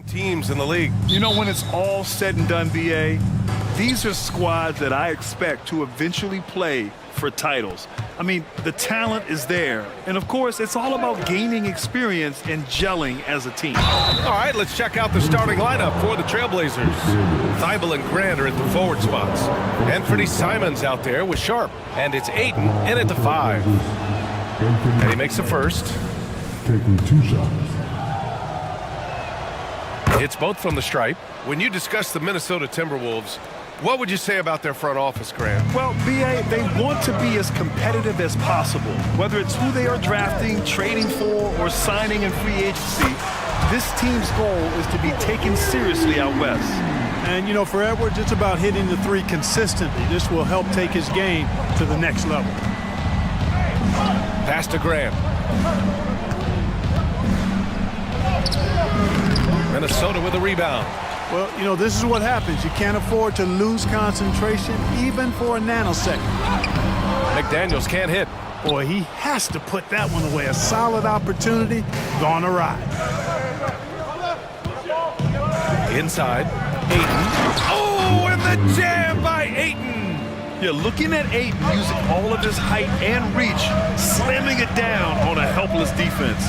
teams in the league. You know, when it's all said and done, BA, these are squads that I expect to eventually play for titles. I mean, the talent is there. And of course, it's all about gaining experience and gelling as a team. All right, let's check out the starting lineup for the Trailblazers. Thibault and Grant are at the forward spots. Anthony Simons out there with Sharp. And it's Aiden in at the 5. And he makes the first. Taking 2 shots. Hits both from the stripe. When you discuss the Minnesota Timberwolves, what would you say about their front office, Grant? Well, BA, they want to be as competitive as possible. Whether it's who they are drafting, trading for, or signing in free agency, this team's goal is to be taken seriously out west. And, you know, for Edwards, it's about hitting the 3 consistently. This will help take his game to the next level. Pass to Grant. Minnesota with a rebound. Well, you know, this is what happens. You can't afford to lose concentration even for a nanosecond. McDaniels can't hit. Boy, he has to put that one away. A solid opportunity gone awry. Inside. Ayton. Oh, and the jam by Ayton. You're looking at Ayton using all of his height and reach, slamming it down on a helpless defense.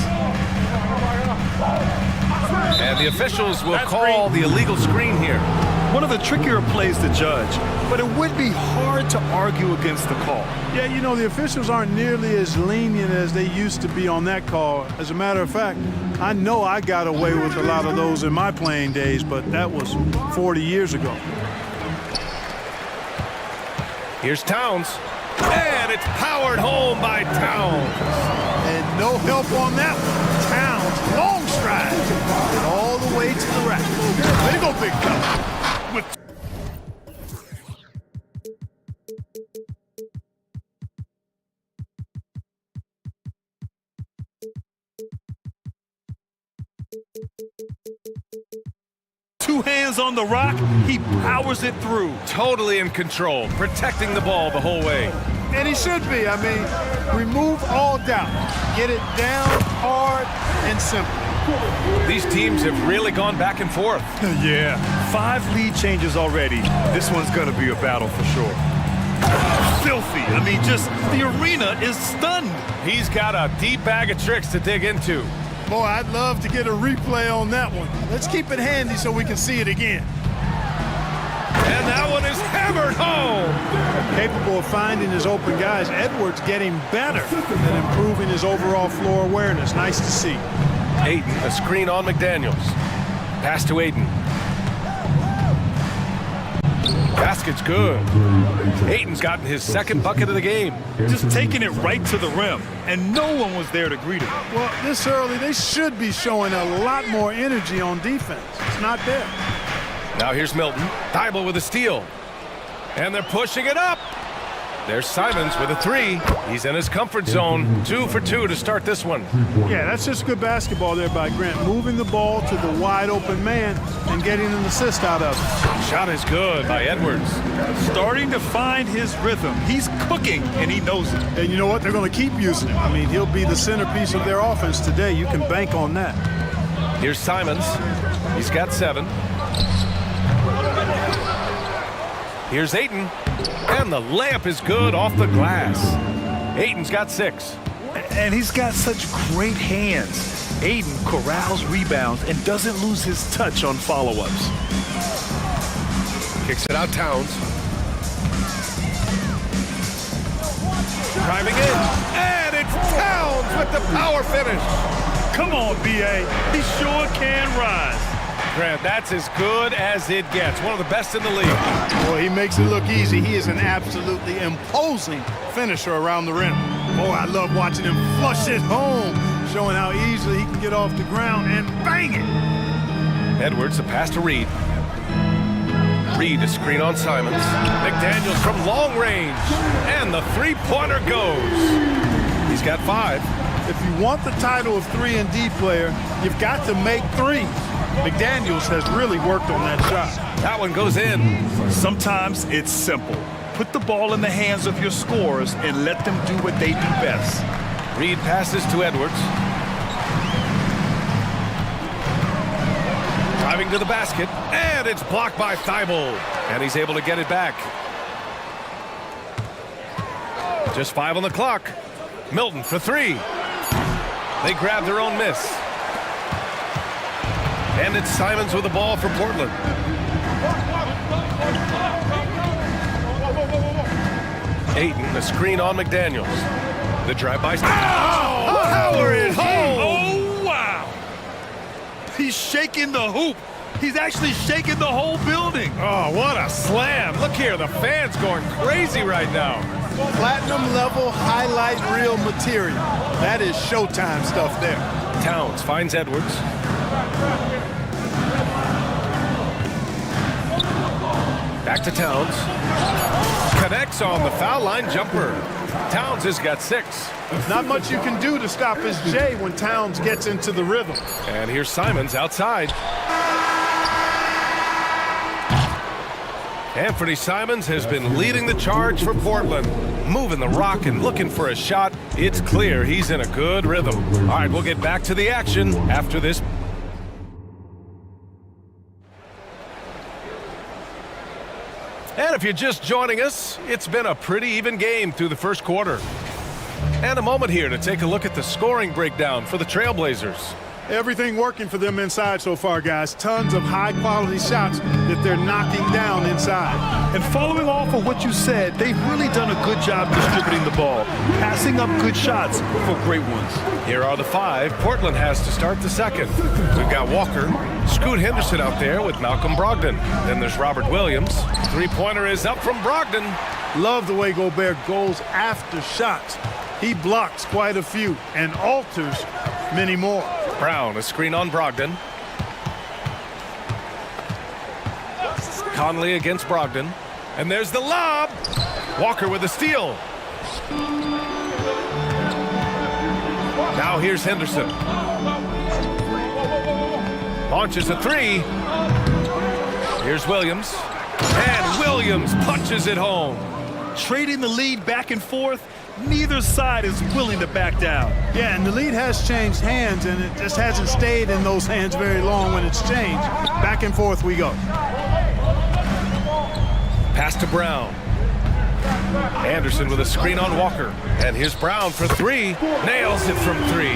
And the officials will call the illegal screen here. One of the trickier plays to judge, but it would be hard to argue against the call. Yeah, you know, the officials aren't nearly as lenient as they used to be on that call. As a matter of fact, I know I got away with a lot of those in my playing days, but that was 40 years ago. Here's Towns. And it's powered home by Towns. And no help on that one. Towns, long stride, and all the way to the rack. Way to go, big fella. With 2 hands on the rock, he powers it through. Totally in control, protecting the ball the whole way. And he should be. I mean, remove all doubt. Get it down, hard, and simple. These teams have really gone back and forth. Yeah, 5 lead changes already. This one's gonna be a battle for sure. Filthy. I mean, just the arena is stunned. He's got a deep bag of tricks to dig into. Boy, I'd love to get a replay on that one. Let's keep it handy so we can see it again. And that one is hammered home. Capable of finding his open guys, Edwards getting better at improving his overall floor awareness. Nice to see. Ayton, a screen on McDaniels. Pass to Ayton. Basket's good. Ayton's gotten his 2nd bucket of the game. Just taking it right to the rim, and no one was there to greet him. Well, this early, they should be showing a lot more energy on defense. It's not there. Now here's Milton. Thibault with a steal. And they're pushing it up. There's Simons with a 3. He's in his comfort zone. 2 for 2 to start this one. Yeah, that's just good basketball there by Grant. Moving the ball to the wide open man and getting an assist out of it. Shot is good by Edwards. Starting to find his rhythm. He's cooking, and he knows it. And you know what? They're going to keep using him. I mean, he'll be the centerpiece of their offense today. You can bank on that. Here's Simons. He's got 7. Here's Ayton. And the layup is good off the glass. Ayton's got 6. And he's got such great hands. Ayton corrals rebounds and doesn't lose his touch on follow-ups. Kicks it out Towns. Driving in. And it's Towns with the power finish. Come on, B.A. He sure can rise. Grant, that's as good as it gets. One of the best in the league. Boy, he makes it look easy. He is an absolutely imposing finisher around the rim. Boy, I love watching him flush it home, showing how easily he can get off the ground and bang it. Edwards, a pass to Reed. Reed, a screen on Simons. McDaniels from long range. And the 3-pointer goes. He's got 5. If you want the title of 3-and-D player, you've got to make 3s. McDaniels has really worked on that shot. That one goes in. Sometimes it's simple. Put the ball in the hands of your scorers and let them do what they do best. Reed passes to Edwards. driving to the basket, and it's blocked by Thibault. And he's able to get it back. Just 5 on the clock. Milton for 3. They grab their own miss. And it's Simons with the ball for Portland. Ayton, a screen on McDaniels. The drive by. Oh! Power it home! Oh, wow! He's shaking the hoop. He's actually shaking the whole building. Oh, what a slam. Look here, the fans going crazy right now. Platinum level highlight reel material. That is Showtime stuff there. Towns finds Edwards. Back to Towns. Connects on the foul line jumper. Towns has got 6. Not much you can do to stop his J when Towns gets into the rhythm. And here's Simons outside. Anthony Simons has been leading the charge for Portland. Moving the rock and looking for a shot. It's clear he's in a good rhythm. All right, we'll get back to the action after this. And if you're just joining us, it's been a pretty even game through the first quarter. And a moment here to take a look at the scoring breakdown for the Trailblazers. Everything working for them inside so far, guys. Tons of high-quality shots that they're knocking down inside. And following off of what you said, they've really done a good job distributing the ball, passing up good shots for great ones. Here are the 5 Portland has to start the second. We've got Walker, Scoot Henderson out there with Malcolm Brogdon. Then there's Robert Williams. Three-pointer is up from Brogdon. Love the way Gobert goes after shots. He blocks quite a few and alters many more. Brown, a screen on Brogdon. Conley against Brogdon. And there's the lob. Walker with a steal. Now here's Henderson. Launches a 3. Here's Williams. And Williams punches it home. Trading the lead back and forth, neither side is willing to back down. Yeah, and the lead has changed hands, and it just hasn't stayed in those hands very long when it's changed. Back and forth we go. Pass to Brown. Anderson with a screen on Walker. And here's Brown for 3. Nails it from 3.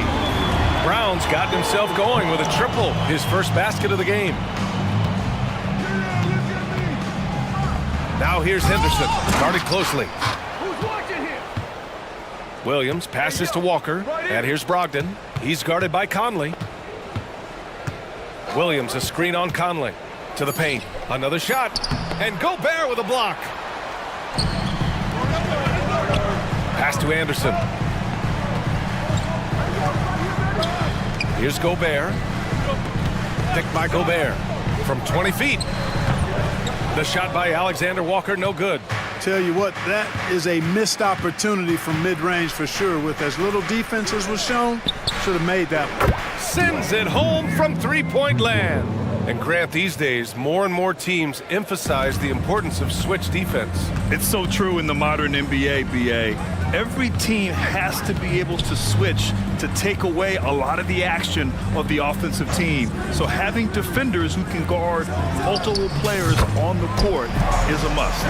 Brown's got himself going with a triple. His first basket of the game. Now here's Henderson. Guarded closely. Williams passes to Walker. And here's Brogdon. He's guarded by Conley. Williams a screen on Conley. To the paint. Another shot. And Gobert with a block. Pass to Anderson. Here's Gobert. Picked by Gobert from 20 feet. The shot by Alexander Walker, no good. Tell you what, that is a missed opportunity from mid-range for sure. With as little defense as was shown, should have made that one. Sends it home from three-point land. And Grant, these days, more and more teams emphasize the importance of switch defense. It's so true in the modern NBA, BA. Every team has to be able to switch to take away a lot of the action of the offensive team. So having defenders who can guard multiple players on the court is a must.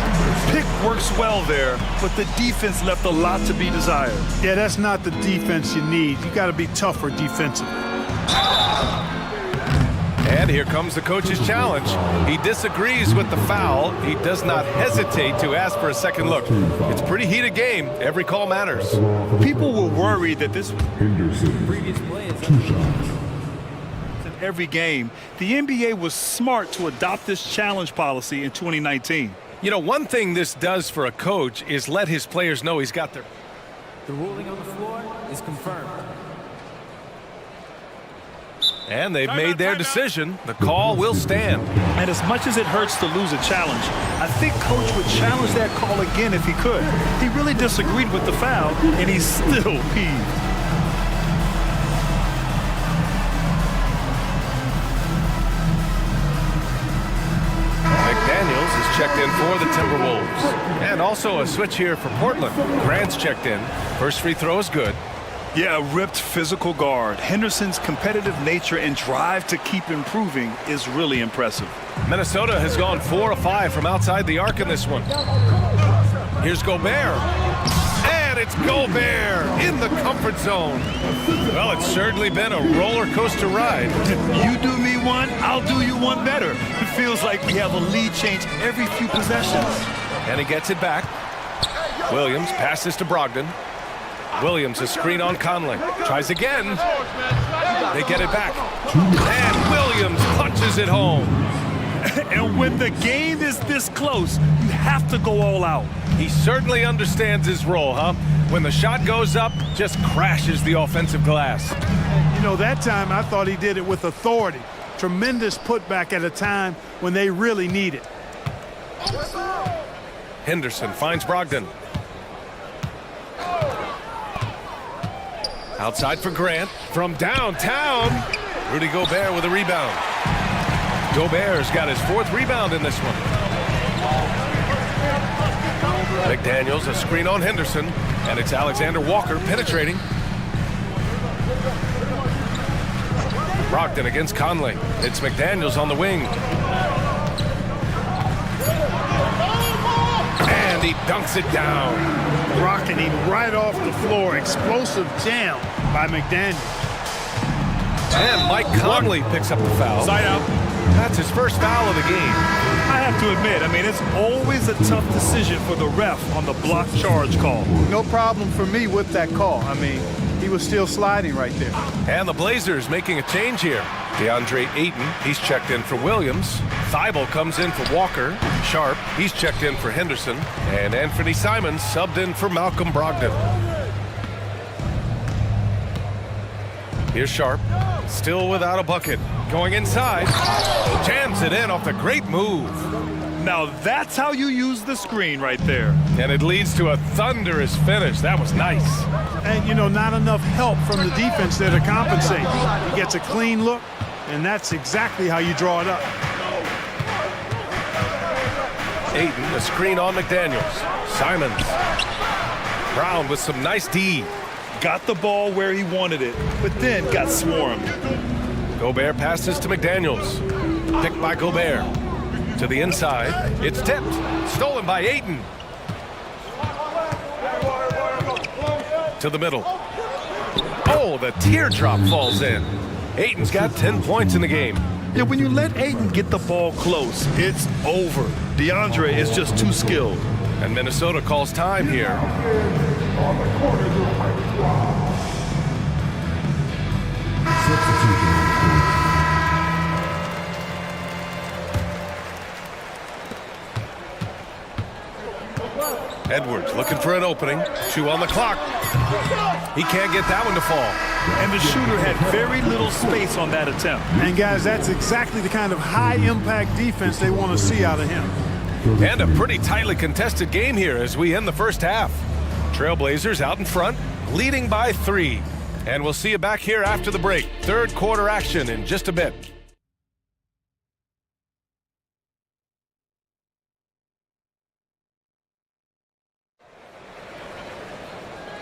Pick works well there, but the defense left a lot to be desired. Yeah, that's not the defense you need. You got to be tougher defensively. And here comes the coach's challenge. He disagrees with the foul. He does not hesitate to ask for a second look. It's a pretty heated game. Every call matters. People were worried that this Henderson, previous play is 2 shots. in every game. The NBA was smart to adopt this challenge policy in 2019. You know, one thing this does for a coach is let his players know he's got their... The ruling on the floor is confirmed. And they've made their decision. The call will stand. And as much as it hurts to lose a challenge, I think Coach would challenge that call again if he could. He really disagreed with the foul, and he's still peeved. McDaniels is checked in for the Timberwolves. And also a switch here for Portland. Grant's checked in. First free throw is good. Yeah, a ripped physical guard. Henderson's competitive nature and drive to keep improving is really impressive. Minnesota has gone 4 of 5 from outside the arc in this one. Here's Gobert. And it's Gobert in the comfort zone. Well, it's certainly been a roller coaster ride. You do me one, I'll do you one better. It feels like we have a lead change every few possessions. And he gets it back. Williams passes to Brogdon. Williams a screen on Conley. Tries again. They get it back. And Williams punches it home. And when the game is this close, you have to go all out. He certainly understands his role, huh? When the shot goes up, just crashes the offensive glass. You know, that time I thought he did it with authority. Tremendous putback at a time when they really need it. Henderson finds Brogdon. Outside for Grant. From downtown, Rudy Gobert with a rebound. Gobert's got his 4th rebound in this one. McDaniels, a screen on Henderson, and it's Alexander Walker penetrating. Brogdon against Conley. It's McDaniels on the wing. And he dunks it down. Rocking him right off the floor. Explosive jam by McDaniel. And Mike Conley picks up the foul. Side out. That's his first foul of the game. I have to admit, I mean, it's always a tough decision for the ref on the block charge call. No problem for me with that call. I mean, he was still sliding right there. And the Blazers making a change here. DeAndre Ayton, he's checked in for Williams. Thibault comes in for Walker. Sharp, he's checked in for Henderson. And Anthony Simons subbed in for Malcolm Brogdon. Here's Sharp, still without a bucket. Going inside, jams it in off the great move. Now that's how you use the screen right there. And it leads to a thunderous finish. That was nice. And, you know, not enough help from the defense there to compensate. He gets a clean look, and that's exactly how you draw it up. Ayton, a screen on McDaniels. Simons. Brown with some nice D. Got the ball where he wanted it, but then got swarmed. Gobert passes to McDaniels. Picked by Gobert. To the inside. It's tipped. Stolen by Ayton. To the middle. Oh, the teardrop falls in. Ayton's got 10 points in the game. Yeah, when you let Ayton get the ball close, it's over. DeAndre is just too skilled. And Minnesota calls time here. Edwards looking for an opening. 2 on the clock. He can't get that one to fall. And the shooter had very little space on that attempt. And, guys, that's exactly the kind of high-impact defense they want to see out of him. And a pretty tightly contested game here as we end the first half. Trailblazers out in front, leading by 3. And we'll see you back here after the break. Third quarter action in just a bit.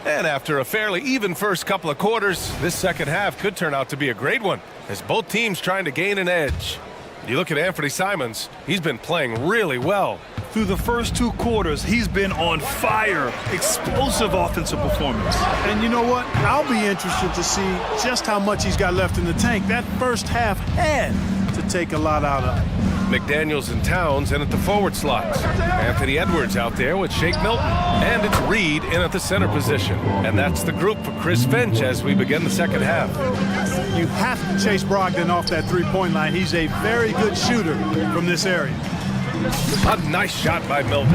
And after a fairly even first couple of quarters, this second half could turn out to be a great one, as both teams trying to gain an edge. You look at Anthony Simons, he's been playing really well. Through the first 2 quarters, he's been on fire. Explosive offensive performance. And you know what? I'll be interested to see just how much he's got left in the tank. That first half had to take a lot out of him. McDaniels and Towns in at the forward slots. Anthony Edwards out there with Shake Milton. And it's Reed in at the center position. And that's the group for Chris Finch as we begin the second half. You have to chase Brogdon off that three-point line. He's a very good shooter from this area. A nice shot by Milton.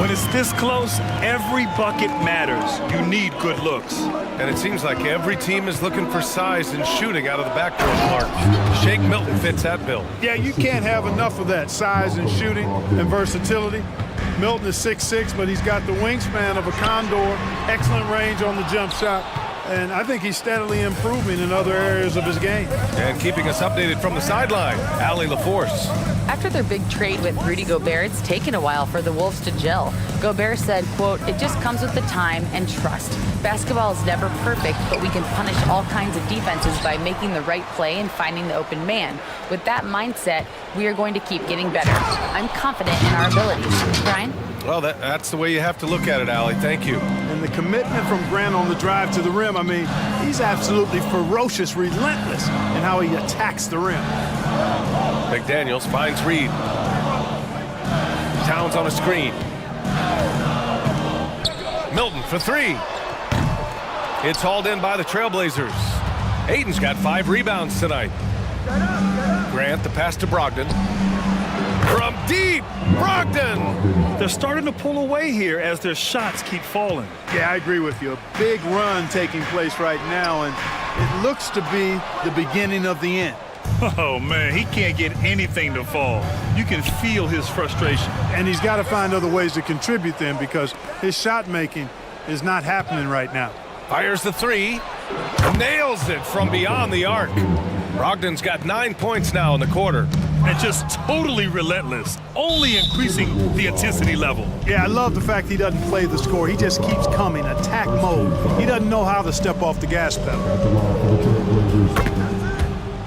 When it's this close, every bucket matters. You need good looks. And it seems like every team is looking for size and shooting out of the backdoor mark. Shake Milton fits that bill. Yeah, you can't have enough of that size and shooting and versatility. Milton is 6'6", but he's got the wingspan of a condor, excellent range on the jump shot, And I think he's steadily improving in other areas of his game. And keeping us updated from the sideline, Allie LaForce. After their big trade with Rudy Gobert, it's taken a while for the Wolves to gel. Gobert said, quote, "It just comes with the time and trust. Basketball is never perfect, but we can punish all kinds of defenses by making the right play and finding the open man. With that mindset, we are going to keep getting better. I'm confident in our abilities." Brian? Well, that's the way you have to look at it, Allie. Thank you. And the commitment from Grant on the drive to the rim, I mean, he's absolutely ferocious, relentless in how he attacks the rim. McDaniels finds Reed. Towns on a screen. Milton for three. It's hauled in by the Trailblazers. Aiden's got 5 rebounds tonight. Grant, the pass to Brogdon. From deep, Brogdon! They're starting to pull away here as their shots keep falling. Yeah, I agree with you. A big run taking place right now, and it looks to be the beginning of the end. Oh, man, he can't get anything to fall. You can feel his frustration. And he's got to find other ways to contribute then because his shot making is not happening right now. Fires the three. Nails it from beyond the arc. Brogdon's got 9 points now in the quarter. And just totally relentless, only increasing the intensity level. Yeah, I love the fact he doesn't play the score. He just keeps coming, attack mode. He doesn't know how to step off the gas pedal.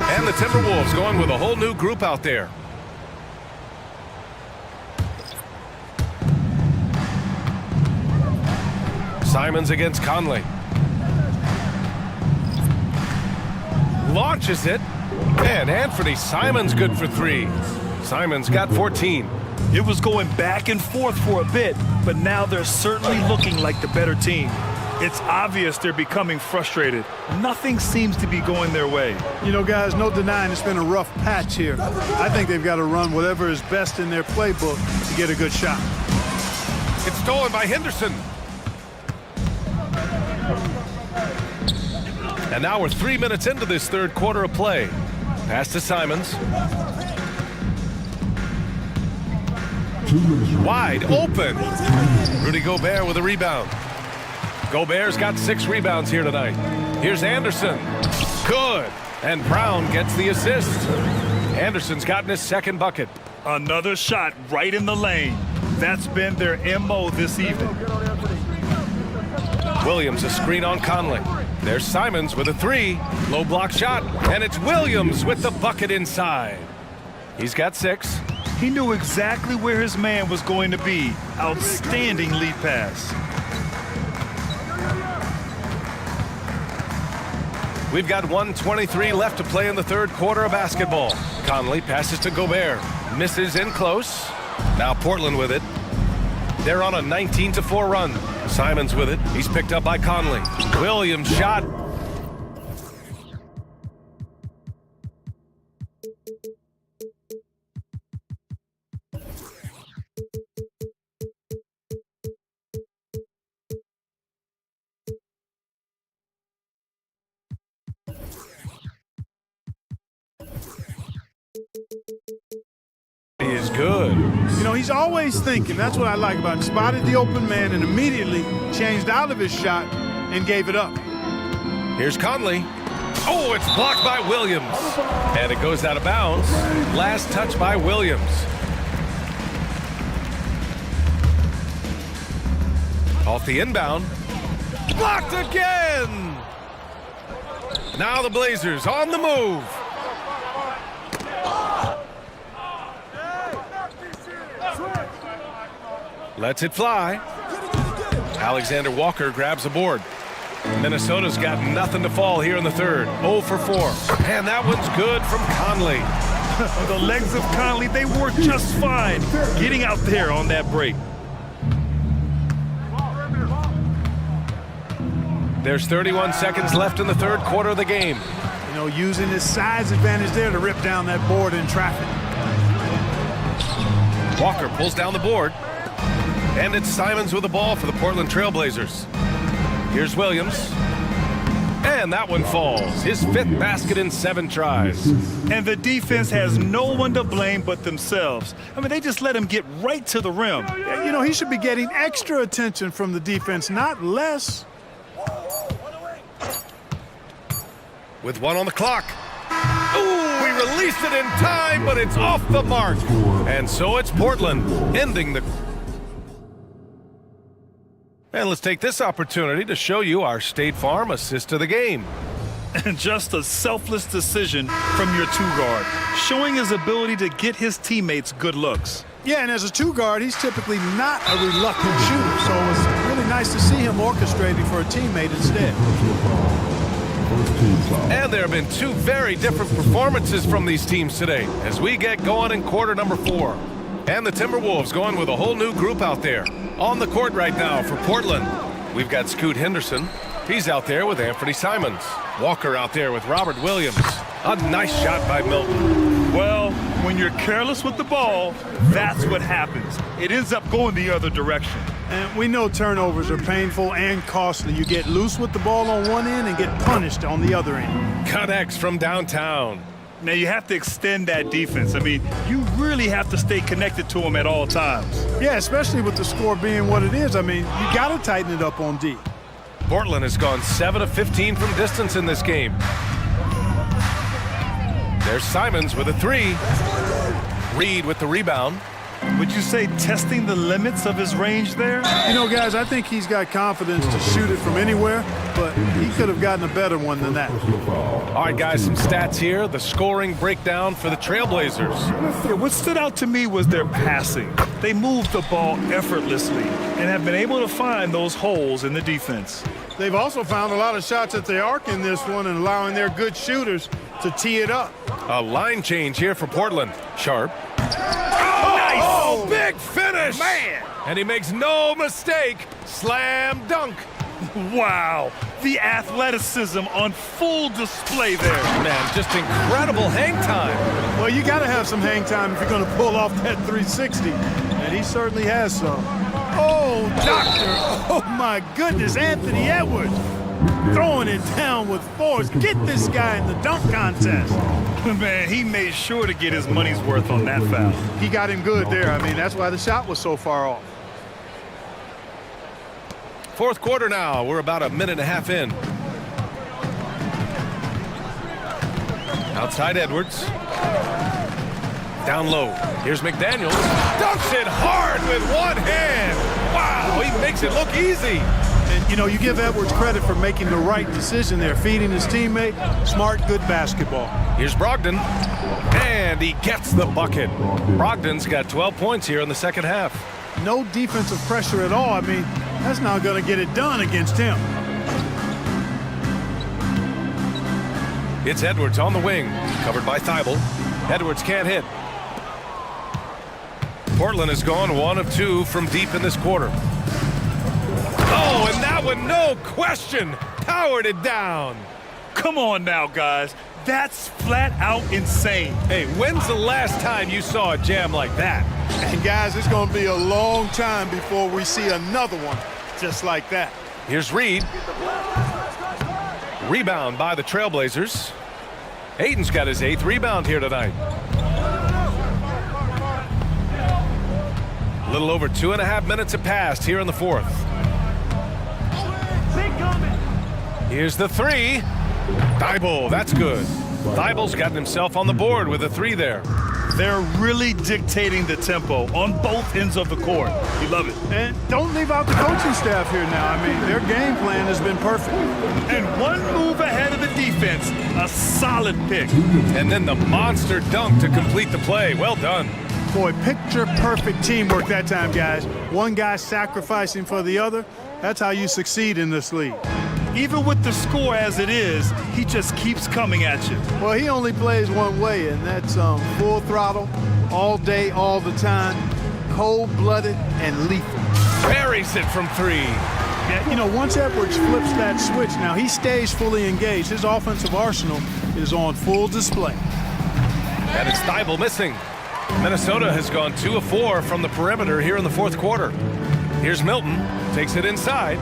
And the Timberwolves going with a whole new group out there. Simons against Conley. Launches it. And Anthony Simons good for 3. Simons got 14. It was going back and forth for a bit, but now they're certainly looking like the better team. It's obvious they're becoming frustrated. Nothing seems to be going their way. You know, guys, no denying it's been a rough patch here. I think they've got to run whatever is best in their playbook to get a good shot. It's stolen by Henderson. And now we're 3 minutes into this third quarter of play. Pass to Simons. Wide open. Rudy Gobert with a rebound. Gobert's got 6 rebounds here tonight. Here's Anderson. Good. And Brown gets the assist. Anderson's gotten his second bucket. Another shot right in the lane. That's been their MO this evening. Williams a screen on Conley. There's Simons with a 3. Low block shot. And it's Williams with the bucket inside. He's got 6. He knew exactly where his man was going to be. Outstanding lead pass. We've got 1:23 left to play in the third quarter of basketball. Conley passes to Gobert. Misses in close. Now Portland with it. They're on a 19-4 run. Simons with it. He's picked up by Conley. Williams shot. Is good. You know, he's always thinking. That's what I like about him. Spotted the open man and immediately changed out of his shot and gave it up. Here's Conley. Oh, it's blocked by Williams. And it goes out of bounds. Last touch by Williams. Off the inbound. Blocked again! Now the Blazers on the move. Lets it fly. Alexander Walker grabs the board. Minnesota's got nothing to fall here in the third. 0 for 4. And that one's good from Conley. The legs of Conley, they work just fine getting out there on that break. There's 31 seconds left in the third quarter of the game. You know, using his size advantage there to rip down that board in traffic. Walker pulls down the board. And it's Simons with the ball for the Portland Trailblazers. Here's Williams. And that one falls. His 5th basket in 7 tries. And the defense has no one to blame but themselves. I mean, they just let him get right to the rim. You know, he should be getting extra attention from the defense, not less. with 1 on the clock. Ooh, we released it in time, but it's off the mark. And so it's Portland ending the... And let's take this opportunity to show you our State Farm assist to the game. And just a selfless decision from your two-guard, showing his ability to get his teammates good looks. Yeah, and as a two-guard, he's typically not a reluctant shooter, so it's really nice to see him orchestrating for a teammate instead. And there have been 2 very different performances from these teams today as we get going in quarter number 4. And the Timberwolves going with a whole new group out there. On the court right now for Portland, we've got Scoot Henderson. He's out there with Anthony Simons. Walker out there with Robert Williams. A nice shot by Milton. Well, when you're careless with the ball, that's what happens. It ends up going the other direction. And we know turnovers are painful and costly. You get loose with the ball on one end and get punished on the other end. Cut X from downtown. Now you have to extend that defense. I mean, you really have to stay connected to them at all times. Yeah, especially with the score being what it is. I mean, you got to tighten it up on D. Portland has gone 7 of 15 from distance in this game. There's Simons with a 3. Reed with the rebound. Would you say testing the limits of his range there? You know, guys, I think he's got confidence to shoot it from anywhere, but he could have gotten a better one than that. All right, guys, some stats here. The scoring breakdown for the Trailblazers. Yeah, what stood out to me was their passing. They moved the ball effortlessly and have been able to find those holes in the defense. They've also found a lot of shots at the arc in this one and allowing their good shooters to tee it up. A line change here for Portland. Sharp. Nice! Big finish! Man! And he makes no mistake. Slam dunk. Wow! The athleticism on full display there. Man, just incredible hang time. Well, you got to have some hang time if you're going to pull off that 360, and he certainly has some. Oh, doctor! Oh, my goodness, Anthony Edwards throwing it down with force. Get this guy in the dunk contest. Man, he made sure to get his money's worth on that foul. He got him good there. I mean, that's why the shot was so far off. Fourth quarter now. We're about a minute and a half in. Outside Edwards. Down low. Here's McDaniels. Dunks it hard with one hand. Wow, he makes it look easy. And, you know, you give Edwards credit for making the right decision there, feeding his teammate. Smart, good basketball. Here's Brogdon. And he gets the bucket. Brogdon's got 12 points here in the second half. No defensive pressure at all. I mean, that's not going to get it done against him. It's Edwards on the wing, covered by Thibault. Edwards can't hit. Portland has gone 1 of 2 from deep in this quarter. Oh, and that one, no question, powered it down. Come on now, guys. That's flat out insane. Hey, when's the last time you saw a jam like that? And guys, it's going to be a long time before we see another one just like that. Here's Reed. Rebound by the Trailblazers. Ayton's got his 8th rebound here tonight. A little over 2.5 minutes have passed here in the fourth. Here's the 3. Thibault, that's good. Thibault's gotten himself on the board with a 3 there. They're really dictating the tempo on both ends of the court. We love it. And don't leave out the coaching staff here now. I mean, their game plan has been perfect. And one move ahead of the defense, a solid pick. And then the monster dunk to complete the play. Well done. Boy, picture-perfect teamwork that time, guys. One guy sacrificing for the other. That's how you succeed in this league. Even with the score as it is, he just keeps coming at you. Well, he only plays one way, and that's full throttle, all day, all the time, cold-blooded and lethal. Buries it from 3. Yeah, you know, once Edwards flips that switch, now he stays fully engaged. His offensive arsenal is on full display. And it's Thibault missing. Minnesota has gone 2 of 4 from the perimeter here in the fourth quarter. Here's Milton, takes it inside.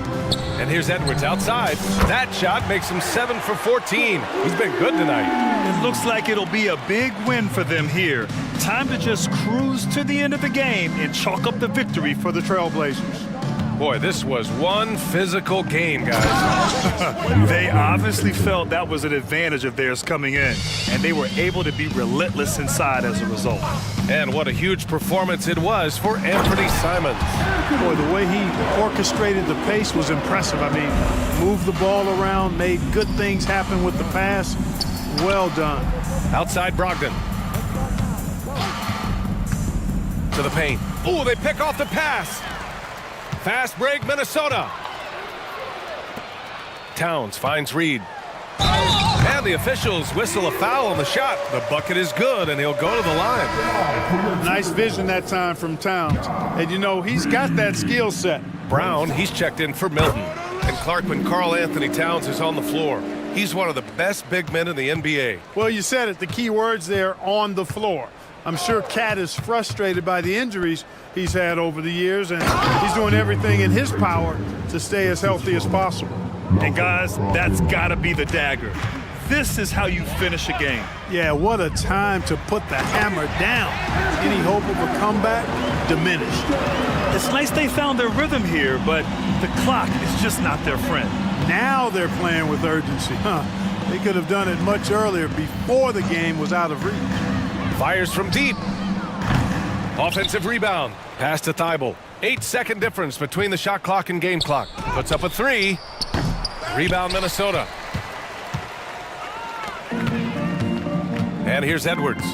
And here's Edwards outside. That shot makes him 7 for 14. He's been good tonight. It looks like it'll be a big win for them here. Time to just cruise to the end of the game and chalk up the victory for the Trailblazers. Boy, this was one physical game, guys. They obviously felt that was an advantage of theirs coming in, and they were able to be relentless inside as a result. And what a huge performance it was for Anthony Simons. Boy, the way he orchestrated the pace was impressive. I mean, moved the ball around, made good things happen with the pass. Well done. Outside Brogdon. To the paint. Ooh, they pick off the pass. Fast break, Minnesota. Towns finds Reed. And the officials whistle a foul on the shot. The bucket is good, and he'll go to the line. Nice vision that time from Towns. And, you know, he's got that skill set. Brown, he's checked in for Milton. And Clark, when Karl Anthony Towns is on the floor, he's one of the best big men in the NBA. Well, you said it. The key words there, on the floor. I'm sure Cat is frustrated by the injuries he's had over the years, and he's doing everything in his power to stay as healthy as possible. And guys, that's gotta be the dagger. This is how you finish a game. Yeah, what a time to put the hammer down. Any hope of a comeback diminished. It's nice they found their rhythm here, but the clock is just not their friend. Now they're playing with urgency. They could have done it much earlier, before the game was out of reach. Fires from deep. Offensive rebound. Pass to Thibault. 8-second difference between the shot clock and game clock. Puts up a three. Rebound Minnesota. And here's Edwards.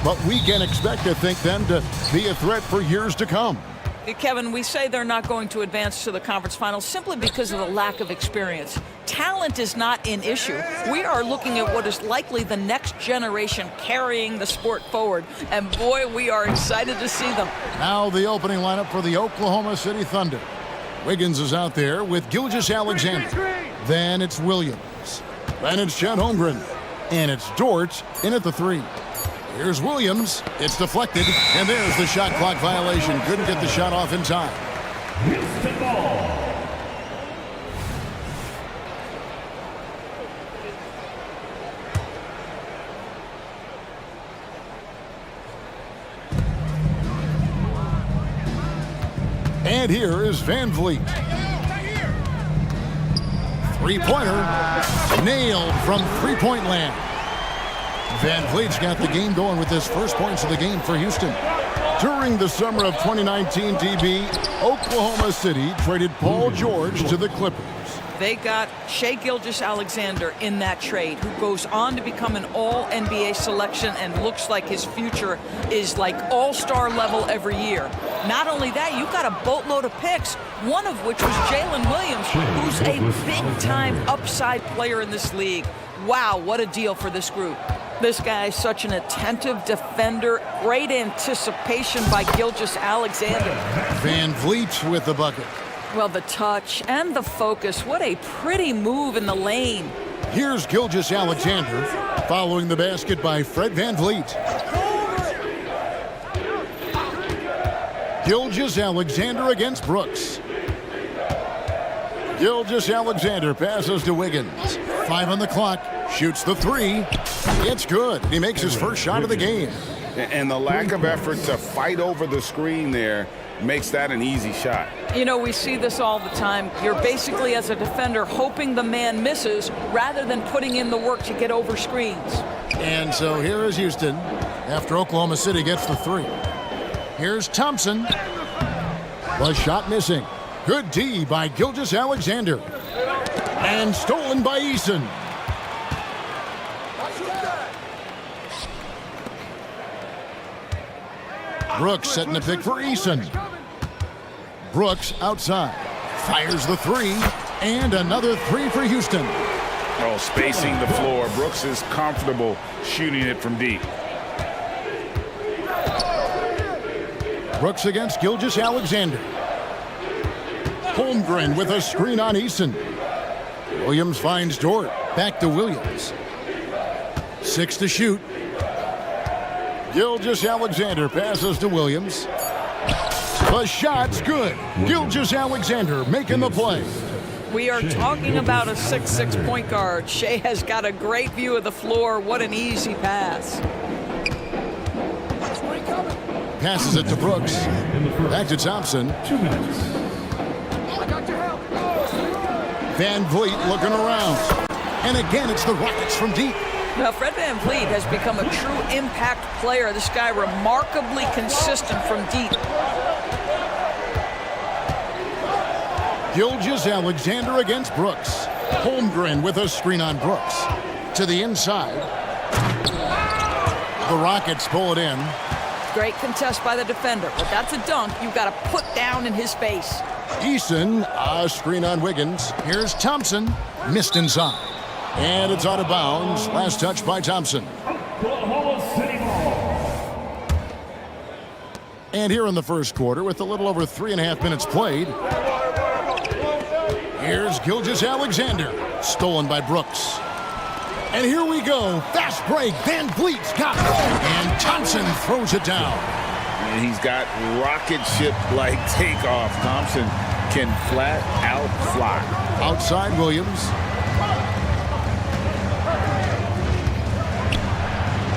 but we can expect to think them to be a threat for years to come. Kevin, we say they're not going to advance to the conference finals simply because of the lack of experience. Talent is not an issue. We are looking at what is likely the next generation carrying the sport forward. And boy, we are excited to see them. Now the opening lineup for the Oklahoma City Thunder. Wiggins is out there with Gilgeous-Alexander. Then it's Williams. Then it's Chet Holmgren. And it's Dort in at the 3. Here's Williams. It's deflected. And there's the shot clock violation. Couldn't get the shot off in time. And here is Van Vliet. Three-pointer. Nailed from three-point land. Van Vliet's got the game going with his first points of the game for Houston. During the summer of 2019, DB, Oklahoma City traded Paul George to the Clippers. They got Shai Gilgeous-Alexander in that trade, who goes on to become an all-NBA selection and looks like his future is like all-star level every year. Not only that, you've got a boatload of picks, one of which was Jalen Williams, who's a big-time upside player in this league. Wow, what a deal for this group. This guy is such an attentive defender. Great anticipation by Gilgeous-Alexander. Van Vliet with the bucket. Well, the touch and the focus. What a pretty move in the lane. Here's Gilgeous-Alexander following the basket by Fred Van Vliet. Gilgeous-Alexander against Brooks. Gilgeous-Alexander passes to Wiggins. 5 on the clock. Shoots the 3. It's good. He makes his first shot of the game. And the lack of effort to fight over the screen there makes that an easy shot. You know, we see this all the time. You're basically, as a defender, hoping the man misses rather than putting in the work to get over screens. And so here is Houston after Oklahoma City gets the 3. Here's Thompson. The shot missing. Good D by Gilgeous-Alexander. And stolen by Eason. Brooks setting the pick for Eason. Brooks outside. Fires the 3. And another 3 for Houston. Oh, spacing the floor. Brooks is comfortable shooting it from deep. Brooks against Gilgeous-Alexander. Holmgren with a screen on Eason. Williams finds Dort. Back to Williams. 6 to shoot. Gilgeous-Alexander passes to Williams. The shot's good. Gilgeous-Alexander making the play. We are talking about a 6'6" point guard. Shai has got a great view of the floor. What an easy pass. Passes it to Brooks. Back to Thompson. 2 minutes. Van Vliet looking around. And again, it's the Rockets from deep. Now, Fred Van Vliet has become a true impact player. This guy remarkably consistent from deep. Gilgeous-Alexander against Brooks. Holmgren with a screen on Brooks. To the inside. The Rockets pull it in. Great contest by the defender, but that's a dunk you've got to put down in his face. Eason, a screen on Wiggins. Here's Thompson. Missed inside. And it's out of bounds. Last touch by Thompson. And here in the first quarter, with a little over 3.5 minutes played, here's Gilgeous-Alexander. Stolen by Brooks. And here we go. Fast break. Van Vliet's got it. And Thompson throws it down. And he's got rocket ship-like takeoff. Thompson can flat out fly. Outside Williams.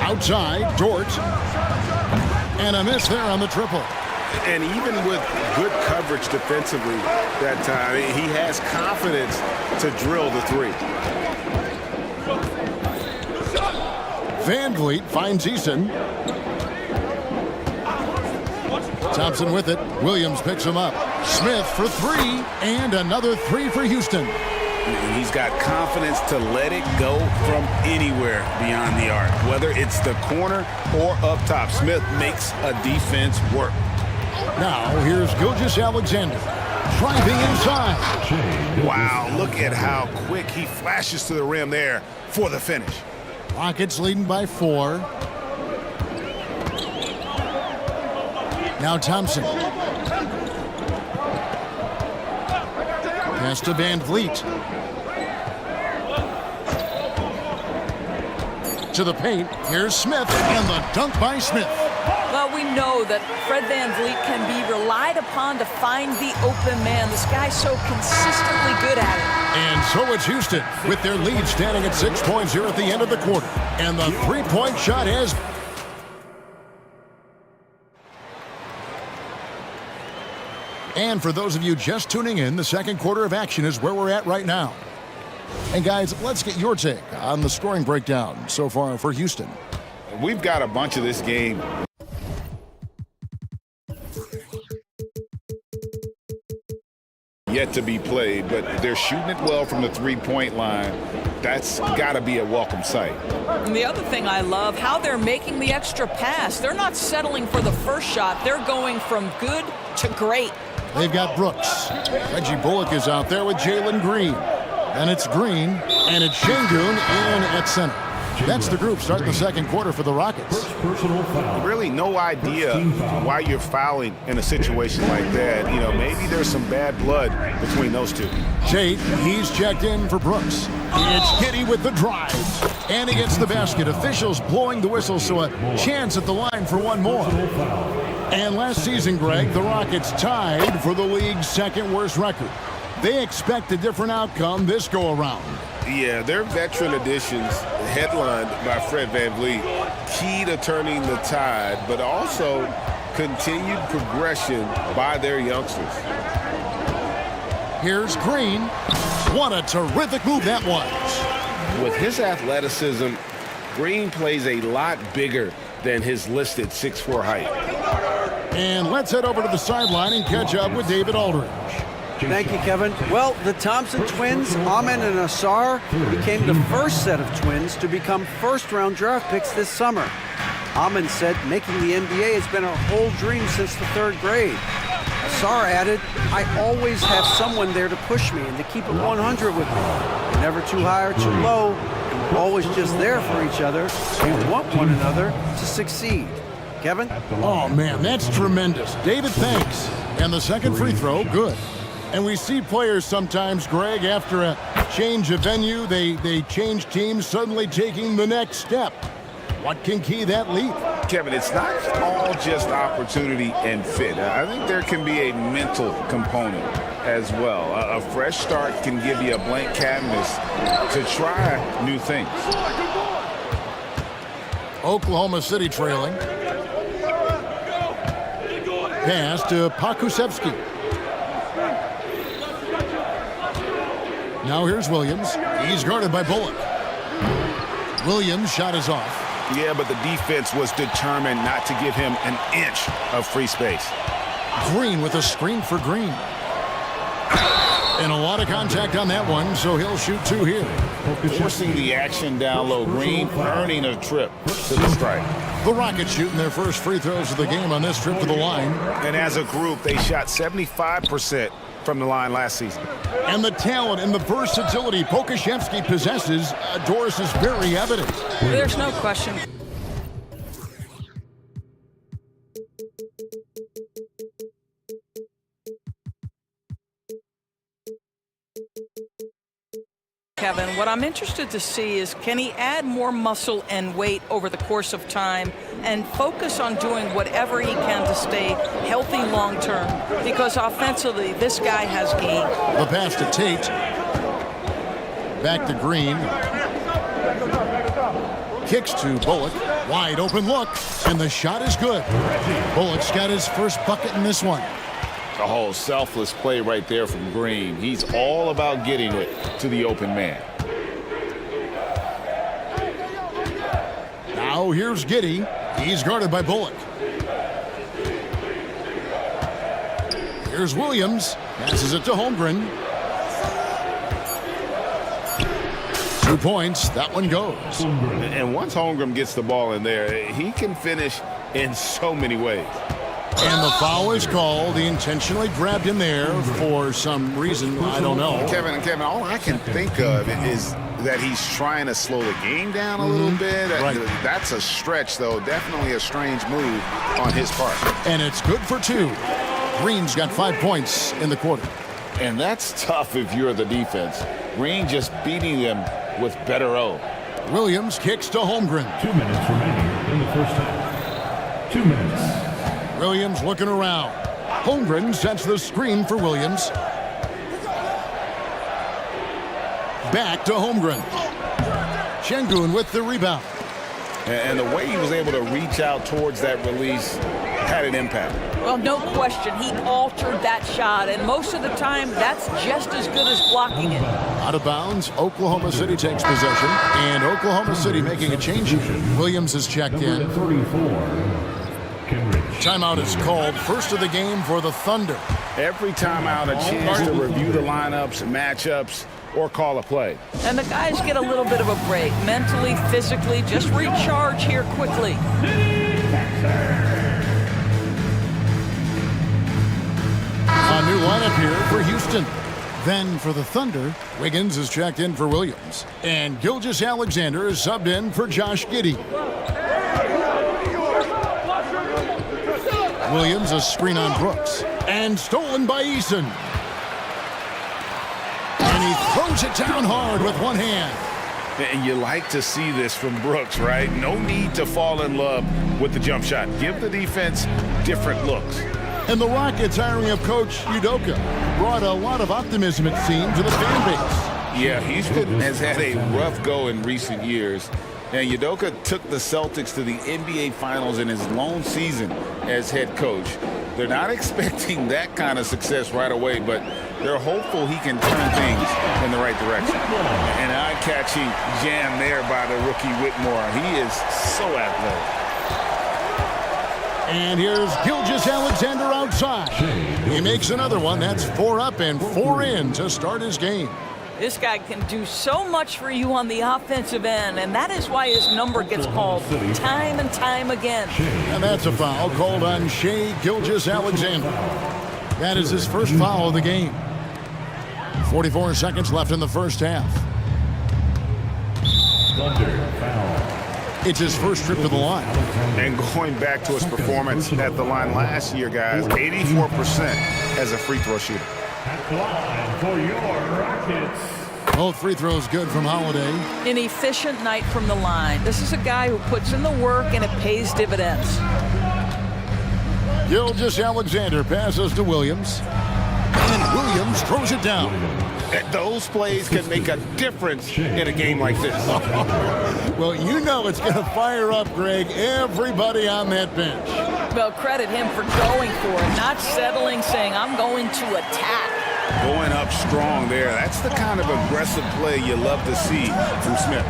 Outside, Dort. And a miss there on the triple. And even with good coverage defensively that time, he has confidence to drill the 3. Van Vliet finds Eason. Thompson with it. Williams picks him up. Smith for 3. And another 3 for Houston. And he's got confidence to let it go from anywhere beyond the arc. Whether it's the corner or up top, Smith makes a defense work. Now, here's Gilgeous-Alexander driving inside. Wow, look at how quick he flashes to the rim there for the finish. Rockets leading by 4. Now Thompson. Pass to Van Vliet. To the paint. Here's Smith, and the dunk by Smith. Well, we know that Fred Van Vliet can be relied upon to find the open man. This guy's so consistently good at it. And so it's Houston with their lead standing at 6 points here at the end of the quarter. And the three-point shot has... And for those of you just tuning in, the second quarter of action is where we're at right now. And guys, let's get your take on the scoring breakdown so far for Houston. We've got a bunch of this game yet to be played, but they're shooting it well from the three-point line. That's got to be a welcome sight. And the other thing I love, how they're making the extra pass. They're not settling for the first shot. They're going from good to great. They've got Brooks. Reggie Bullock is out there with Jalen Green. And it's Green, and it's Şengün in at center. That's the group starting the second quarter for the Rockets. Really no idea why you're fouling in a situation like that. You know, maybe there's some bad blood between those two. Tate, he's checked in for Brooks. It's Giddey with the drive. And he gets the basket. Officials blowing the whistle, so a chance at the line for one more. And last season, Greg, the Rockets tied for the league's second worst record. They expect a different outcome this go-around. Yeah, their veteran additions, headlined by Fred Van Vliet, key to turning the tide, but also continued progression by their youngsters. Here's Green. What a terrific move that was. With his athleticism, Green plays a lot bigger than his listed 6'4" height. And let's head over to the sideline and catch up with David Aldridge. Thank you, Kevin. Well, the Thompson twins, Amin and Asar, became the first set of twins to become first-round draft picks this summer. Amin said making the NBA has been a whole dream since the 3rd grade. Asar added, I always have someone there to push me and to keep it 100 with me. We're never too high or too low, and we're always just there for each other. We want one another to succeed. Kevin? Oh, man, that's tremendous. David, thanks. And the second free throw, good. And we see players sometimes, Greg, after a change of venue, they change teams, suddenly taking the next step. What can key that leap? Kevin, it's not all just opportunity and fit. I think there can be a mental component as well. A fresh start can give you a blank canvas to try new things. Oklahoma City trailing. Pass to Pakusevsky. Now here's Williams. He's guarded by Bullock. Williams' shot is off. Yeah, but the defense was determined not to give him an inch of free space. Green with a screen for Green. And a lot of contact on that one, so he'll shoot 2 here. Forcing the action down low. Green earning a trip to the strike. The Rockets shooting their first free throws of the game on this trip to the line. And as a group, they shot 75% from the line last season. And the talent and the versatility Pokusevsky possesses, Doris, is very evident. There's no question. Kevin, what I'm interested to see is, can he add more muscle and weight over the course of time and focus on doing whatever he can to stay healthy long term? Because offensively, this guy has game. The pass to Tate. Back to Green. Kicks to Bullock. Wide open look, and the shot is good. Bullock's got his first bucket in this one. A whole selfless play right there from Green. He's all about getting it to the open man. Now here's Giddey. He's guarded by Bullock. Here's Williams. Passes it to Holmgren. 2 points. That one goes. And once Holmgren gets the ball in there, he can finish in so many ways. And the foul is called. He intentionally grabbed him there for some reason. I don't know. Kevin, all I can think of is that he's trying to slow the game down a little bit. Right. That's a stretch, though. Definitely a strange move on his part. And it's good for 2. Green's got 5 points in the quarter. And that's tough if you're the defense. Green just beating them with better O. Williams kicks to Holmgren. 2 minutes remaining in the first half. 2 minutes. Williams looking around. Holmgren sets the screen for Williams. Back to Holmgren. Şengün with the rebound. And the way he was able to reach out towards that release had an impact. Well, no question. He altered that shot, and most of the time, that's just as good as blocking it. Out of bounds, Oklahoma City takes possession, and Oklahoma City making a change here. Williams is checked in. Number 34. Timeout is called. First of the game for the Thunder. Every timeout, a chance to review the lineups, matchups, or call a play. And the guys get a little bit of a break, mentally, physically, just recharge here quickly. A new lineup here for Houston. Then for the Thunder, Wiggins is checked in for Williams. And Gilgeous-Alexander is subbed in for Josh Giddey. Williams a screen on Brooks. And stolen by Eason. And he throws it down hard with one hand. And you like to see this from Brooks, right? No need to fall in love with the jump shot. Give the defense different looks. And the Rockets hiring of Coach Udoka brought a lot of optimism, it seemed, to the fan base. Yeah, Houston has had a rough go in recent years. And Udoka took the Celtics to the NBA Finals in his lone season as head coach. They're not expecting that kind of success right away, but they're hopeful he can turn things in the right direction. An eye-catching jam there by the rookie Whitmore. He is so athletic. And here's Gilgeous-Alexander outside. He makes another one. That's 4 up and 4 in to start his game. This guy can do so much for you on the offensive end, and that is why his number gets called time and time again. And that's a foul called on Shai Gilgeous-Alexander. That is his first foul of the game. 44 seconds left in the first half. It's his first trip to the line. And going back to his performance at the line last year, guys, 84% as a free throw shooter. At the line for your Rockets. Both free throws good from Holiday. An efficient night from the line. This is a guy who puts in the work and it pays dividends. Gilgeous-Alexander passes to Williams. And Williams throws it down. Those plays can make a difference in a game like this. Well, you know it's going to fire up, Greg, everybody on that bench. Well, credit him for going for it, not settling, saying, I'm going to attack. Going up strong there. That's the kind of aggressive play you love to see from Smith.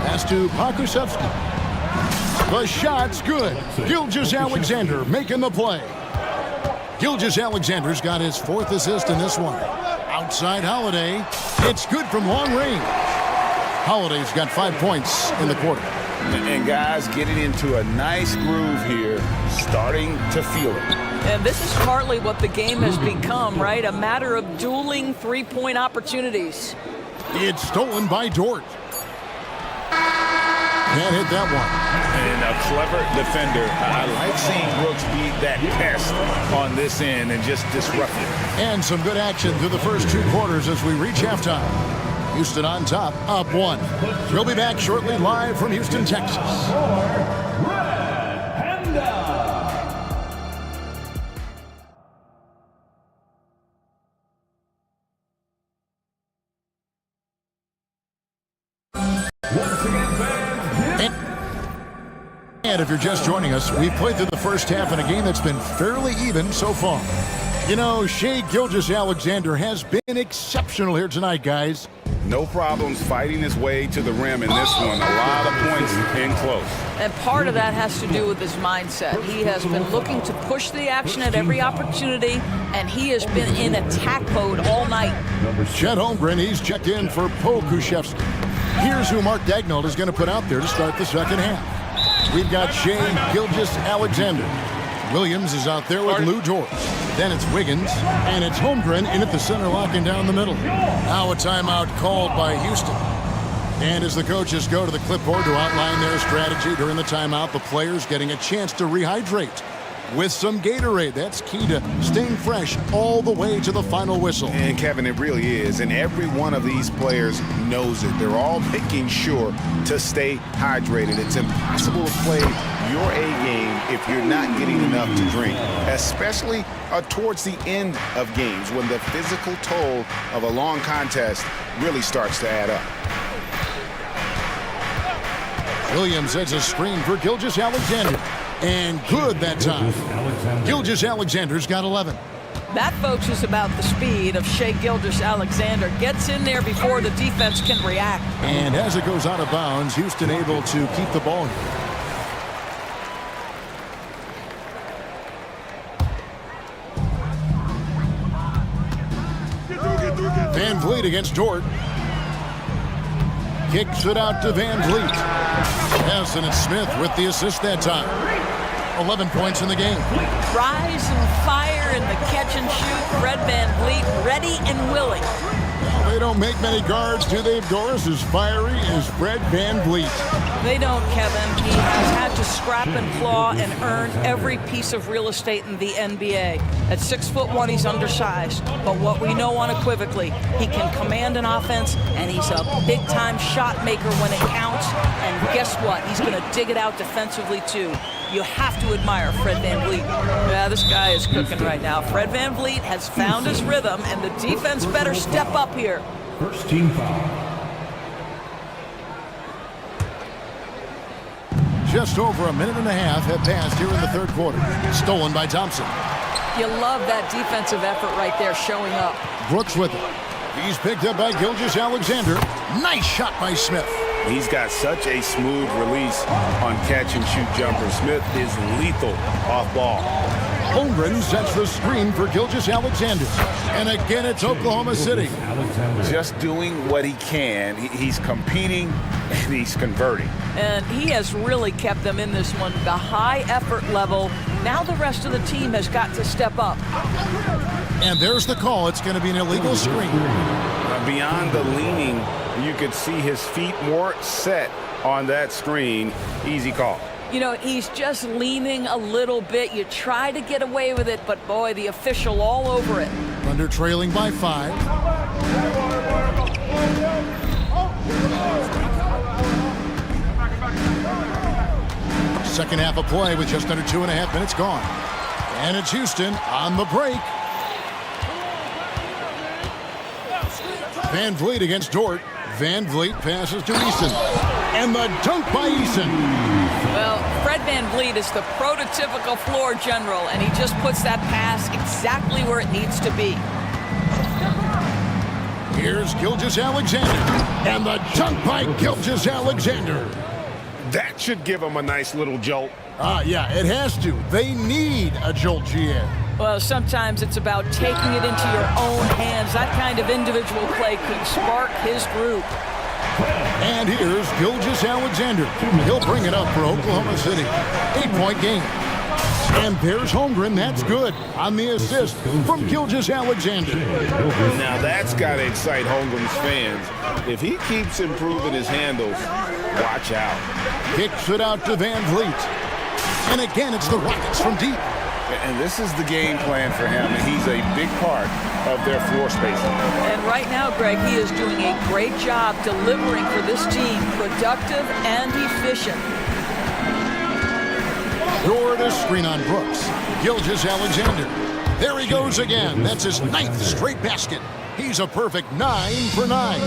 Pass to Pokusevski. The shot's good. Gilgeous-Alexander making the play. Gilgeous-Alexander's got his 4th assist in this one. Outside Holiday. It's good from long range. Holiday's got 5 points in the quarter. And guys getting into a nice groove here, starting to feel it. And this is partly what the game has become, right? A matter of dueling three-point opportunities. It's stolen by Dort. Can't hit that one. And a clever defender. I like seeing Brooks be that pest on this end and just disrupt it. And some good action through the first 2 quarters as we reach halftime. Houston on top, up 1. We'll be back shortly live from Houston, Texas. And if you're just joining us, we've played through the first half in a game that's been fairly even so far. You know, Shai Gilgeous-Alexander has been exceptional here tonight, guys. No problems fighting his way to the rim in this one. A lot of points in close. And part of that has to do with his mindset. He has been looking to push the action at every opportunity, and he has been in attack mode all night. Chet Holmgren, he's checked in for Pokushevsky. Here's who Mark Daignault is going to put out there to start the second half. We've got Shea Gilgeous-Alexander. Williams is out there with Lou Dort. Then it's Wiggins, and it's Holmgren in at the center, locking down the middle. Now a timeout called by Houston. And as the coaches go to the clipboard to outline their strategy during the timeout, the players getting a chance to rehydrate with some Gatorade. That's key to staying fresh all the way to the final whistle. And Kevin, it really is. And every one of these players knows it. They're all making sure to stay hydrated. It's impossible to play your A game if you're not getting enough to drink, especially towards the end of games when the physical toll of a long contest really starts to add up. Williams sets a screen for Gilgeous-Alexander. And good that time. Gilgeous-Alexander's got 11. That, folks, is about the speed of Shea Gilgeous-Alexander. Gets in there before the defense can react. And as it goes out of bounds, Houston able to keep the ball here. Van Vliet against Dort. Kicks it out to Van Vliet. Yes, and it's Smith with the assist that time. 11 points in the game. Rise and fire in the catch and shoot. Fred Van Vliet ready and willing. Well, they don't make many guards, do they, Doris? As fiery as Fred Van Vliet. They don't, Kevin. He has had to scrap and claw and earn every piece of real estate in the NBA. At 6'1", he's undersized. But what we know unequivocally, he can command an offense, and he's a big-time shot maker when it counts. And guess what? He's going to dig it out defensively, too. You have to admire Fred Van Vliet. Yeah, this guy is cooking right now. Fred Van Vliet has found his rhythm, and the defense better step up here. First team foul. Just over a minute and a half have passed here in the third quarter. Stolen by Thompson. You love that defensive effort right there showing up. Brooks with it. He's picked up by Gilgeous-Alexander. Nice shot by Smith. He's got such a smooth release on catch-and-shoot jumper. Smith is lethal off ball. Holmgren sets the screen for Gilgeous-Alexander. And again, it's Oklahoma City. Just doing what he can. He's competing, and he's converting. And he has really kept them in this one. The high effort level. Now the rest of the team has got to step up. And there's the call. It's going to be an illegal screen. Beyond the leaning, you could see his feet more set on that screen. Easy call. You know, he's just leaning a little bit. You try to get away with it, but boy, the official all over it. Thunder trailing by 5. Second half of play with just under 2.5 minutes gone. And it's Houston on the break. Van Vliet against Dort. Van Vliet passes to Eason. And the dunk by Eason. Well, Fred Van Vliet is the prototypical floor general, and he just puts that pass exactly where it needs to be. Here's Gilgeous-Alexander. And the dunk by Gilgeous-Alexander. That should give him a nice little jolt. Yeah, it has to. They need a jolt, GA. Well, sometimes it's about taking it into your own hands. That kind of individual play could spark his group. And here's Gilgeous-Alexander. He'll bring it up for Oklahoma City. 8-point game. And there's Holmgren. That's good on the assist from Gilgeous-Alexander. Now that's got to excite Holmgren's fans. If he keeps improving his handles, watch out. Kicks it out to Van Vliet. And again, it's the Rockets from deep. And this is the game plan for him, and he's a big part of their floor spacing. And right now, Greg, he is doing a great job delivering for this team, productive and efficient. Dort a screen on Brooks. Gilgeous-Alexander. There he goes again. That's his 9th straight basket. He's a perfect 9 for 9.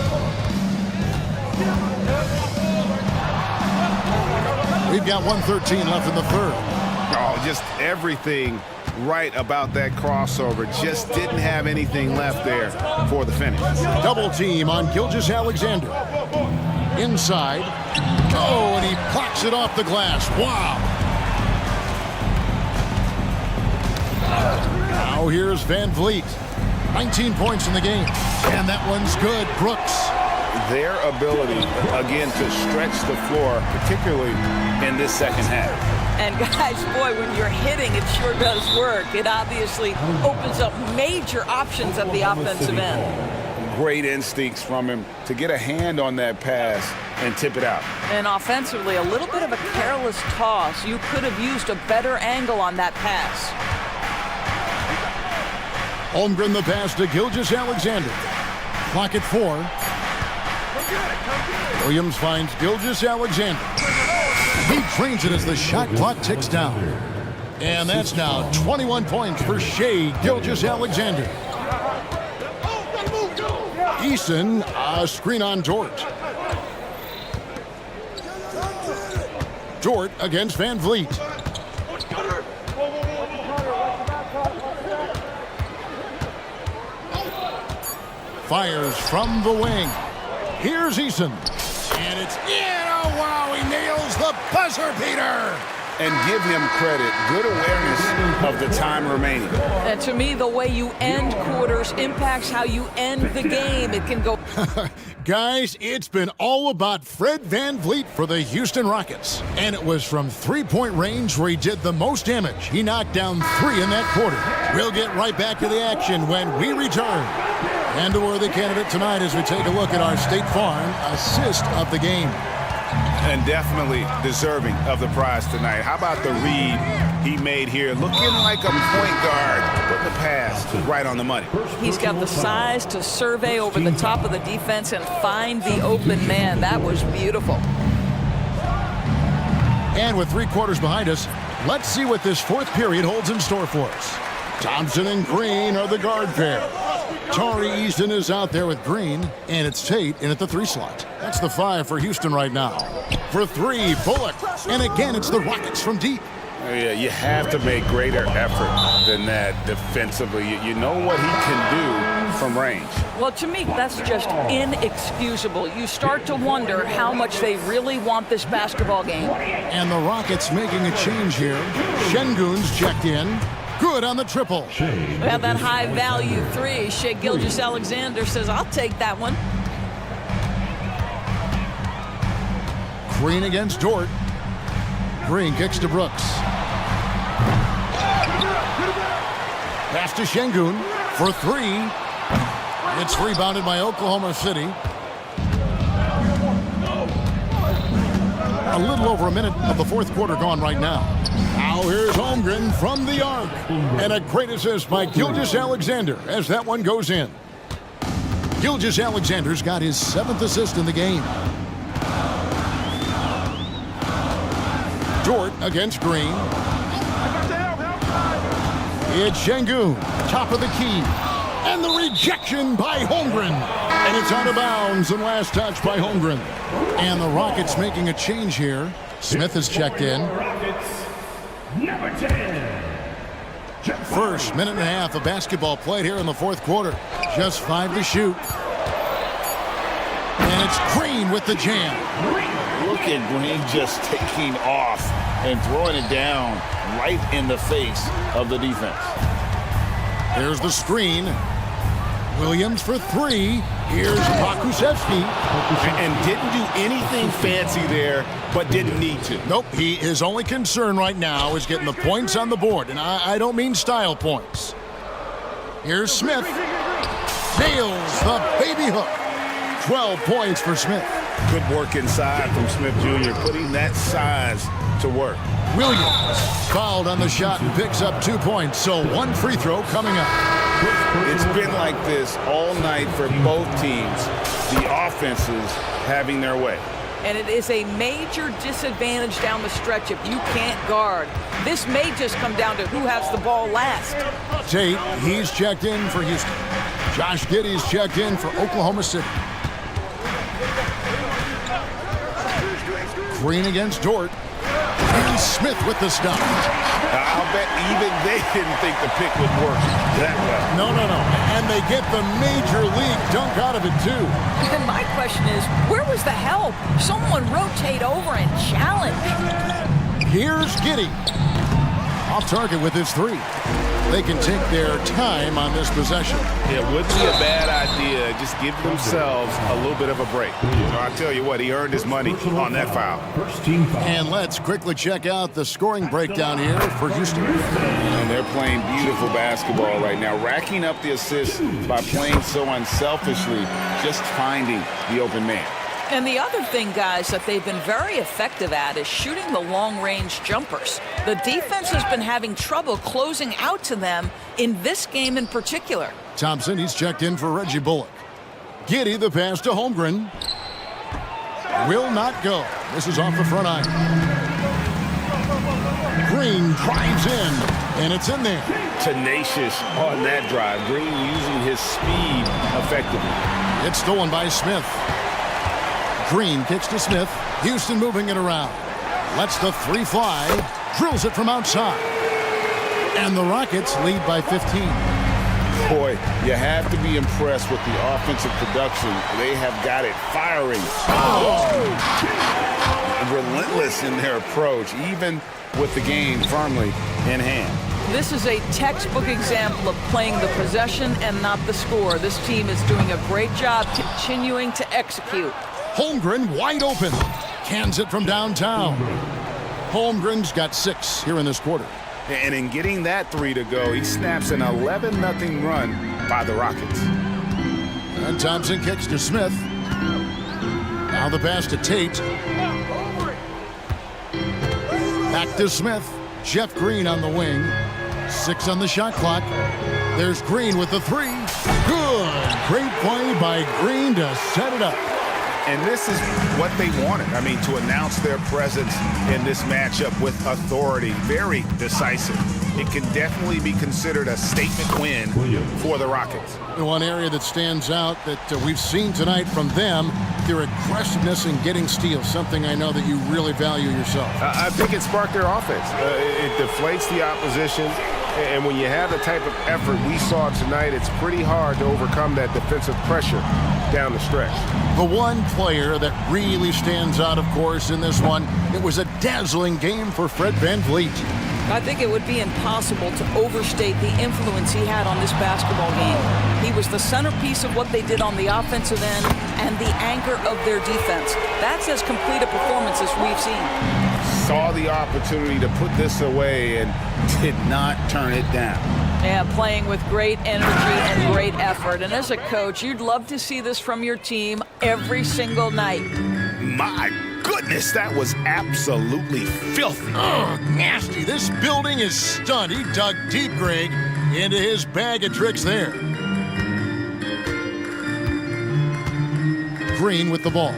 We've got 1:13 left in the third. Oh, just everything right about that crossover. Just didn't have anything left there for the finish. Double team on Gilgeous-Alexander. Inside. Oh, and he blocks it off the glass. Wow. Now here's Van Vliet. 19 points in the game. And that one's good. Brooks. Their ability, again, to stretch the floor, particularly in this second half. And guys, boy, when you're hitting, it sure does work. It obviously opens up major options at the offensive end. Great instincts from him to get a hand on that pass and tip it out. And offensively, a little bit of a careless toss. You could have used a better angle on that pass. Holmgren the pass to Gilgeous-Alexander. Clock at 4. Williams finds Gilgeous-Alexander. He trains it as the shot clock ticks down. And that's now 21 points for Shea Gilgeous-Alexander. Eason, a screen on Dort. Dort against Van Vliet. Fires from the wing. Here's Eason. And it's in. Oh, wow, he nails the buzzer beater. And give him credit. Good awareness of the time remaining. And to me, the way you end quarters impacts how you end the game. It can go. Guys, it's been all about Fred Van Vliet for the Houston Rockets. And it was from three-point range where he did the most damage. He knocked down 3 in that quarter. We'll get right back to the action when we return. And a worthy candidate tonight as we take a look at our State Farm assist of the game. And definitely deserving of the prize tonight. How about the read he made here? Looking like a point guard, putting the pass right on the money. He's got the size to survey over the top of the defense and find the open man. That was beautiful. And with 3 quarters behind us, let's see what this fourth period holds in store for us. Thompson and Green are the guard pair. Tari Easton is out there with Green, and it's Tate in at the 3 slot. That's the 5 for Houston right now. For 3, Bullock. And again, it's the Rockets from deep. Yeah, you have to make greater effort than that defensively. You know what he can do from range. Well, to me, that's just inexcusable. You start to wonder how much they really want this basketball game. And the Rockets making a change here. Şengün's checked in. Good on the triple. We have that high-value 3. Shea Gilgeous-Alexander says, I'll take that one. Green against Dort. Green kicks to Brooks. Pass to Şengün for 3. It's rebounded by Oklahoma City. A little over a minute of the fourth quarter gone right now. Now here's Holmgren from the arc. And a great assist by Gilgeous-Alexander as that one goes in. Gilgeous-Alexander's got his 7th assist in the game. Dort against Green. It's Şengün, top of the key. And the rejection by Holmgren. And it's out of bounds and last touch by Holmgren. And the Rockets making a change here. Smith is checked in. Number 10. First minute and a half of basketball played here in the fourth quarter. Just 5 to shoot. And it's Green with the jam. Look at Green just taking off and throwing it down right in the face of the defense. There's the screen. Williams for 3. Here's Pokusevski. And didn't do anything fancy there, but didn't need to. Nope, his only concern right now is getting the points on the board. And I don't mean style points. Here's Smith. Nails the baby hook. 12 points for Smith. Good work inside from Smith Jr., putting that size to work. Williams fouled on the shot and picks up 2 points. So 1 free throw coming up. It's been like this all night for both teams. The offenses having their way. And it is a major disadvantage down the stretch if you can't guard. This may just come down to who has the ball last. Tate, he's checked in for Houston. Josh Giddey's checked in for Oklahoma City. Green against Dort. And Smith with the stop. I'll bet even they didn't think the pick would work that well. No. And they get the major league dunk out of it, too. And my question is, where was the help? Someone rotate over and challenge. Here's Giddey. Off target with his three. They can take their time on this possession. It wouldn't be a bad idea. Just give themselves a little bit of a break. So I tell you what, he earned his money on that foul. First team foul. And let's quickly check out the scoring breakdown here for Houston. And they're playing beautiful basketball right now, racking up the assists by playing so unselfishly, just finding the open man. And the other thing, guys, that they've been very effective at is shooting the long-range jumpers. The defense has been having trouble closing out to them in this game in particular. Thompson, he's checked in for Reggie Bullock. Giddey, the pass to Holmgren. Will not go. This is off the front iron. Green drives in, and it's in there. Tenacious on that drive. Green using his speed effectively. It's stolen by Smith. Green kicks to Smith. Houston moving it around. Lets the three fly. Drills it from outside. And the Rockets lead by 15. Boy, you have to be impressed with the offensive production. They have got it firing. Relentless in their approach, even with the game firmly in hand. This is a textbook example of playing the possession and not the score. This team is doing a great job continuing to execute. Holmgren wide open. Cans it from downtown. Holmgren's got 6 here in this quarter. And in getting that three to go, he snaps an 11-0 run by the Rockets. And Thompson kicks to Smith. Now the pass to Tate. Back to Smith. Jeff Green on the wing. 6 on the shot clock. There's Green with the three. Good. Great play by Green to set it up. And this is what they wanted. I mean, to announce their presence in this matchup with authority. Very decisive. It can definitely be considered a statement win for the Rockets. One area that stands out that we've seen tonight from them, their aggressiveness in getting steals, something I know that you really value yourself. I think it sparked their offense. It deflates the opposition. And when you have the type of effort we saw tonight, it's pretty hard to overcome that defensive pressure down the stretch. The one player that really stands out, of course, in this one, it was a dazzling game for Fred VanVleet. I think it would be impossible to overstate the influence he had on this basketball game. He was the centerpiece of what they did on the offensive end and the anchor of their defense. That's as complete a performance as we've seen. Saw the opportunity to put this away and did not turn it down. Yeah, playing with great energy and great effort. And as a coach, you'd love to see this from your team every single night. My goodness, that was absolutely filthy. Oh, nasty. This building is stunned. He dug deep, Greg, into his bag of tricks there. Green with the ball.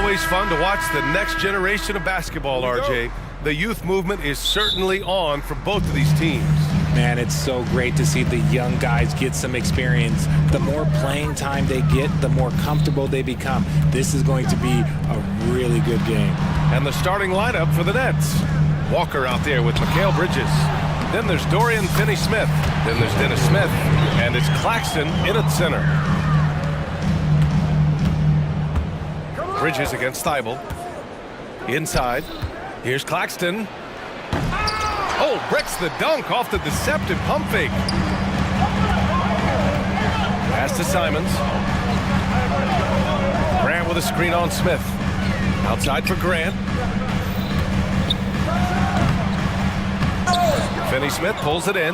always fun to watch the next generation of basketball, RJ. The youth movement is certainly on for both of these teams. Man, it's so great to see the young guys get some experience. The more playing time they get, the more comfortable they become. This is going to be a really good game. And the starting lineup for the Nets. Walker out there with Mikal Bridges. Then there's Dorian Finney-Smith. Then there's Dennis Smith. And it's Claxton in at center. Bridges against Thibault. Inside. Here's Claxton. Oh, bricks the dunk off the deceptive pump fake. Pass to Simons. Grant with a screen on Smith. Outside for Grant. Finney-Smith pulls it in.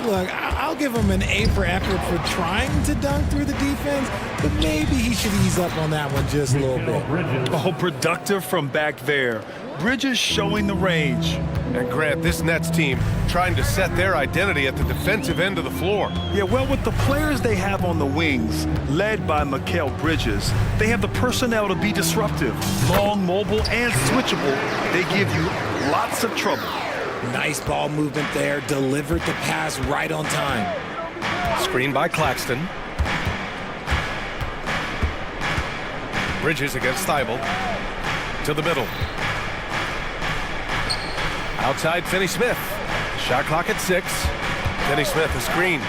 Look, I'll give him an A for effort for trying to dunk through the defense, but maybe he should ease up on that one just a little bit. Oh, productive from back there. Bridges showing the range. And Grant, this Nets team trying to set their identity at the defensive end of the floor. Yeah, well, with the players they have on the wings, led by Mikal Bridges, they have the personnel to be disruptive. Long, mobile, and switchable. They give you lots of trouble. Nice ball movement there. Delivered the pass right on time. Screen by Claxton. Bridges against Thibault. To the middle. Outside Finney-Smith. Shot clock at 6. Finney-Smith a screen.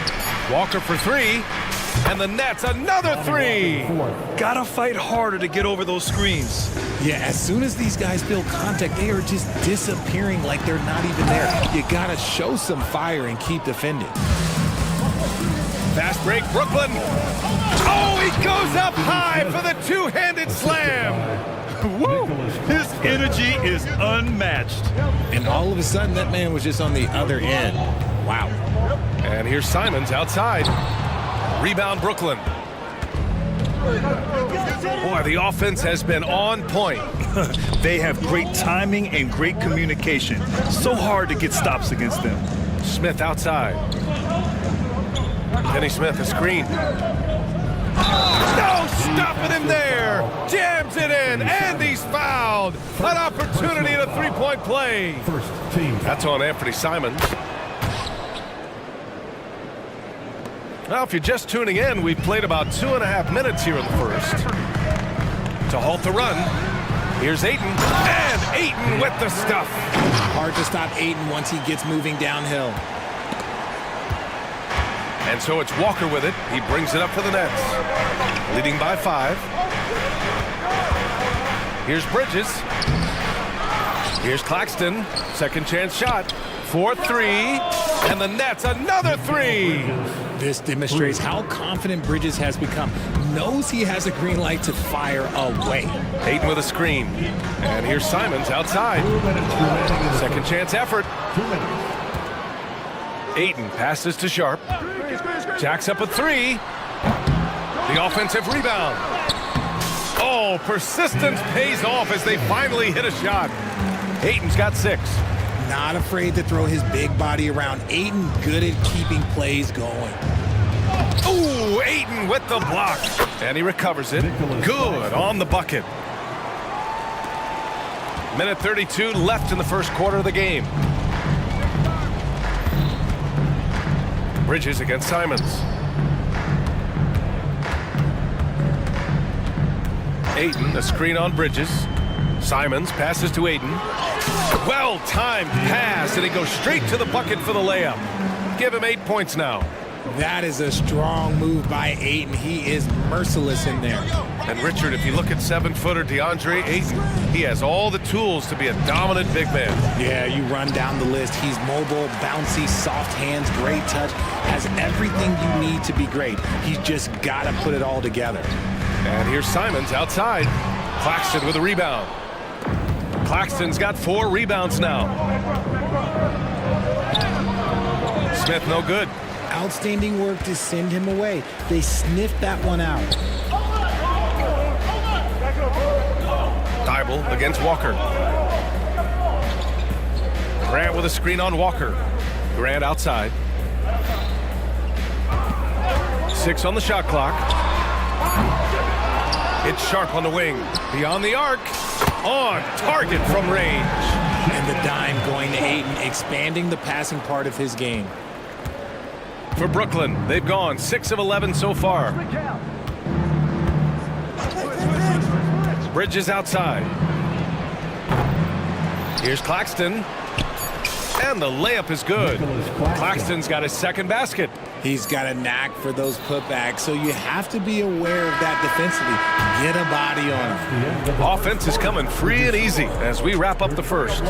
Walker for 3. And the Nets another 3. Gotta fight harder to get over those screens. Yeah, as soon as these guys build contact, they are just disappearing like they're not even there. You gotta show some fire and keep defending. Fast break, Brooklyn. Oh, he goes up high for the two-handed slam. Woo! His energy is unmatched. And all of a sudden, that man was just on the other end. Wow. And here's Simons outside. Rebound, Brooklyn. Boy, the offense has been on point. They have great timing and great communication. So hard to get stops against them. Smith outside. Finney-Smith a screen. No stopping him there. Jams it in, and he's fouled. An opportunity at a three-point play. First team. That's on Anthony Simons. Now, if you're just tuning in, we've played about 2.5 minutes here in the first. To halt the run, here's Ayton, and Ayton with the stuff. Hard to stop Ayton once he gets moving downhill. And so it's Walker with it. He brings it up for the Nets. Leading by 5. Here's Bridges. Here's Claxton. Second chance shot. 4-3. And the Nets another 3. This demonstrates how confident Bridges has become. Knows he has a green light to fire away. Ayton with a screen. And here's Simons outside. Second chance effort. Ayton passes to Sharp. Jacks up a 3. The offensive rebound. Oh, persistence pays off as they finally hit a shot. Ayton's got 6. Not afraid to throw his big body around. Ayton good at keeping plays going. Ooh, Ayton with the block. And he recovers it. Good on the bucket. Minute 32 left in the first quarter of the game. Bridges against Simons. Ayton, a screen on Bridges. Simons passes to Ayton. Well-timed pass, and he goes straight to the bucket for the layup. Give him 8 points now. That is a strong move by Ayton. He is merciless in there. And Richard, if you look at 7-footer DeAndre Ayton, he has all the tools to be a dominant big man. Yeah, you run down the list. He's mobile, bouncy, soft hands, great touch, has everything you need to be great. He's just got to put it all together. And here's Simons outside. Claxton with a rebound. Claxton's got 4 rebounds now. Smith no good. Outstanding work to send him away. They sniffed that one out. Thibault against Walker. Grant with a screen on Walker. Grant outside. 6 on the shot clock. It's Sharp on the wing. Beyond the arc. On target from range. And the dime going to Ayton, expanding the passing part of his game. For Brooklyn, they've gone 6 of 11 so far. Bridges outside. Here's Claxton. And the layup is good. Claxton's got his second basket. He's got a knack for those putbacks, so you have to be aware of that defensively. Get a body on him. Offense is coming free and easy as we wrap up the first.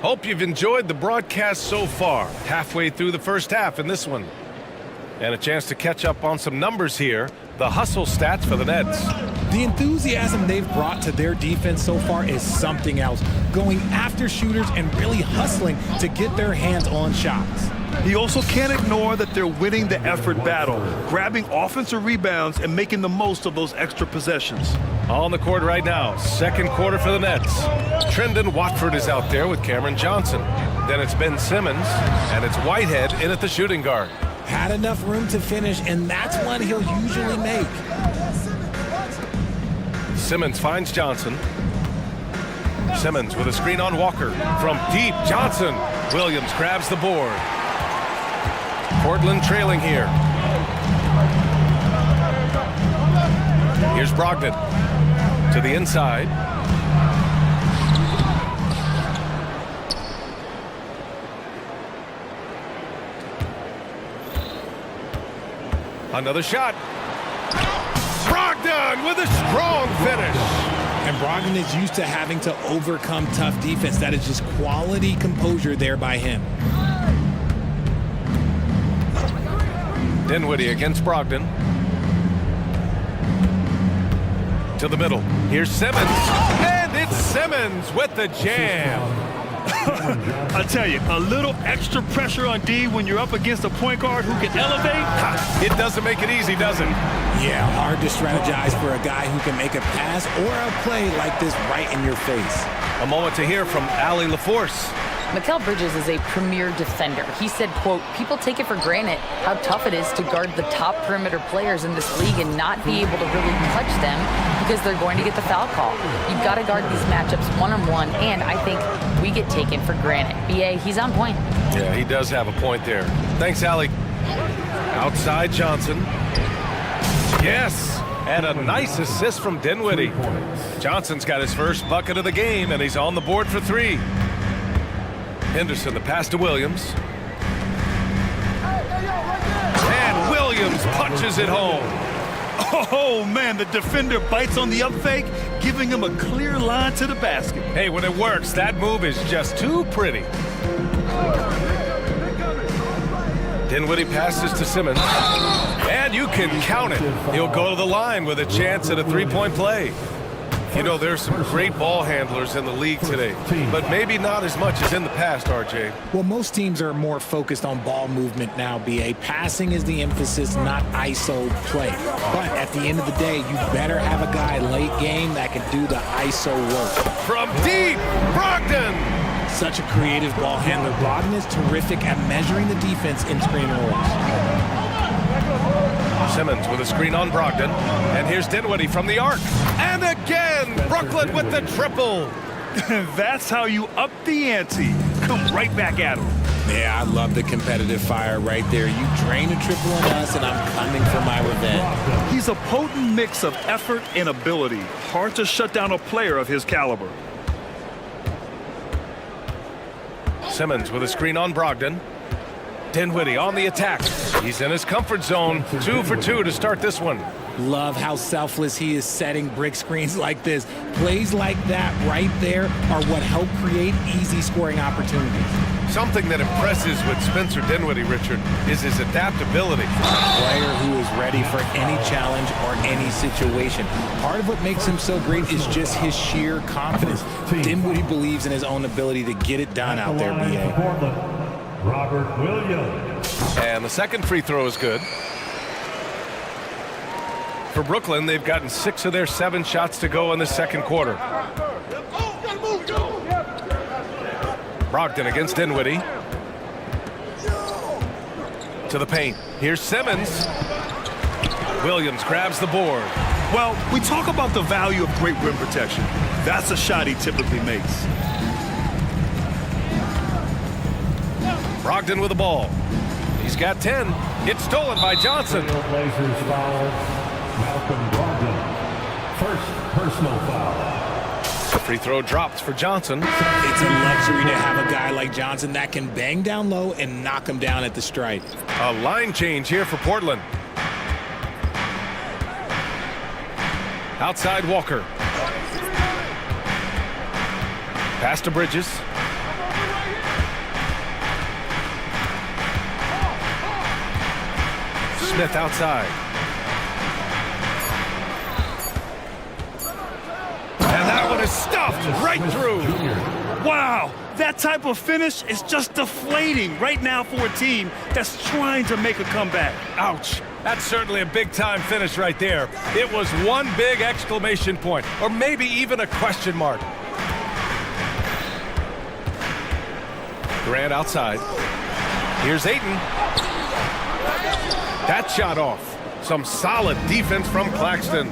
Hope you've enjoyed the broadcast so far. Halfway through the first half in this one. And a chance to catch up on some numbers here. The hustle stats for the Nets. The enthusiasm they've brought to their defense so far is something else. Going after shooters and really hustling to get their hands on shots. He also can't ignore that they're winning the effort battle, grabbing offensive rebounds and making the most of those extra possessions. On the court right now, second quarter for the Nets. Trendon Watford is out there with Cameron Johnson. Then it's Ben Simmons, and it's Whitehead in at the shooting guard. Had enough room to finish, and that's one he'll usually make. Simmons finds Johnson. Simmons with a screen on Walker. From deep, Johnson. Williams grabs the board. Portland trailing here. Here's Brogdon to the inside. Another shot. Brogdon with a strong finish. And Brogdon is used to having to overcome tough defense. That is just quality composure there by him. Dinwiddie against Brogdon. To the middle. Here's Simmons. And it's Simmons with the jam. I tell you, a little extra pressure on D when you're up against a point guard who can elevate. It doesn't make it easy, does it? Yeah, hard to strategize for a guy who can make a pass or a play like this right in your face. A moment to hear from Allie LaForce. Mikal Bridges is a premier defender. He said, quote, people take it for granted how tough it is to guard the top perimeter players in this league and not be able to really touch them because they're going to get the foul call. You've got to guard these matchups one-on-one, and I think we get taken for granted. BA, he's on point. Yeah, he does have a point there. Thanks, Allie. Outside Johnson. Yes, and a nice assist from Dinwiddie. Johnson's got his first bucket of the game, and he's on the board for three. Henderson, the pass to Williams. And Williams punches it home. Oh, man, the defender bites on the up fake, giving him a clear line to the basket. Hey, when it works, that move is just too pretty. Dinwiddie passes to Simmons. And you can count it. He'll go to the line with a chance at a three-point play. You know, there's some great ball handlers in the league today, but maybe not as much as in the past, RJ. Well, most teams are more focused on ball movement now, BA. Passing is the emphasis, not ISO play. But at the end of the day, you better have a guy late game that can do the ISO work. From deep, Brogdon! Such a creative ball handler. Brogdon is terrific at measuring the defense in screen rolls. Simmons with a screen on Brogdon. And here's Dinwiddie from the arc. And again, Brooklyn with the triple. That's how you up the ante. Come right back at him. Yeah, I love the competitive fire right there. You drain a triple on us, and I'm coming for my revenge. He's a potent mix of effort and ability. Hard to shut down a player of his caliber. Simmons with a screen on Brogdon. Dinwiddie on the attack. He's in his comfort zone. 2 for 2 to start this one. Love how selfless he is setting brick screens like this. Plays like that right there are what help create easy scoring opportunities. Something that impresses with Spencer Dinwiddie, Richard, is his adaptability. A player who is ready for any challenge or any situation. Part of what makes him so great is just his sheer confidence. Dinwiddie believes in his own ability to get it done out there, BA. Robert Williams. And the second free throw is good. For Brooklyn, they've gotten 6 of their 7 shots to go in the second quarter. Brogdon against Dinwiddie. To the paint. Here's Simmons. Williams grabs the board. Well, we talk about the value of great rim protection. That's a shot he typically makes. Brogdon with the ball. He's got 10. It's stolen by Johnson. Blazers foul. Malcolm Brogdon. First personal foul. Free throw drops for Johnson. It's a luxury to have a guy like Johnson that can bang down low and knock him down at the stripe. A line change here for Portland. Outside Walker. Pass to Bridges. Smith outside. And that one is stuffed right through. Wow, that type of finish is just deflating right now for a team that's trying to make a comeback. Ouch. That's certainly a big-time finish right there. It was one big exclamation point, or maybe even a question mark. Grant outside. Here's Ayton. That shot off. Some solid defense from Claxton.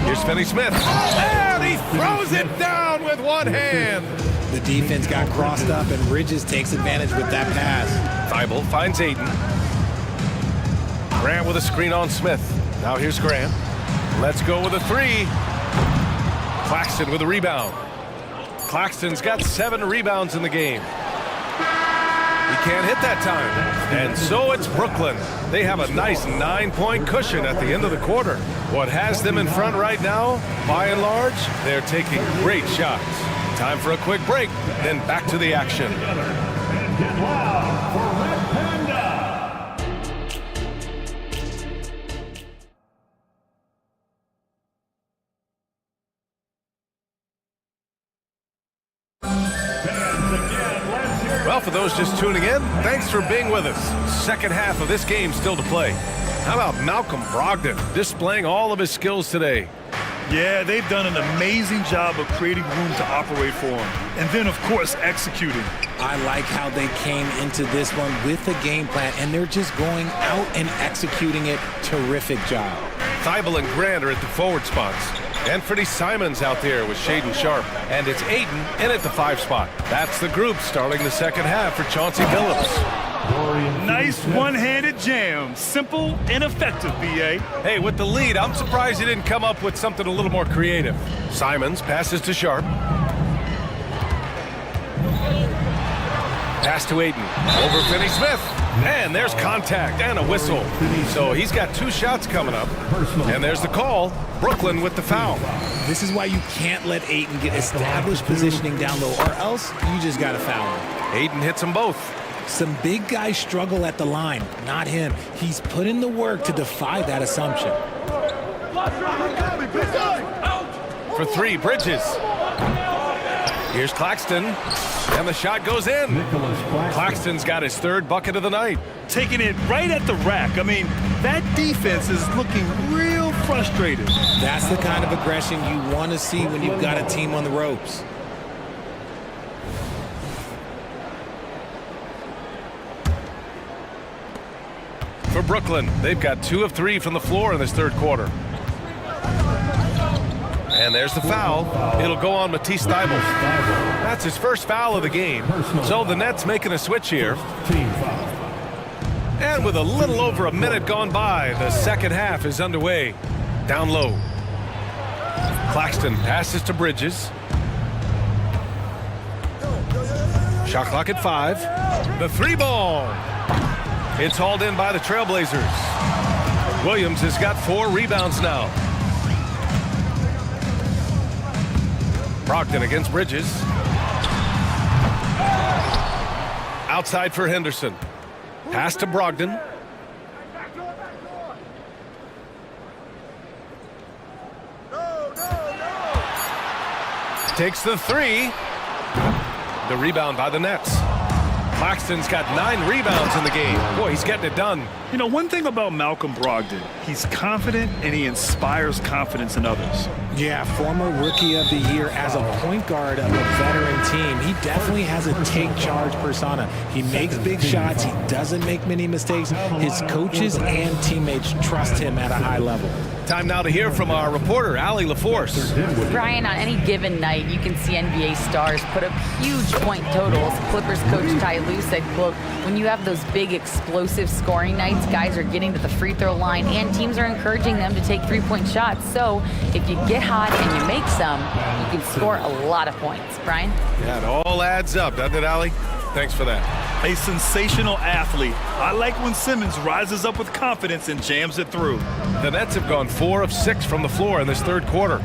Here's Finney-Smith. And he throws it down with one hand. The defense got crossed up, and Bridges takes advantage with that pass. Thibault finds Ayton. Grant with a screen on Smith. Now here's Grant. Let's go with a three. Claxton with a rebound. Claxton's got 7 rebounds in the game. He can't hit that time. And so it's Brooklyn. They have a nice 9-point cushion at the end of the quarter. What has them in front right now, by and large, they're taking great shots. Time for a quick break, then back to the action. Get loud for Red Panda. Well, for those just tuning in, thanks for being with us. Second half of this game still to play. How about Malcolm Brogdon displaying all of his skills today? Yeah, they've done an amazing job of creating room to operate for him. And then, of course, executing. I like how they came into this one with a game plan, and they're just going out and executing it. Terrific job. Thibault and Grant are at the forward spots. Anthony Simons out there with Shaden Sharp. And it's Ayton in at the 5 spot. That's the group starting the second half for Chauncey Billups. Nice one-handed jam. Simple and effective, B.A. Hey, with the lead, I'm surprised he didn't come up with something a little more creative. Simons passes to Sharp. Pass to Ayton. Over Finney-Smith. And there's contact and a whistle. So he's got 2 shots coming up. And there's the call. Brooklyn with the foul. This is why you can't let Ayton get established positioning down low, or else you just got to foul him. Ayton hits them both. Some big guys struggle at the line, not him. He's put in the work to defy that assumption. For 3, Bridges. Here's Claxton, and the shot goes in. Claxton's got his 3rd bucket of the night. Taking it right at the rack. I mean, that defense is looking real frustrated. That's the kind of aggression you want to see when you've got a team on the ropes. For Brooklyn, they've got 2 of 3 from the floor in this 3rd quarter. And there's the foul. It'll go on Matisse Thybulle. That's his first foul of the game. So the Nets making a switch here. And with a little over a minute gone by, the second half is underway. Down low. Claxton passes to Bridges. Shot clock at 5. The 3 ball. It's hauled in by the Trailblazers. Williams has got 4 rebounds now. Brogdon against Bridges. Outside for Henderson. Pass to Brogdon. Takes the 3. The rebound by the Nets. Claxton's got 9 rebounds in the game. Boy, he's getting it done. You know, one thing about Malcolm Brogdon, he's confident and he inspires confidence in others. Yeah, former Rookie of the Year as a point guard of a veteran team. He definitely has a take charge persona. He makes big shots. He doesn't make many mistakes. His coaches and teammates trust him at a high level. Time now to hear from our reporter, Allie LaForce. Brian, on any given night, you can see NBA stars put up huge point totals. Clippers coach Ty Lue said, quote, when you have those big explosive scoring nights, guys are getting to the free throw line and teams are encouraging them to take three-point shots. So if you get hot and you make some, you can score a lot of points. Brian? Yeah, it all adds up, doesn't it, Allie? Thanks for that. A sensational athlete. I like when Simmons rises up with confidence and jams it through. The Nets have gone 4 of 6 from the floor in this third quarter.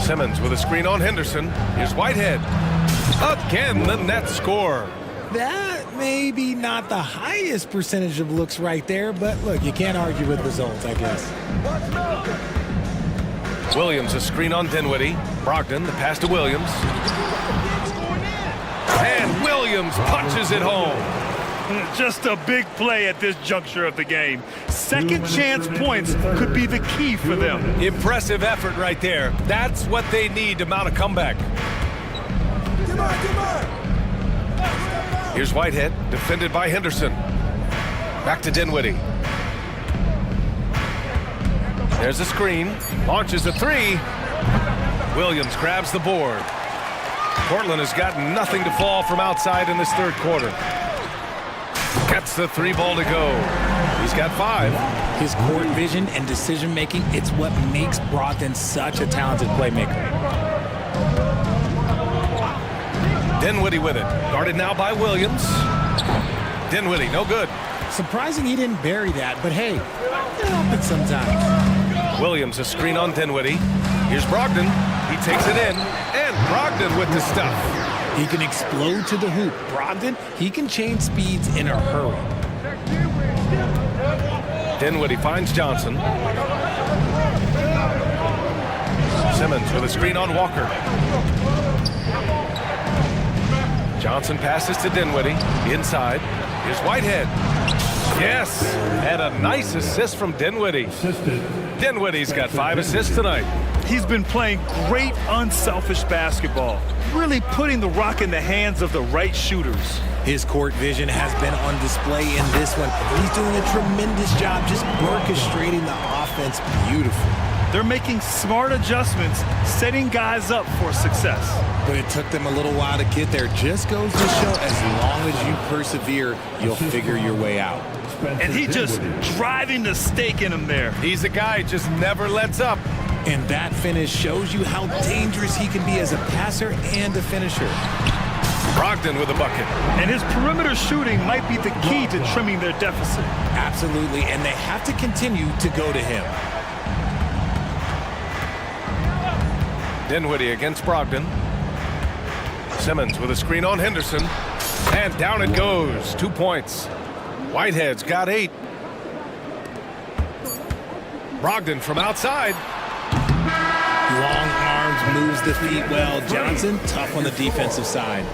Simmons with a screen on Henderson. Here's Whitehead. Again, the Nets score. That may be not the highest percentage of looks right there, but look, you can't argue with results, I guess. Williams, a screen on Dinwiddie. Brogdon, the pass to Williams. And Williams punches it home. Just a big play at this juncture of the game. Second chance points could be the key for them. Impressive effort right there. That's what they need to mount a comeback. Here's Whitehead, defended by Henderson. Back to Dinwiddie. There's a screen, launches a three. Williams grabs the board. Portland has got nothing to fall from outside in this third quarter. Gets the three ball to go. He's got 5. His court vision and decision-making, it's what makes Brogdon such a talented playmaker. Dinwiddie with it. Guarded now by Williams. Dinwiddie, no good. Surprising he didn't bury that, but hey, it happens sometimes. Williams, a screen on Dinwiddie. Here's Brogdon. He takes it in. And Brogdon with the stuff. He can explode to the hoop. Brogdon, he can change speeds in a hurry. Dinwiddie finds Johnson. Simmons with a screen on Walker. Johnson passes to Dinwiddie. Inside. Here's Whitehead. Yes, and a nice assist from Dinwiddie. Dinwiddie's got 5 assists tonight. He's been playing great, unselfish basketball, really putting the rock in the hands of the right shooters. His court vision has been on display in this one. He's doing a tremendous job just orchestrating the offense beautifully. They're making smart adjustments, setting guys up for success. But it took them a little while to get there. Just goes to show as long as you persevere, you'll figure your way out. And he just driving the stake in him there. He's a guy who just never lets up. And that finish shows you how dangerous he can be as a passer and a finisher. Brogdon with a bucket. And his perimeter shooting might be the key to trimming their deficit. Absolutely, and they have to continue to go to him. Dinwiddie against Brogdon. Simmons with a screen on Henderson. And down it goes. 2 points. Whitehead's got 8. Brogdon from outside. Long arms, moves the feet well. Johnson, tough on the defensive side.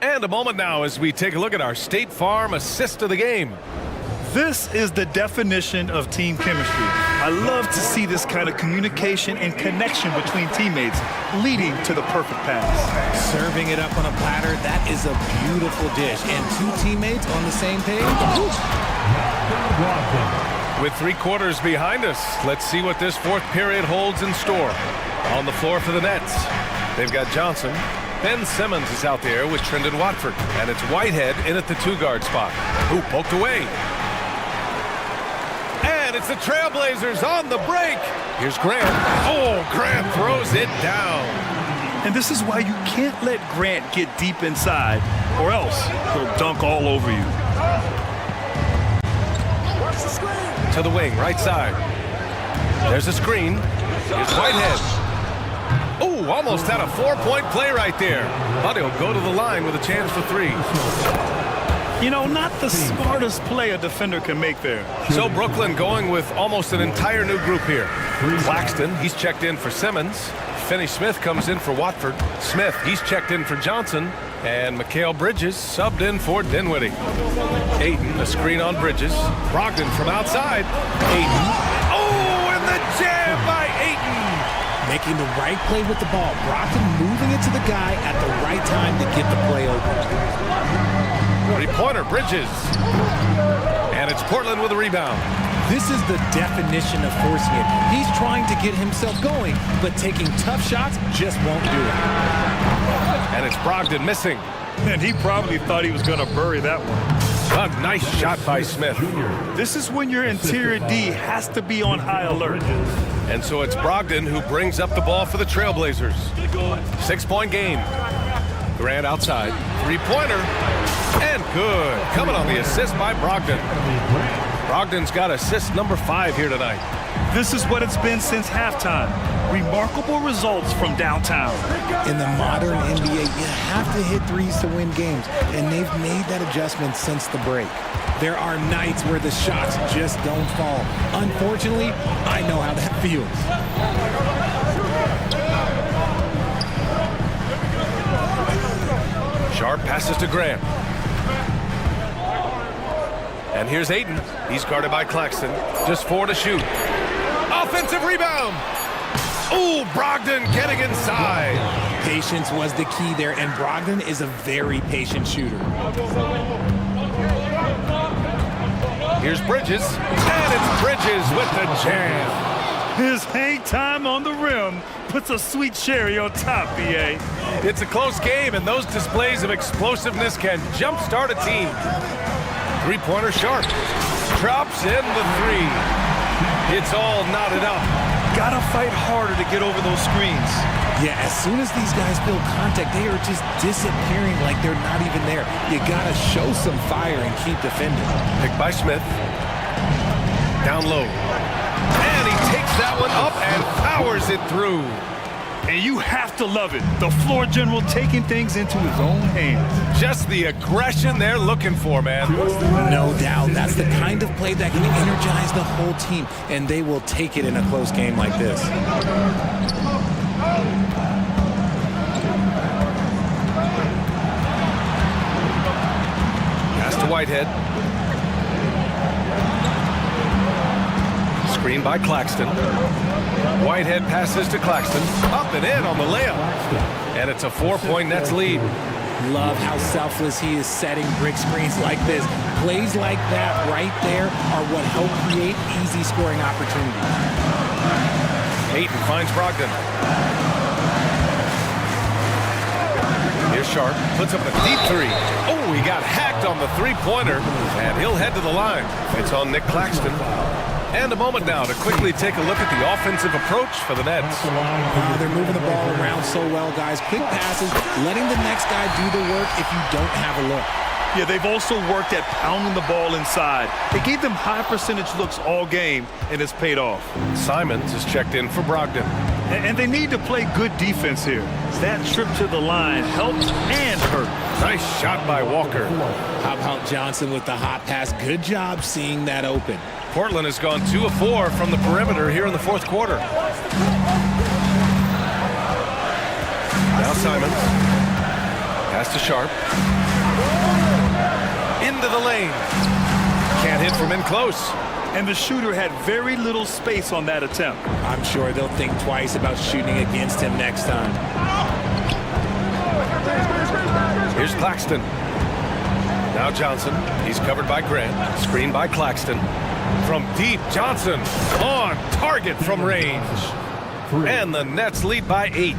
And a moment now as we take a look at our State Farm assist of the game. This is the definition of team chemistry. I love to see this kind of communication and connection between teammates leading to the perfect pass. Serving it up on a platter, that is a beautiful dish. And 2 teammates on the same page. With 3 quarters behind us, let's see what this 4th period holds in store. On the floor for the Nets, they've got Johnson. Ben Simmons is out there with Trendon Watford. And it's Whitehead in at the 2-guard spot. Who poked away. And it's the Trailblazers on the break. Here's Grant. Oh, Grant throws it down. And this is why you can't let Grant get deep inside, or else he'll dunk all over you. To the wing, right side. There's a screen. Here's Whitehead. Oh, almost had a 4-point play right there. But he'll go to the line with a chance for 3. You know, not the smartest play a defender can make there. So Brooklyn going with almost an entire new group here. Claxton, he's checked in for Simmons. Finney-Smith comes in for Watford. Smith, he's checked in for Johnson. And Mikhail Bridges subbed in for Dinwiddie. Ayton, a screen on Bridges. Brogdon from outside. Ayton. Oh, and the jam by Ayton. Making the right play with the ball. Brogdon moving it to the guy at the right time to get the play open. Three-pointer, Bridges. And it's Portland with a rebound. This is the definition of forcing it. He's trying to get himself going, but taking tough shots just won't do it. And it's Brogdon missing. And he probably thought he was going to bury that one. A nice shot by Smith. This is when your interior D has to be on high alert. And so it's Brogdon who brings up the ball for the Trailblazers. 6-point game. Grant outside. Three-pointer. And good. Coming on the assist by Brogdon. Brogdon's got assist number 5 here tonight. This is what it's been since halftime. Remarkable results from downtown. In the modern NBA, you have to hit threes to win games, and they've made that adjustment since the break. There are nights where the shots just don't fall. Unfortunately, I know how that feels. Sharp passes to Grant. And here's Ayton. He's guarded by Claxton. Just 4 to shoot. Offensive rebound. Ooh, Brogdon getting inside. Patience was the key there, and Brogdon is a very patient shooter. Here's Bridges. And it's Bridges with the jam. His hang time on the rim puts a sweet cherry on top, BA. It's a close game, and those displays of explosiveness can jumpstart a team. Three-pointer Sharp. Drops in the 3. It's all knotted up. Gotta fight harder to get over those screens. Yeah, as soon as these guys feel contact, they are just disappearing like they're not even there. You gotta show some fire and keep defending. Picked by Smith. Down low. And he takes that one up and powers it through. And you have to love it. The floor general taking things into his own hands. Just the aggression they're looking for, man. No doubt. That's the kind of play that can energize the whole team, and they will take it in a close game like this. Pass to Whitehead. Screen by Claxton. Whitehead passes to Claxton. Up and in on the layup. And it's a 4-point Nets lead. Love how selfless he is setting brick screens like this. Plays like that right there are what help create easy scoring opportunities. Ayton finds Brogdon. Here's Sharp. Puts up a deep 3. Oh, he got hacked on the three-pointer. And he'll head to the line. It's on Nick Claxton. And a moment now to quickly take a look at the offensive approach for the Nets. They're moving the ball around so well, guys. Quick passes, letting the next guy do the work if you don't have a look. Yeah, they've also worked at pounding the ball inside. They gave them high percentage looks all game, and it's paid off. Simons is checked in for Brogdon. And they need to play good defense here. That trip to the line helped and hurt. Nice shot by Walker. How about Johnson with the hot pass? Good job seeing that open. Portland has gone 2 of 4 from the perimeter here in the fourth quarter. Now Simons. Pass to Sharp. Into the lane. Can't hit from in close. And the shooter had very little space on that attempt. I'm sure they'll think twice about shooting against him next time. Here's Claxton. Now Johnson. He's covered by Grant. Screened by Claxton. From deep, Johnson on target from range. And the Nets lead by 8.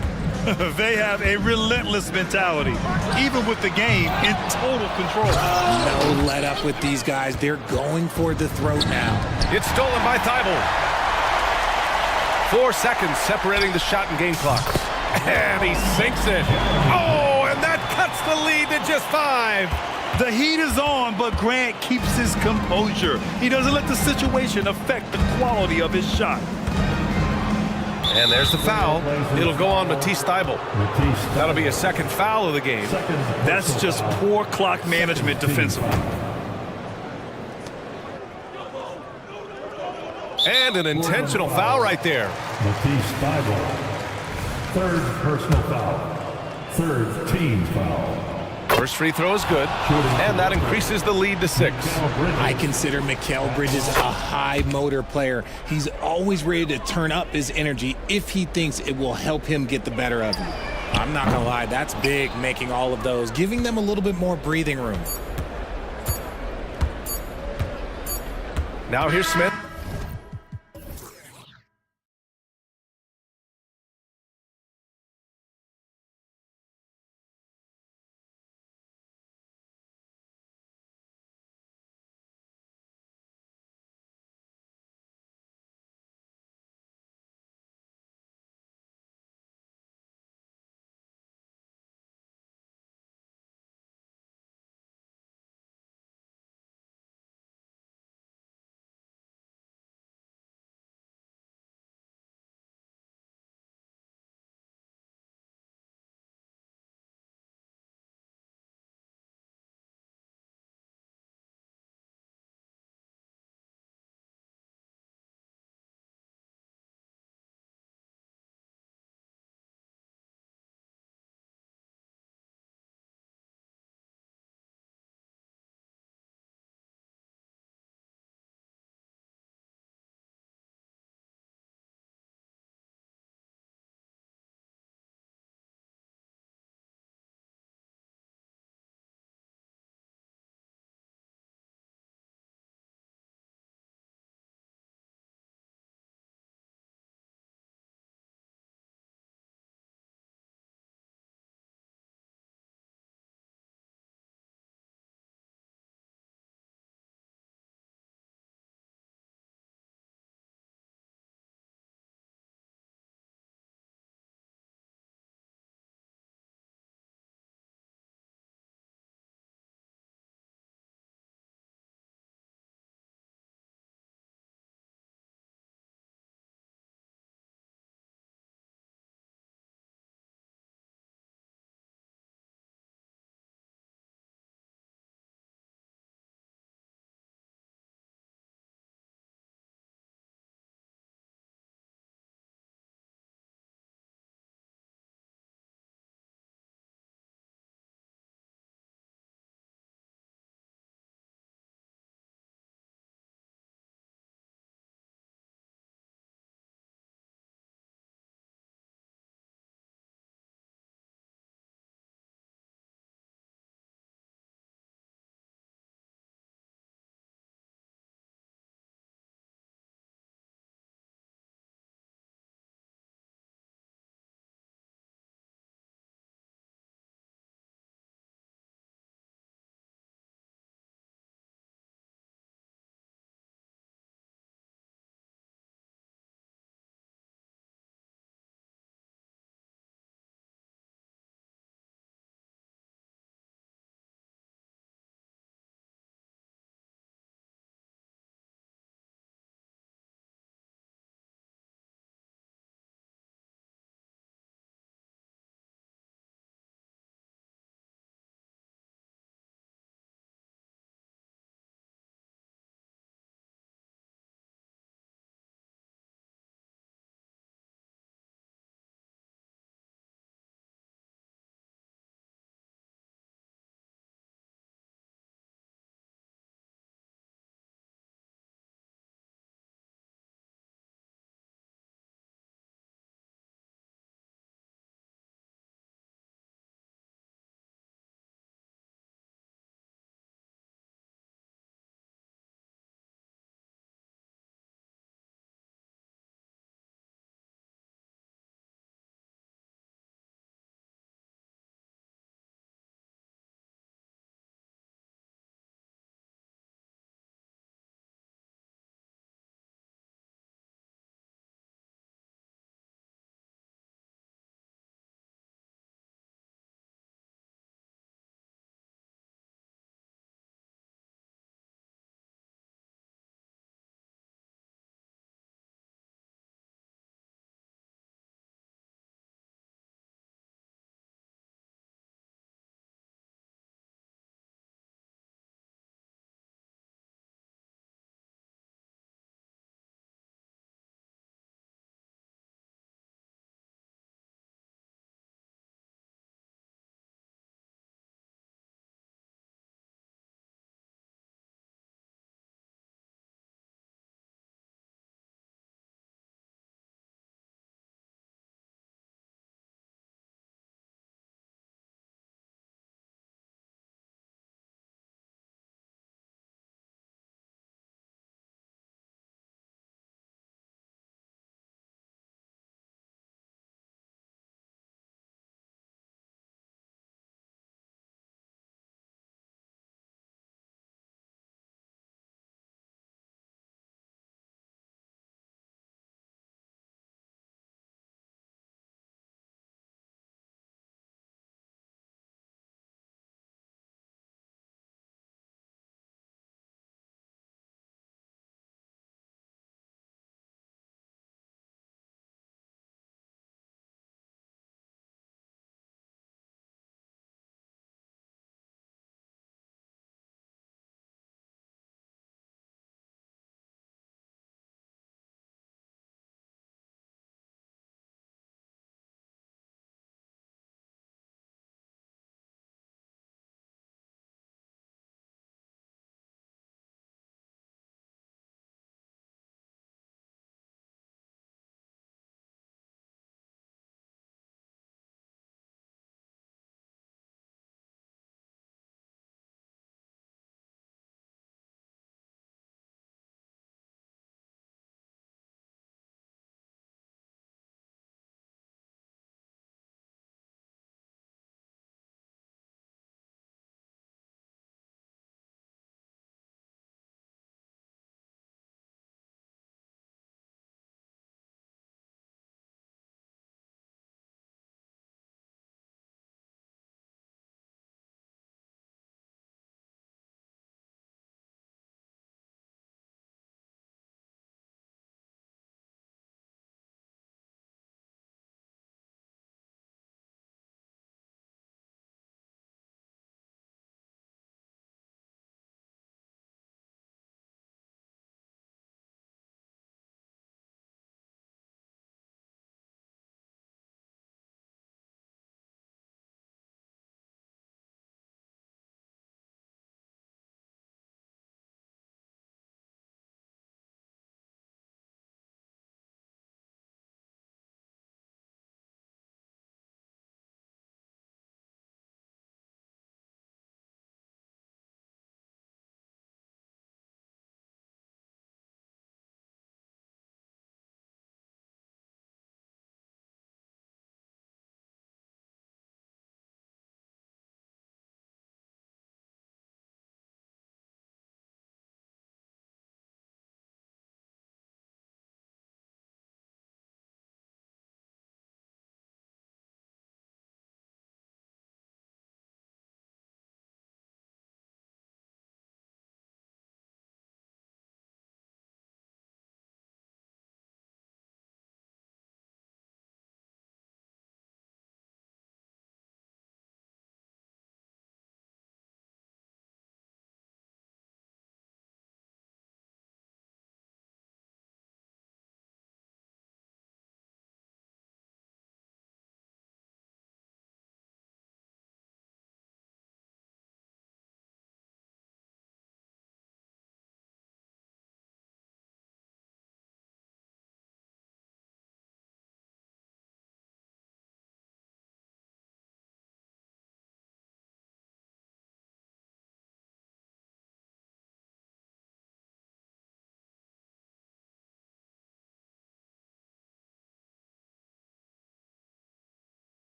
They have a relentless mentality, even with the game in total control. No let up with these guys. They're going for the throat now. It's stolen by Thibault. 4 seconds separating the shot and game clocks. And he sinks it. Oh, and that cuts the lead to just 5. The heat is on, but Grant keeps his composure. He doesn't let the situation affect the quality of his shot. And there's the foul. It'll go on Matisse Thybulle. That'll be a second foul of the game. That's just poor clock management defensively. And an intentional foul right there. Matisse Thybulle. 3rd personal foul. 3rd team foul. First free throw is good, and that increases the lead to 6. I consider Mikal Bridges a high motor player. He's always ready to turn up his energy if he thinks it will help him get the better of him. I'm not gonna lie, that's big, making all of those, giving them a little bit more breathing room. Now here's Smith.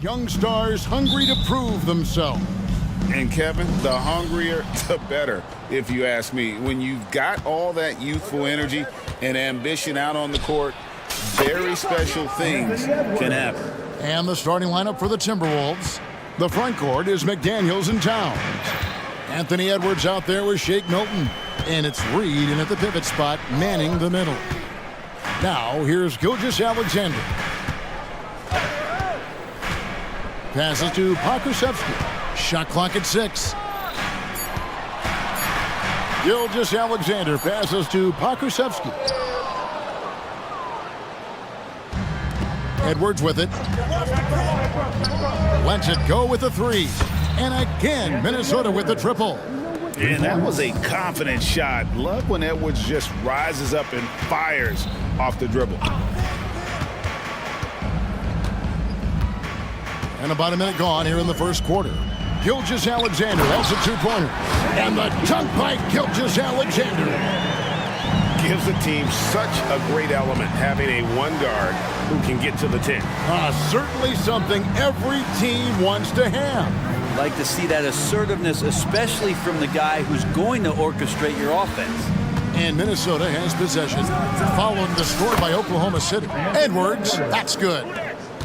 Young stars hungry to prove themselves. And Kevin, the hungrier, the better, if you ask me. When you've got all that youthful energy and ambition out on the court, very special things can happen. And the starting lineup for the Timberwolves. The front court is McDaniels and Towns. Anthony Edwards out there with Shake Milton. And it's Reed in at the pivot spot, manning the middle. Now, here's Gilgeous-Alexander. Passes to Pokusevski. Shot clock at 6. Gilgeous-Alexander passes to Pokusevski. Edwards with it. Lets it go with the 3. And again, Minnesota with the triple. And that was a confident shot. Love when Edwards just rises up and fires off the dribble. And about a minute gone here in the first quarter. Gilgeous-Alexander, that's a two-pointer. And the dunk by Gilgeous-Alexander. Gives the team such a great element having a one guard who can get to the 10. Certainly something every team wants to have. Like to see that assertiveness, especially from the guy who's going to orchestrate your offense. And Minnesota has possession following the score by Oklahoma City. Edwards, that's good.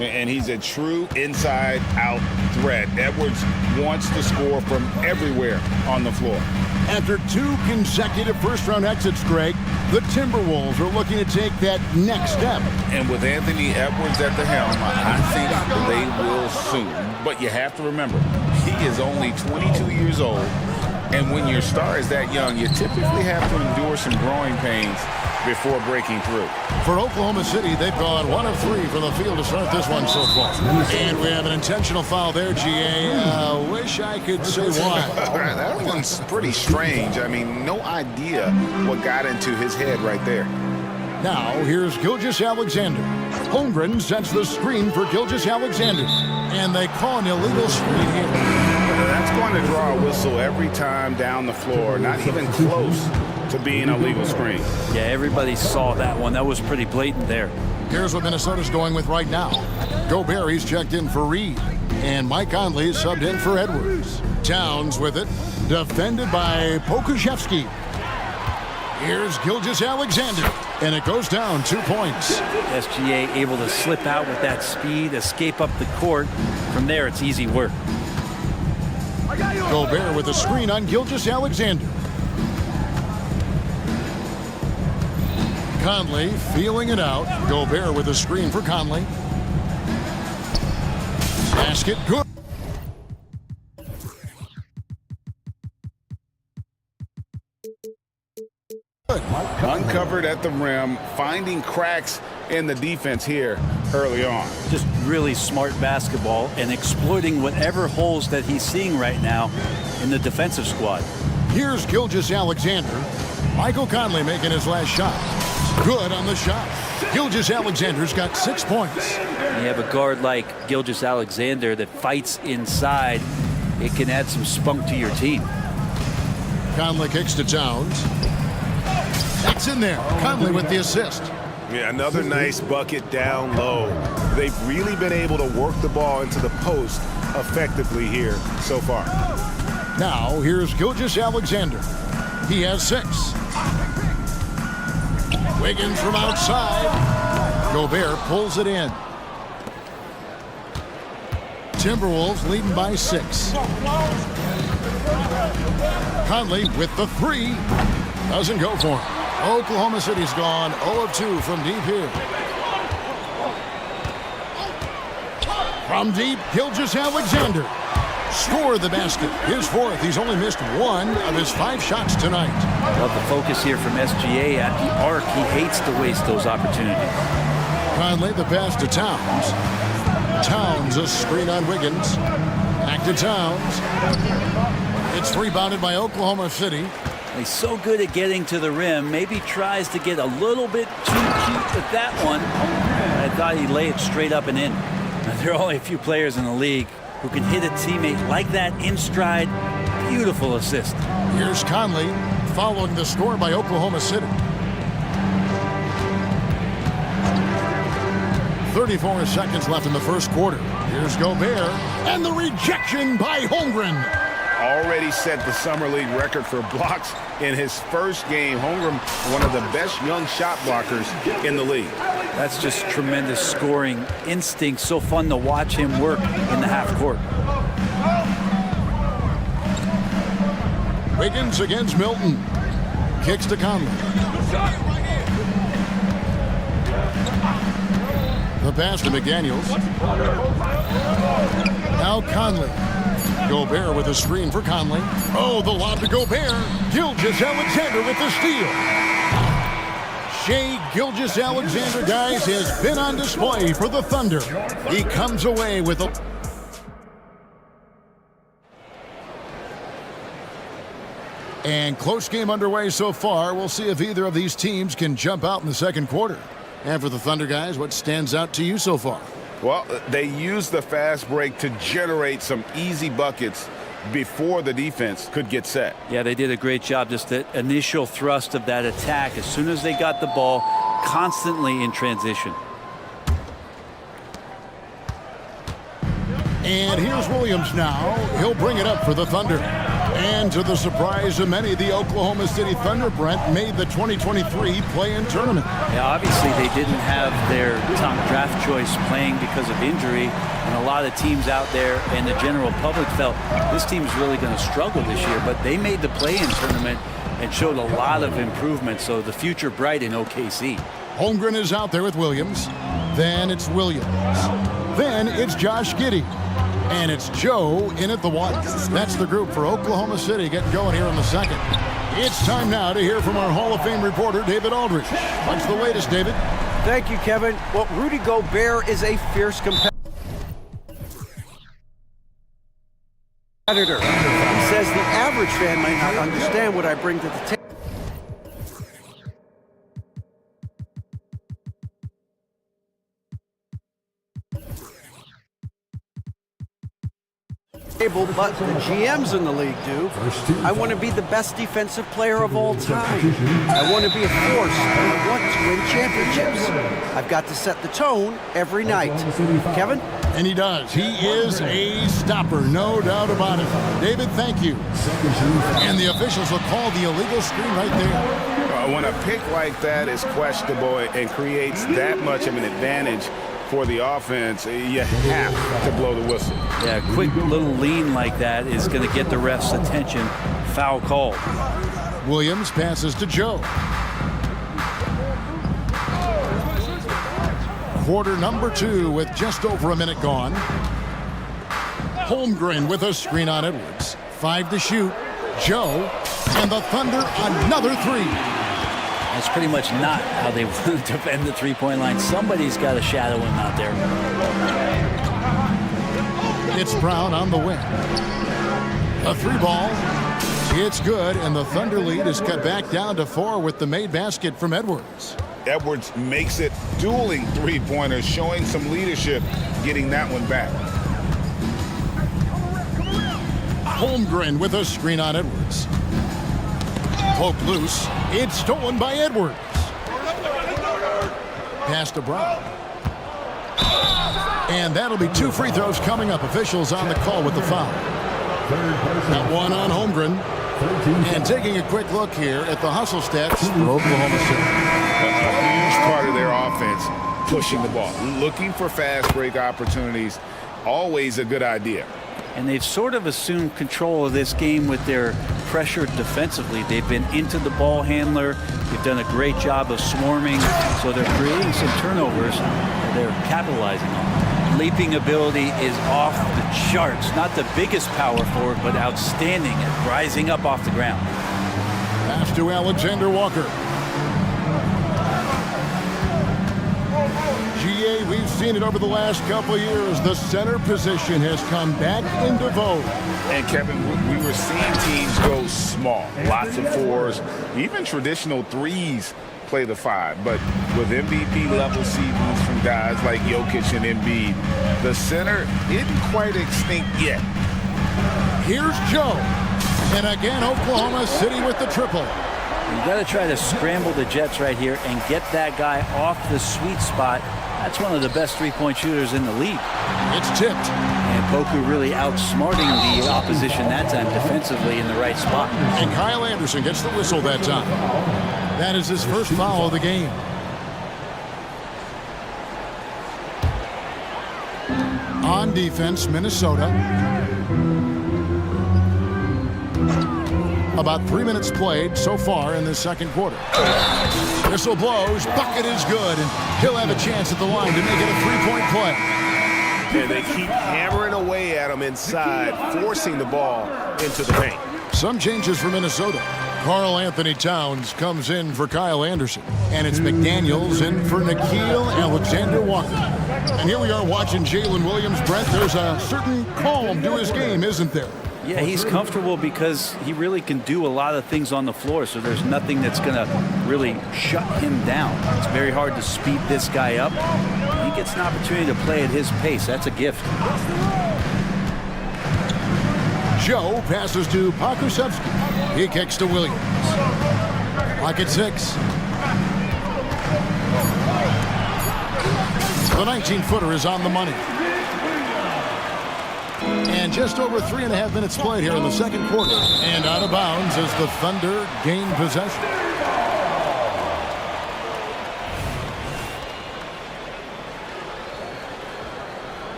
And he's a true inside-out threat. Edwards wants to score from everywhere on the floor. After 2 consecutive first-round exits, Greg, the Timberwolves are looking to take that next step. And with Anthony Edwards at the helm, I think they will soon. But you have to remember, he is only 22 years old. And when your star is that young, you typically have to endure some growing pains before breaking through. For Oklahoma City, they've gone 1 of 3 from the field to start this one so far. And we have an intentional foul there, GA. Wish I could say why. That one's pretty strange. I mean, no idea what got into his head right there. Now, here's Gilgeous-Alexander. Holmgren sets the screen for Gilgeous-Alexander. And they call an illegal screen here. That's going to draw a whistle every time down the floor. Not even close to being a legal screen. Yeah, everybody saw that one. That was pretty blatant there. Here's what Minnesota's going with right now. Gobert, he's checked in for Reed. And Mike Conley is subbed in for Edwards. Towns with it. Defended by Pokusevski. Here's Gilgeous-Alexander. And it goes down 2 points. SGA able to slip out with that speed, escape up the court. From there, it's easy work. Gobert with a screen on Gilgeous-Alexander. Conley feeling it out. Gobert with a screen for Conley. Basket good. Uncovered at the rim, finding cracks in the defense here early on. Just really smart basketball and exploiting whatever holes that he's seeing right now in the defensive squad. Here's Gilgeous-Alexander. Michael Conley making his last shot. Good on the shot. Gilgeous-Alexander's got 6 points. You have a guard like Gilgeous-Alexander that fights inside. It can add some spunk to your team. Conley kicks to Towns. That's in there. Conley with the assist. Yeah, another nice bucket down low. They've really been able to work the ball into the post effectively here so far. Now, here's Gilgeous-Alexander. He has 6. Wiggins from outside. Gobert pulls it in. Timberwolves leading by 6. Conley with the 3. Doesn't go for him. Oklahoma City's gone 0 of 2 from deep here. From deep, Gilgeous-Alexander scored the basket. His 4th. He's only missed 1 of his 5 shots tonight. Love the focus here from SGA at the arc. He hates to waste those opportunities. Conley the pass to Towns. Towns a screen on Wiggins. Back to Towns. It's rebounded by Oklahoma City. He's so good at getting to the rim. Maybe tries to get a little bit too cute with that one. I thought he'd lay it straight up and in. Now, there are only a few players in the league who can hit a teammate like that in stride. Beautiful assist. Here's Conley following the score by Oklahoma City. 34 seconds left in the first quarter. Here's Gobert, and the rejection by Holmgren. Already set the Summer League record for blocks in his first game. Holmgren, one of the best young shot blockers in the league. That's just tremendous scoring instinct. So fun to watch him work in the half court. Wiggins against Milton. Kicks to Conley. The pass to McDaniels. Now Conley. Gobert with a screen for Conley. Oh, the lob to Gobert. Gilgeous-Alexander with the steal. Shai Gilgeous-Alexander, guys, has been on display for the Thunder. He comes away with a... And close game underway so far. We'll see if either of these teams can jump out in the second quarter. And for the Thunder, guys, what stands out to you so far? Well, they used the fast break to generate some easy buckets before the defense could get set. Yeah, they did a great job. Just the initial thrust of that attack, as soon as they got the ball, constantly in transition. And here's Williams now. He'll bring it up for the Thunder. And to the surprise of many, the Oklahoma City Thunder, Brent, made the 2023 play-in tournament. Yeah, obviously they didn't have their top draft choice playing because of injury, and a lot of teams out there and the general public felt this team's really going to struggle this year, but they made the play-in tournament and showed a lot of improvement, so the future bright in OKC. Holmgren is out there with Williams. Then it's Williams. Then it's Josh Giddey. And it's Joe in at the one. That's the group for Oklahoma City getting going here in the second. It's time now to hear from our Hall of Fame reporter, David Aldridge. What's the latest, David? Thank you, Kevin. Well, Rudy Gobert is a fierce competitor. He says the average fan might not understand what I bring to the table. But the GMs in the league do. I want to be the best defensive player of all time. I want to be a force, and I want to win championships. I've got to set the tone every night. Kevin? And he does. He is a stopper, no doubt about it. David, thank you. And the officials will call the illegal screen right there. When a pick like that is questionable and creates that much of an advantage for the offense, you have to blow the whistle. Yeah, a quick little lean like that is going to get the ref's attention. Foul call. Williams passes to Joe. Quarter number 2 with just over a minute gone. Holmgren with a screen on Edwards. 5 to shoot. Joe, and the Thunder another 3. That's pretty much not how they want to defend the three-point line. Somebody's got to shadow him out there. It's Brown on the wing. A 3 ball. It's good, and the Thunder lead is cut back down to 4 with the made basket from Edwards. Edwards makes it dueling three-pointers, showing some leadership, getting that one back. Holmgren with a screen on Edwards. Poke loose. It's stolen by Edwards. Pass to Brown. And that'll be 2 free throws coming up. Officials on the call with the foul. That one on Holmgren. And taking a quick look here at the hustle stats for Oklahoma City. A huge part of their offense, pushing the ball. Looking for fast break opportunities, always a good idea. And they've sort of assumed control of this game with their pressure defensively. They've been into the ball handler. They've done a great job of swarming. So they're creating some turnovers they're capitalizing on. Leaping ability is off the charts. Not the biggest power forward, but outstanding at rising up off the ground. Pass to Alexander Walker. GA, we've seen it over the last couple of years. The center position has come back into vogue. And Kevin, we were seeing teams go small. Lots of 4s, even traditional 3s play the 5. But with MVP level seasons from guys like Jokic and Embiid, the center isn't quite extinct yet. Here's Joe. And again, Oklahoma City with the triple. You got to try to scramble the Jets right here and get that guy off the sweet spot. That's one of the best three-point shooters in the league. It's tipped. And Poku really outsmarting the opposition that time defensively in the right spot. And Kyle Anderson gets the whistle that time. That is his first foul of the game. On defense, Minnesota. About 3 minutes played so far in the second quarter. Whistle blows, bucket is good, and he'll have a chance at the line to make it a three-point play. And they keep hammering away at him inside, forcing the ball into the paint. Some changes for Minnesota. Karl Anthony Towns comes in for Kyle Anderson. And it's McDaniels in for Nickeil Alexander-Walker. And here we are watching Jalen Williams. Brent, there's a certain calm to his game, isn't there? Yeah, he's comfortable because he really can do a lot of things on the floor, so there's nothing that's going to really shut him down. It's very hard to speed this guy up. He gets an opportunity to play at his pace. That's a gift. Joe passes to Pakusevsky. He kicks to Williams. Clock at 6. The 19-footer is on the money. And just over 3.5 minutes played here in the second quarter. And out of bounds as the Thunder gain possession.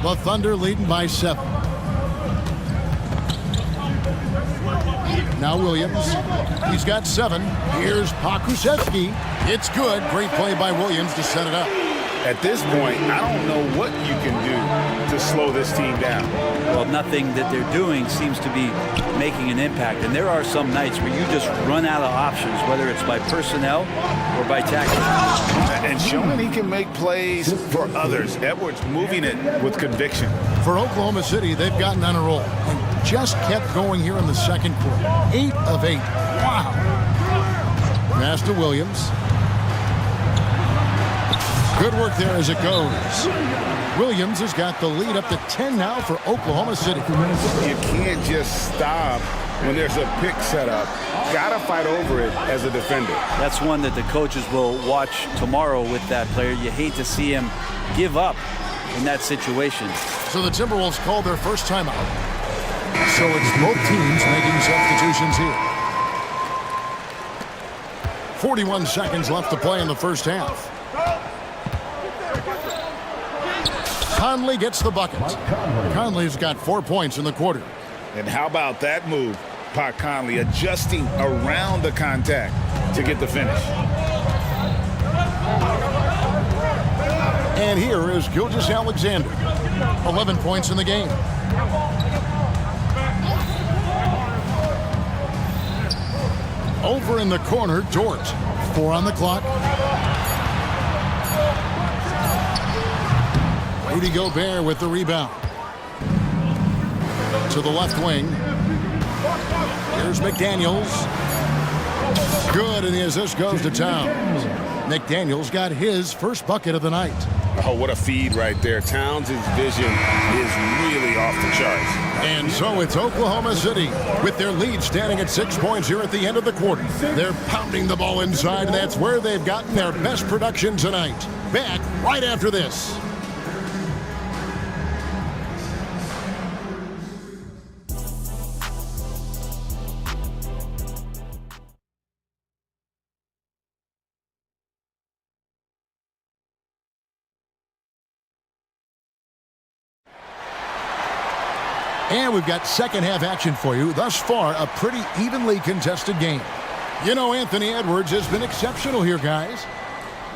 The Thunder leading by 7. Now Williams. He's got 7. Here's Pakusevsky. It's good. Great play by Williams to set it up. At this point, I don't know what you can do to slow this team down. Well, nothing that they're doing seems to be making an impact. And there are some nights where you just run out of options, whether it's by personnel or by tactics. And showing he can make plays for others. Edwards moving it with conviction. For Oklahoma City, they've gotten on a roll and just kept going here in the second quarter. 8 of 8. Wow. Pass to Williams. Good work there as it goes. Williams has got the lead up to 10 now for Oklahoma City. You can't just stop when there's a pick set up. Gotta fight over it as a defender. That's one that the coaches will watch tomorrow with that player. You hate to see him give up in that situation. So the Timberwolves called their first timeout. So it's both teams making substitutions here. 41 seconds left to play in the first half. Conley gets the bucket. Conley's got 4 points in the quarter. And how about that move? Pat Conley adjusting around the contact to get the finish. And here is Gilgeous Alexander. 11 points in the game. Over in the corner, Dort. 4 on the clock. Rudy Gobert with the rebound. To the left wing. Here's McDaniels. Good, and the assist goes to Towns. McDaniels got his first bucket of the night. Oh, what a feed right there. Towns' vision is really off the charts. And so it's Oklahoma City with their lead standing at 6 points here at the end of the quarter. They're pounding the ball inside, and that's where they've gotten their best production tonight. Back right after this. And we've got second half action for you. Thus far, a pretty evenly contested game. You know, Anthony Edwards has been exceptional here, guys.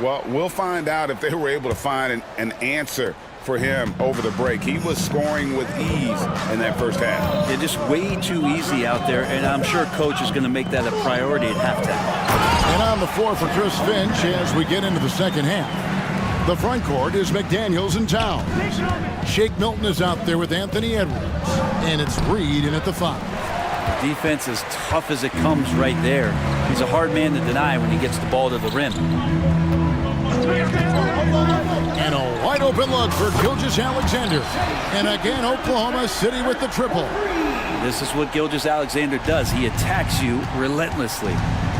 Well, we'll find out if they were able to find an answer for him over the break. He was scoring with ease in that first half. They're just way too easy out there, and I'm sure coach is going to make that a priority at halftime. And on the floor for Chris Finch as we get into the second half. The front court is McDaniels and Towns. Shake Milton is out there with Anthony Edwards. And it's Reed in at the 5. Defense as tough as it comes right there. He's a hard man to deny when he gets the ball to the rim. And a wide open look for Gilgeous Alexander. And again, Oklahoma City with the triple. This is what Gilgeous Alexander does. He attacks you relentlessly.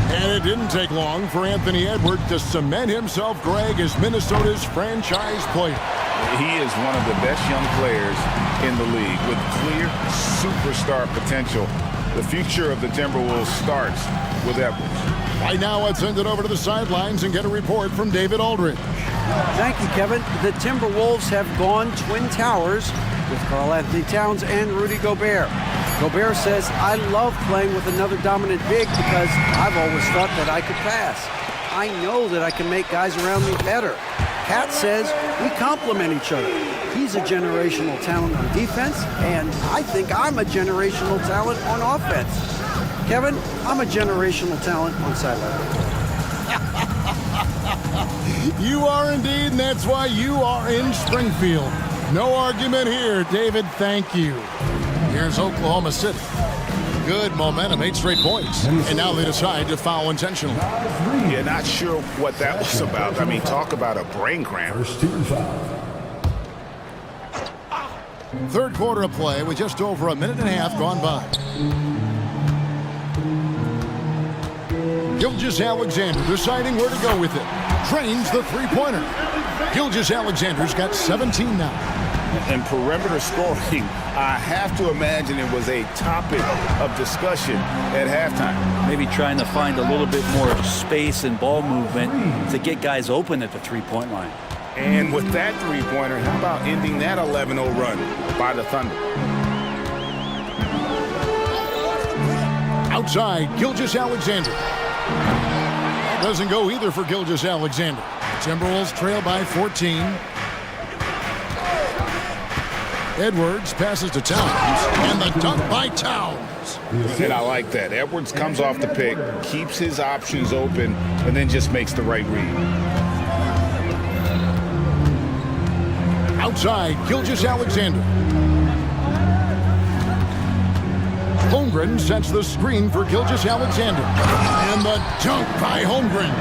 And it didn't take long for Anthony Edwards to cement himself, Greg, as Minnesota's franchise player. He is one of the best young players in the league with clear superstar potential. The future of the Timberwolves starts with Edwards. Right now, let's send it over to the sidelines and get a report from David Aldridge. Thank you, Kevin. The Timberwolves have gone Twin Towers with Karl Anthony Towns and Rudy Gobert. Gobert says, I love playing with another dominant big because I've always thought that I could pass. I know that I can make guys around me better. Cat says we complement each other. He's a generational talent on defense, and I think I'm a generational talent on offense. Kevin, I'm a generational talent on sideline. You are indeed, and that's why you are in Springfield. No argument here, David. Thank you. Here's Oklahoma City. Good momentum, 8 straight points. And now they decide to foul intentionally. Yeah, not sure what that was about. I mean, talk about a brain cramp. Third quarter of play with just over a minute and a half gone by. Gilgeous-Alexander deciding where to go with it. Drains the three-pointer. Gilgeous-Alexander's got 17 now. And perimeter scoring, I have to imagine it was a topic of discussion at halftime. Maybe trying to find a little bit more space and ball movement to get guys open at the three-point line. And with that three-pointer, how about ending that 11-0 run by the Thunder? Outside, Gilgeous-Alexander. That doesn't go either for Gilgeous-Alexander. Timberwolves trail by 14. Edwards passes to Towns, and the dunk by Towns. And I like that. Edwards comes off the pick, keeps his options open, and then just makes the right read. Outside, Gilgeous-Alexander. Holmgren sets the screen for Gilgeous-Alexander. And the dunk by Holmgren.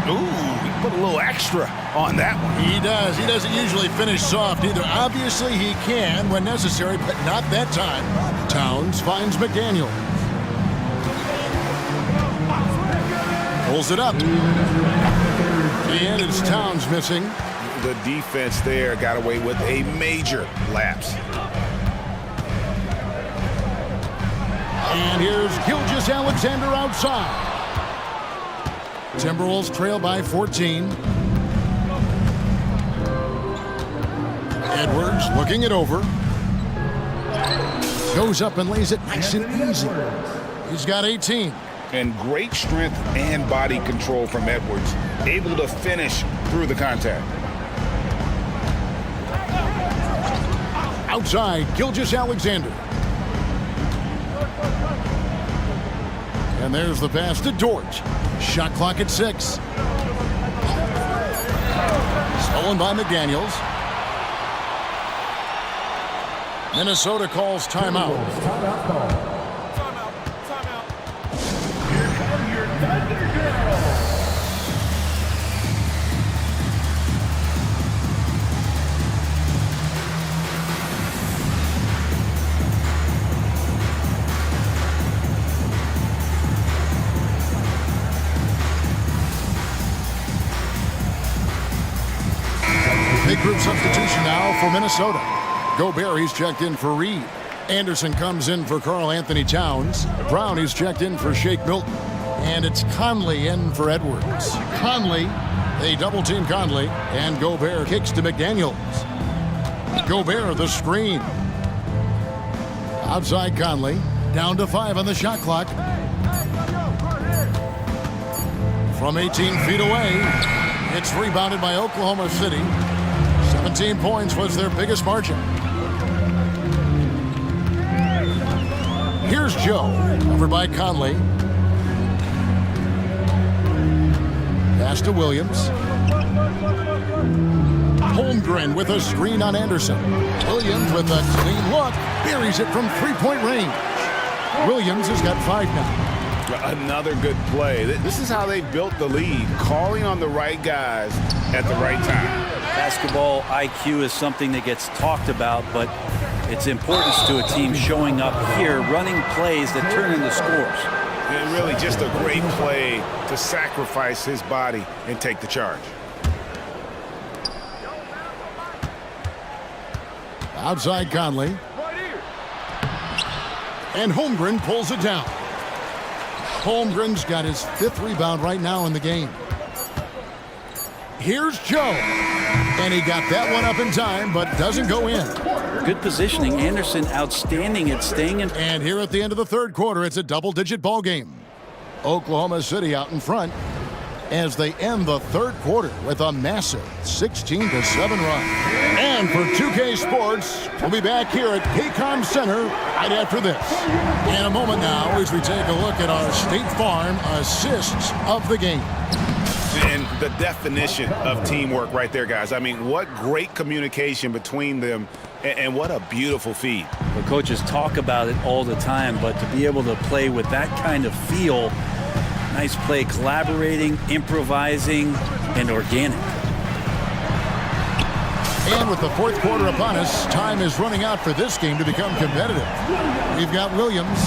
Ooh, he put a little extra on that one. He does. He doesn't usually finish soft either. Obviously, he can when necessary, but not that time. Towns finds McDaniel. Pulls it up. And it's Towns missing. The defense there got away with a major lapse. And here's Gilgeous-Alexander outside. Timberwolves trail by 14. Edwards looking it over. Goes up and lays it nice and easy. He's got 18. And great strength and body control from Edwards. Able to finish through the contact. Outside, Gilgeous-Alexander. And there's the pass to Dort. Shot clock at 6. Stolen by McDaniels. Minnesota calls timeout. Here come your Thunder Generals. Big group substitution now for Minnesota. Gobert, he's checked in for Reed. Anderson comes in for Karl Anthony Towns. Brown, he's checked in for Shake Milton. And it's Conley in for Edwards. Conley, they double-team Conley, and Gobert kicks to McDaniels. Gobert, the screen. Outside Conley, down to 5 on the shot clock. From 18 feet away, it's rebounded by Oklahoma City. 17 points was their biggest margin. Here's Joe, over by Conley. Pass to Williams. Holmgren with a screen on Anderson. Williams with a clean look. Buries it from three-point range. Williams has got 5 now. Another good play. This is how they built the lead, calling on the right guys at the right time. Basketball IQ is something that gets talked about, but its importance to a team showing up here, running plays that turn into scores. And really just a great play to sacrifice his body and take the charge. Outside Conley. And Holmgren pulls it down. Holmgren's got his 5th rebound right now in the game. Here's Joe. And he got that one up in time, but doesn't go in. Good positioning. Anderson outstanding at staying in. And here at the end of the 3rd quarter, it's a double-digit ball game. Oklahoma City out in front as they end the 3rd quarter with a massive 16-7 run. And for 2K Sports, we'll be back here at Paycom Center right after this. In a moment now, as we take a look at our State Farm assists of the game. And the definition of teamwork right there, guys. I mean, what great communication between them, and what a beautiful feed. The coaches talk about it all the time, but to be able to play with that kind of feel, nice play, collaborating, improvising, and organic. And with the 4th quarter upon us, time is running out for this game to become competitive. We've got Williams.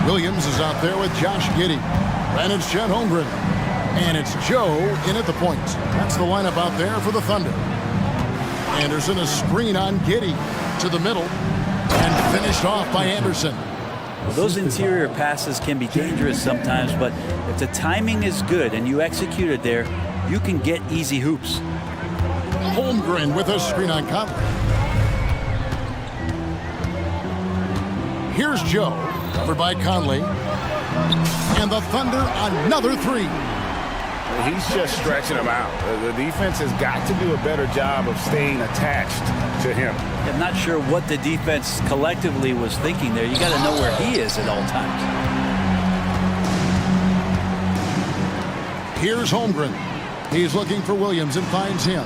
Williams is out there with Josh Giddey. And it's Chet Holmgren. And it's Joe in at the point. That's the lineup out there for the Thunder. Anderson, a screen on Giddey to the middle. And finished off by Anderson. Well, those interior passes can be dangerous sometimes, but if the timing is good and you execute it there, you can get easy hoops. Holmgren with a screen on Conley. Here's Joe, covered by Conley. And the Thunder another 3. He's just stretching him out. The defense has got to do a better job of staying attached to him. I'm not sure what the defense collectively was thinking there. You got to know where he is at all times. Here's Holmgren. He's looking for Williams and finds him.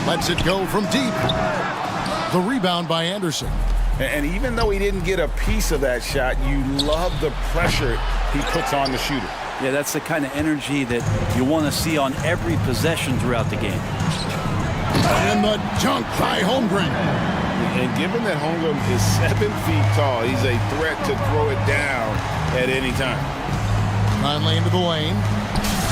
Lets it go from deep. The rebound by Anderson. And even though he didn't get a piece of that shot, you love the pressure he puts on the shooter. Yeah, that's the kind of energy that you want to see on every possession throughout the game. And the dunk by Holmgren. And given that Holmgren is 7 feet tall, he's a threat to throw it down at any time. Conley into the lane.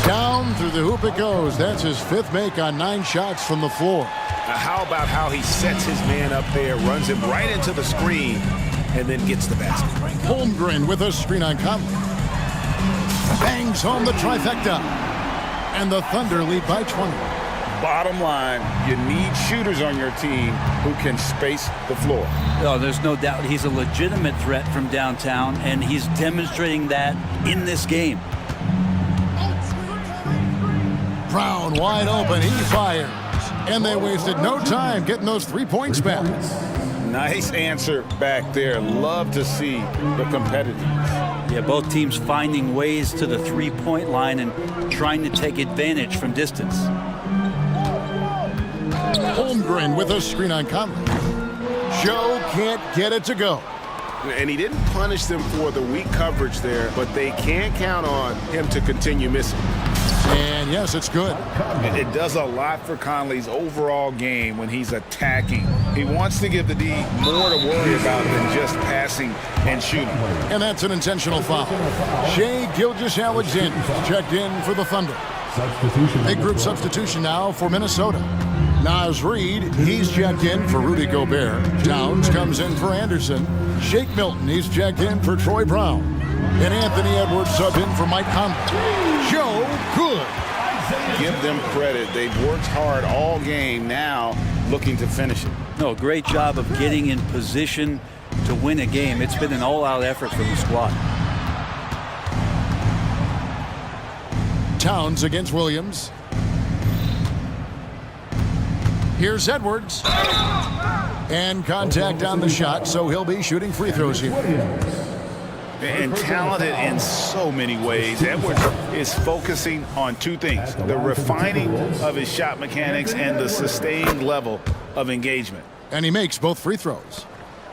Down through the hoop it goes. That's his 5th make on 9 shots from the floor. How about how he sets his man up there, runs him right into the screen, and then gets the basket. Holmgren with a screen on Conley. Bangs home the trifecta. And the Thunder lead by 20. Bottom line, you need shooters on your team who can space the floor. Oh, there's no doubt he's a legitimate threat from downtown, and he's demonstrating that in this game. Brown wide open, he fires. And they wasted no time getting those 3 points back. Nice answer back there. Love to see the competitiveness. Yeah, both teams finding ways to the 3-point line and trying to take advantage from distance. Holmgren with a screen on Conley. Joe can't get it to go. And he didn't punish them for the weak coverage there, but they can't count on him to continue missing. And yes, it's good. It does a lot for Conley's overall game when he's attacking. He wants to give the D more to worry about than just passing and shooting. And that's an intentional foul. Shai Gilgeous-Alexander checked in for the Thunder. Big group substitution now for Minnesota. Naz Reid, he's checked in for Rudy Gobert. Towns comes in for Anderson. Shake Milton, he's checked in for Troy Brown. And Anthony Edwards subbed in for Mike Conley. Joe, good. Give them credit. They've worked hard all game, now looking to finish it. No, great job of getting in position to win a game. It's been an all-out effort from the squad. Towns against Williams. Here's Edwards. And contact on the shot, so he'll be shooting free throws here. And talented in so many ways. Edwards is focusing on 2 things: the refining of his shot mechanics and the sustained level of engagement. And he makes both free throws.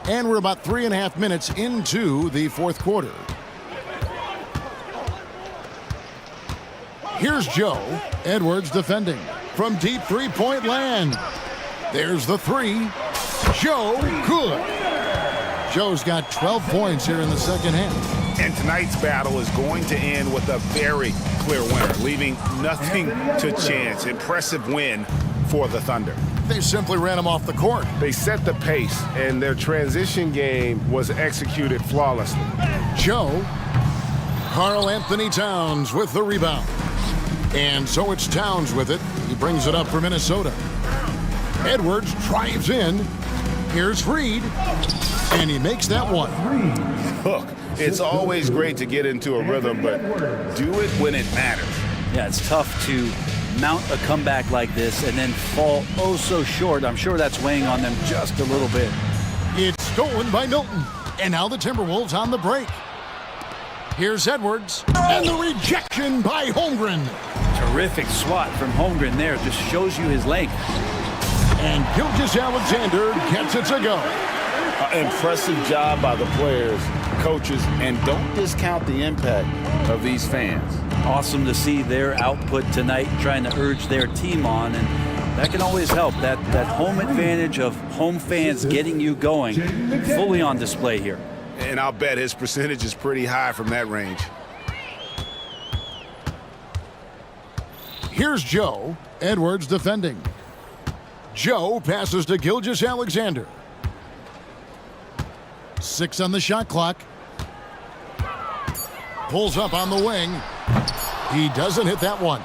And we're about 3.5 minutes into the 4th quarter. Here's Joe. Edwards defending from deep 3-point land. There's the 3. Joe, good. Joe's got 12 points here in the second half. And tonight's battle is going to end with a very clear winner, leaving nothing to chance. Impressive win for the Thunder. They simply ran him off the court. They set the pace, and their transition game was executed flawlessly. Joe, Karl Anthony Towns with the rebound. And so it's Towns with it. He brings it up for Minnesota. Edwards drives in. Here's Reed, and he makes that one. Look, it's always great to get into a rhythm, but do it when it matters. Yeah, it's tough to mount a comeback like this and then fall oh so short. I'm sure that's weighing on them just a little bit. It's stolen by Milton. And now the Timberwolves on the break. Here's Edwards, and the rejection by Holmgren. Terrific swat from Holmgren there. Just shows you his length. And Gilgeous-Alexander gets it to go. Impressive job by the players, coaches, and don't discount the impact of these fans. Awesome to see their output tonight, trying to urge their team on, and that can always help. That home advantage of home fans getting you going, fully on display here. And I'll bet his percentage is pretty high from that range. Here's Joe. Edwards defending. Joe passes to Gilgeous-Alexander. 6 on the shot clock. Pulls up on the wing. He doesn't hit that one.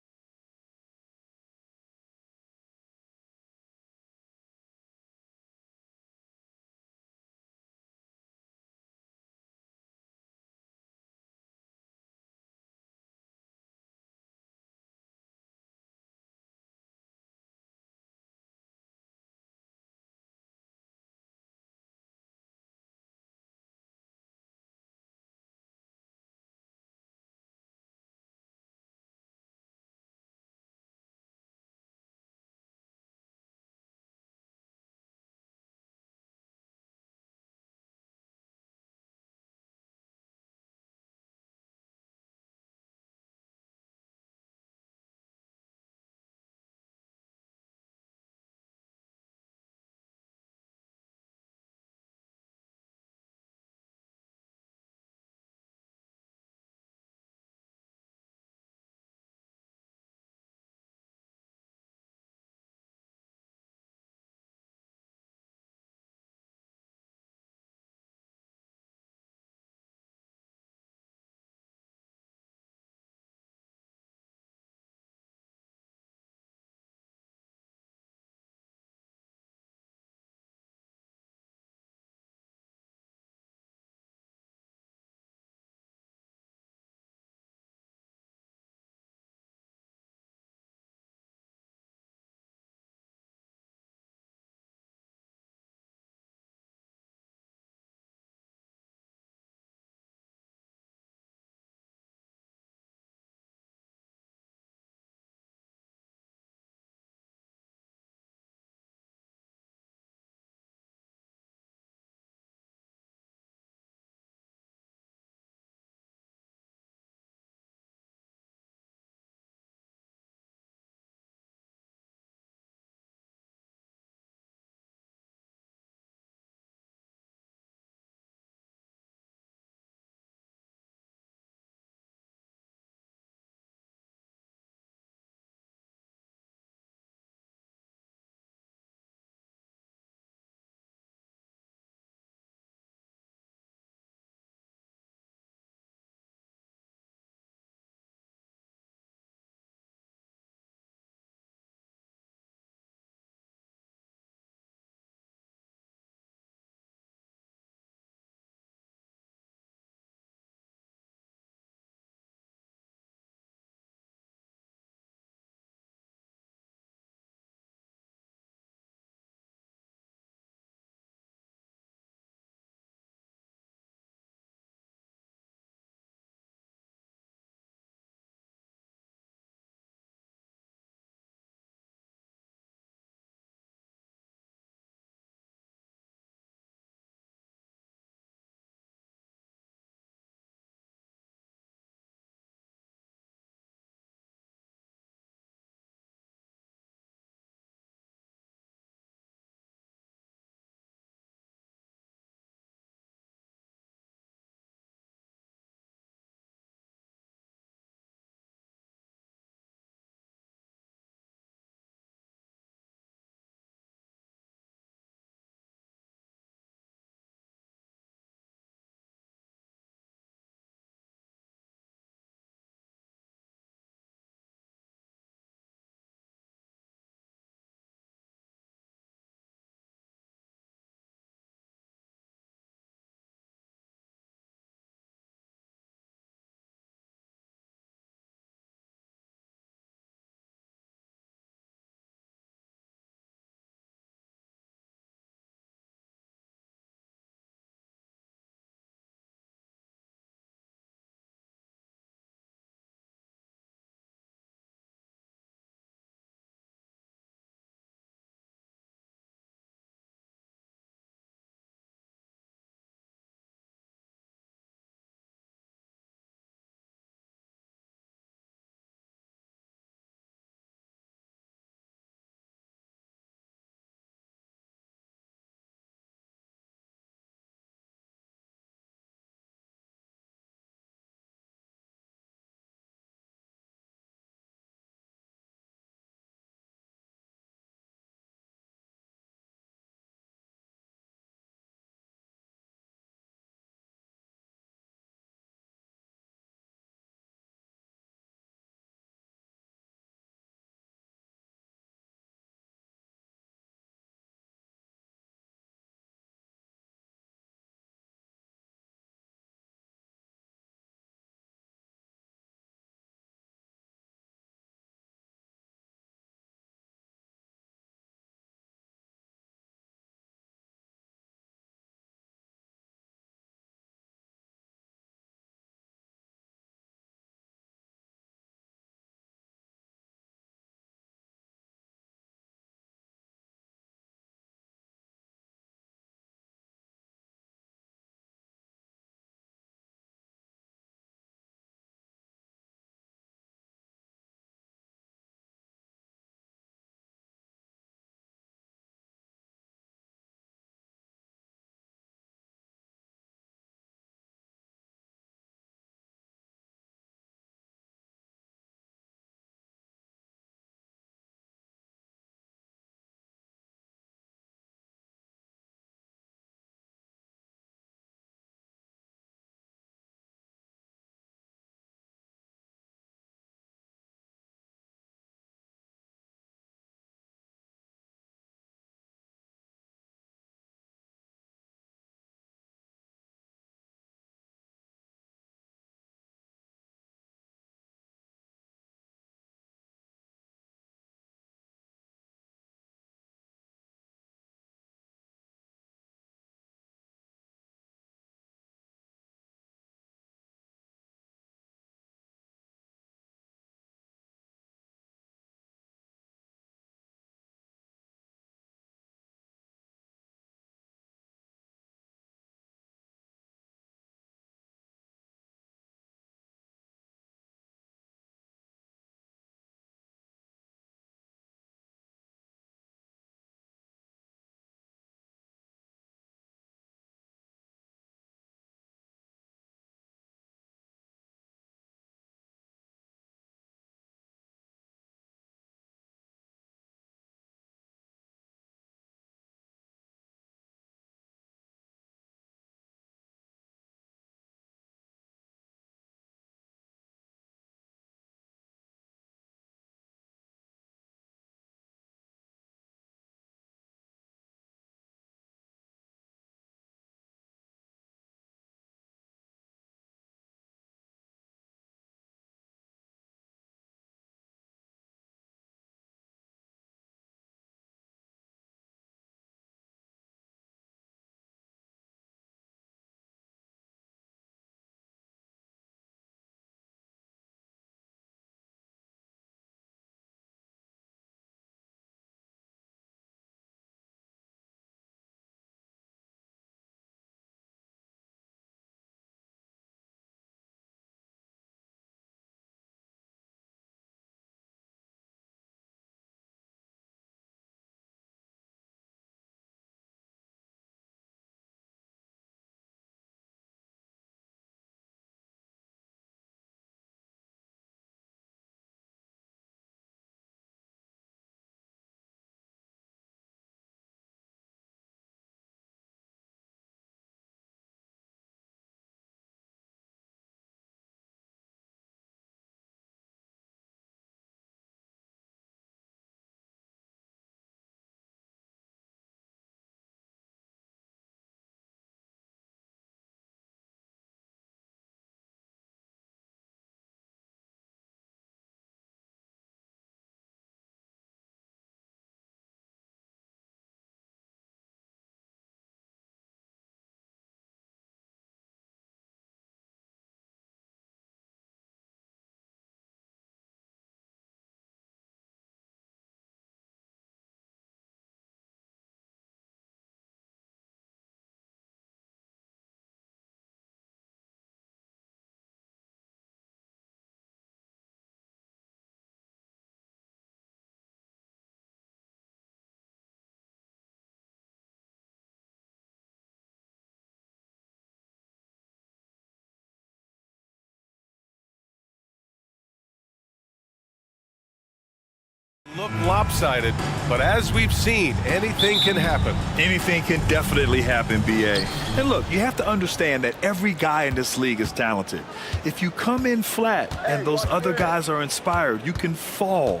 Look lopsided, but as we've seen, anything can happen. Anything can definitely happen, BA. And look, you have to understand that every guy in this league is talented. If you come in flat and those other guys are inspired, you can fall.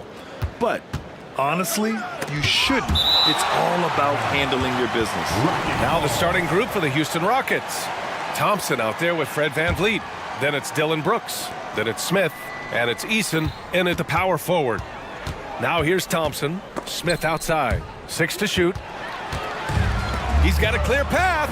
But honestly, you shouldn't. It's all about handling your business. Now the starting group for the Houston Rockets. Thompson out there with Fred VanVleet. Then it's Dylan Brooks. Then it's Smith. And it's Eason in at the power forward. Now here's Thompson. Smith outside. 6 to shoot. He's got a clear path.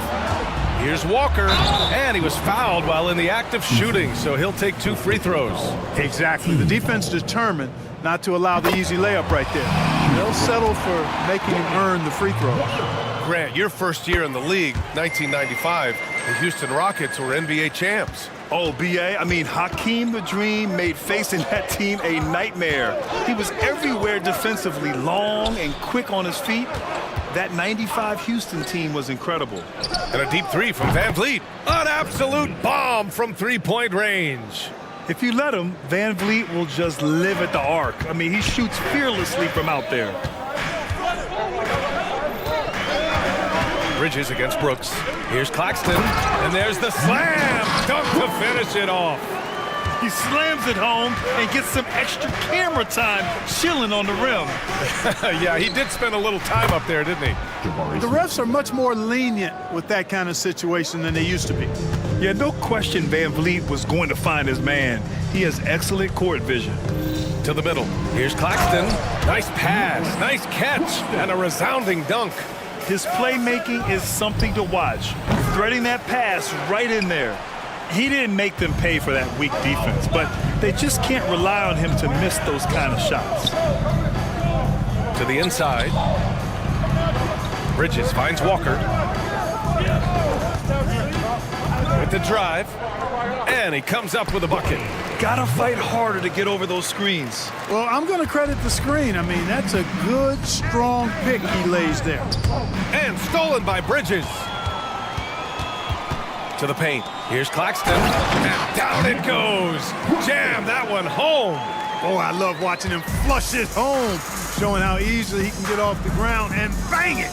Here's Walker. And he was fouled while in the act of shooting, so he'll take 2 free throws. Exactly. The defense determined not to allow the easy layup right there. They'll settle for making him earn the free throws. Grant, your first year in the league, 1995, the Houston Rockets were NBA champs. Oh, BA, I mean, Hakeem the Dream made facing that team a nightmare. He was everywhere defensively, long and quick on his feet. That 95 Houston team was incredible. And a deep 3 from VanVleet. An absolute bomb from three-point range. If you let him, VanVleet will just live at the arc. I mean, he shoots fearlessly from out there. Bridges against Brooks. Here's Claxton, and there's the slam dunk to finish it off. He slams it home and gets some extra camera time chilling on the rim. Yeah, he did spend a little time up there, didn't he? The refs are much more lenient with that kind of situation than they used to be. Yeah, no question VanVleet was going to find his man. He has excellent court vision. To the middle. Here's Claxton. Nice pass, nice catch, and a resounding dunk. His playmaking is something to watch. Threading that pass right in there. He didn't make them pay for that weak defense, but they just can't rely on him to miss those kind of shots. To the inside. Bridges finds Walker. With the drive. And he comes up with a bucket. Gotta fight harder to get over those screens. Well, I'm going to credit the screen. I mean, that's a good, strong pick he lays there. And stolen by Bridges. To the paint. Here's Claxton. And down it goes. Jam that one home. Oh, I love watching him flush it home, showing how easily he can get off the ground and bang it.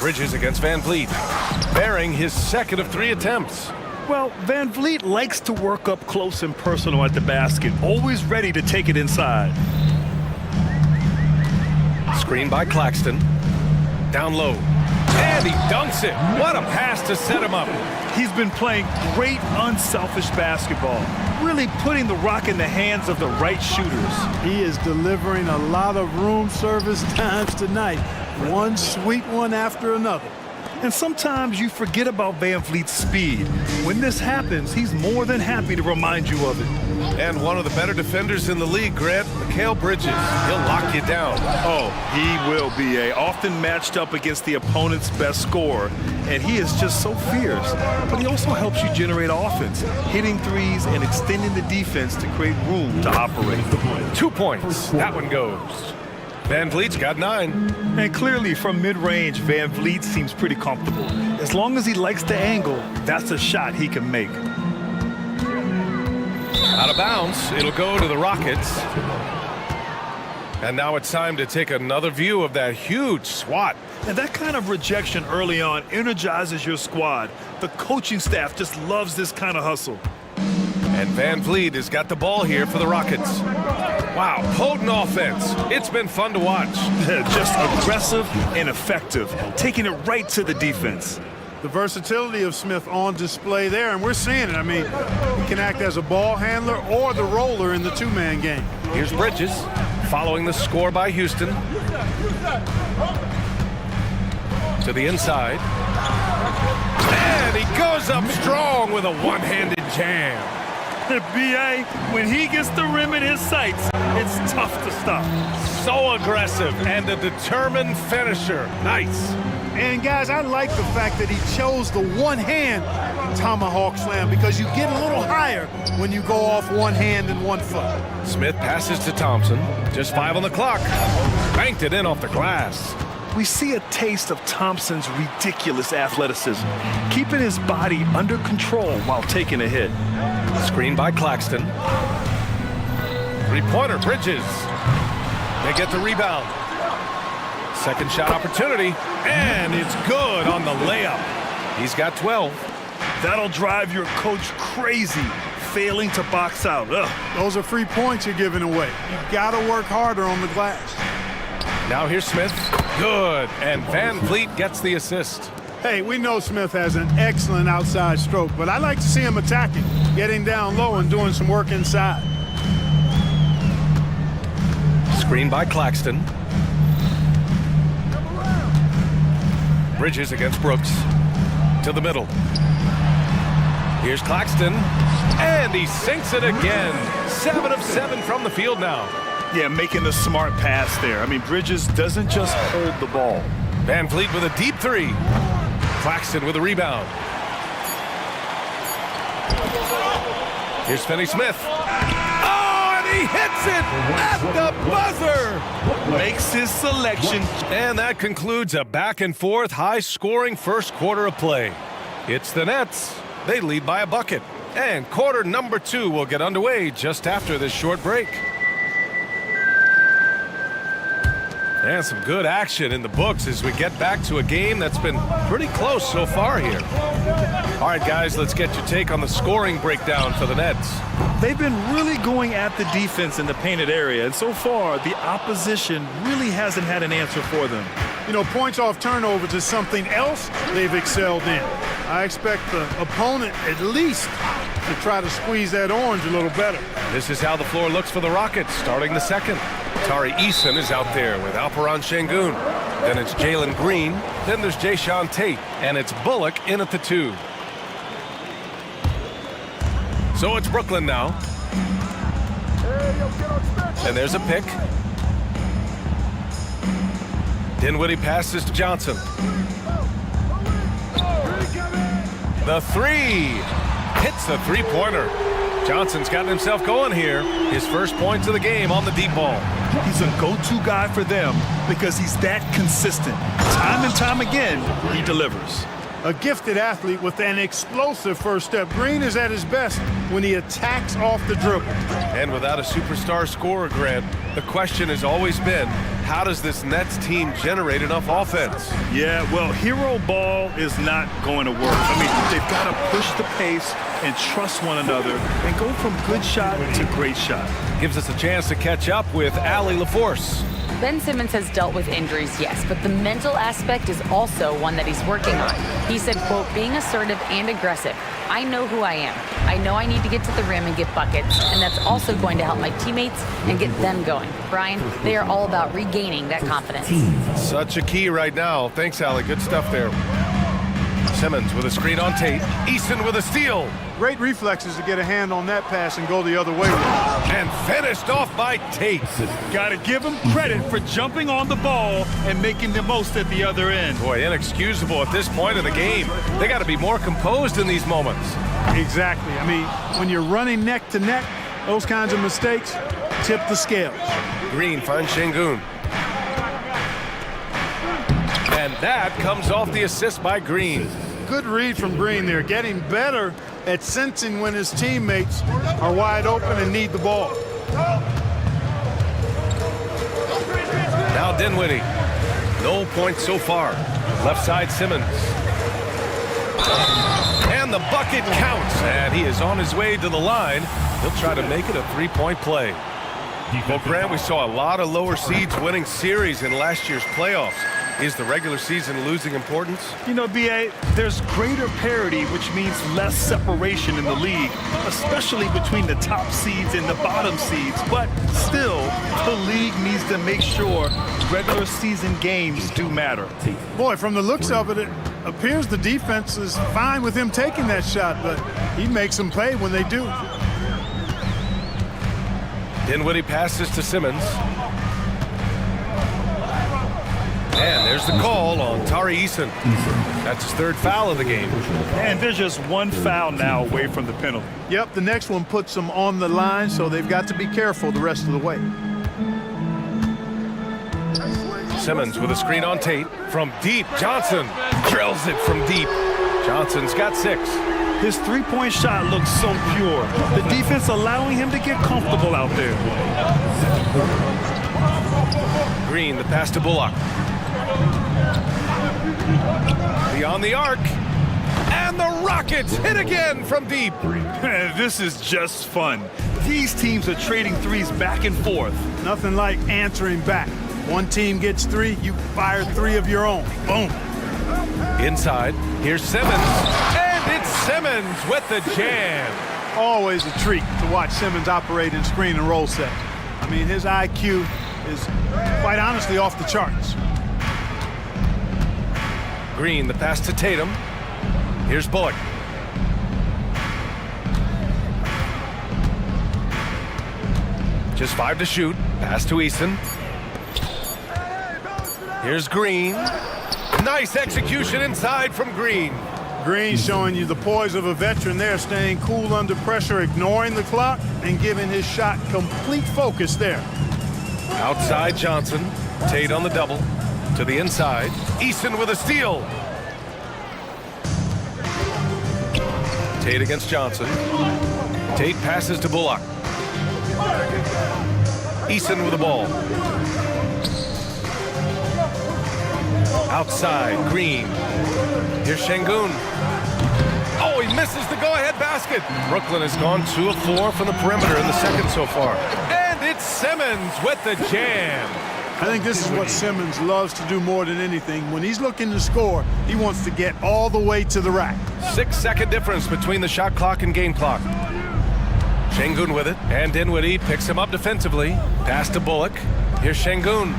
Bridges against VanVleet, bearing his second of 3 attempts. Well, VanVleet likes to work up close and personal at the basket, always ready to take it inside. Screen by Claxton. Down low. And he dunks it. What a pass to set him up. He's been playing great, unselfish basketball, really putting the rock in the hands of the right shooters. He is delivering a lot of room service times tonight. One sweet one after another. And sometimes you forget about VanVleet's speed. When this happens, he's more than happy to remind you of it. And one of the better defenders in the league, Grant, Mikal Bridges. He'll lock you down. Oh, he will be often matched up against the opponent's best scorer. And he is just so fierce. But he also helps you generate offense, hitting threes and extending the defense to create room to operate. 2 points. That one goes. VanVleet's got 9. And clearly from mid-range, VanVleet seems pretty comfortable. As long as he likes the angle, that's a shot he can make. Out of bounds, it'll go to the Rockets. And now it's time to take another view of that huge swat. And that kind of rejection early on energizes your squad. The coaching staff just loves this kind of hustle. And VanVleet has got the ball here for the Rockets. Wow, potent offense. It's been fun to watch. Just aggressive and effective, taking it right to the defense. The versatility of Smith on display there, and we're seeing it. I mean, he can act as a ball handler or the roller in the two-man game. Here's Bridges, following the score by Houston. To the inside. And he goes up strong with a one-handed jam. BA, when he gets the rim in his sights, it's tough to stop. So aggressive and a determined finisher. Nice. And guys, I like the fact that he chose the one-hand tomahawk slam because you get a little higher when you go off one hand and 1 foot. Smith passes to Thompson. Just 5 on the clock. Banked it in off the glass. We see a taste of Thompson's ridiculous athleticism, keeping his body under control while taking a hit. Screen by Claxton. Three-pointer, Bridges. They get the rebound. Second shot opportunity, and it's good on the layup. He's got 12. That'll drive your coach crazy, failing to box out. Ugh. Those are free points you're giving away. You've got to work harder on the glass. Now here's Smith. Good. And Van Vliet gets the assist. Hey, we know Smith has an excellent outside stroke, but I like to see him attacking, getting down low and doing some work inside. Screen by Claxton. Bridges against Brooks. To the middle. Here's Claxton. And he sinks it again. 7 of 7 from the field now. Yeah, making the smart pass there. I mean, Bridges doesn't just hold the ball. Van Vliet with a deep three. Claxton with a rebound. Here's Finney Smith. Oh, and he hits it at the buzzer. Makes his selection. And that concludes a back-and-forth, high-scoring first quarter of play. It's the Nets. They lead by a bucket. And quarter number 2 will get underway just after this short break. And some good action in the books as we get back to a game that's been pretty close so far here. All right, guys, let's get your take on the scoring breakdown for the Nets. They've been really going at the defense in the painted area, and so far, the opposition really hasn't had an answer for them. You know, points off turnovers is something else they've excelled in. I expect the opponent at least to try to squeeze that orange a little better. This is how the floor looks for the Rockets starting the second. Tari Eason is out there with Alperon Şengün. Then it's Jalen Green. Then there's Jayshawn Tate. And it's Bullock in at the 2. So it's Brooklyn now. And there's a pick. Dinwiddie passes to Johnson. The 3. Hits the three-pointer. Johnson's gotten himself going here. His first points of the game on the deep ball. He's a go-to guy for them because he's that consistent. Time and time again, he delivers. A gifted athlete with an explosive first step. Green is at his best when he attacks off the dribble. And without a superstar scorer, Grant, the question has always been, how does this Nets team generate enough offense? Yeah, well, hero ball is not going to work. I mean, they've got to push the pace and trust one another and go from good shot to great shot. Gives us a chance to catch up with Allie LaForce. Ben Simmons has dealt with injuries, yes, but the mental aspect is also one that he's working on. He said, quote, being assertive and aggressive. I know who I am. I know I need to get to the rim and get buckets, and that's also going to help my teammates and get them going. Brian, they are all about regaining that confidence. Such a key right now. Thanks, Allie. Good stuff there. Simmons with a screen on Tate. Easton with a steal. Great reflexes to get a hand on that pass and go the other way. And finished off by Tate. Got to give him credit for jumping on the ball and making the most at the other end. Boy, inexcusable at this point of the game. They got to be more composed in these moments. Exactly. I mean, when you're running neck to neck, those kinds of mistakes tip the scales. Green finds Şengün. And that comes off the assist by Green. Good read from Green there, getting better at sensing when his teammates are wide open and need the ball. Now Dinwiddie. No points so far. Left side Simmons. And the bucket counts. And he is on his way to the line. He'll try to make it a three-point play. Well, Grant, we saw a lot of lower seeds winning series in last year's playoffs. Is the regular season losing importance? You know, B.A., there's greater parity, which means less separation in the league, especially between the top seeds and the bottom seeds. But still, the league needs to make sure regular season games do matter. Boy, from the looks of it, it appears the defense is fine with him taking that shot, but he makes them pay when they do. Dinwiddie passes to Simmons. And there's the call on Tari Eason. That's his third foul of the game. And there's just one foul now away from the penalty. Yep, the next one puts them on the line, so they've got to be careful the rest of the way. Simmons with a screen on Tate. From deep, Johnson drills it from deep. Johnson's got 6. His three-point shot looks so pure. The defense allowing him to get comfortable out there. Green, the pass to Bullock. Beyond the arc. And the Rockets hit again from deep. This is just fun. These teams are trading threes back and forth. Nothing like answering back. One team gets three, you fire three of your own. Boom. Inside, here's Simmons. And it's Simmons with the jam. Always a treat to watch Simmons operate in screen and roll set. I mean, his IQ is quite honestly off the charts. Green, the pass to Tatum. Here's Bullock. Just 5 to shoot. Pass to Easton. Here's Green. Nice execution inside from Green. Green showing you the poise of a veteran there, staying cool under pressure, ignoring the clock, and giving his shot complete focus there. Outside Johnson. Tate on the double. To the inside. Easton with a steal. Tate against Johnson. Tate passes to Bullock. Easton with the ball. Outside, Green. Here's Şengün. Oh, he misses the go-ahead basket. Brooklyn has gone 2 of 4 from the perimeter in the second so far. And it's Simmons with the jam. I think this is what Simmons loves to do more than anything. When he's looking to score, he wants to get all the way to the rack. 6-second difference between the shot clock and game clock. Şengün with it, and Dinwiddie picks him up defensively. Pass to Bullock. Here's Şengün.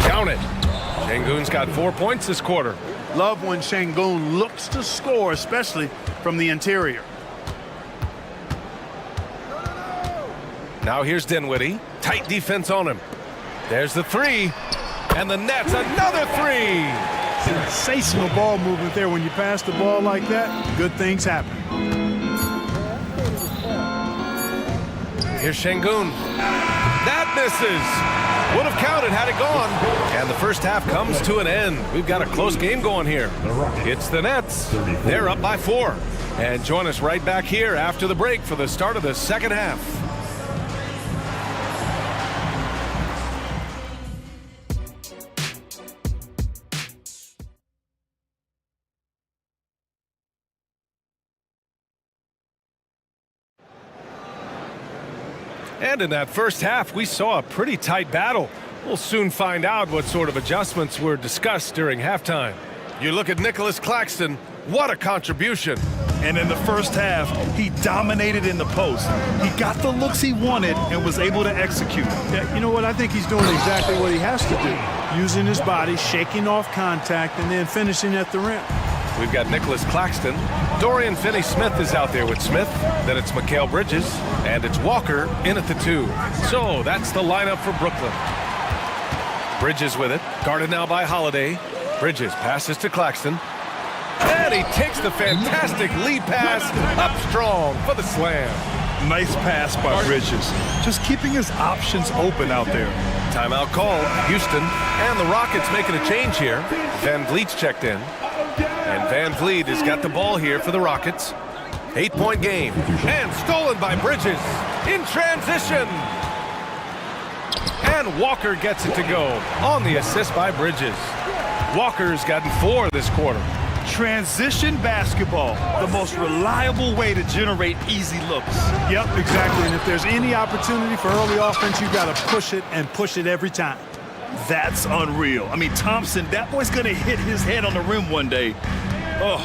Count it. Şengün's got 4 points this quarter. Love when Şengün looks to score, especially from the interior. Now here's Dinwiddie. Tight defense on him. There's the three. And the Nets, another three. Sensational ball movement there. When you pass the ball like that, good things happen. Here's Şengün. That misses. Would have counted had it gone. And the first half comes to an end. We've got a close game going here. It's the Nets. They're up by 4. And join us right back here after the break for the start of the second half. And in that first half, we saw a pretty tight battle. We'll soon find out what sort of adjustments were discussed during halftime. You look at Nicholas Claxton, what a contribution. And in the first half, he dominated in the post. He got the looks he wanted and was able to execute. Yeah, you know what? I think he's doing exactly what he has to do. Using his body, shaking off contact, and then finishing at the rim. We've got Nicholas Claxton. Dorian Finney-Smith is out there with Smith. Then it's Mikal Bridges. And it's Walker in at the 2. So that's the lineup for Brooklyn. Bridges with it. Guarded now by Holiday. Bridges passes to Claxton. And he takes the fantastic lead pass up strong for the slam. Nice pass by Bridges. Just keeping his options open out there. Timeout called. Houston and the Rockets making a change here. Van Vliet's checked in. And Van Vliet has got the ball here for the Rockets. 8-point game. And stolen by Bridges. In transition. And Walker gets it to go on the assist by Bridges. Walker's gotten 4 this quarter. Transition basketball, the most reliable way to generate easy looks. Yep, exactly. And if there's any opportunity for early offense, you've got to push it and push it every time. That's unreal. I mean, Thompson, that boy's going to hit his head on the rim one day. Oh.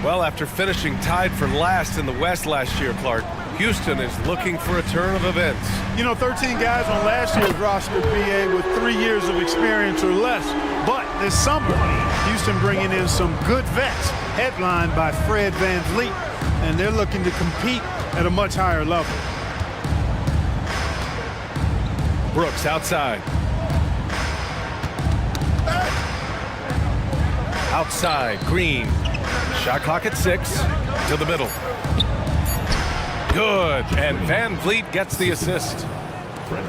Well, after finishing tied for last in the West last year, Clark, Houston is looking for a turn of events. You know, 13 guys on last year's roster, BA, with 3 years of experience or less. But this summer, Houston bringing in some good vets, headlined by Fred Van Vliet, and they're looking to compete at a much higher level. Brooks outside. Outside, Green. Shot clock at 6. To the middle. Good. And Van Vliet gets the assist.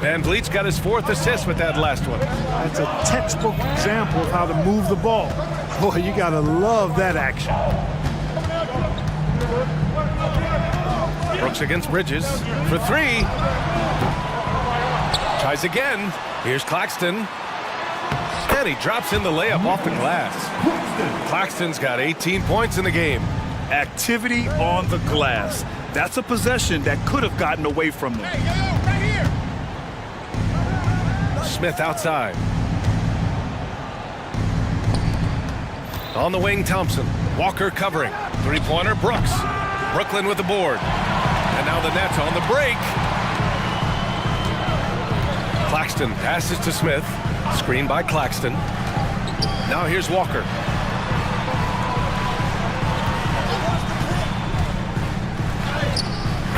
Van Vliet's got his 4th assist with that last one. That's a textbook example of how to move the ball. Boy, you got to love that action. Brooks against Bridges for three. Tries again. Here's Claxton. And he drops in the layup off the glass. Claxton's got 18 points in the game. Activity on the glass. That's a possession that could have gotten away from them. Smith outside. On the wing, Thompson. Walker covering. Three-pointer, Brooks. Brooklyn with the board. And now the Nets on the break. Claxton passes to Smith. Screen by Claxton. Now here's Walker.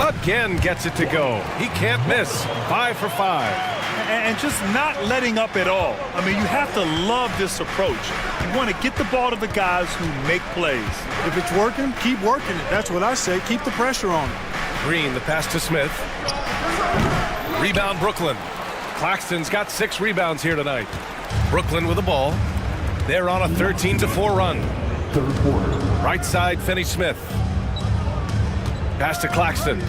Again gets it to go. He can't miss. 5 for 5. And just not letting up at all. I mean, you have to love this approach. You want to get the ball to the guys who make plays. If it's working, keep working it. That's what I say. Keep the pressure on it. Green, the pass to Smith. Rebound, Brooklyn. Claxton's got 6 rebounds here tonight. Brooklyn with the ball. They're on a 13-4 run. Right side, Finney-Smith. Pass to Claxton.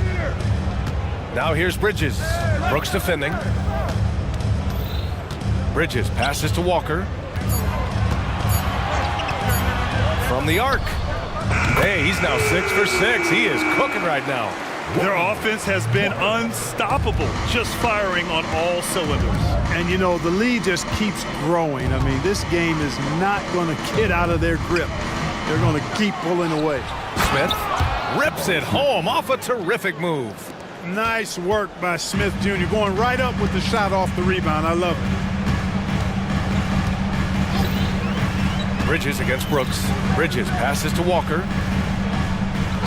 Now here's Bridges. Brooks defending. Bridges passes to Walker. From the arc. Hey, he's now 6 for 6. He is cooking right now. Their offense has been unstoppable, just firing on all cylinders. And, you know, the lead just keeps growing. I mean, this game is not going to get out of their grip. They're going to keep pulling away. Smith rips it home off a terrific move. Nice work by Smith Jr. going right up with the shot off the rebound. I love it. Bridges against Brooks. Bridges passes to Walker.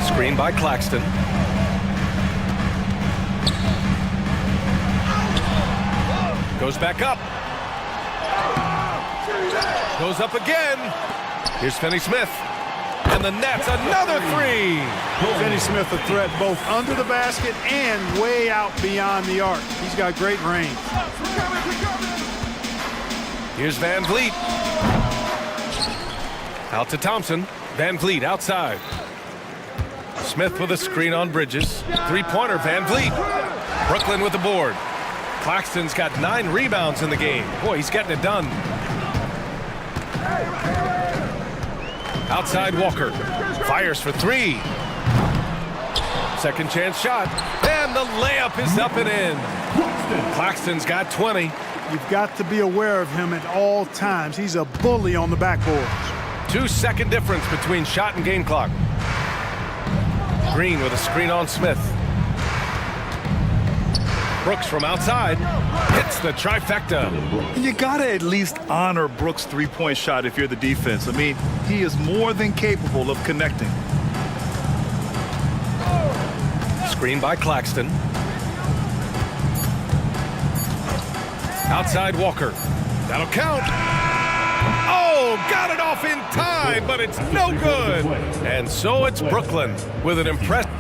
Screen by Claxton. Goes back up. Goes up again. Here's Finney-Smith. And the Nets, another three. Finney-Smith a threat both under the basket and way out beyond the arc. He's got great range. Here's Van Vliet. Out to Thompson. Van Vliet outside. Smith with a screen on Bridges. Three-pointer, Van Vliet. Brooklyn with the board. Claxton's got 9 rebounds in the game. Boy, he's getting it done. Outside Walker. Fires for 3. Second chance shot. And the layup is up and in. Claxton's got 20. You've got to be aware of him at all times. He's a bully on the backboard. 2-second difference between shot and game clock. Green with a screen on Smith. Brooks from outside hits the trifecta. You gotta at least honor Brooks' three-point shot if you're the defense. I mean, he is more than capable of connecting. Screen by Claxton. Outside Walker. That'll count. Oh, got it off in time, but it's no good. And so it's Brooklyn with an impressive.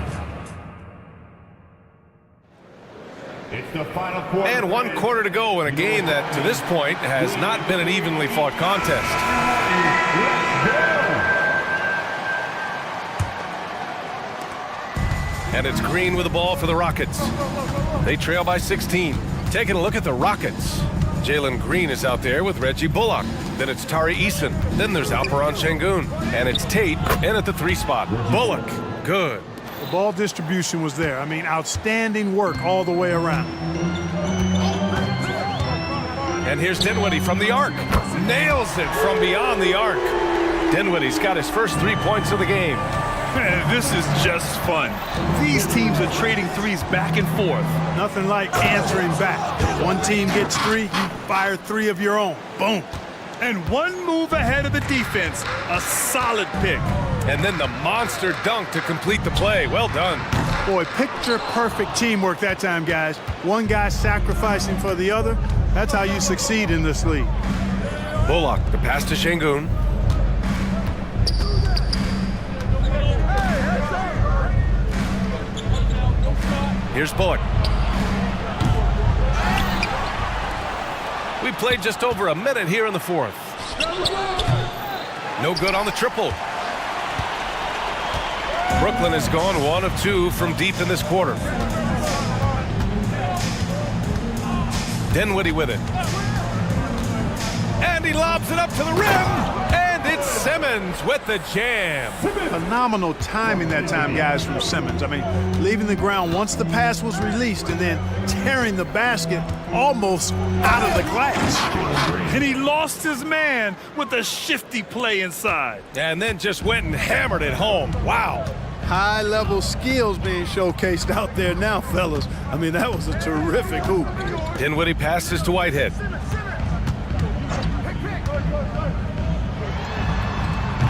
And 1 quarter to go in a game that, to this point, has not been an evenly fought contest. And it's Green with the ball for the Rockets. They trail by 16. Taking a look at the Rockets. Jalen Green is out there with Reggie Bullock. Then it's Tari Eason. Then there's Alperon Şengün. And it's Tate in at the 3 spot. Bullock, good. The ball distribution was there. I mean, outstanding work all the way around. And here's Dinwiddie from the arc. Nails it from beyond the arc. Dinwiddie's got his first 3 points of the game. Man, this is just fun. These teams are trading threes back and forth. Nothing like answering back. One team gets 3, you fire 3 of your own. Boom. And one move ahead of the defense. A solid pick. And then the monster dunk to complete the play. Well done. Boy, picture-perfect teamwork that time, guys. One guy sacrificing for the other. That's how you succeed in this league. Bullock, the pass to Şengün. Here's Bullock. We played just over a minute here in the 4th. No good on the triple. Brooklyn has gone 1 of 2 from deep in this quarter. Dinwiddie with it. And he lobs it up to the rim. And it's Simmons with the jam. Phenomenal timing that time, guys, from Simmons. I mean, leaving the ground once the pass was released and then tearing the basket almost out of the glass. And he lost his man with a shifty play inside. And then just went and hammered it home. Wow. High-level skills being showcased out there now, fellas. I mean, that was a terrific hoop. Dinwiddie passes to Whitehead.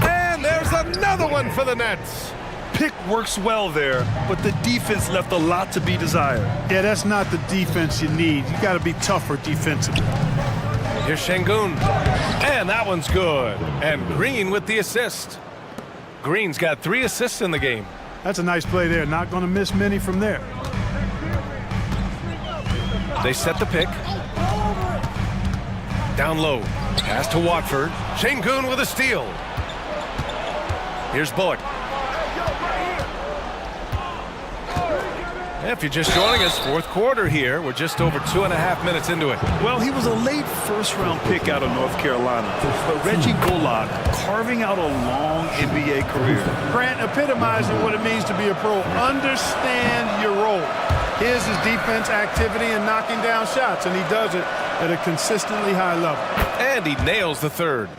And there's another one for the Nets. Pick works well there, but the defense left a lot to be desired. Yeah, that's not the defense you need. You got to be tougher defensively. Here's Şengün. And that one's good. And Green with the assist. Green's got 3 assists in the game. That's a nice play there. Not going to miss many from there. They set the pick. Down low. Pass to Watford. Şengün with a steal. Here's Bullock. If you're just joining us, 4th quarter here. We're just over 2.5 minutes into it. Well, he was a late first-round pick out of North Carolina. But Reggie Bullock carving out a long NBA career. Grant epitomizing what it means to be a pro. Understand your role. His is defense activity and knocking down shots, and he does it at a consistently high level. And he nails the third.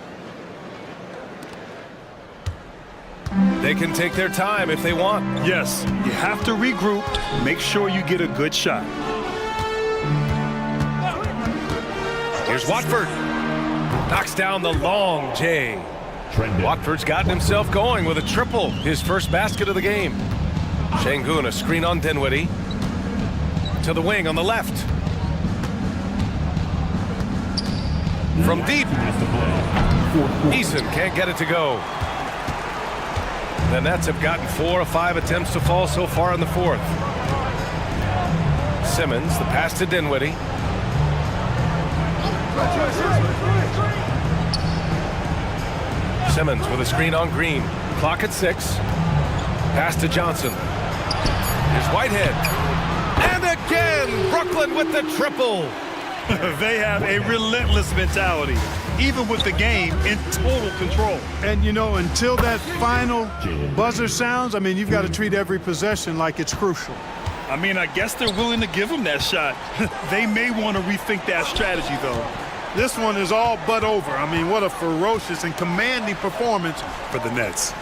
They can take their time if they want. Yes, you have to regroup, make sure you get a good shot. Here's Watford. Knocks down the long J. Watford's gotten himself going with a triple, his first basket of the game. Şengün, a screen on Dinwiddie. To the wing on the left. From deep. Eason can't get it to go. The Nets have gotten 4 of 5 attempts to fall so far in the 4th. Simmons, the pass to Dinwiddie. Simmons with a screen on Green. Clock at 6. Pass to Johnson. Here's Whitehead. And again, Brooklyn with the triple. They have a relentless mentality, even with the game in total control. And, you know, until that final buzzer sounds, I mean, you've got to treat every possession like it's crucial. I mean, I guess they're willing to give him that shot. They may want to rethink that strategy, though. This one is all but over. I mean, what a ferocious and commanding performance for the Nets.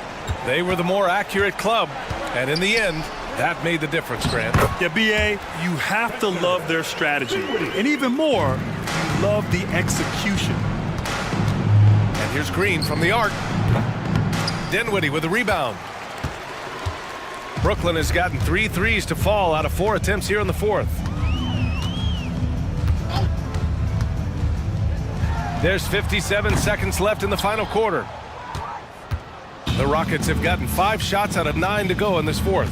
They were the more accurate club, and in the end, that made the difference, Grant. Yeah, B.A., you have to love their strategy. And even more, love the execution. And here's Green from the arc. Dinwiddie with the rebound. Brooklyn has gotten 3 threes to fall out of 4 attempts here in the 4th. There's 57 seconds left in the final quarter. The Rockets have gotten 5 shots out of 9 to go in this 4th.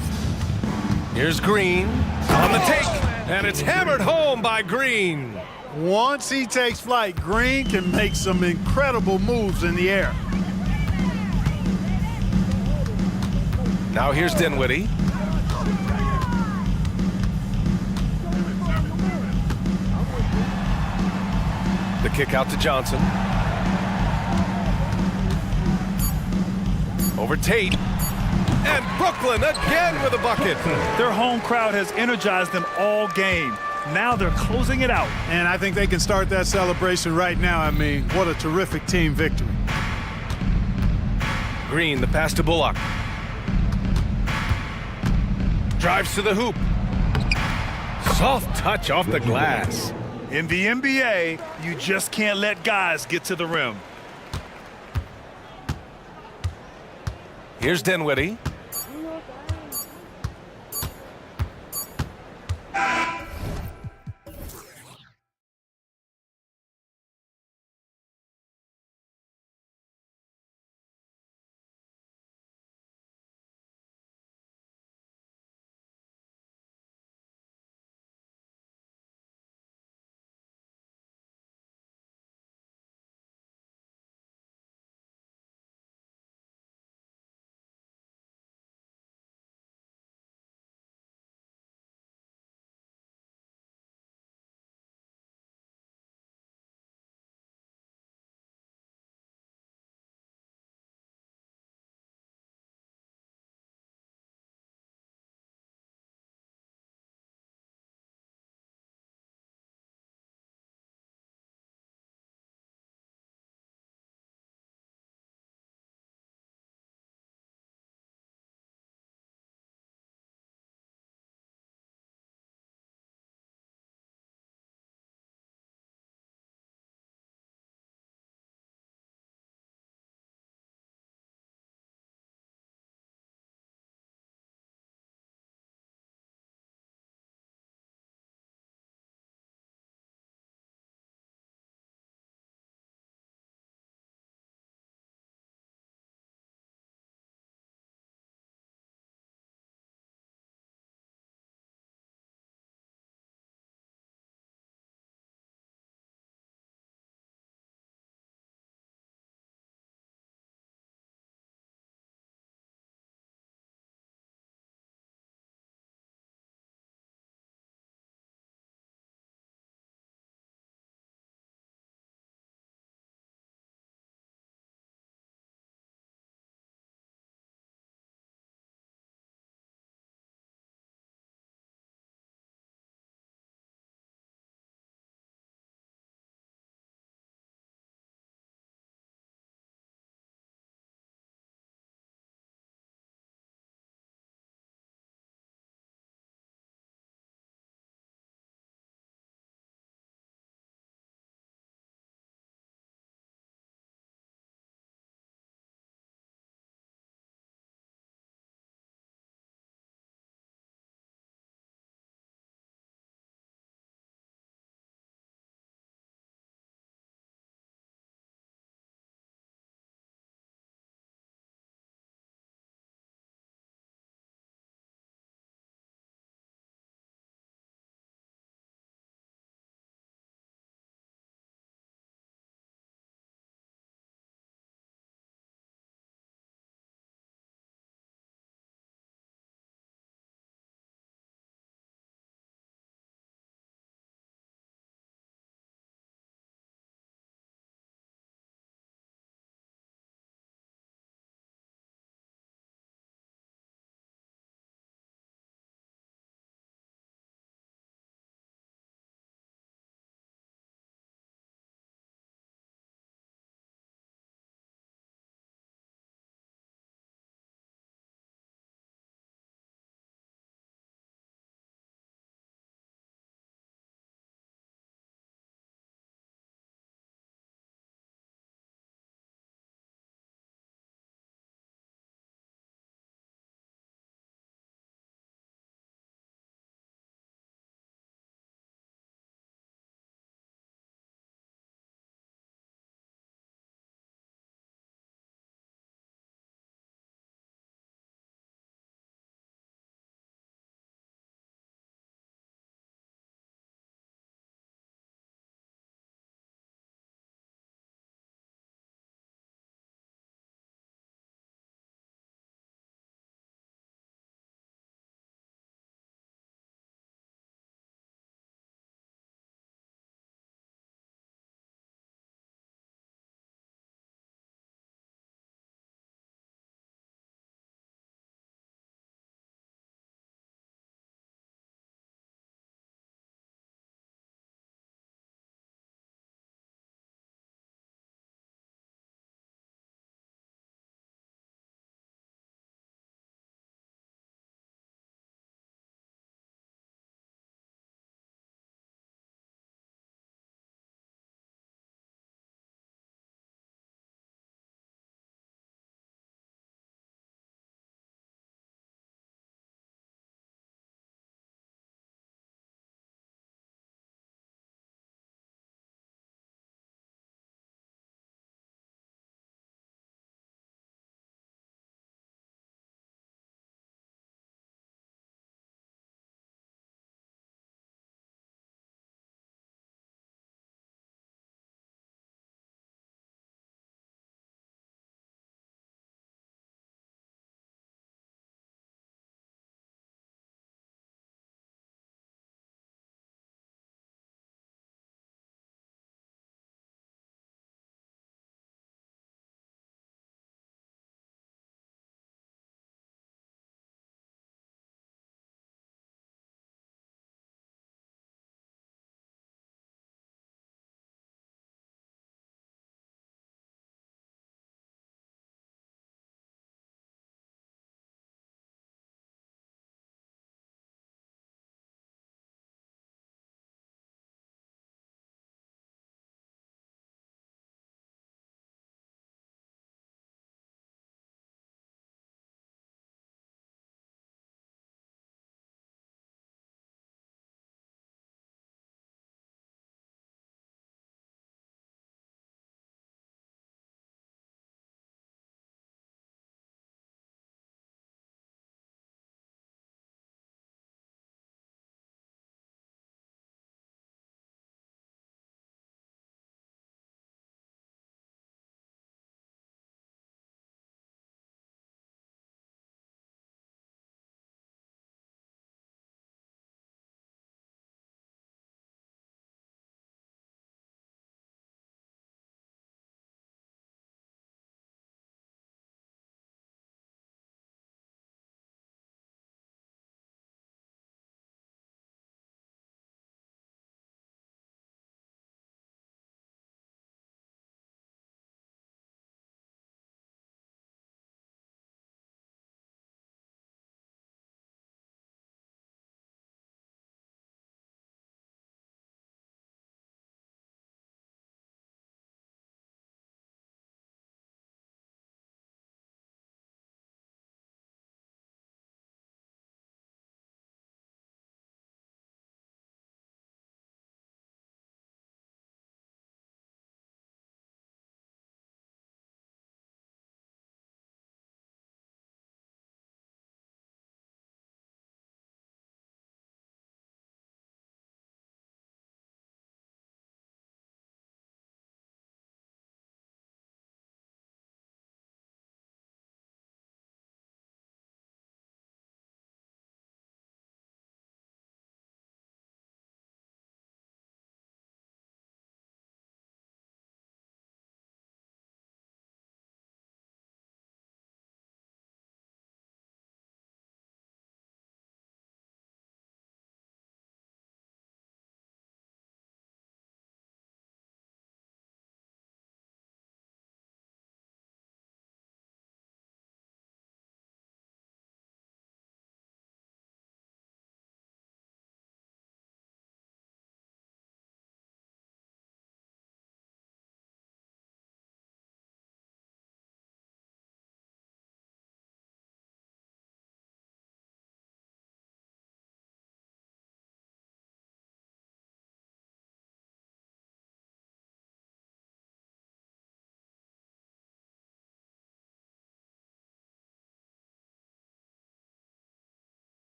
Here's Green on the take, and it's hammered home by Green. Once he takes flight, Green can make some incredible moves in the air. Now here's Dinwiddie. The kick out to Johnson. Over Tate. And Brooklyn again with a bucket. Their home crowd has energized them all game. Now they're closing it out. And I think they can start that celebration right now. I mean, what a terrific team victory. Green, the pass to Bullock. Drives to the hoop. Soft touch off the glass. In the NBA, you just can't let guys get to the rim. Here's Dinwiddie.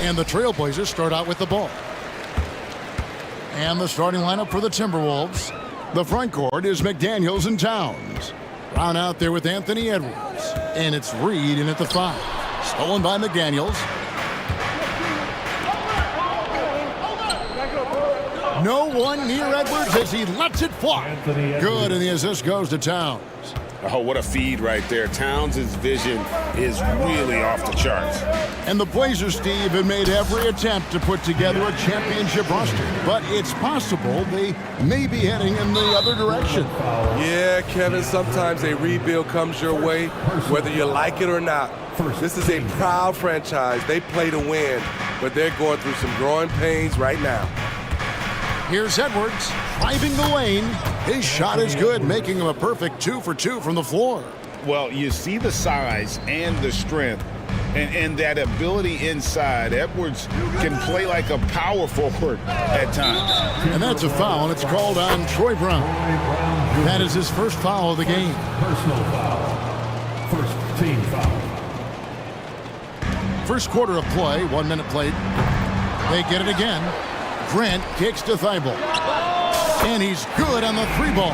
And the Trailblazers start out with the ball. And the starting lineup for the Timberwolves. The front court is McDaniels and Towns. Brown out there with Anthony Edwards. And it's Reed in at the 5. Stolen by McDaniels. No one near Edwards as he lets it fly. Good, and the assist goes to Towns. Oh, what a feed right there. Towns' vision is really off the charts. And the Blazers, Steve, have made every attempt to put together a championship roster. But it's possible they may be heading in the other direction. Yeah, Kevin, sometimes a rebuild comes your way, whether you like it or not. This is a proud franchise. They play to win, but they're going through some growing pains right now. Here's Edwards driving the lane. His shot is good, making him a perfect 2 for 2 from the floor. Well, you see the size and the strength and that ability inside. Edwards can play like a power forward at times. And that's a foul, and it's called on Troy Brown. That is his first foul of the game. Personal foul. First team foul. First quarter of play, 1 minute played. They get it again. Grant kicks to Thibault. And he's good on the 3 ball.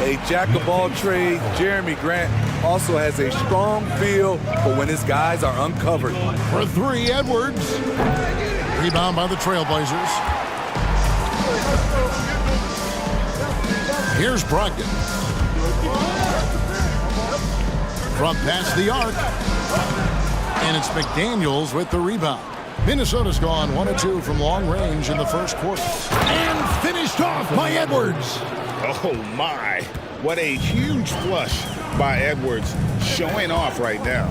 A jack-of-all trade, Jeremy Grant also has a strong feel for when his guys are uncovered. For 3, Edwards. Rebound by the Trailblazers. Here's Brogdon. From past the arc. And it's McDaniels with the rebound. Minnesota's gone 1 of 2 from long range in the first quarter. And finished off by Edwards. Oh, my. What a huge flush by Edwards, showing off right now.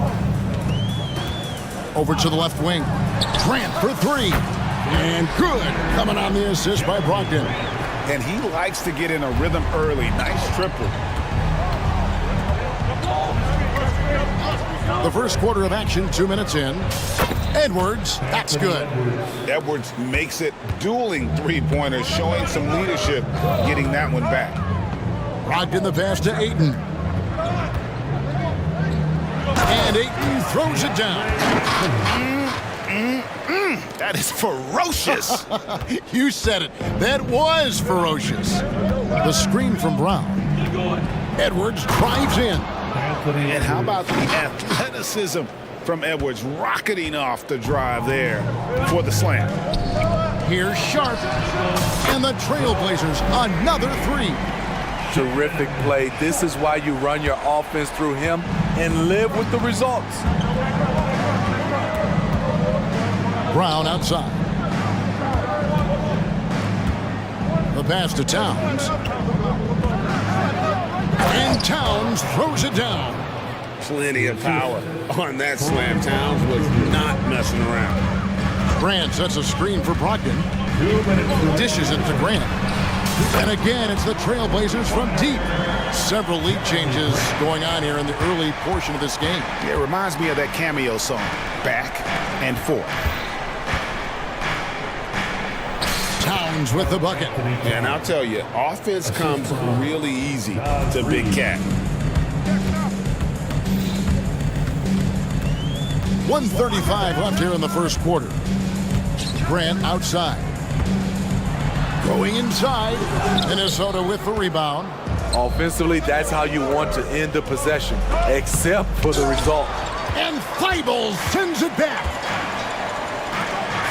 Over to the left wing. Grant for 3. And good. Coming on the assist by Brogdon. And he likes to get in a rhythm early. Nice triple. The first quarter of action, 2 minutes in. Edwards, that's good. Edwards makes it dueling three-pointers, showing some leadership, getting that one back. Brogdon the pass to Ayton. And Ayton throws it down. That is ferocious. You said it. That was ferocious. The screen from Brown. Edwards drives in. And how about the athleticism from Edwards, rocketing off the drive there for the slam. Here's Sharp. And the Trailblazers, another 3. Terrific play. This is why you run your offense through him and live with the results. Brown outside. The pass to Towns. And Towns throws it down. Plenty of power on that slam. Towns was not messing around. Grant sets a screen for Brogdon. Dishes it to Grant. And again, it's the Trailblazers from deep. Several lead changes going on here in the early portion of this game. Yeah, it reminds me of that cameo song, Back and Forth. Towns with the bucket. And I'll tell you, offense comes really easy to Big Cat. 1:35 left here in the first quarter. Grant outside. Going inside. Minnesota with the rebound. Offensively, that's how you want to end the possession, except for the result. And Thibault sends it back.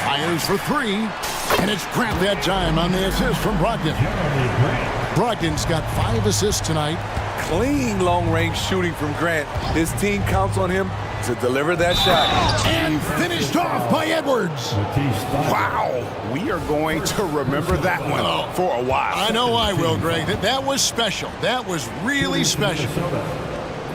Fires for 3. And it's Grant that time on the assist from Brogdon. Brogdon's got 5 assists tonight. Clean long-range shooting from Grant. His team counts on him to deliver that shot. And finished off by Edwards. Wow. We are going to remember that one for a while. I know I will, Greg. That was special. That was really special.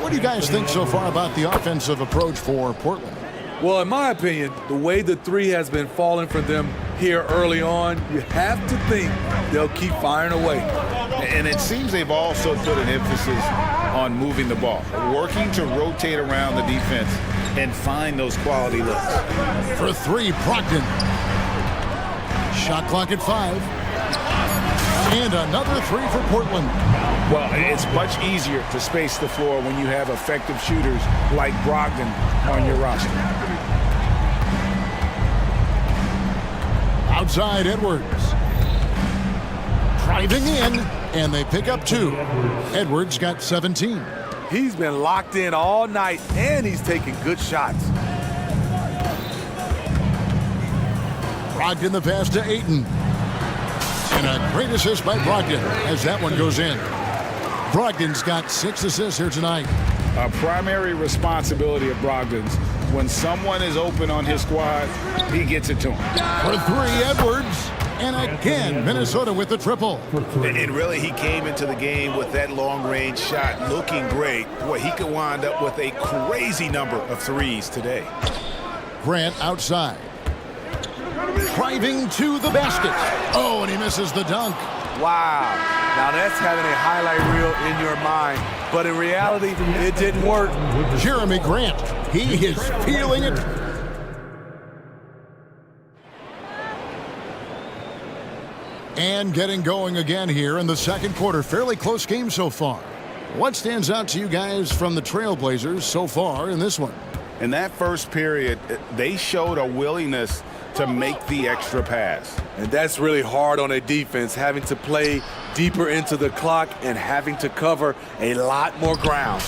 What do you guys think so far about the offensive approach for Portland? Well, in my opinion, the way the 3 has been falling for them here early on, you have to think they'll keep firing away. And it seems they've also put an emphasis on moving the ball, working to rotate around the defense and find those quality looks. For 3, Brogdon. Shot clock at 5. And another 3 for Portland. Well, it's much easier to space the floor when you have effective shooters like Brogdon on your roster. Outside Edwards. Driving in, and they pick up 2. Edwards got 17. He's been locked in all night, and he's taking good shots. Brogdon the pass to Ayton. And a great assist by Brogdon as that one goes in. Brogdon's got 6 assists here tonight. A primary responsibility of Brogdon's. When someone is open on his squad, he gets it to him. For 3, Edwards. And again, Minnesota with the triple. And really, he came into the game with that long-range shot looking great. Boy, he could wind up with a crazy number of threes today. Grant outside. Driving to the basket. Oh, and he misses the dunk. Wow. Now that's having a highlight reel in your mind. But in reality, it didn't work. Jeremy Grant, he is feeling it. And getting going again here in the second quarter. Fairly close game so far. What stands out to you guys from the Trailblazers so far in this one? In that first period, they showed a willingness to make the extra pass. And that's really hard on a defense, having to play deeper into the clock and having to cover a lot more ground.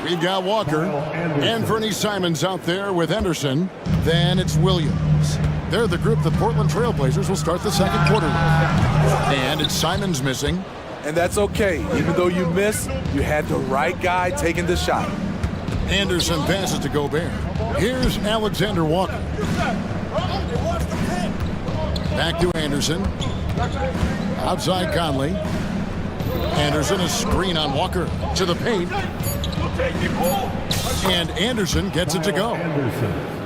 We've got Walker and Fernie Simons out there with Henderson. Then it's Williams. They're the group the Portland Trailblazers will start the second quarter with. And it's Simons missing. And that's okay. Even though you miss, you had the right guy taking the shot. Anderson passes to Gobert. Here's Alexander Walker. Back to Anderson. Outside Conley. Anderson, a screen on Walker to the paint. And Anderson gets it to go.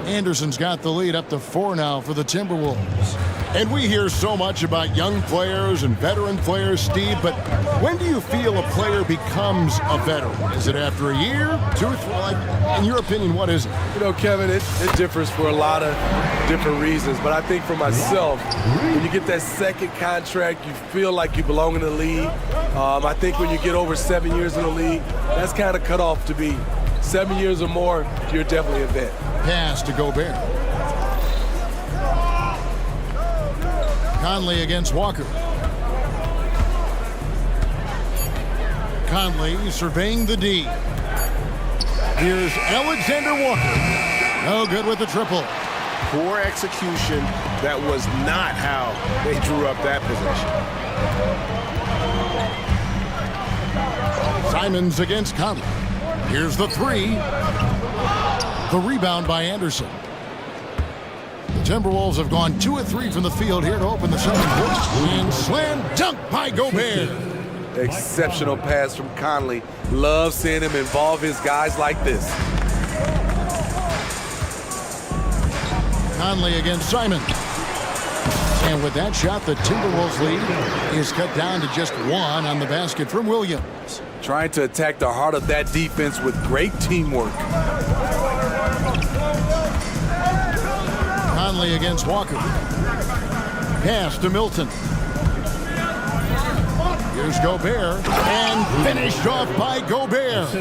Anderson's got the lead up to 4 now for the Timberwolves. And we hear so much about young players and veteran players, Steve, but when do you feel a player becomes a veteran? Is it after a year, 2 or 3? Like, in your opinion, what is it? You know, Kevin, it differs for a lot of different reasons, but I think for myself, when you get that second contract, you feel like you belong in the league. I think when you get over 7 years in the league, that's kind of cut off to be 7 years or more, you're definitely a vet. Pass to Gobert. Conley against Walker. Conley surveying the D. Here's Alexander Walker. No good with the triple. Poor execution. That was not how they drew up that possession. Simons against Conley. Here's the 3. The rebound by Anderson. The Timberwolves have gone 2 of 3 from the field here to open the second quarter. And slam dunk by Gobert. Exceptional pass from Conley. Love seeing him involve his guys like this. Conley against Simons. And with that shot, the Timberwolves lead is cut down to just 1 on the basket from Williams. Trying to attack the heart of that defense with great teamwork. Conley against Walker. Pass to Milton. Here's Gobert. And finished off by Gobert.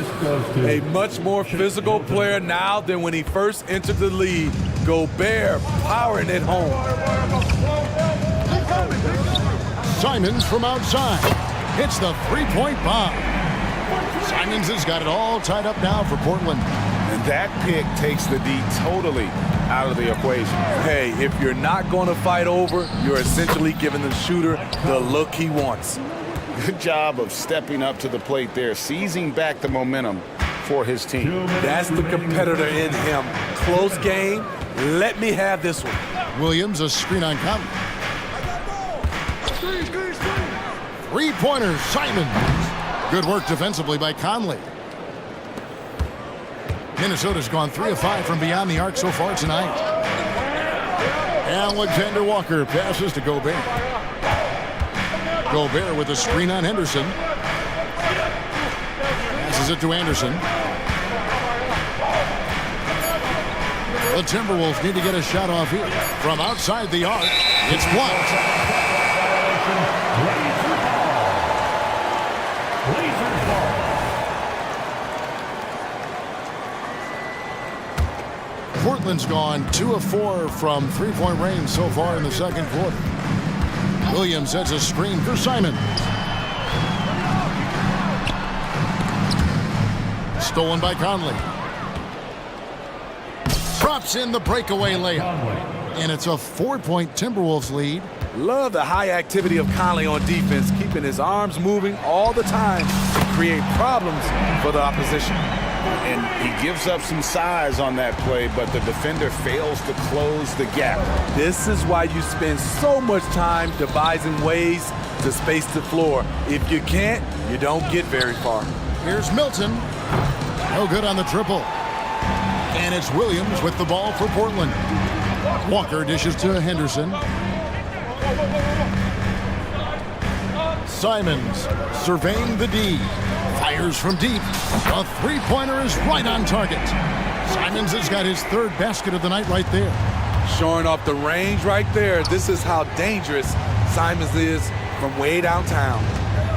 A much more physical player now than when he first entered the league. Gobert powering it home. Simons from outside. Hits the 3-point bomb. Simons has got it all tied up now for Portland. And that pick takes the D totally out of the equation. Hey, if you're not going to fight over, you're essentially giving the shooter the look he wants. Good job of stepping up to the plate there, seizing back the momentum for his team. That's the competitor in him. Close game. Let me have this one. Williams, a screen on Conley. 3-pointer, Simons. Good work defensively by Conley. Minnesota's gone 3 of 5 from beyond the arc so far tonight. Alexander Walker passes to Gobert. Gobert with a screen on Henderson. Passes it to Anderson. The Timberwolves need to get a shot off here. From outside the arc, it's blocked. Portland's gone 2 of 4 from three-point range so far in the second quarter. Williams sets a screen for Simon. Stolen by Conley. Drops in the breakaway layup. And it's a 4-point Timberwolves lead. Love the high activity of Conley on defense, keeping his arms moving all the time to create problems for the opposition. And he gives up some size on that play, but the defender fails to close the gap. This is why you spend so much time devising ways to space the floor. If you can't, you don't get very far. Here's Milton. No good on the triple. And it's Williams with the ball for Portland. Walker dishes to Henderson. Simons surveying the D. Fires from deep. A three-pointer is right on target. Simons has got his third basket of the night right there. Showing off the range right there. This is how dangerous Simons is from way downtown.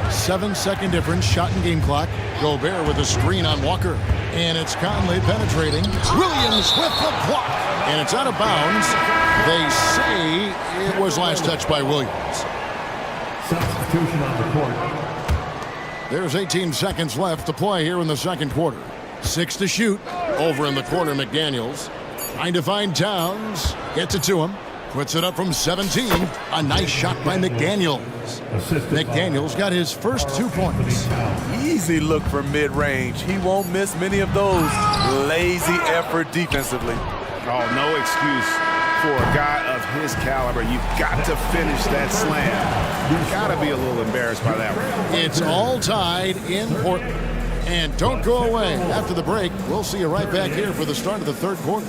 7-second difference, shot and game clock. Gobert with a screen on Walker. And it's Conley penetrating. Williams with the block. And it's out of bounds. They say it was last touched by Williams. Substitution on the court. There's 18 seconds left to play here in the second quarter. 6 to shoot. Over in the corner, McDaniels. Trying to find Towns. Gets it to him. Puts it up from 17. A nice shot by McDaniels. McDaniels got his first 2 points. Easy look from mid-range. He won't miss many of those. Lazy effort defensively. Oh, no excuse for a guy of his caliber. You've got to finish that slam. You've got to be a little embarrassed by that one. It's all tied in Portland. And don't go away. After the break, we'll see you right back here for the start of the third quarter.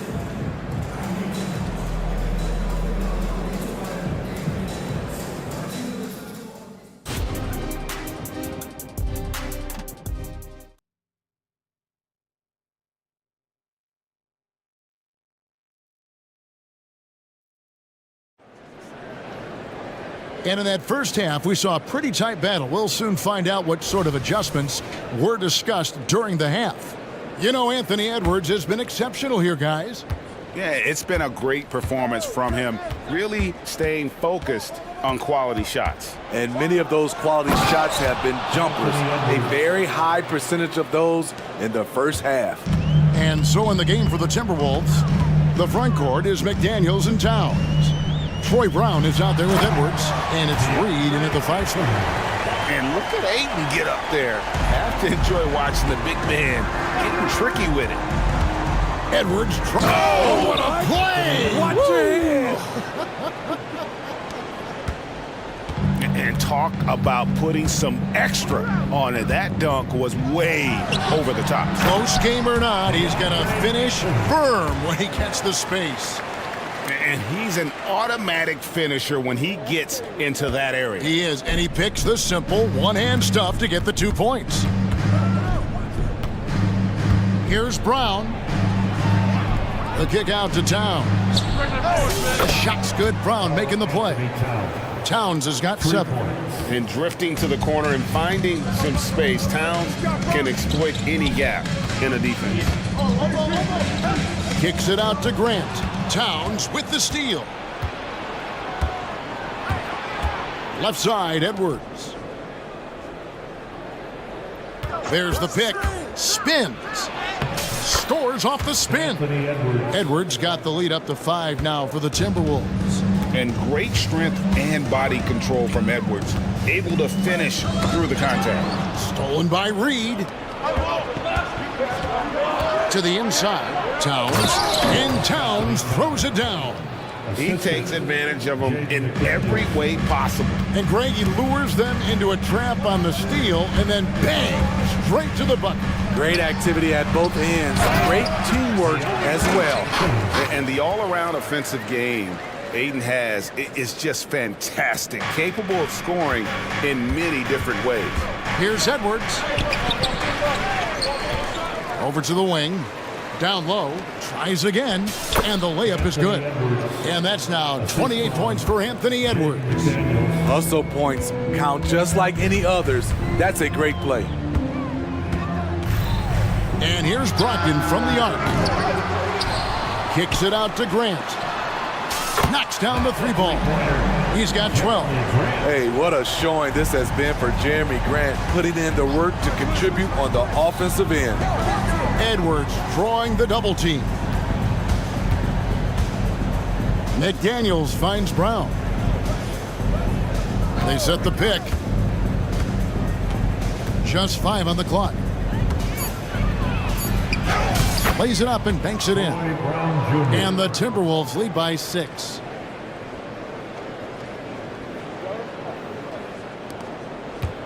And in that first half, we saw a pretty tight battle. We'll soon find out what sort of adjustments were discussed during the half. You know, Anthony Edwards has been exceptional here, guys. Yeah, it's been a great performance from him, really staying focused on quality shots. And many of those quality shots have been jumpers. A very high percentage of those in the first half. And so in the game for the Timberwolves, the front court is McDaniels and Towns. Troy Brown is out there with Edwards, and it's Reed in at the 5 slot. And look at Ayton get up there. Have to enjoy watching the big man getting tricky with it. Edwards, oh, what a play! Watch it! And talk about putting some extra on it. That dunk was way over the top. Close game or not, he's going to finish firm when he gets the space. And he's an automatic finisher when he gets into that area. He is, and he picks the simple one-hand stuff to get the 2 points. Here's Brown. The kick out to Towns. The shot's good. Brown making the play. Towns has got 7. And drifting to the corner and finding some space, Towns can exploit any gap in a defense. Kicks it out to Grant. Towns with the steal. Left side, Edwards. There's the pick. Spins. Scores off the spin. Edwards got the lead up to 5 now for the Timberwolves. And great strength and body control from Edwards. Able to finish through the contact. Stolen by Reed. To the inside. Towns. And Towns throws it down. He takes advantage of them in every way possible. And Greg, he lures them into a trap on the steal and then bang, straight to the bucket. Great activity at both ends. Great teamwork as well. And the all-around offensive game Ayton has is just fantastic. Capable of scoring in many different ways. Here's Edwards. Over to the wing. Down low, tries again, and the layup is good. And that's now 28 points for Anthony Edwards. Hustle points count just like any others. That's a great play. And here's Brogdon from the arc. Kicks it out to Grant. Knocks down the three ball. He's got 12. Hey, what a showing this has been for Jeremy Grant, putting in the work to contribute on the offensive end. Edwards drawing the double team. McDaniels finds Brown. They set the pick. Just 5 on the clock. Plays it up and banks it in. And the Timberwolves lead by 6.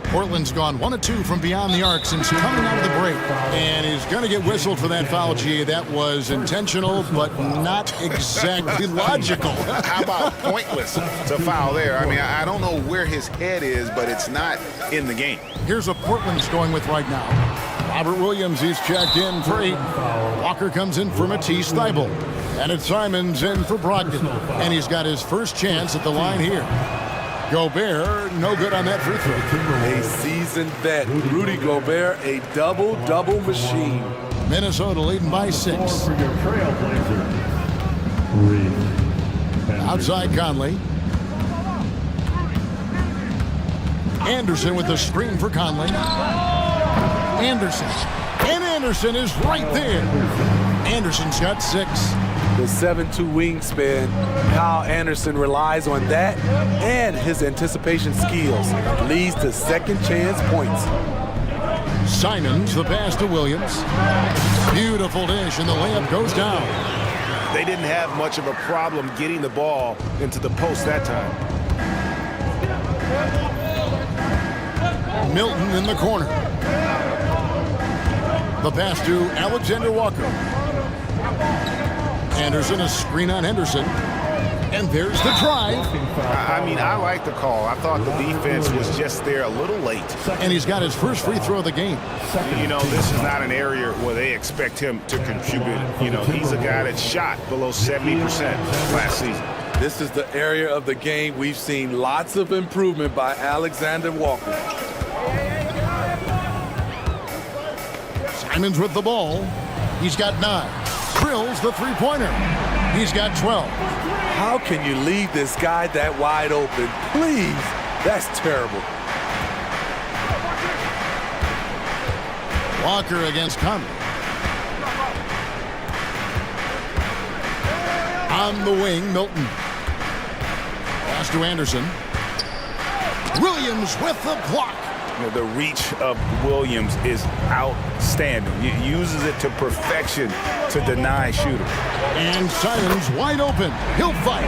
Portland's gone 1 of 2 from beyond the arc since coming out of the break. And he's going to get whistled for that foul, G. That was intentional, but not exactly logical. How about pointless to foul there? I mean, I don't know where his head is, but it's not in the game. Here's what Portland's going with right now. Robert Williams, he's checked in for 8. Walker comes in for Matisse Thybulle. And it's Simons in for Brogdon. And he's got his first chance at the line here. Gobert, no good on that free throw. A seasoned vet, Rudy Gobert, a double-double machine. Minnesota leading by 6. For your trailblazer, Reed. Outside Conley. Anderson with the screen for Conley. Anderson. And Anderson is right there. Anderson's got 6. The 7'2" wingspan, Kyle Anderson relies on that and his anticipation skills. Leads to second chance points. Simons, the pass to Williams. Beautiful dish, and the layup goes down. They didn't have much of a problem getting the ball into the post that time. Milton in the corner. The pass to Alexander Walker. Anderson, a screen on Henderson. And there's the drive. I mean, I like the call. I thought the defense was just there a little late. And he's got his first free throw of the game. You know, this is not an area where they expect him to contribute. You know, he's a guy that shot below 70% last season. This is the area of the game we've seen lots of improvement by Alexander Walker. Simons with the ball. He's got 9. Drills the three-pointer. He's got 12. How can you leave this guy that wide open? Please. That's terrible. Walker against Conley. On the wing, Milton. Pass to Anderson. Williams with the block. You know, the reach of Williams is outstanding. He uses it to perfection to deny shooters. And Simons wide open. He'll fight.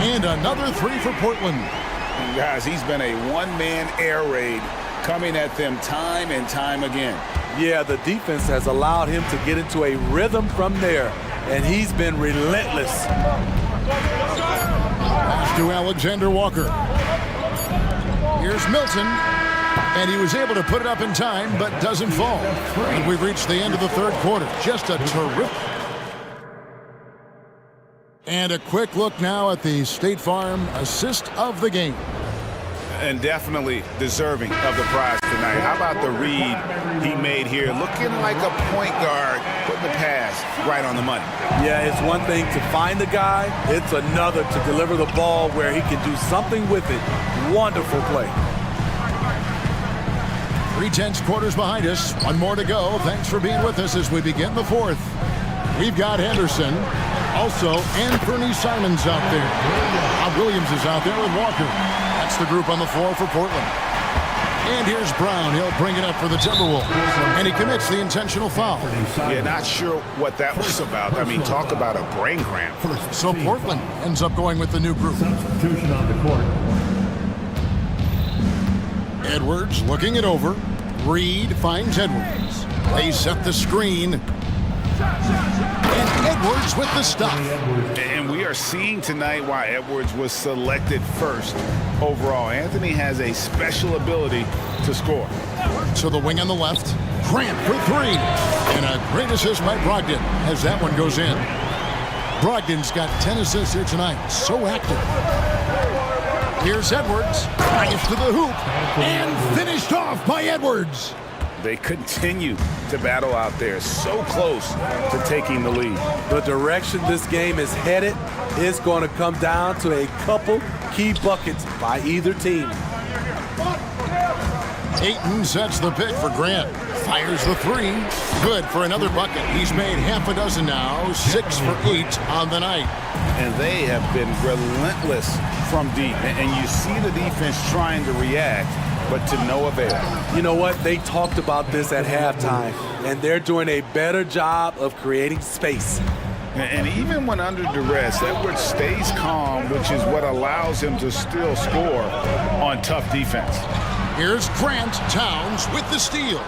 And another 3 for Portland. And guys, he's been a one-man air raid coming at them time and time again. Yeah, the defense has allowed him to get into a rhythm from there, and he's been relentless. Pass to Alexander Walker. Here's Milton. And he was able to put it up in time, but doesn't fall. And we've reached the end of the third quarter. Just a terrific. And a quick look now at the State Farm assist of the game. And definitely deserving of the prize tonight. How about the read he made here? Looking like a point guard, putting the pass right on the money. Yeah, it's one thing to find the guy. It's another to deliver the ball where he can do something with it. Wonderful play. 3/10 quarters behind us. 1 more to go. Thanks for being with us as we begin the 4th. We've got Henderson. Also, Anthony Simons out there. Bob Williams is out there with Walker. That's the group on the floor for Portland. And here's Brown. He'll bring it up for the Timberwolves. And he commits the intentional foul. Yeah, not sure what that was about. I mean, talk about a brain cramp. So Portland ends up going with the new group. Substitution on the court. Edwards looking it over. Reed finds Edwards. They set the screen. And Edwards with the stop. And we are seeing tonight why Edwards was selected first overall. Anthony has a special ability to score. So the wing on the left. Grant for 3. And a great assist by Brogdon as that one goes in. Brogdon's got 10 assists here tonight. So active. Here's Edwards. Drives to the hoop. And finished off by Edwards. They continue to battle out there, so close to taking the lead. The direction this game is headed is going to come down to a couple key buckets by either team. Ayton sets the pick for Grant. Fires the three. Good for another bucket. He's made half a dozen now, 6 for 8 on the night. And they have been relentless from deep. And you see the defense trying to react, but to no avail. You know what? They talked about this at halftime, and they're doing a better job of creating space. And even when under duress, Edwards stays calm, which is what allows him to still score on tough defense. Here's Grant Towns with the steal.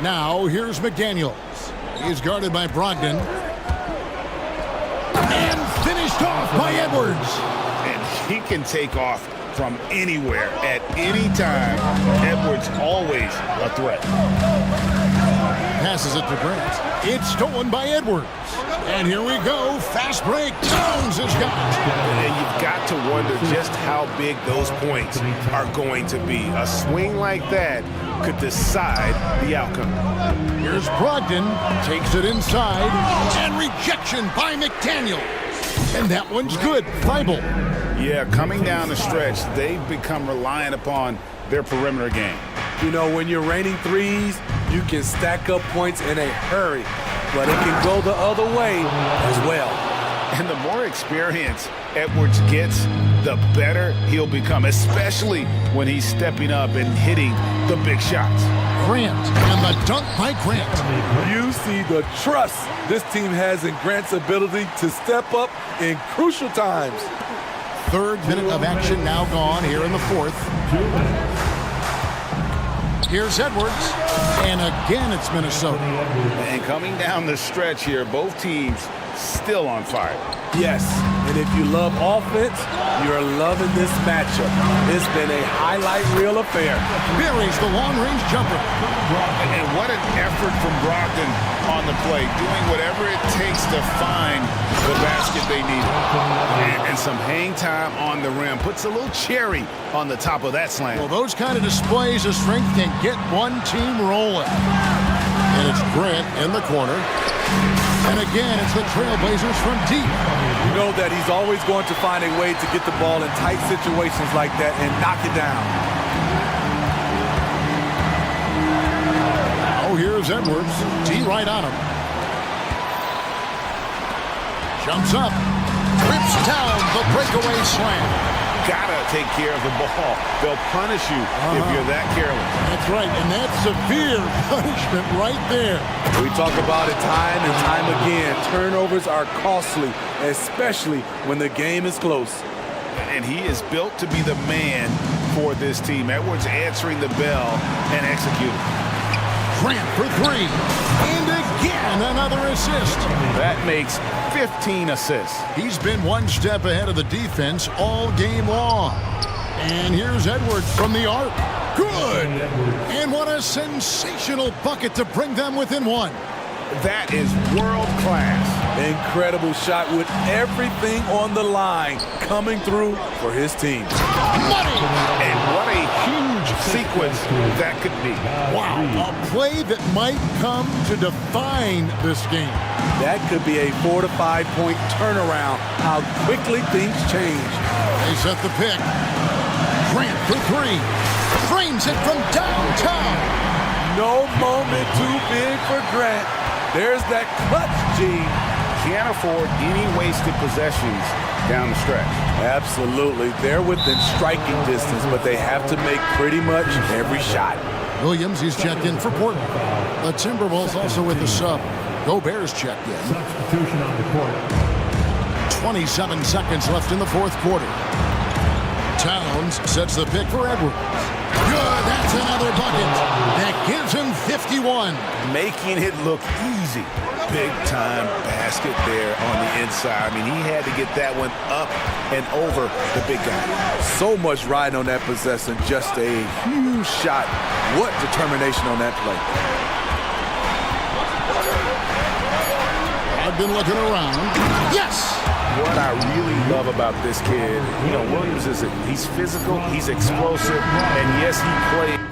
Now here's McDaniels. He's guarded by Brogdon. And finished off by Edwards. And he can take off from anywhere at any time. Edwards always a threat. Passes it to Grant. It's stolen by Edwards. And here we go. Fast break. Towns has got it. And you've got to wonder just how big those points are going to be. A swing like that could decide the outcome. Here's Brogdon. Takes it inside. And rejection by McDaniel. And that one's good. Thibault. Yeah, coming down the stretch, they've become reliant upon their perimeter game. You know, when you're raining threes, you can stack up points in a hurry, but it can go the other way as well. And the more experience Edwards gets, the better he'll become, especially when he's stepping up and hitting the big shots. Grant, and the dunk by Grant. You see the trust this team has in Grant's ability to step up in crucial times. Third minute of action now gone here in the fourth. Here's Edwards, and again it's Minnesota. And coming down the stretch here, both teams still on fire. Yes, and if you love offense, you're loving this matchup. It's been a highlight reel affair. Buries the long-range jumper. And what an effort from Brogdon on the play, doing whatever it takes to find the basket they needed. And some hang time on the rim. Puts a little cherry on the top of that slam. Well, those kind of displays of strength can get one team rolling. And it's Grant in the corner. And again, it's the Trailblazers from deep. You know that he's always going to find a way to get the ball in tight situations like that and knock it down. Now here's Edwards. D right on him. Jumps up. Rips down the breakaway slam. Gotta take care of the ball. They'll punish you if you're that careless. That's right, and that's severe punishment right there. We talk about it time and time again. Turnovers are costly, especially when the game is close. And he is built to be the man for this team. Edwards answering the bell and executing. Grant for three. And again, another assist. That makes 15 assists. He's been one step ahead of the defense all game long. And here's Edwards from the arc. Good. And what a sensational bucket to bring them within one. That is world class. Incredible shot with everything on the line coming through for his team. Money! And what a huge sequence that could be. Wow, a play that might come to define this game. That could be a 4 to 5 point turnaround. How quickly things change. They set the pick. Grant for three. Frames it from downtown. No moment too big for Grant. There's that clutch gene. Can't afford any wasted possessions down the stretch. Absolutely. They're within striking distance, but they have to make pretty much every shot. Williams, he's checked in for Portland. The Timberwolves also with the sub. Gobert's checked in. Substitution on the court. 27 seconds left in the fourth quarter. Towns sets the pick for Edwards. Good, that's another bucket. That gives him 51. Making it look easy. Big time basket there on the inside. I mean, he had to get that one up and over the big guy. So much riding on that possession. Just a huge shot. What determination on that play. I've been looking around. Yes! What I really love love about this kid. You know, Williams he's physical, he's explosive, and yes, he plays.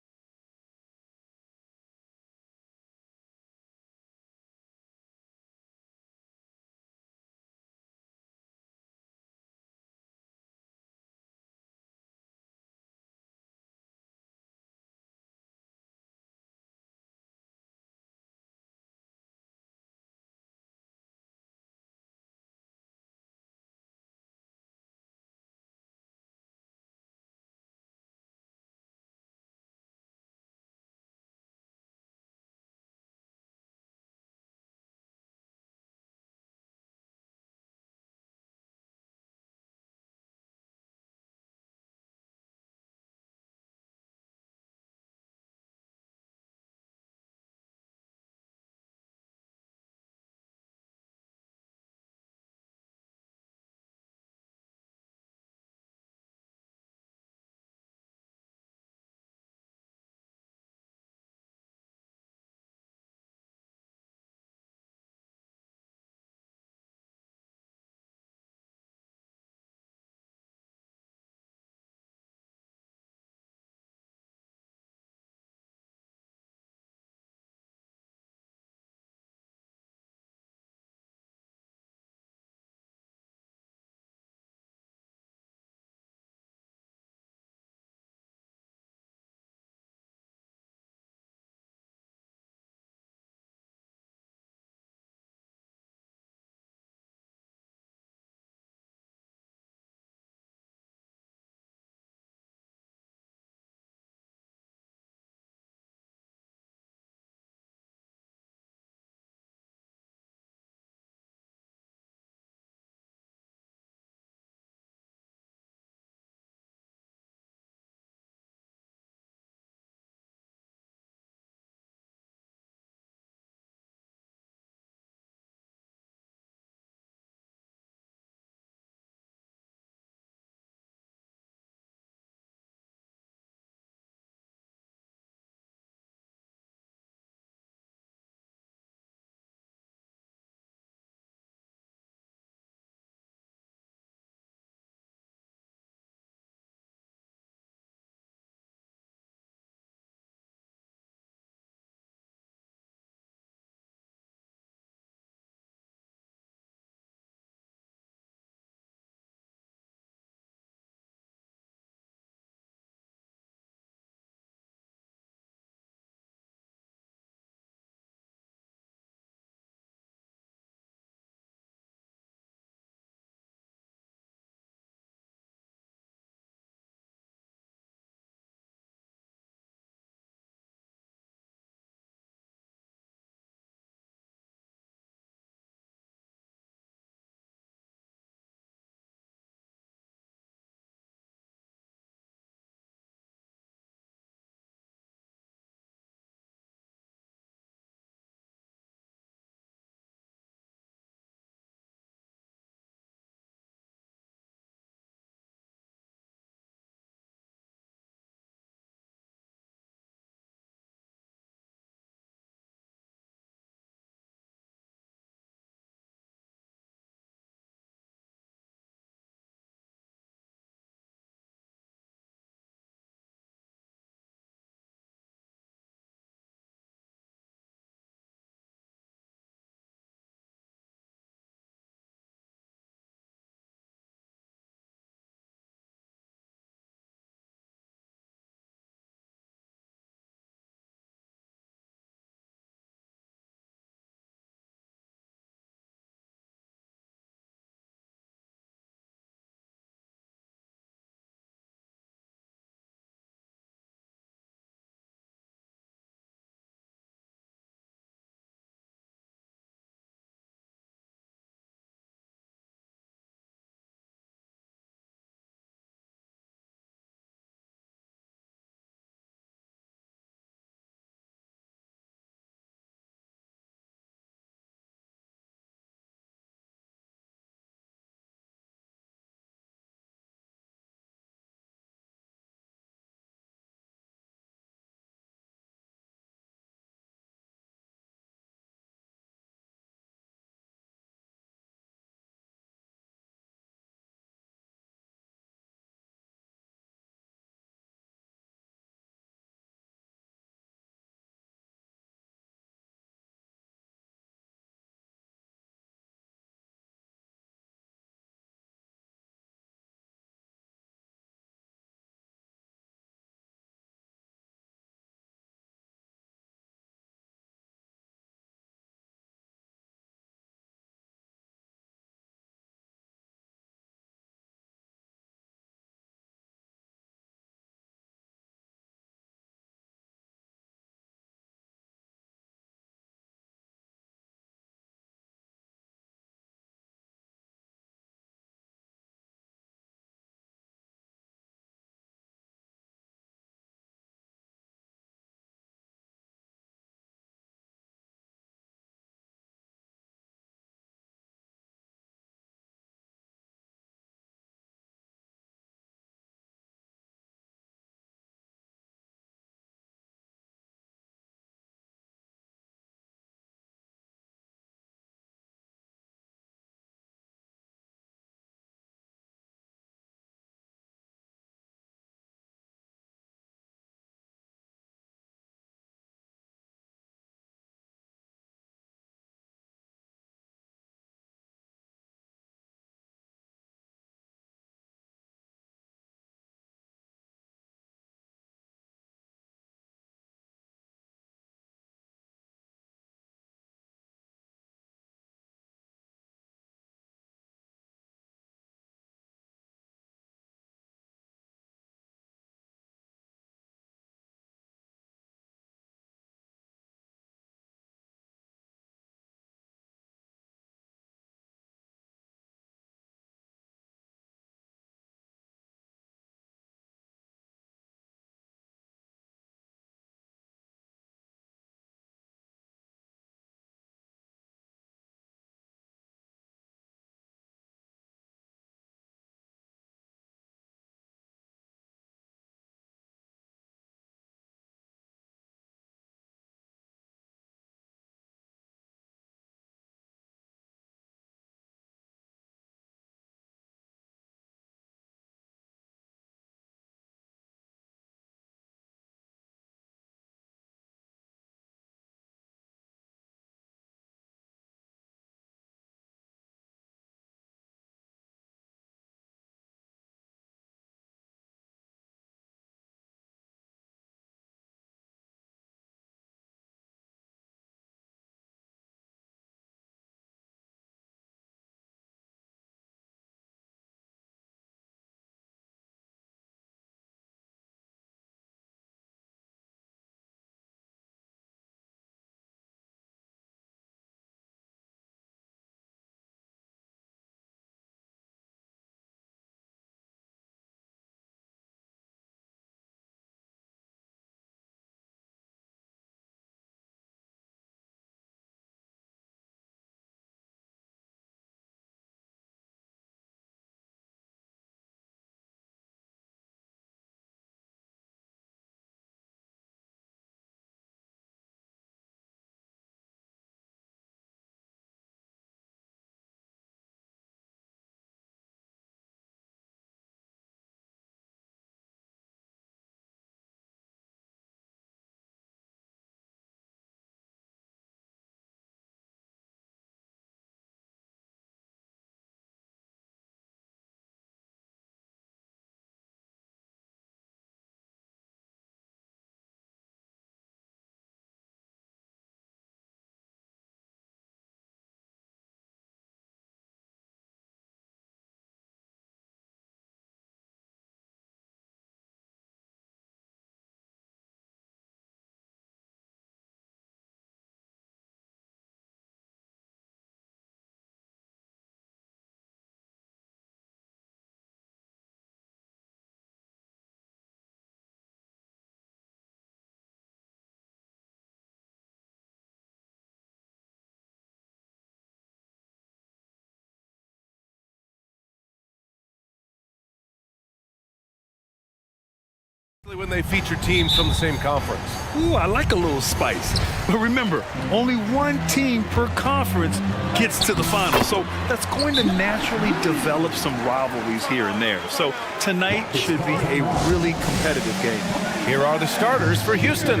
When they feature teams from the same conference. Ooh, I like a little spice. But remember, only one team per conference gets to the final. So that's going to naturally develop some rivalries here and there. So tonight should be a really competitive game. Here are the starters for Houston.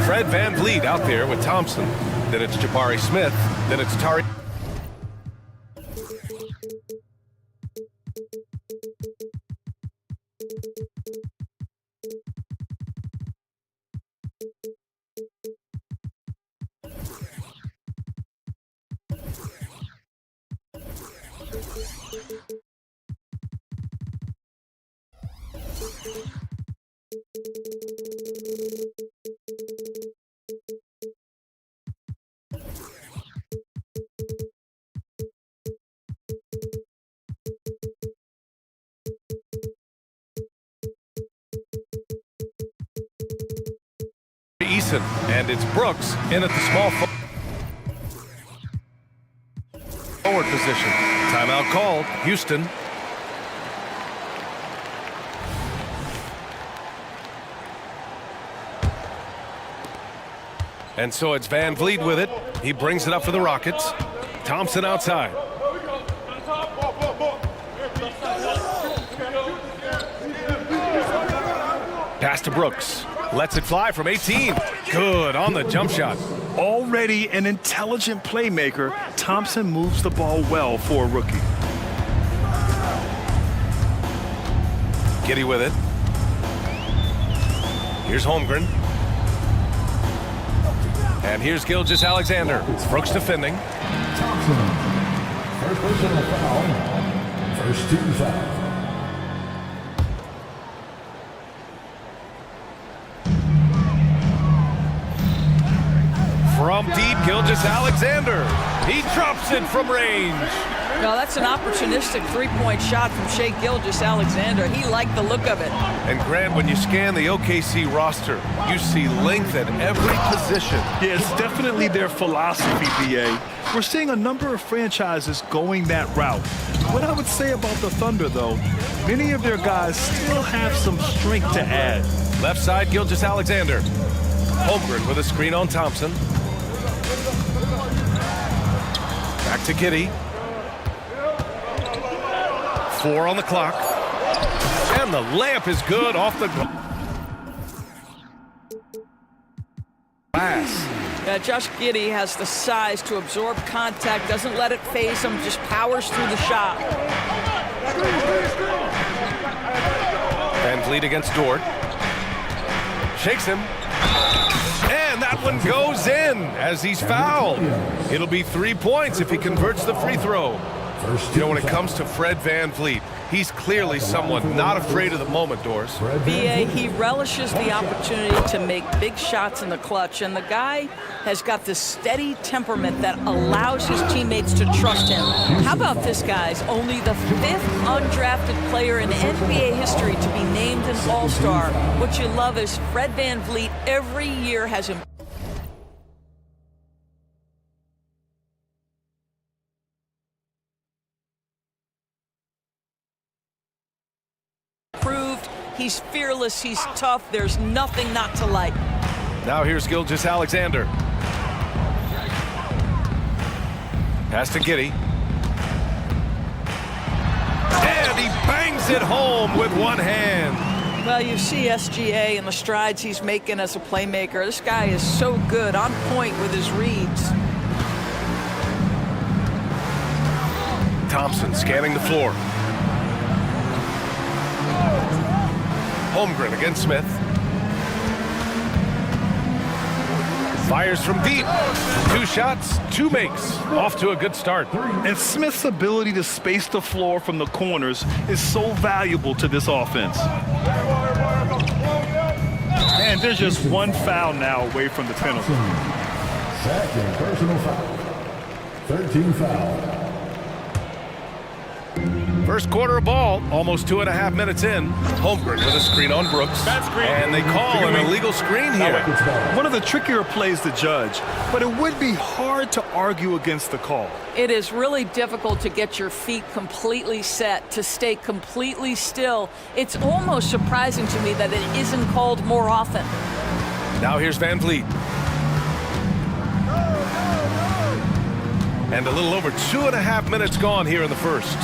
Fred VanVleet out there with Thompson. Then it's Jabari Smith. Then it's Tari. Eason, and it's Brooks in at the small forward position. Timeout called. Houston. And so it's VanVleet with it. He brings it up for the Rockets. Thompson outside. Pass to Brooks. Lets it fly from 18. Good on the jump shot. Already an intelligent playmaker, Thompson moves the ball well for a rookie. Giddy with it. Here's Holmgren. And here's Gilgeous-Alexander. Brooks defending. Thompson. First personal foul. First team foul. From deep, Gilgeous-Alexander. He drops it from range. No, that's an opportunistic three-point shot from Shai Gilgeous-Alexander. He liked the look of it. And Grant, when you scan the OKC roster, you see length at every position. Yeah, it's definitely their philosophy, BA. We're seeing a number of franchises going that route. What I would say about the Thunder, though, many of their guys still have some strength to add. Left side, Gilgeous-Alexander. Holmgren with a screen on Thompson. Back to Giddy. 4 on the clock. And the layup is good off the glass. Yeah, Josh Giddey has the size to absorb contact, doesn't let it phase him, just powers through the shot. VanVleet against Dort. Shakes him. And that one goes in as he's fouled. It'll be 3 points if he converts the free throw. You know, when it comes to Fred VanVleet, he's clearly someone not afraid of the moment, Doris. BA, he relishes the opportunity to make big shots in the clutch, and the guy has got this steady temperament that allows his teammates to trust him. How about this, guys? Only the 5th undrafted player in NBA history to be named an All-Star. What you love is Fred VanVleet every year has him. He's fearless, he's tough, there's nothing not to like. Now here's Gilgeous-Alexander. Pass to Giddy. And he bangs it home with one hand. Well, you see SGA and the strides he's making as a playmaker. This guy is so good, on point with his reads. Thompson scanning the floor. Holmgren against Smith. Fires from deep. 2 shots, 2 makes. Off to a good start. And Smith's ability to space the floor from the corners is so valuable to this offense. And there's just 1 foul now away from the penalty. Second personal foul. 13 foul. First quarter of ball, almost 2.5 minutes in. Holmgren with a screen on Brooks. And they call an illegal screen here. One of the trickier plays to judge, but it would be hard to argue against the call. It is really difficult to get your feet completely set, to stay completely still. It's almost surprising to me that it isn't called more often. Now here's Van Vliet. And a little over 2.5 minutes gone here in the first.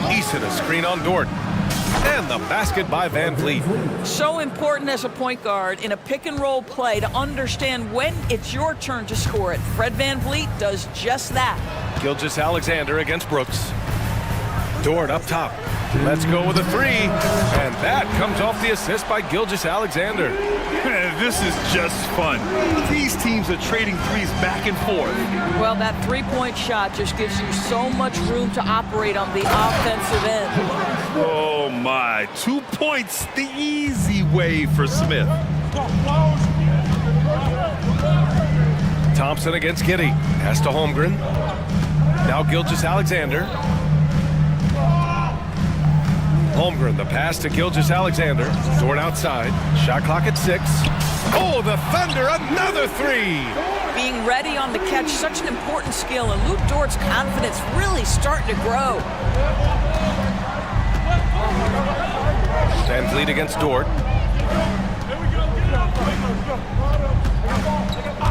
Eason, a screen on Dort. And the basket by Van Vliet. So important as a point guard in a pick and roll play to understand when it's your turn to score it. Fred Van Vliet does just that. Gilgeous-Alexander against Brooks. Dort up top. Let's go with a three. And that comes off the assist by Gilgeous-Alexander. This is just fun. These teams are trading threes back and forth. Well, that three-point shot just gives you so much room to operate on the offensive end. Oh, my. 2 points the easy way for Smith. Thompson against Giddey. Pass to Holmgren. Now Gilgeous-Alexander. Holmgren, the pass to Gilgeous-Alexander. Dort outside. Shot clock at 6. Oh, the Thunder, another three! Being ready on the catch, such an important skill, and Luke Dort's confidence really starting to grow. Van Vliet against Dort.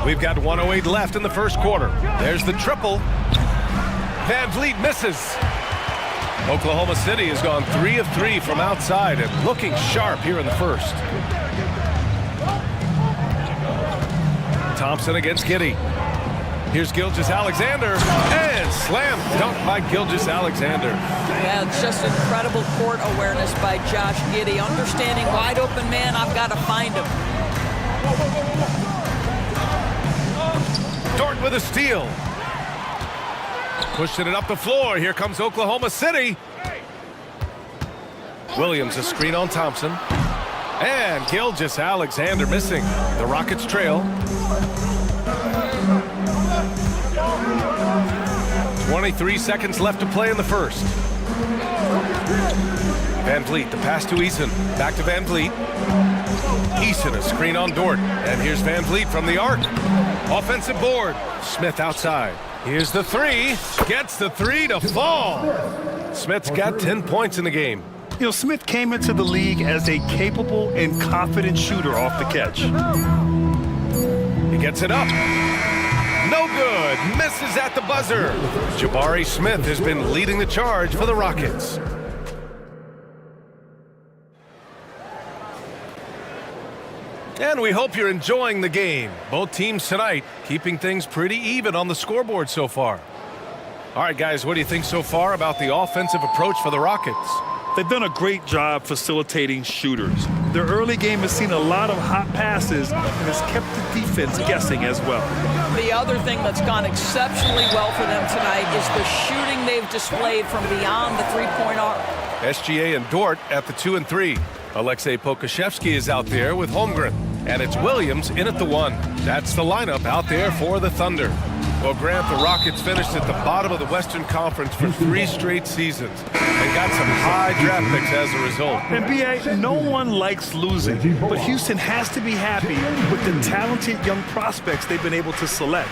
We've got 1:08 left in the first quarter. There's the triple. Van Vliet misses. Oklahoma City has gone 3 of 3 from outside and looking sharp here in the first. Thompson against Giddey. Here's Gilgeous-Alexander, and slam dunk by Gilgeous-Alexander. Yeah, it's just incredible court awareness by Josh Giddey. Understanding wide open man, I've got to find him. Dort with a steal. Pushing it up the floor. Here comes Oklahoma City. Williams, a screen on Thompson. And Gilgeous-Alexander missing. The Rockets trail. 23 seconds left to play in the first. Van Vliet, the pass to Eason. Back to Van Vliet. Eason, a screen on Dort. And here's Van Vliet from the arc. Offensive board. Smith outside. Here's the three. Gets the three to fall. Smith's got 10 points in the game. You know, Smith came into the league as a capable and confident shooter off the catch. He gets it up. No good. Misses at the buzzer. Jabari Smith has been leading the charge for the Rockets. And we hope you're enjoying the game. Both teams tonight keeping things pretty even on the scoreboard so far. All right, guys, what do you think so far about the offensive approach for the Rockets? They've done a great job facilitating shooters. Their early game has seen a lot of hot passes and has kept the defense guessing as well. The other thing that's gone exceptionally well for them tonight is the shooting they've displayed from beyond the three-point arc. SGA and Dort at the 2 and 3. Alexei Pokusevski is out there with Holmgren. And it's Williams in at the 1. That's the lineup out there for the Thunder. Well, Grant, the Rockets finished at the bottom of the Western Conference for 3 straight seasons and got some high draft picks as a result. And B.A., no one likes losing, but Houston has to be happy with the talented young prospects they've been able to select.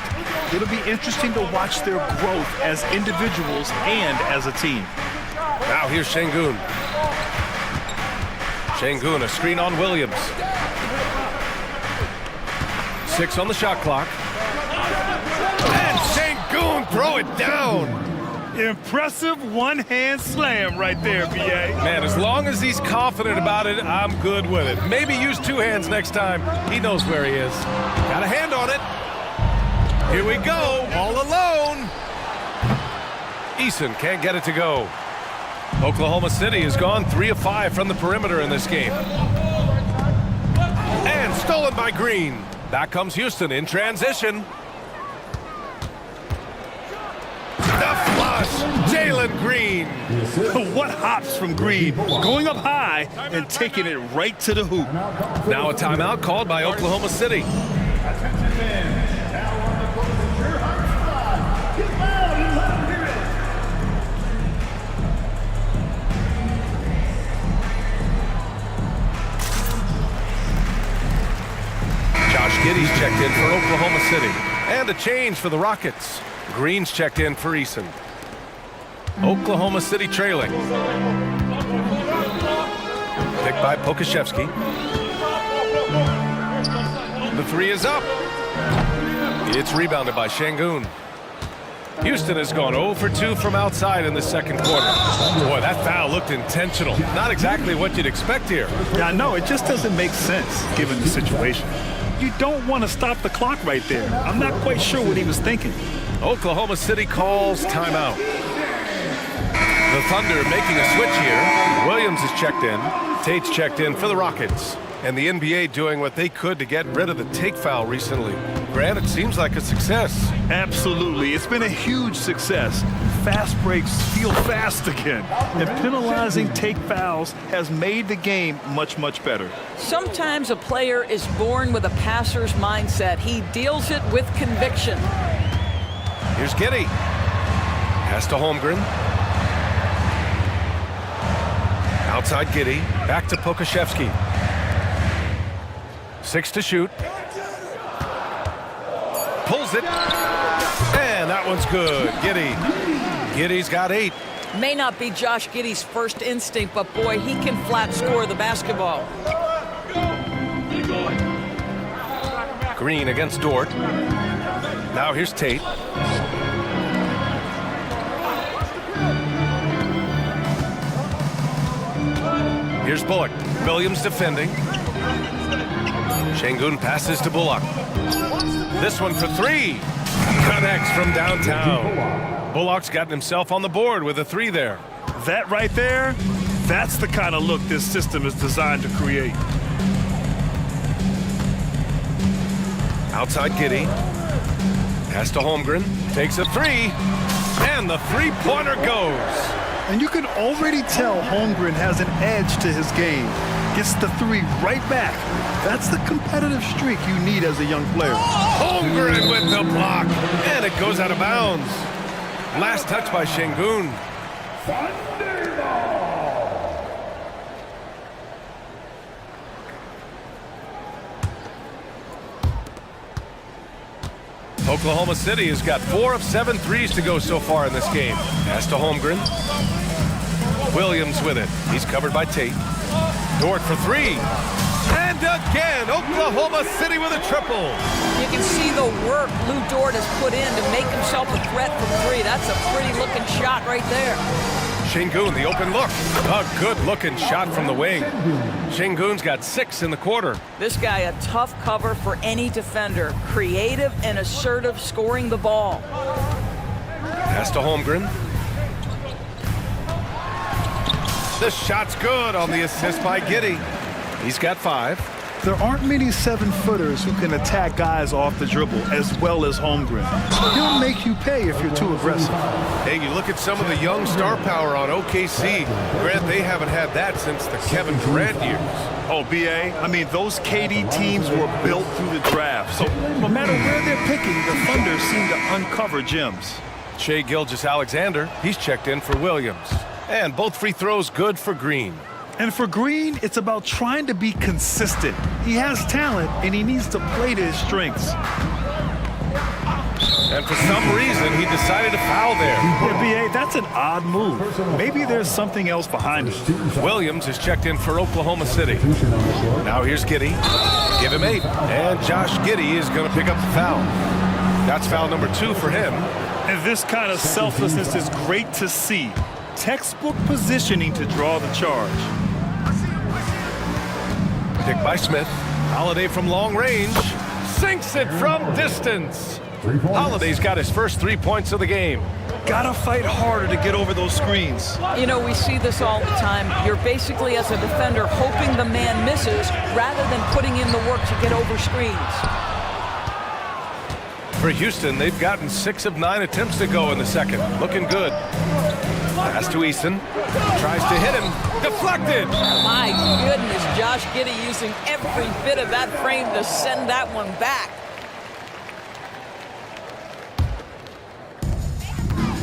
It'll be interesting to watch their growth as individuals and as a team. Now here's Şengün. Şengün, a screen on Williams. 6 on the shot clock. And Şengün throw it down. Impressive one-hand slam right there, B.A. Man, as long as he's confident about it, I'm good with it. Maybe use 2 hands next time. He knows where he is. Got a hand on it. Here we go, all alone. Eason can't get it to go. Oklahoma City has gone 3 of 5 from the perimeter in this game. And stolen by Green. Back comes Houston in transition. The flush, Jalen Green. What hops from Green, going up high and taking it right to the hoop. Now a timeout called by Oklahoma City. checked in for Oklahoma City. And a change for the Rockets. Green's checked in for Eason. Oklahoma City trailing. Picked by Pokashevsky. The three is up. It's rebounded by Şengün. Houston has gone 0 for 2 from outside in the second quarter. Boy, that foul looked intentional. Not exactly what you'd expect here. Yeah, I know. It just doesn't make sense given the situation. You don't want to stop the clock right there. I'm not quite sure what he was thinking. Oklahoma City calls timeout. The Thunder making a switch here. Williams is checked in. Tate's checked in for the Rockets. And the NBA doing what they could to get rid of the take foul recently. Grant, it seems like a success. Absolutely. It's been a huge success. Fast breaks feel fast again. And penalizing take fouls has made the game much, much better. Sometimes a player is born with a passer's mindset. He deals it with conviction. Here's Giddey. Pass to Holmgren. Outside Giddey. Back to Pokashevsky. 6 to shoot. Pulls it. And that one's good. Giddey. Giddey's got 8. May not be Josh Giddey's first instinct, but boy, he can flat score the basketball. Green against Dort. Now here's Tate. Here's Bullock. Williams defending. Şengün passes to Bullock. This one for 3. Connects from downtown. Bullock's gotten himself on the board with a 3 there. That right there, that's the kind of look this system is designed to create. Outside Giddey. Pass to Holmgren. Takes a 3. And the three-pointer goes. And you can already tell Holmgren has an edge to his game. Gets the 3 right back. That's the competitive streak you need as a young player. Holmgren with the block. And it goes out of bounds. Last touch by Şengün. Oklahoma City has got 4 of 7 threes to go so far in this game. Pass to Holmgren. Williams with it. He's covered by Tate. Dort for 3. And again, Oklahoma City with a triple. You can see the work Lou Dort has put in to make himself a threat from 3. That's a pretty-looking shot right there. Şengün, the open look. A good-looking shot from the wing. Şengün's got 6 in the quarter. This guy, a tough cover for any defender. Creative and assertive scoring the ball. Pass to Holmgren. The shot's good on the assist by Giddey. He's got 5. There aren't many 7-footers who can attack guys off the dribble as well as Holmgren. He'll make you pay if you're too aggressive. Hey, you look at some of the young star power on OKC. Grant, they haven't had that since the Kevin Durant years. Oh, BA, I mean, those KD teams were built through the draft. So no matter where they're picking, the Thunder seem to uncover gems. Shai Gilgeous-Alexander, he's checked in for Williams. And both free throws good for Green. And for Green, it's about trying to be consistent. He has talent, and he needs to play to his strengths. And for some reason, he decided to foul there. Yeah, BA, that's an odd move. Maybe there's something else behind it. Williams is checked in for Oklahoma City. Now here's Giddey. Give him 8. And Josh Giddey is going to pick up the foul. That's foul number 2 for him. And this kind of selflessness is great to see. Textbook positioning to draw the charge. Pick by Smith. Holiday from long range. Sinks it from distance. Holiday's got his first 3 points of the game. Gotta fight harder to get over those screens. You know, we see this all the time. You're basically, as a defender, hoping the man misses rather than putting in the work to get over screens. For Houston, they've gotten 6 of 9 attempts to go in the second. Looking good. Pass to Eason. Tries to hit him. Deflected. My goodness, Josh Giddey using every bit of that frame to send that one back.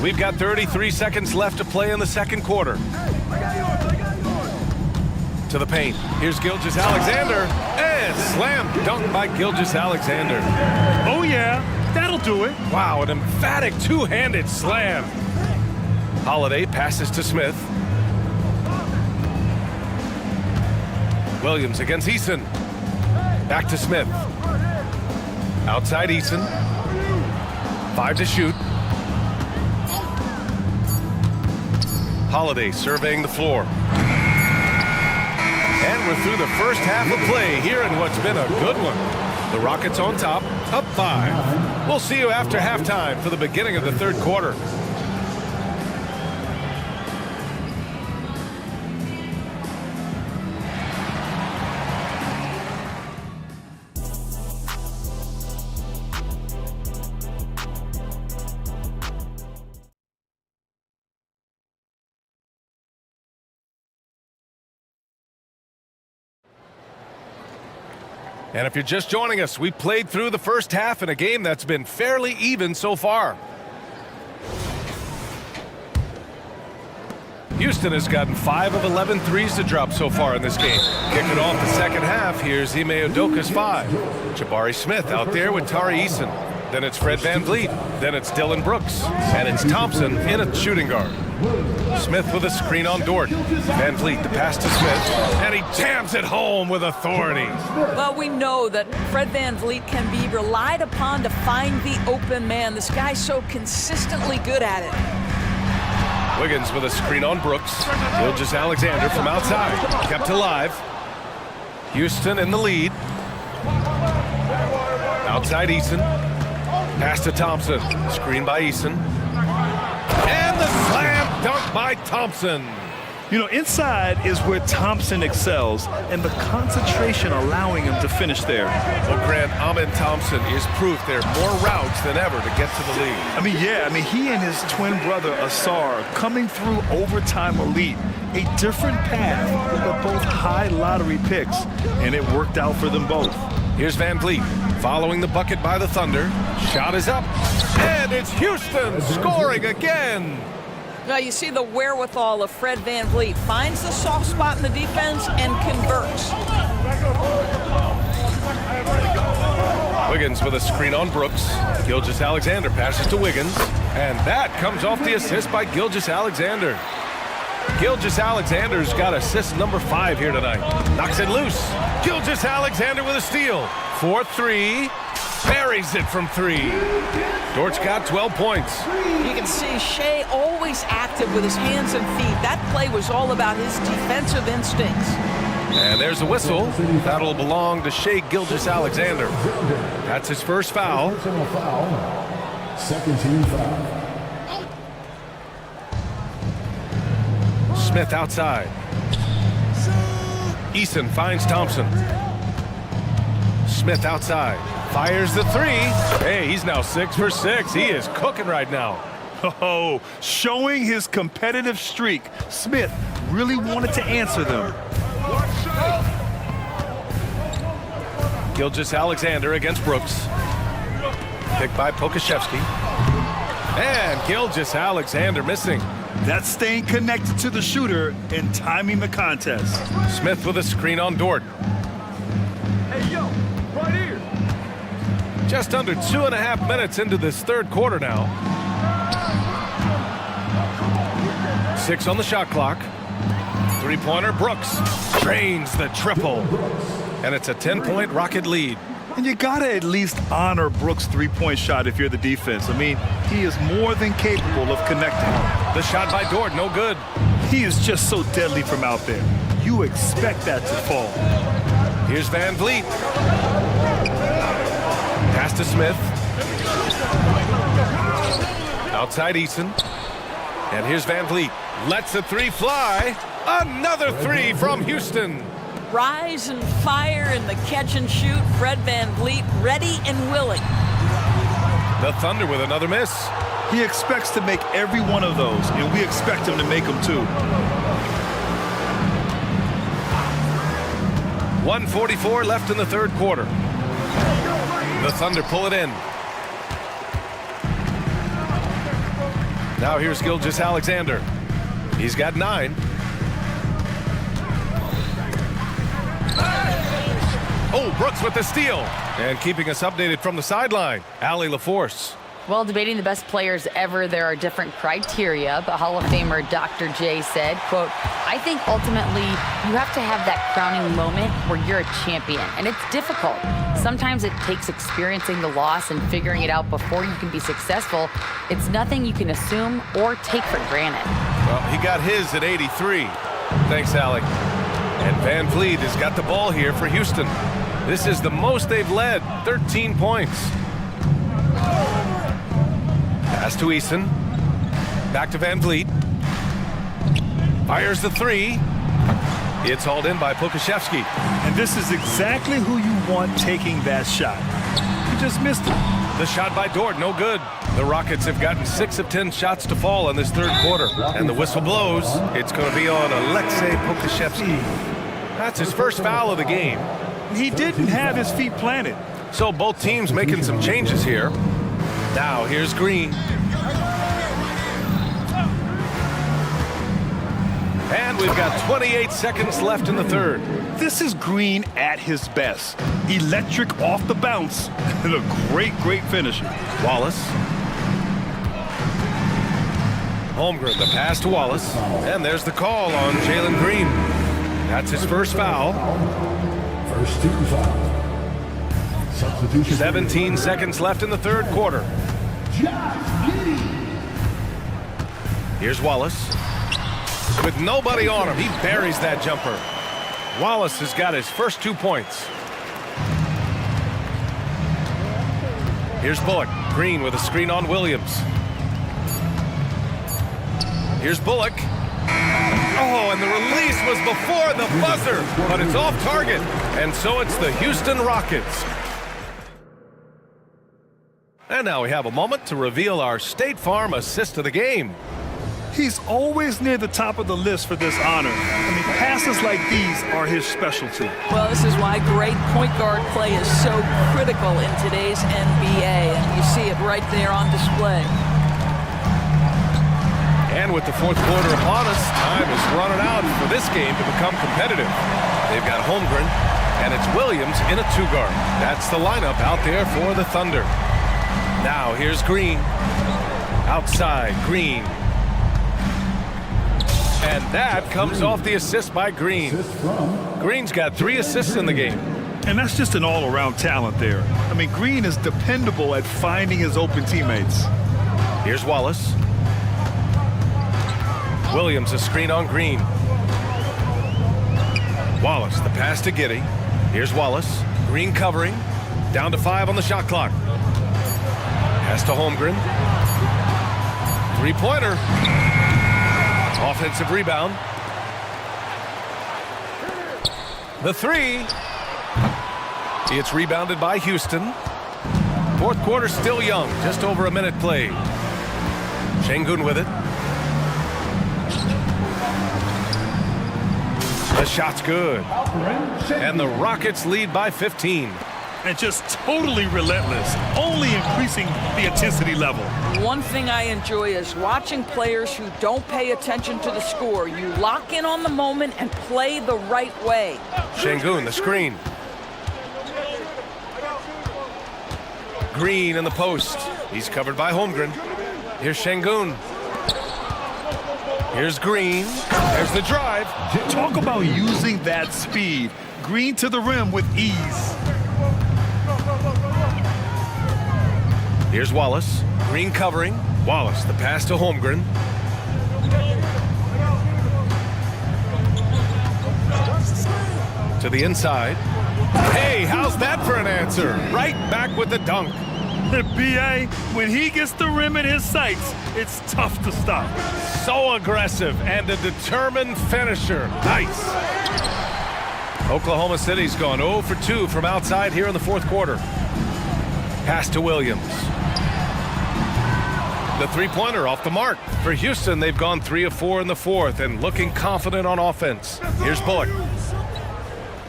We've got 33 seconds left to play in the second quarter. To the paint. Here's Gilgeous-Alexander. And slam dunk by Gilgeous-Alexander. Oh, yeah. That'll do it. Wow, an emphatic two-handed slam. Holiday passes to Smith. Williams against Eason. Back to Smith. Outside Eason. 5 to shoot. Holiday surveying the floor. And we're through the first half of play here in what's been a good one. The Rockets on top, up 5. We'll see you after halftime for the beginning of the third quarter. And if you're just joining us, we played through the first half in a game that's been fairly even so far. Houston has gotten 5 of 11 threes to drop so far in this game. Kicking off the second half, here's Ime Udoka's 5. Jabari Smith out there with Tari Eason. Then it's Fred VanVleet. Then it's Dylan Brooks. And it's Thompson in at shooting guard. Smith with a screen on Dort. VanVleet the pass to Smith. And he jams it home with authority. Well, we know that Fred VanVleet can be relied upon to find the open man. This guy's so consistently good at it. Wiggins with a screen on Brooks. Gilgeous-Alexander from outside. Kept alive. Houston in the lead. Outside Eason. Pass to Thompson. Screen by Eason. And the slam dunk by Thompson. You know, inside is where Thompson excels, and the concentration allowing him to finish there. Well, Grant, Amin Thompson is proof there are more routes than ever to get to the lead. I mean, he and his twin brother, Asar, coming through overtime elite. A different path, but both high lottery picks, and it worked out for them both. Here's VanVleet following the bucket by the Thunder. Shot is up, and it's Houston scoring again. Now you see the wherewithal of Fred VanVleet. Finds the soft spot in the defense and converts. Wiggins with a screen on Brooks. Gilgeous-Alexander passes to Wiggins. And that comes off the assist by Gilgeous-Alexander. Gilgeous-Alexander's got assist number 5 here tonight. Knocks it loose. Gilgeous-Alexander with a steal. 4-3. Buries it from 3. Dort's got 12 points. You can see Shea always active with his hands and feet. That play was all about his defensive instincts. And there's a whistle. That'll belong to Shea Gilgeous-Alexander. That's his first foul. Second team foul. Smith outside. Eason finds Thompson. Smith outside. Fires the 3. Hey, he's now 6 for 6. He is cooking right now. Oh, showing his competitive streak. Smith really wanted to answer them. Gilgeous-Alexander against Brooks. Picked by Pokashevsky. And Gilgeous-Alexander missing. That's staying connected to the shooter and timing the contest. Smith with a screen on Dort. Hey, yo, right here. Just under 2.5 minutes into this third quarter now. 6 on the shot clock. 3-pointer Brooks drains the triple. And it's a 10-point Rocket lead. And you gotta at least honor Brooks' 3-point shot if you're the defense. I mean, he is more than capable of connecting. The shot by Dort, no good. He is just so deadly from out there. You expect that to fall. Here's VanVleet. Pass to Smith. Outside Eason. And here's VanVleet. Lets the 3 fly. Another 3 from Houston. Rise and fire in the catch and shoot. Fred VanVleet ready and willing. The Thunder with another miss. He expects to make every one of those, and we expect him to make them too. 1:44 left in the third quarter. The Thunder pull it in. Now here's Gilgeous-Alexander. He's got 9. Oh, Brooks with the steal. And keeping us updated from the sideline, Allie LaForce. Well, debating the best players ever, there are different criteria, but Hall of Famer Dr. J said, quote, I think ultimately you have to have that crowning moment where you're a champion, and it's difficult. Sometimes it takes experiencing the loss and figuring it out before you can be successful. It's nothing you can assume or take for granted. Well, he got his at 83. Thanks, Allie. And Van Vliet has got the ball here for Houston. This is the most they've led, 13 points. Pass to Eason. Back to Van Vliet. Fires the three. It's hauled in by Pokashevsky. And this is exactly who you want taking that shot. He just missed it. The shot by Dort, no good. The Rockets have gotten 6 of 10 shots to fall in this third quarter. And the whistle blows. It's going to be on Alexei Pokashevsky. That's his first foul of the game. He didn't have his feet planted. So both teams making some changes here. Now here's Green. And we've got 28 seconds left in the third. This is Green at his best. Electric off the bounce and a great finisher. Wallace. Holmgren, the pass to Wallace. And there's the call on Jalen Green. That's his first foul. First team foul. 17 seconds left in the third quarter. Here's Wallace. With nobody on him, he buries that jumper. Wallace has got his first 2 points. Here's Bullock. Green with a screen on Williams. Here's Bullock. Oh, and the release was before the buzzer, but it's off target. And so it's the Houston Rockets. And now we have a moment to reveal our State Farm assist of the game. He's always near the top of the list for this honor. I mean, passes like these are his specialty. Well, this is why great point guard play is so critical in today's NBA, and you see it right there on display. And with the fourth quarter upon us, time is running out for this game to become competitive. They've got Holmgren, and it's Williams in a two-guard. That's the lineup out there for the Thunder. Now here's Green. Outside, Green. And that comes off the assist by Green. Green's got 3 assists in the game. And that's just an all-around talent there. I mean, Green is dependable at finding his open teammates. Here's Wallace. Williams, a screen on Green. Wallace, the pass to Giddey. Here's Wallace. Green covering. Down to 5 on the shot clock. Pass to Holmgren. Three-pointer. Offensive rebound. The three. It's rebounded by Houston. Fourth quarter still young. Just over a minute played. Şengün with it. The shot's good. And the Rockets lead by 15. And just totally relentless, only increasing the intensity level. One thing I enjoy is watching players who don't pay attention to the score. You lock in on the moment and play the right way. Şengün, the screen. Green in the post. He's covered by Holmgren. Here's Şengün. Here's Green. There's the drive. Talk about using that speed. Green to the rim with ease. Here's Wallace. Green covering. Wallace, the pass to Holmgren. To the inside. Hey, how's that for an answer? Right back with the dunk. The BA, when he gets the rim in his sights, it's tough to stop. So aggressive and a determined finisher. Nice. Oklahoma City's gone 0 for 2 from outside here in the fourth quarter. Pass to Williams. The three-pointer off the mark. For Houston, they've gone 3 of 4 in the fourth and looking confident on offense. Here's Bullock.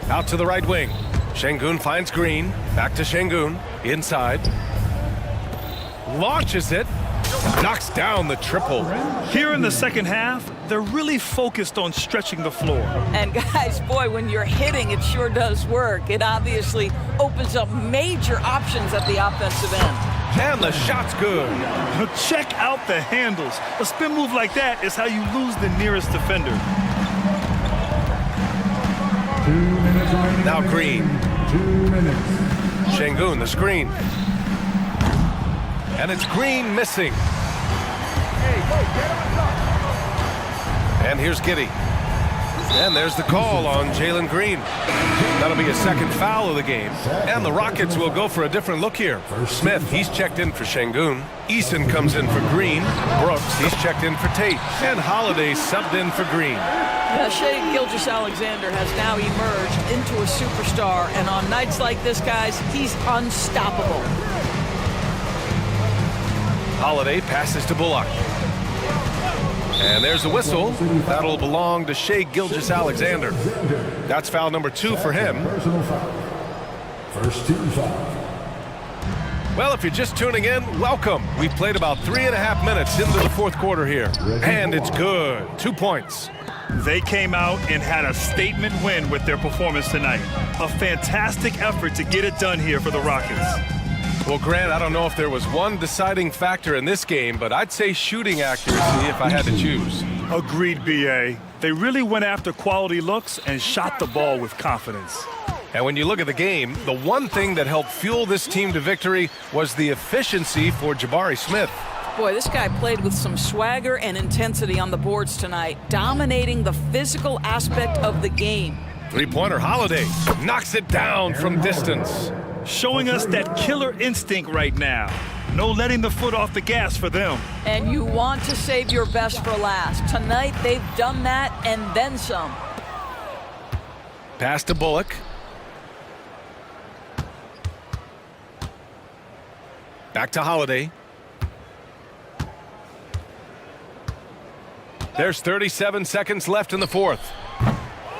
Out to the right wing. Şengün finds Green. Back to Şengün. Inside. Launches it. knocks down the triple. Here in the second half, they're really focused on stretching the floor. And guys, boy, when you're hitting, it sure does work. It obviously opens up major options at the offensive end. And the shot's good. Check out the handles. A spin move like that is how you lose the nearest defender. 2 minutes remaining. Now Green. 2 minutes. Şengün, the screen. And it's Green missing. And here's Giddey. And there's the call on Jalen Green. That'll be a second foul of the game. And the Rockets will go for a different look here. Smith, he's checked in for Şengün. Eason comes in for Green. Brooks, he's checked in for Tate. And Holiday subbed in for Green. Shai Gilgeous-Alexander has now emerged into a superstar, and on nights like this, guys, he's unstoppable. Holiday passes to Bullock. And there's the whistle. That'll belong to Shai Gilgeous-Alexander. That's foul number 2 for him. Personal foul. First team foul. Well, if you're just tuning in, welcome. We've played about 3.5 minutes into the fourth quarter here. And it's good. 2 points. They came out and had a statement win with their performance tonight. A fantastic effort to get it done here for the Rockets. Well, Grant, I don't know if there was one deciding factor in this game, but I'd say shooting accuracy if I had to choose. Agreed, B.A. They really went after quality looks and shot the ball with confidence. And when you look at the game, the one thing that helped fuel this team to victory was the efficiency for Jabari Smith. Boy, this guy played with some swagger and intensity on the boards tonight, dominating the physical aspect of the game. Three-pointer Holiday knocks it down from distance. Showing us that killer instinct right now. No letting the foot off the gas for them. And you want to save your best for last. Tonight, they've done that and then some. Pass to Bullock. Back to Holiday. There's 37 seconds left in the fourth.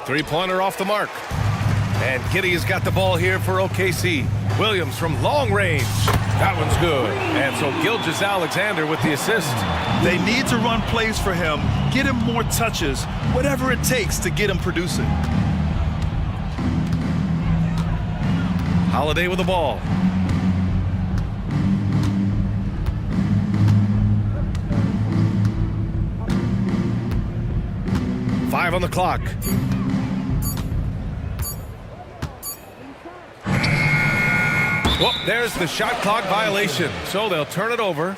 Three-pointer off the mark. And Giddey has got the ball here for OKC. Williams from long range. That one's good. And so Gilgeous-Alexander with the assist. They need to run plays for him, get him more touches, whatever it takes to get him producing. Holiday with the ball. Five on the clock. Well, there's the shot clock violation, so they'll turn it over.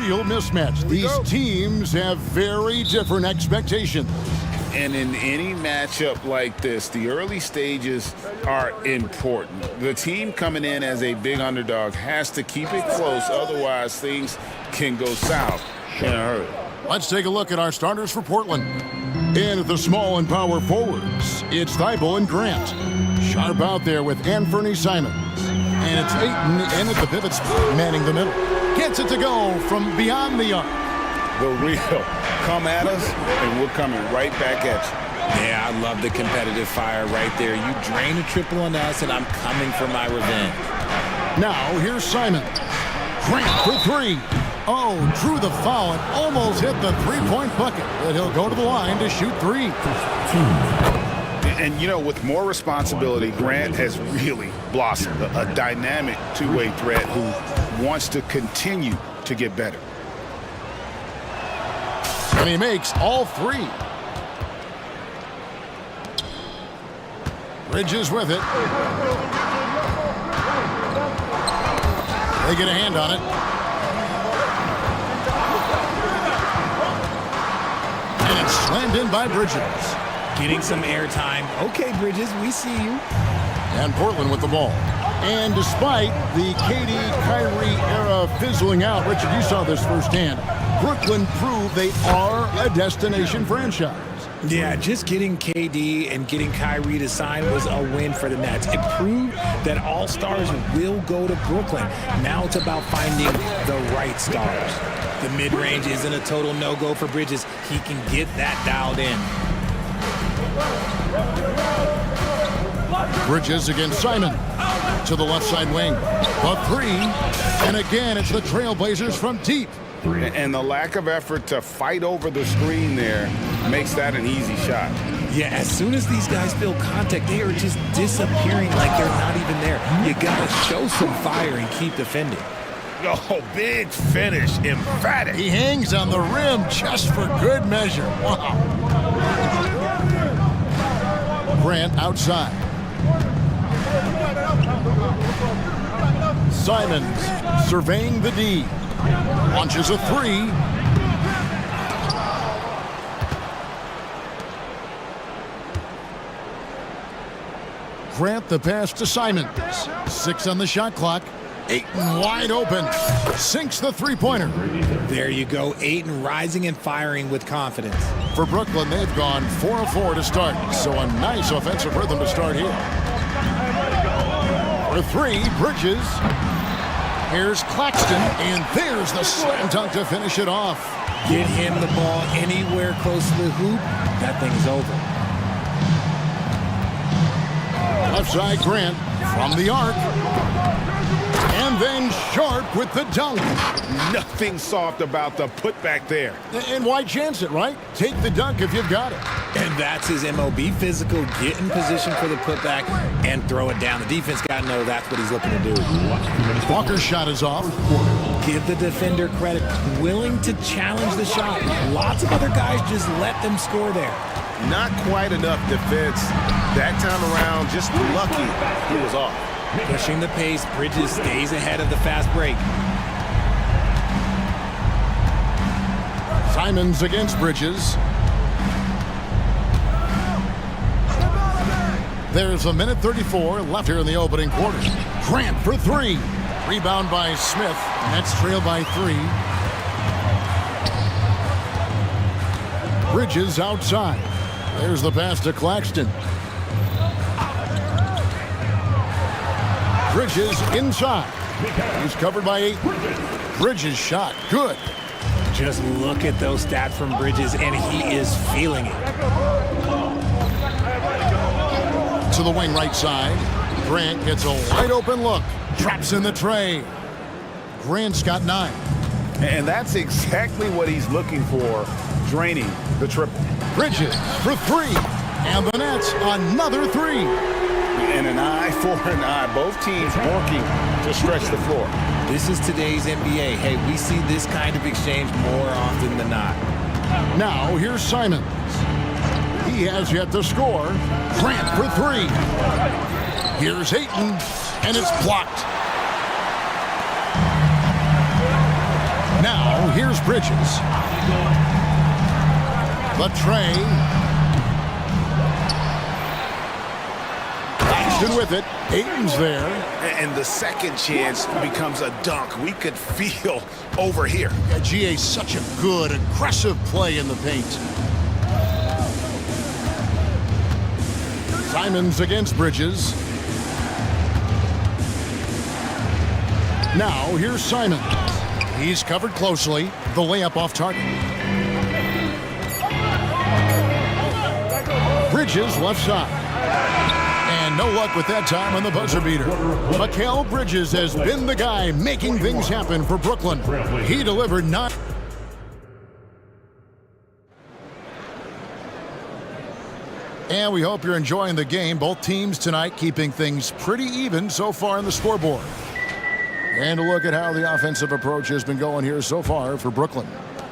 real mismatch. These teams have very different expectations. And in any matchup like this, the early stages are important. The team coming in as a big underdog has to keep it close, otherwise things can go south in a hurry. Let's take a look at our starters for Portland. In at the small and power forwards, it's Thibault and Grant. Sharp out there with Anthony Simons. And it's Ayton in at the pivots, manning the middle. Gets it to go from beyond the arc. The real come at us, and we're coming right back at you. Yeah, I love the competitive fire right there. You drain a triple on us, and I'm coming for my revenge. Now, here's Simon. Grant for three. Oh, drew the foul and almost hit the three-point bucket. But he'll go to the line to shoot three. And, you know, with more responsibility, Grant has really blossomed. A dynamic two-way threat who wants to continue to get better. And he makes all three. Bridges with it. They get a hand on it. And it's slammed in by Bridges. Getting some airtime. Okay, Bridges, we see you. And Portland with the ball. And despite the KD-Kyrie era fizzling out, Richard, you saw this firsthand, Brooklyn proved they are a destination franchise. Yeah, just getting KD and getting Kyrie to sign was a win for the Nets. It proved that all stars will go to Brooklyn. Now it's about finding the right stars. The mid-range isn't a total no-go for Bridges. He can get that dialed in. Bridges against Simon to the left side wing. A three, and again it's the Trailblazers from deep. And the lack of effort to fight over the screen there makes that an easy shot. Yeah, as soon as these guys feel contact, they are just disappearing like they're not even there. You gotta show some fire and keep defending. Oh, big finish, emphatic. He hangs on the rim just for good measure. Wow. Grant outside. Simons surveying the D. Launches a three. Grant the pass to Simons. 6 on the shot clock. Ayton wide open. Sinks the three-pointer. There you go. Ayton rising and firing with confidence. For Brooklyn, they've gone 4 of 4 to start. So a nice offensive rhythm to start here. For three, Bridges. Here's Claxton, and there's the slam dunk to finish it off. Get him the ball anywhere close to the hoop, that thing's over. Left side Grant from the arc. And then Sharp with the dunk. Nothing soft about the putback there. And why chance it, right? Take the dunk if you've got it. And that's his MOB, physical, get in position for the putback and throw it down. The defense got to know that's what he's looking to do. Walker's shot is off. Give the defender credit, willing to challenge the shot. Lots of other guys just let them score there. Not quite enough defense. That time around, just lucky he was off. Pushing the pace, Bridges stays ahead of the fast break. Simons against Bridges. There's a minute 34 left here in the opening quarter. Grant for three. Rebound by Smith. Nets trail by 3. Bridges outside. There's the pass to Claxton. Bridges inside. He's covered by 8. Bridges shot. Good. Just look at those stats from Bridges, and he is feeling it. To the wing right side. Grant gets a wide open look. Traps in the tray. Grant's got 9. And that's exactly what he's looking for, draining the triple. Bridges for 3. And the Nets another 3. And an eye for an eye. Both teams working to stretch the floor. This is today's NBA. Hey, we see this kind of exchange more often than not. Now here's Simons. He has yet to score. Grant for 3. Here's Ayton, and it's blocked. Now, here's Bridges. The tray. Ashton with it. Ayton's there. And the second chance becomes a dunk. We could feel over here. Yeah, GA's such a good, aggressive play in the paint. Simons against Bridges. Now, here's Simons. He's covered closely. The layup off target. Bridges left side. And no luck with that time on the buzzer beater. Mikal Bridges has been the guy making things happen for Brooklyn. He delivered 9. And we hope you're enjoying the game. Both teams tonight keeping things pretty even so far in the scoreboard. And a look at how the offensive approach has been going here so far for Brooklyn.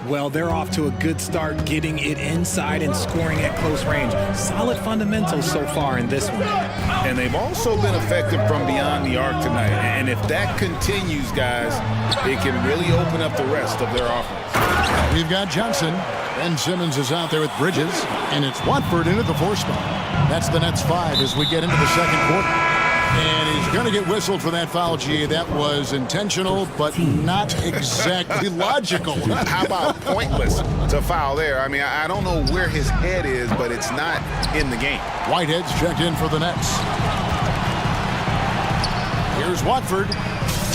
Well, they're off to a good start getting it inside and scoring at close range. Solid fundamentals so far in this one. And they've also been effective from beyond the arc tonight. And if that continues, guys, it can really open up the rest of their offense. We've got Johnson. Ben Simmons is out there with Bridges. And it's Watford into the 4 spot. That's the Nets 5 as we get into the second quarter. And he's going to get whistled for that foul, G. That was intentional, but not exactly logical. How about pointless to foul there? I mean, I don't know where his head is, but it's not in the game. Whitehead's checked in for the Nets. Here's Watford.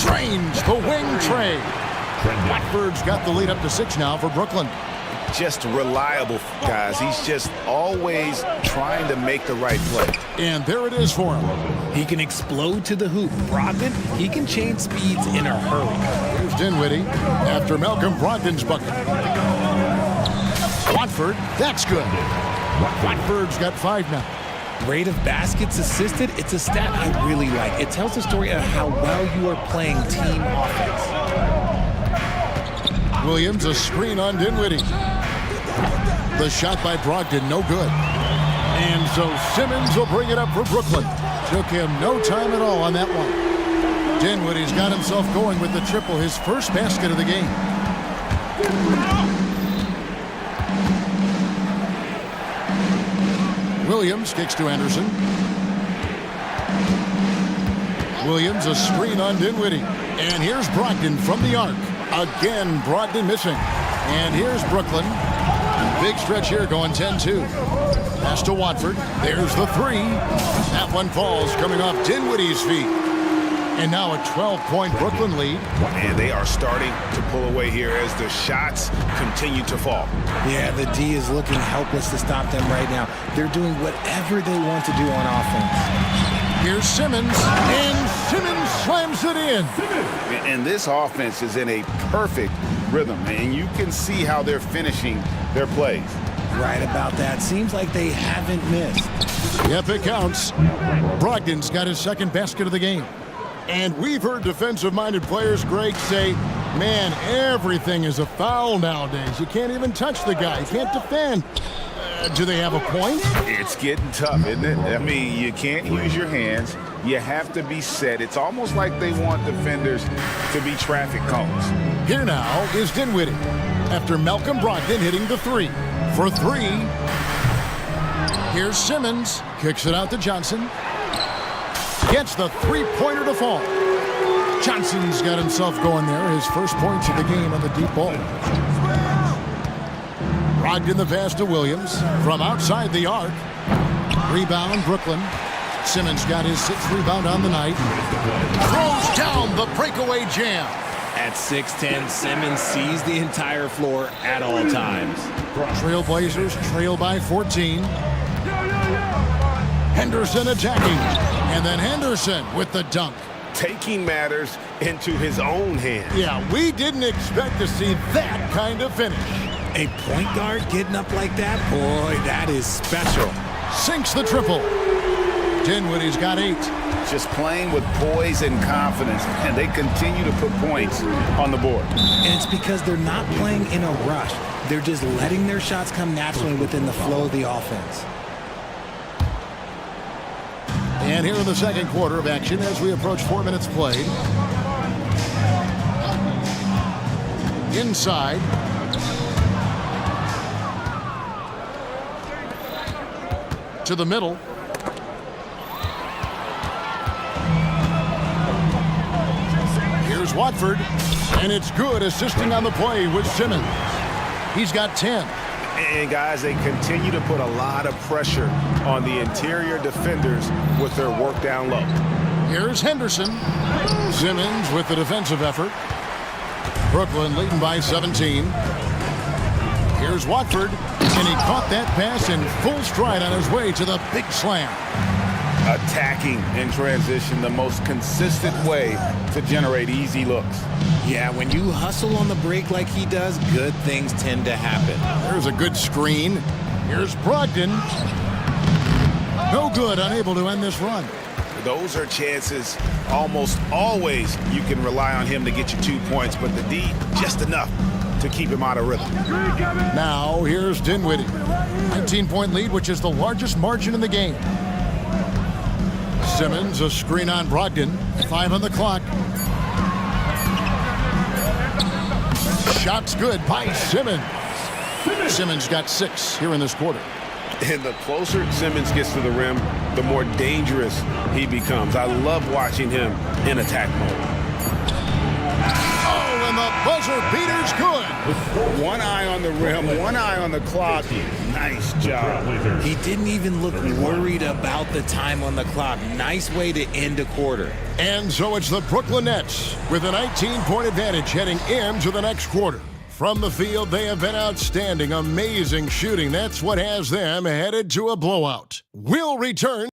Trains the wing trade. Watford's got the lead up to 6 now for Brooklyn. Just reliable, guys. He's just always trying to make the right play. And there it is for him. He can explode to the hoop. Brogdon, he can change speeds in a hurry. Here's Dinwiddie after Malcolm Brogdon's bucket. Watford, that's good. Watford's got 5 now. Rate of baskets assisted, it's a stat I really like. It tells the story of how well you are playing team offense. Williams, a screen on Dinwiddie. The shot by Brogdon, no good. And so Simmons will bring it up for Brooklyn. Took him no time at all on that one. Dinwiddie's got himself going with the triple, his first basket of the game. Williams kicks to Anderson. Williams, a screen on Dinwiddie. And here's Brogdon from the arc. Again, Brogdon missing. And here's Brooklyn. Big stretch here going 10-2. Pass to Watford. There's the 3. That one falls coming off Dinwiddie's feet. And now a 12-point Brooklyn lead. And they are starting to pull away here as the shots continue to fall. Yeah, the D is looking helpless to stop them right now. They're doing whatever they want to do on offense. Here's Simmons, and Simmons slams it in. And this offense is in a perfect rhythm, and you can see how they're finishing their plays. Right about that. Seems like they haven't missed. Yep, it counts. Brogdon's got his second basket of the game. And we've heard defensive-minded players, Greg, say, man, everything is a foul nowadays. You can't even touch the guy. You can't defend. Do they have a point? It's getting tough, isn't it? I mean, you can't use your hands. You have to be set. It's almost like they want defenders to be traffic cones. Here now is Dinwiddie after Malcolm Brogdon hitting the 3. For 3, here's Simmons. Kicks it out to Johnson. Gets the 3-pointer to fall. Johnson's got himself going there. His first points of the game on the deep ball. Brogdon the pass to Williams from outside the arc. Rebound, Brooklyn. Simmons got his 6th rebound on the night. Throws down the breakaway jam. At 6'10", Simmons sees the entire floor at all times. Trailblazers trail by 14. Henderson attacking. And then Henderson with the dunk. Taking matters into his own hands. Yeah, we didn't expect to see that kind of finish. A point guard getting up like that? Boy, that is special. Sinks the triple. Dinwiddie's got 8. Just playing with poise and confidence, and they continue to put points on the board. And it's because they're not playing in a rush. They're just letting their shots come naturally within the flow of the offense. And here in the second quarter of action as we approach 4 minutes played. Inside. To the middle. Here's Watford. And it's good, assisting on the play with Simmons. He's got 10. And guys, they continue to put a lot of pressure on the interior defenders with their work down low. Here's Henderson. Simmons with the defensive effort. Brooklyn leading by 17. Here's Watford, and he caught that pass in full stride on his way to the big slam. Attacking in transition, the most consistent way to generate easy looks. Yeah, when you hustle on the break like he does, good things tend to happen. There's a good screen. Here's Brogdon. No good, unable to end this run. Those are chances almost always you can rely on him to get you 2 points, but the D just enough to keep him out of rhythm. Now here's Dinwiddie. 19-point lead, which is the largest margin in the game. Simmons, a screen on Brogdon. 5 on the clock. Shot's good by Simmons. Simmons got 6 here in this quarter. And the closer Simmons gets to the rim, the more dangerous he becomes. I love watching him in attack mode. Oh, and the buzzer beater's good. One eye on the rim, one eye on the clock. Nice job. He didn't even look worried about the time on the clock. Nice way to end a quarter. And so it's the Brooklyn Nets with a 19-point advantage heading into the next quarter. From the field, they have been outstanding, amazing shooting. That's what has them headed to a blowout. We'll return.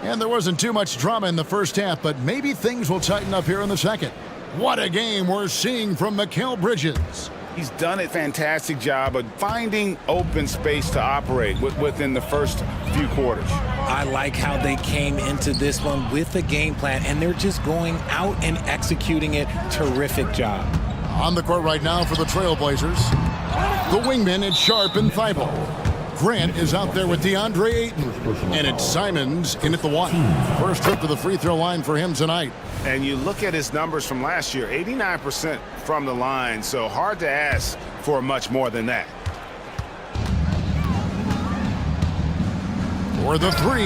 And there wasn't too much drama in the first half, but maybe things will tighten up here in the second. What a game we're seeing from Mikal Bridges. He's done a fantastic job of finding open space to operate within the first few quarters. I like how they came into this one with a game plan, and they're just going out and executing it. Terrific job. On the court right now for the Trailblazers, the wingman is Sharp and Thibault. Grant is out there with DeAndre Ayton. And it's Simons in at the 1. First trip to the free throw line for him tonight. And you look at his numbers from last year, 89% from the line, so hard to ask for much more than that. For the 3,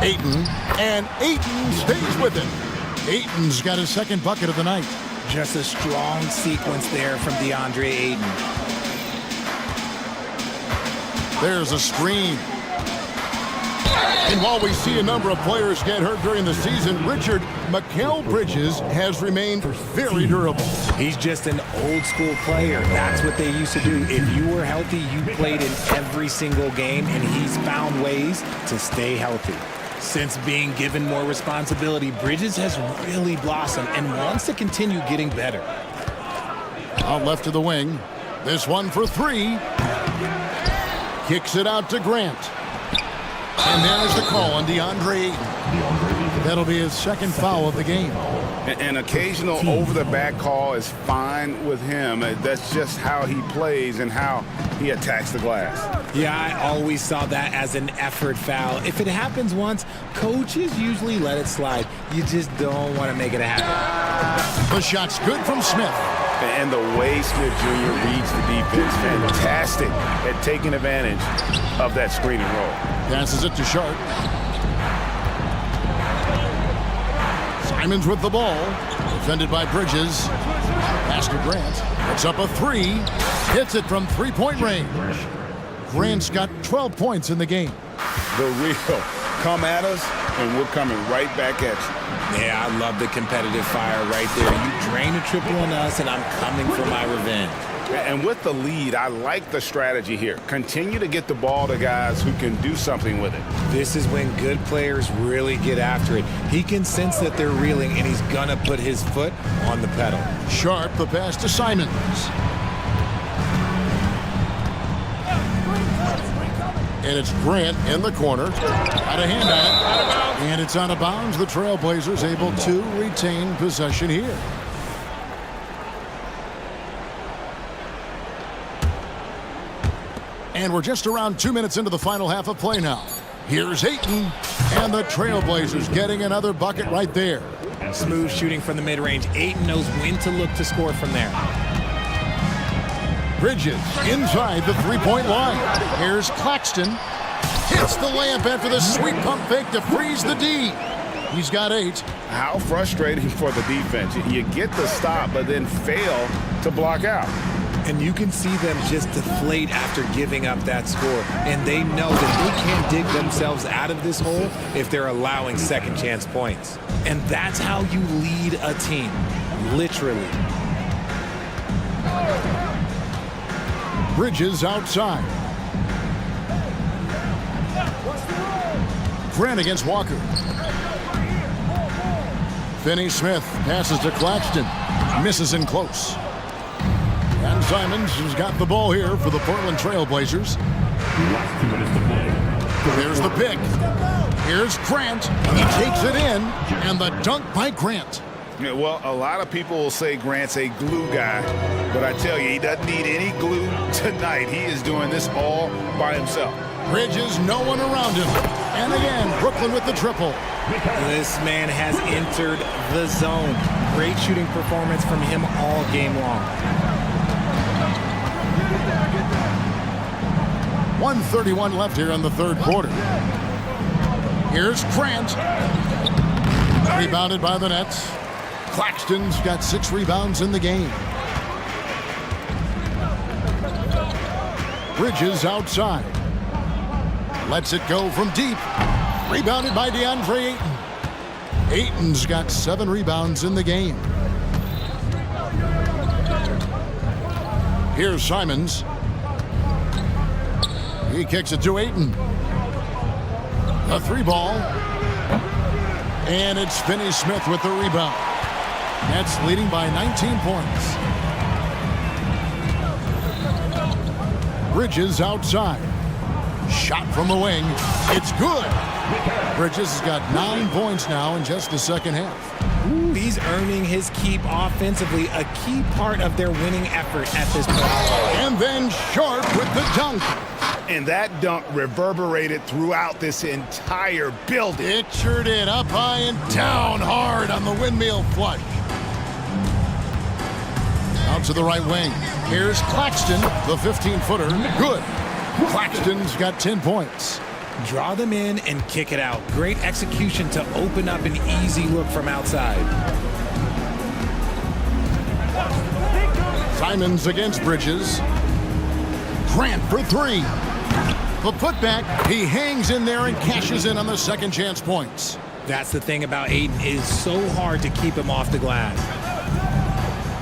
Ayton, and Ayton stays with it. Ayton's got his second bucket of the night. Just a strong sequence there from DeAndre Ayton. There's a screen. And while we see a number of players get hurt during the season, Richard, Mikal Bridges has remained very durable. He's just an old school player. That's what they used to do. If you were healthy, you played in every single game, and he's found ways to stay healthy. Since being given more responsibility, Bridges has really blossomed and wants to continue getting better. Out left to the wing. This one for 3. Kicks it out to Grant. And there's the call on DeAndre Ayton. That'll be his second foul of the game. An occasional over-the-back call is fine with him. That's just how he plays and how he attacks the glass. Yeah, I always saw that as an effort foul. If it happens once, coaches usually let it slide. You just don't want to make it happen. The shot's good from Smith. And the way Smith Jr. reads the defense, fantastic at taking advantage of that screen and roll. Passes it to Sharp. Simons with the ball. Defended by Bridges. Pass to Grant. It's up a 3. Hits it from 3-point range. Grant's got 12 points in the game. The real come at us, and we're coming right back at you. Yeah, I love the competitive fire right there. You drain a triple on us, and I'm coming for my revenge. And with the lead, I like the strategy here. Continue to get the ball to guys who can do something with it. This is when good players really get after it. He can sense that they're reeling, and he's going to put his foot on the pedal. Sharp, the pass to Simons. And it's Grant in the corner. Got a hand on it. And it's out of bounds. The Trailblazers able to retain possession here. And we're just around 2 minutes into the final half of play now. Here's Ayton, and the Trailblazers getting another bucket right there. Smooth shooting from the mid-range. Ayton knows when to look to score from there. Bridges inside the three-point line. Here's Claxton. Hits the layup after the sweet pump fake to freeze the D. He's got 8. How frustrating for the defense. You get the stop, but then fail to block out. And you can see them just deflate after giving up that score. And they know that they can't dig themselves out of this hole if they're allowing second chance points. And that's how you lead a team, literally. Bridges outside. Grant against Walker. Finney-Smith passes to Claxton. Misses in close. And Simons has got the ball here for the Portland Trailblazers. There's the pick. Here's Grant. He takes it in. And the dunk by Grant. Yeah, well, a lot of people will say Grant's a glue guy, but I tell you, he doesn't need any glue tonight. He is doing this all by himself. Bridges, no one around him. And again, Brooklyn with the triple. This man has entered the zone. Great shooting performance from him all game long. 1:31 left here in the third quarter. Here's Grant. Rebounded by the Nets. Claxton's got 6 rebounds in the game. Bridges outside. Lets it go from deep. Rebounded by DeAndre Ayton. Ayton's got 7 rebounds in the game. Here's Simons. He kicks it to Ayton. A 3-ball. And it's Finney-Smith with the rebound. Nets leading by 19 points. Bridges outside. Shot from the wing. It's good. Bridges has got 9 points now in just the second half. Ooh, he's earning his keep offensively, a key part of their winning effort at this point. And then Sharp with the dunk. And that dunk reverberated throughout this entire building. It sure did. Up high and down hard on the windmill flush. Out to the right wing. Here's Claxton, the 15-footer. Good. Claxton's got 10 points. Draw them in and kick it out. Great execution to open up an easy look from outside. Simons against Bridges. Grant for 3. The putback, he hangs in there and cashes in on the second chance points. That's the thing about Ayton. It is so hard to keep him off the glass.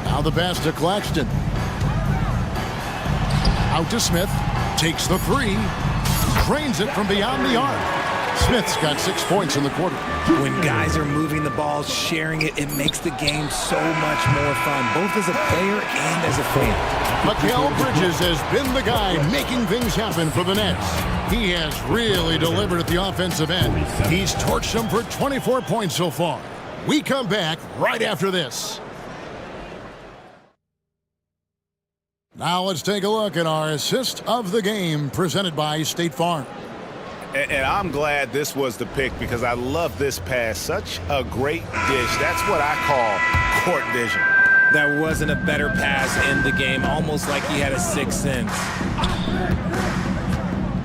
Now the pass to Claxton. Out to Smith. Takes the 3. Drains it from beyond the arc. Smith's got 6 points in the quarter. When guys are moving the ball, sharing it, it makes the game so much more fun, both as a player and as a fan. Mikal Bridges has been the guy making things happen for the Nets. He has really delivered at the offensive end. He's torched them for 24 points so far. We come back right after this. Now let's take a look at our assist of the game presented by State Farm. And I'm glad this was the pick because I love this pass. Such a great dish. That's what I call court vision. There wasn't a better pass in the game, almost like he had a sixth sense.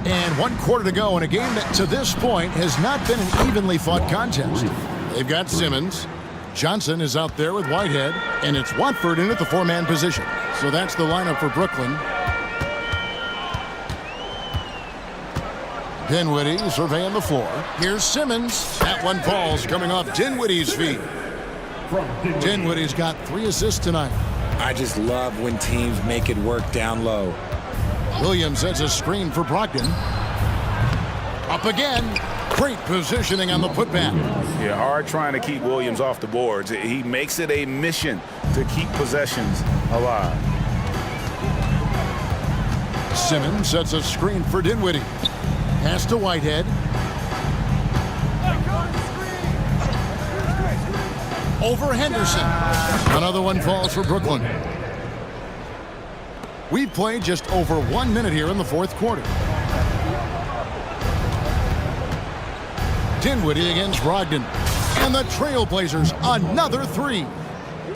And 1 quarter to go in a game that to this point has not been an evenly fought contest. They've got Simmons. Johnson is out there with Whitehead, and it's Watford in at the 4-man position. So that's the lineup for Brooklyn. Dinwiddie surveying the floor. Here's Simmons. That one falls coming off Dinwiddie's feet. Dinwiddie's got 3 assists tonight. I just love when teams make it work down low. Williams sets a screen for Brogdon. Up again. Great positioning on the putback. Yeah, hard trying to keep Williams off the boards. He makes it a mission to keep possessions alive. Simmons sets a screen for Dinwiddie. Pass to Whitehead. Over Henderson. Another one falls for Brooklyn. We've played just over 1 minute here in the fourth quarter. Dinwiddie against Brogdon. And the Trailblazers, another three.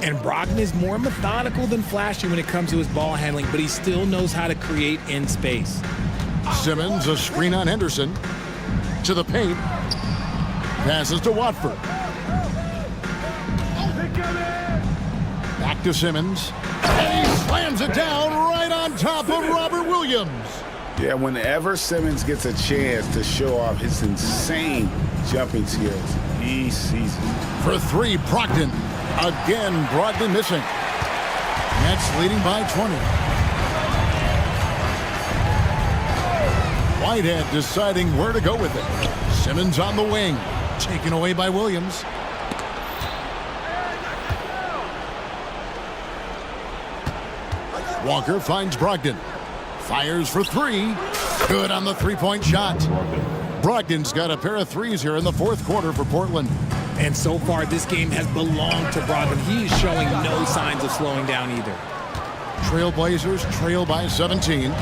And Brogdon is more methodical than flashy when it comes to his ball handling, but he still knows how to create in space. Simmons, a screen on Henderson. To the paint. Passes to Watford. Back to Simmons. And he slams it down right on top of Robert Williams. Yeah, whenever Simmons gets a chance to show off his insane jumping skills, he sees it. For three, Brogdon. Again, Brogdon missing. Nets leading by 20. Whitehead deciding where to go with it. Simmons on the wing. Taken away by Williams. Walker finds Brogdon. Fires for three. Good on the three-point shot. Brogdon's got a pair of threes here in the fourth quarter for Portland. And so far, this game has belonged to Brogdon. He is showing no signs of slowing down either. Trailblazers trail by 17.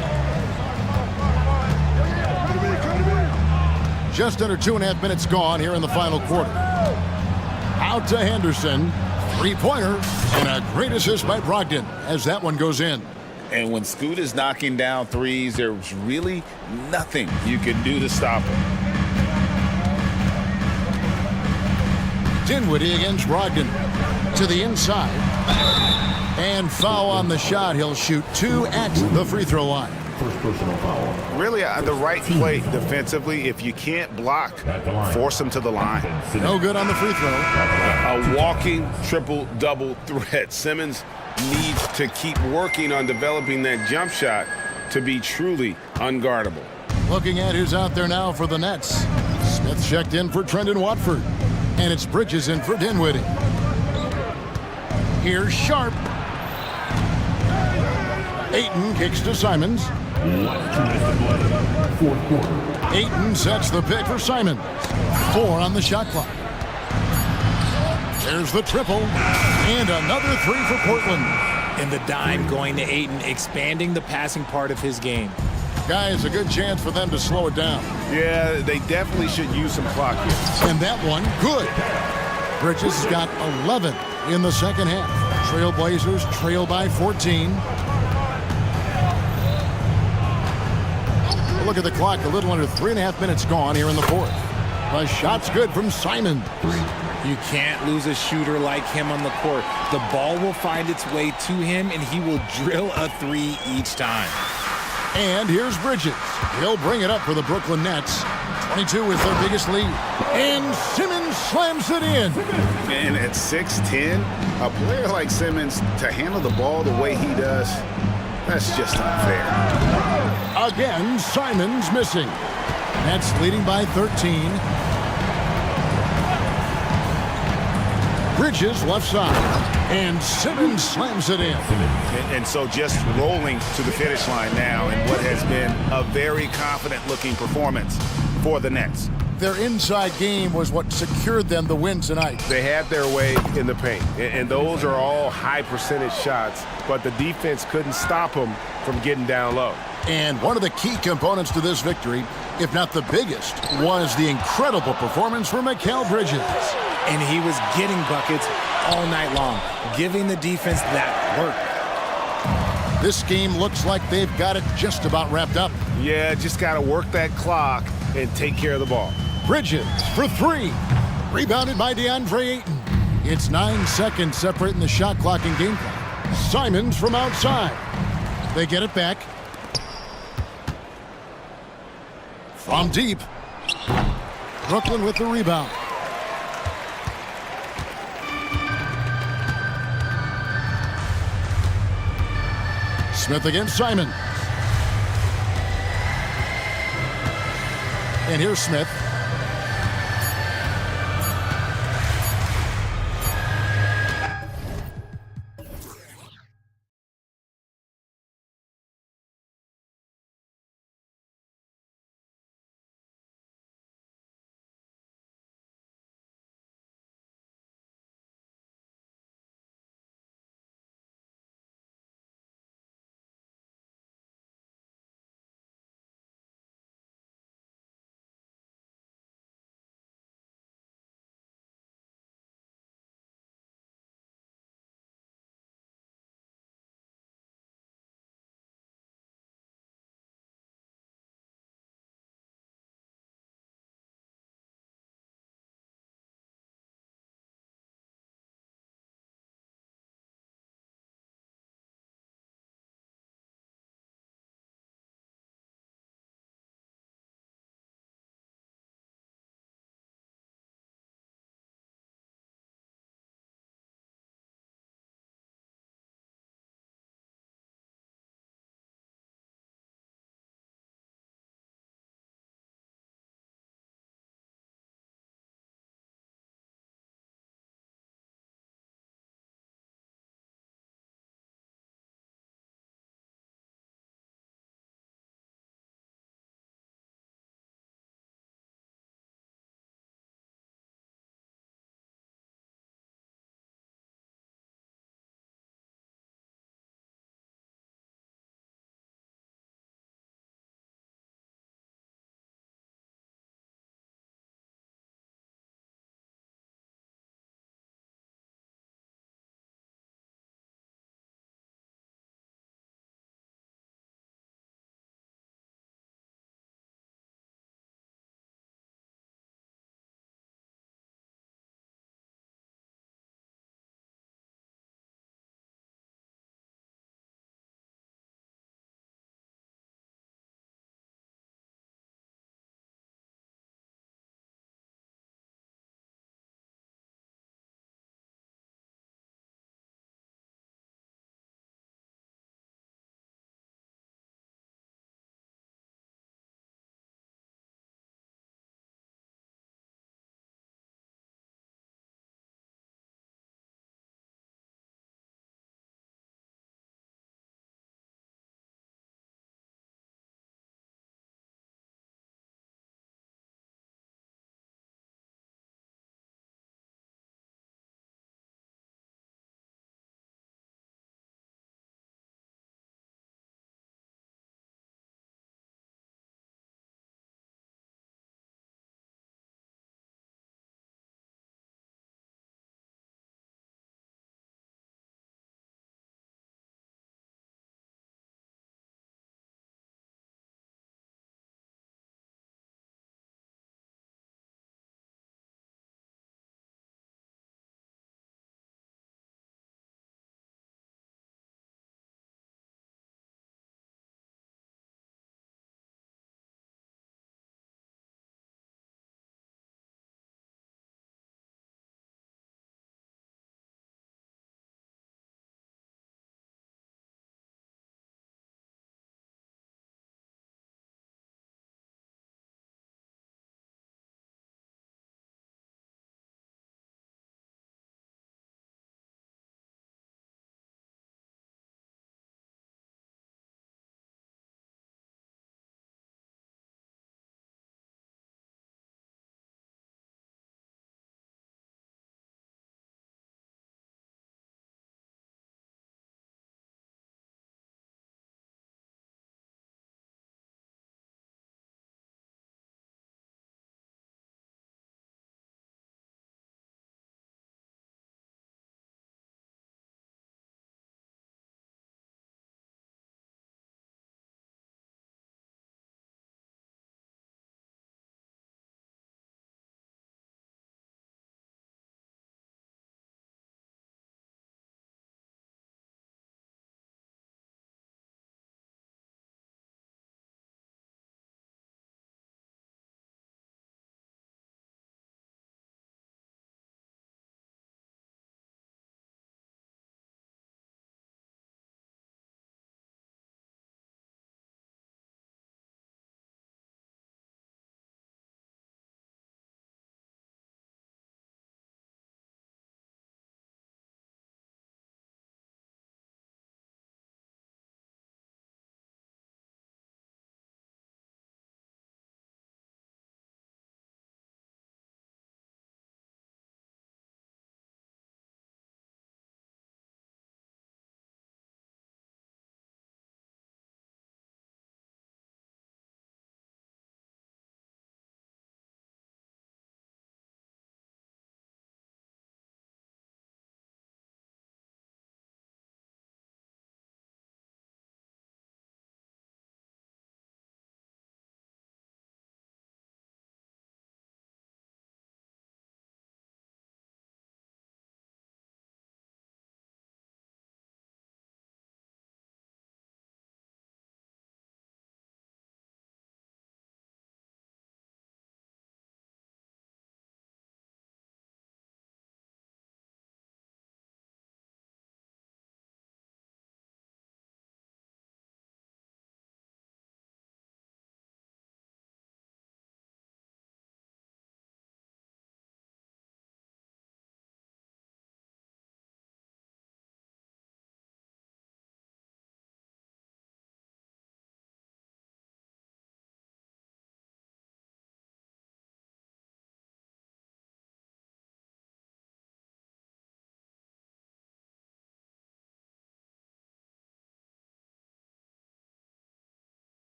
Just under 2.5 minutes gone here in the final quarter. Out to Henderson. Three-pointer. And a great assist by Brogdon as that one goes in. And when Scoot is knocking down threes, there's really nothing you can do to stop him. Dinwiddie against Brogdon. To the inside. And foul on the shot. He'll shoot two at the free throw line. First personal foul. Really, the right play defensively. If you can't block, force him to the line. No good on the free throw. A walking triple-double threat. Simmons needs to keep working on developing that jump shot to be truly unguardable. Looking at who's out there now for the Nets. Smith checked in for Trendon Watford. And it's Bridges in for Dinwiddie. Here's Sharp. Ayton kicks to Simons. Fourth quarter. Ayton sets the pick for Simons. 4 on the shot clock. There's the triple. And another three for Portland. And the dime going to Ayton, expanding the passing part of his game. Guys, a good chance for them to slow it down. Yeah, they definitely should use some clock here. And that one, good. Bridges has got 11 in the second half. Trailblazers trail by 14. Look at the clock, a little under 3.5 minutes gone here in the fourth. The shot's good from Simon. You can't lose a shooter like him on the court. The ball will find its way to him, and he will drill a three each time. And here's Bridges. He'll bring it up for the Brooklyn Nets. 22 is their biggest lead. And Simmons slams it in. And at 6'10", a player like Simmons, to handle the ball the way he does, that's just unfair. Again, Simons missing. Nets leading by 13. Bridges left side. And Simmons slams it in. And so just rolling to the finish line now in what has been a very confident-looking performance for the Nets. Their inside game was what secured them the win tonight. They had their way in the paint, and those are all high-percentage shots, but the defense couldn't stop them from getting down low. And one of the key components to this victory, if not the biggest, was the incredible performance from Mikal Bridges. And he was getting buckets all night long, giving the defense that work. This game looks like they've got it just about wrapped up. Yeah, just got to work that clock and take care of the ball. Bridges for three. Rebounded by DeAndre Ayton. It's 9 seconds separating the shot clock and game clock. Simons from outside. They get it back. From deep. Brooklyn with the rebound. Smith against Simon. And here's Smith.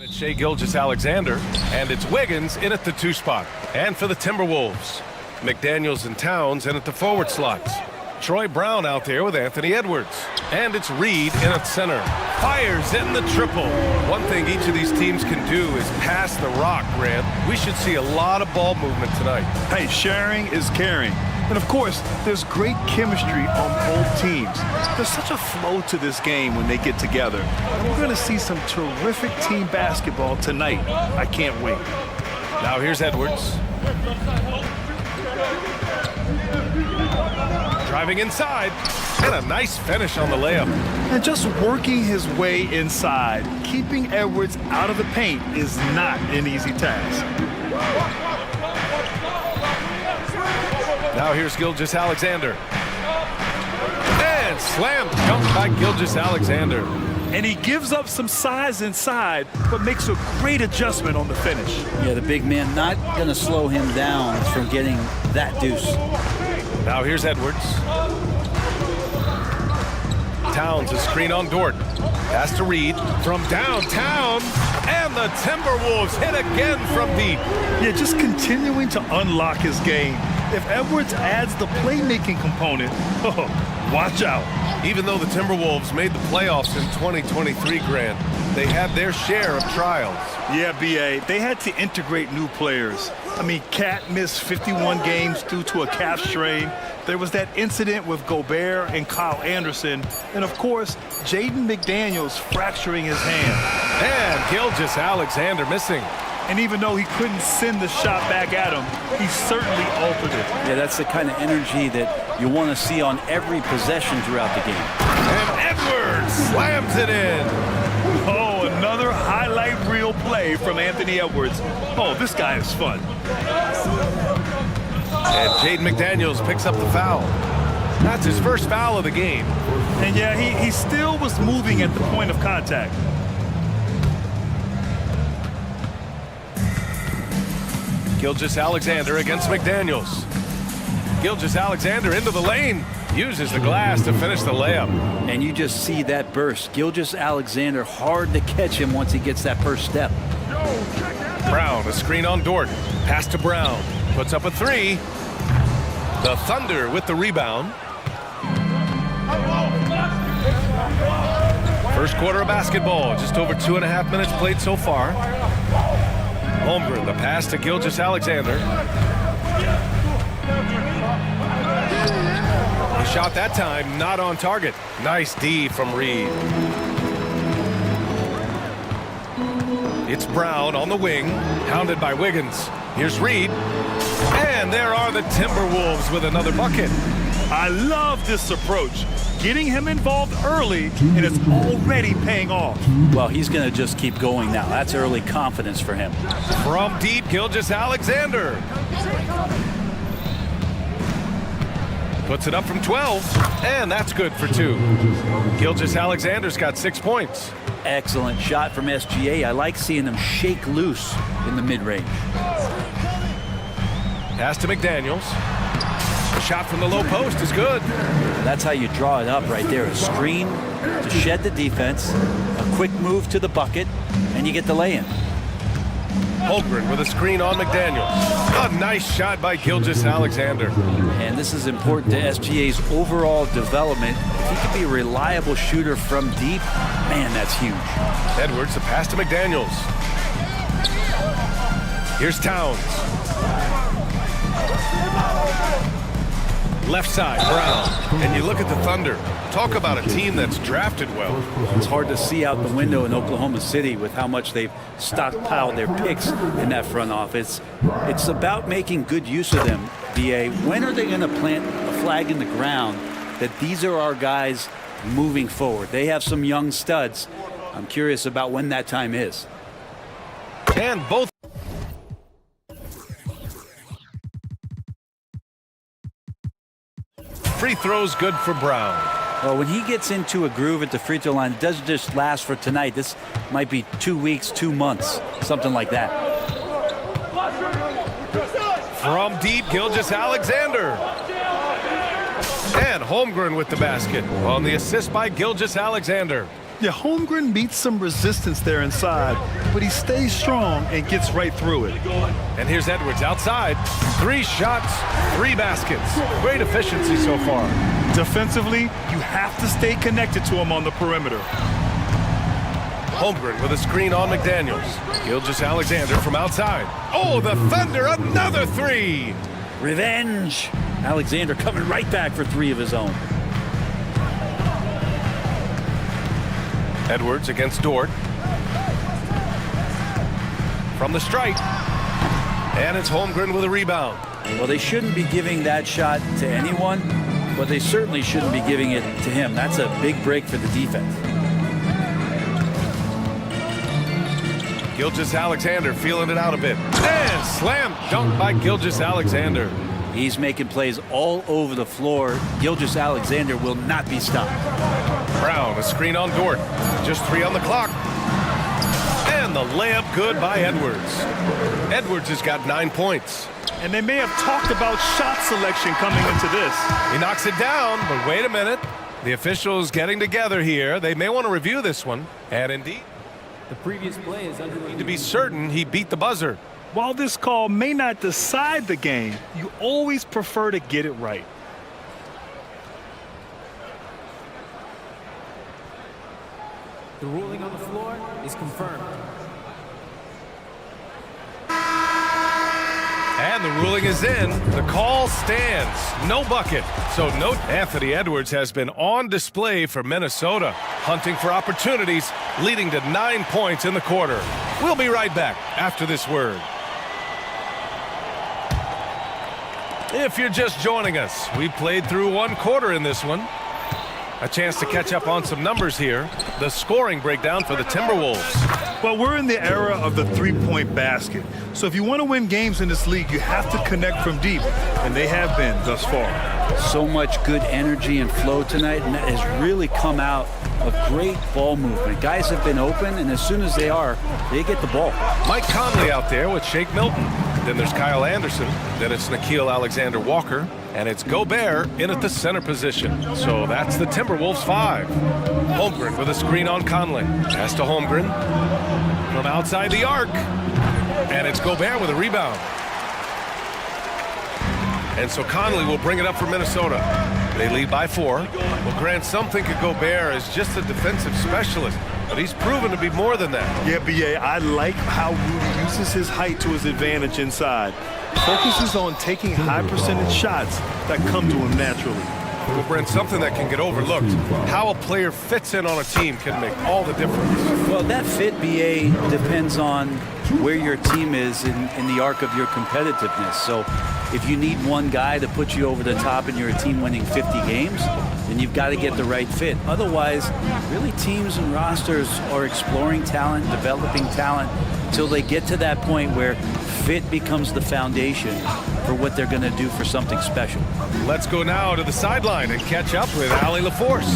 It's Shai Gilgeous-Alexander, and it's Wiggins in at the 2 spot. And for the Timberwolves, McDaniels and Towns in at the forward slots. Troy Brown out there with Anthony Edwards. And it's Reed in at center. Fires in the triple. One thing each of these teams can do is pass the rock, Grant. We should see a lot of ball movement tonight. Hey, sharing is caring. And of course, there's great chemistry on both teams. There's such a flow to this game when they get together. And we're going to see some terrific team basketball tonight. I can't wait. Now here's Edwards. Driving inside, and a nice finish on the layup. And just working his way inside, keeping Edwards out of the paint is not an easy task. Now here's Gilgeous-Alexander. And slam dunk by Gilgeous-Alexander. And he gives up some size inside, but makes a great adjustment on the finish. Yeah, the big man not going to slow him down from getting that deuce. Now here's Edwards. Towns, a screen on Dort. Pass to Reed from downtown. And the Timberwolves hit again from deep. Yeah, just continuing to unlock his game. If Edwards adds the playmaking component, watch out. Even though the Timberwolves made the playoffs in 2023, Grant, they had their share of trials. Yeah, B.A., they had to integrate new players. I mean, Cat missed 51 games due to a calf strain. There was that incident with Gobert and Kyle Anderson. And, of course, Jaden McDaniels fracturing his hand. And Gilgeous-Alexander missing. And even though he couldn't send the shot back at him, he certainly altered it. Yeah, that's the kind of energy that you want to see on every possession throughout the game. And Edwards slams it in. Oh, another highlight reel play from Anthony Edwards. Oh, this guy is fun. And Jaden McDaniels picks up the foul. That's his first foul of the game. And yeah, he still was moving at the point of contact. Gilgeous-Alexander against McDaniels. Gilgeous-Alexander into the lane. Uses the glass to finish the layup. And you just see that burst. Gilgeous-Alexander, hard to catch him once he gets that first step. Brown, a screen on Dort. Pass to Brown. Puts up a 3. The Thunder with the rebound. First quarter of basketball. Just over 2.5 minutes played so far. Holmgren, the pass to Gilgeous-Alexander. The shot that time, not on target. Nice D from Reed. It's Brown on the wing, hounded by Wiggins. Here's Reed. And there are the Timberwolves with another bucket. I love this approach. Getting him involved early, and it's already paying off. Well, he's going to just keep going now. That's early confidence for him. From deep, Gilgeous-Alexander. Puts it up from 12, and that's good for 2. Gilgeous-Alexander's got 6 points. Excellent shot from SGA. I like seeing them shake loose in the mid-range. Pass to McDaniels. The shot from the low post is good. That's how you draw it up right there. A screen to shed the defense, a quick move to the bucket, and you get the lay-in. Holmgren with a screen on McDaniels. A nice shot by Gilgeous-Alexander. And this is important to SGA's overall development. If he can be a reliable shooter from deep, man, that's huge. Edwards, the pass to McDaniels. Here's Towns. Left side, Brown. And you look at the Thunder. Talk about a team that's drafted well. It's hard to see out the window in Oklahoma City with how much they've stockpiled their picks in that front office. It's about making good use of them, BA. When are they going to plant a flag in the ground that these are our guys moving forward? They have some young studs. I'm curious about when that time is. And both free throws good for Brown. Well, when he gets into a groove at the free throw line, it doesn't just last for tonight. This might be 2 weeks, 2 months, something like that. From deep, Gilgeous-Alexander. And Holmgren with the basket on the assist by Gilgeous-Alexander. Yeah, Holmgren meets some resistance there inside, but he stays strong and gets right through it. And here's Edwards outside. 3 shots, 3 baskets. Great efficiency so far. Defensively, you have to stay connected to him on the perimeter. Holmgren with a screen on McDaniels. Gilgeous-Alexander from outside. Oh, the Thunder, another 3! Revenge! Alexander coming right back for 3 of his own. Edwards against Dort. From the stripe. And it's Holmgren with a rebound. Well, they shouldn't be giving that shot to anyone, but they certainly shouldn't be giving it to him. That's a big break for the defense. Gilgeous-Alexander feeling it out a bit. And slam dunk by Gilgeous-Alexander. He's making plays all over the floor. Gilgeous-Alexander will not be stopped. Brown, a screen on Dort. Just 3 on the clock. And the layup good by Edwards. Edwards has got 9 points. And they may have talked about shot selection coming into this. He knocks it down, but wait a minute. The officials getting together here. They may want to review this one. And indeed, The previous play is under to be certain he beat the buzzer. While this call may not decide the game, you always prefer to get it right. The ruling on the floor is confirmed. And the ruling is in. The call stands. No bucket. So no. Anthony Edwards has been on display for Minnesota, hunting for opportunities, leading to 9 points in the quarter. We'll be right back after this word. If you're just joining us, we played through 1 quarter in this one. A chance to catch up on some numbers here. The scoring breakdown for the Timberwolves. Well, we're in the era of the three-point basket. So if you want to win games in this league, you have to connect from deep, and they have been thus far. So much good energy and flow tonight, and that has really come out of great ball movement. Guys have been open, and as soon as they are, they get the ball. Mike Conley out there with Shake Milton. Then there's Kyle Anderson. Then it's Nickeil Alexander-Walker. And it's Gobert in at the center position. So that's the Timberwolves 5. Holmgren with a screen on Conley. Pass to Holmgren from outside the arc. And it's Gobert with a rebound. And so Conley will bring it up for Minnesota. They lead by 4. Well, Grant, some think of Gobert as just a defensive specialist, but he's proven to be more than that. Yeah, B.A., I like how Rudy uses his height to his advantage inside. Focuses on taking high percentage shots that come to him naturally. Well, Brent, something that can get overlooked. How a player fits in on a team can make all the difference. Well, that fit, BA, depends on where your team is in the arc of your competitiveness. So if you need one guy to put you over the top and you're a team winning 50 games, then you've got to get the right fit. Otherwise, really teams and rosters are exploring talent, developing talent, till they get to that point where fit becomes the foundation for what they're going to do for something special. Let's go now to the sideline and catch up with Allie LaForce.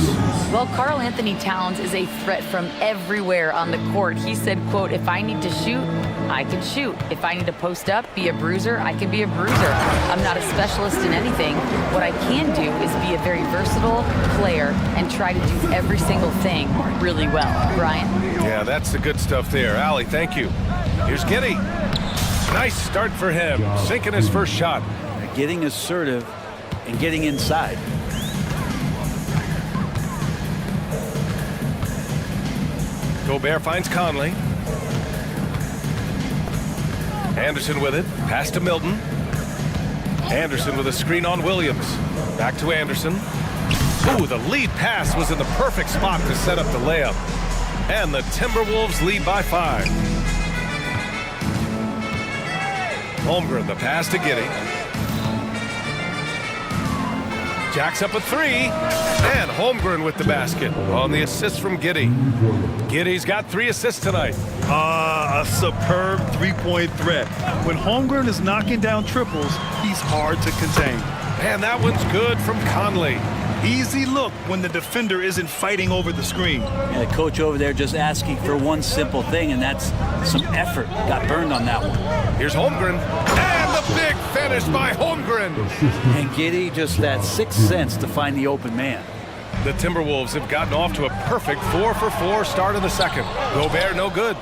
Well, Karl Anthony Towns is a threat from everywhere on the court. He said, quote, if I need to shoot, I can shoot. If I need to post up, be a bruiser, I can be a bruiser. I'm not a specialist in anything. What I can do is be a very versatile player and try to do every single thing really well. Brian? Yeah, that's the good stuff there. Allie, thank you. Here's Giddey. Nice start for him, sinking his first shot. Getting assertive and getting inside. Gobert finds Conley. Anderson with it, pass to Milton. Anderson with a screen on Williams. Back to Anderson. Ooh, the lead pass was in the perfect spot to set up the layup. And the Timberwolves lead by 5. Holmgren, the pass to Giddey. Jacks up a 3. And Holmgren with the basket on the assist from Giddey. Giddey's got 3 assists tonight. A superb three-point threat. When Holmgren is knocking down triples, he's hard to contain. And that one's good from Conley. Easy look when the defender isn't fighting over the screen. And the coach over there just asking for one simple thing, and that's some effort. Got burned on that one. Here's Holmgren. And the big finish by Holmgren. And Giddey just that 6th sense to find the open man. The Timberwolves have gotten off to a perfect 4-for-4 start in the second. Gobert, no good.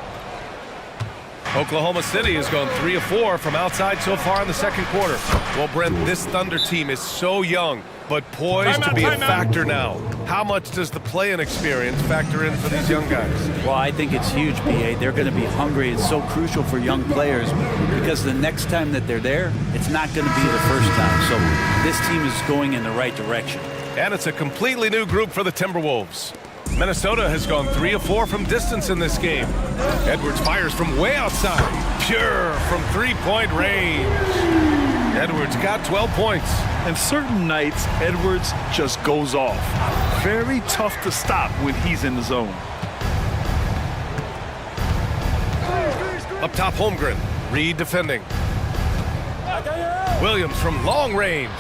Oklahoma City has gone 3 of 4 from outside so far in the second quarter. Well, Brent, this Thunder team is so young, but poised to be a factor now. How much does the play-in experience factor in for these young guys? Well, I think it's huge, BA. They're going to be hungry. It's so crucial for young players because the next time that they're there, it's not going to be the first time. So this team is going in the right direction. And it's a completely new group for the Timberwolves. Minnesota has gone 3 of 4 from distance in this game. Edwards fires from way outside. Pure from three-point range. Edwards got 12 points. And certain nights, Edwards just goes off. Very tough to stop when he's in the zone. Up top, Holmgren. Reed defending. Williams from long range.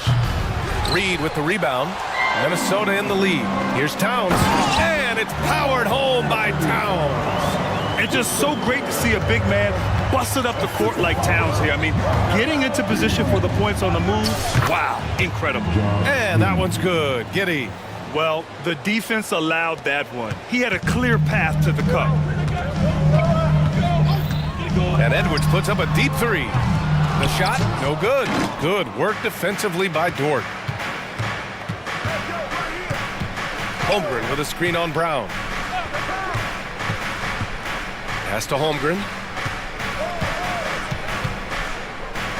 Reed with the rebound. Minnesota in the lead. Here's Towns. And it's powered home by Towns. And just so great to see a big man busted up the court like Towns here. I mean, getting into position for the points on the move, wow, incredible. And that one's good. Giddey. Well, the defense allowed that one. He had a clear path to the cup. And Edwards puts up a deep three. The shot, no good. Good work defensively by Dort. Holmgren with a screen on Brown. Pass to Holmgren.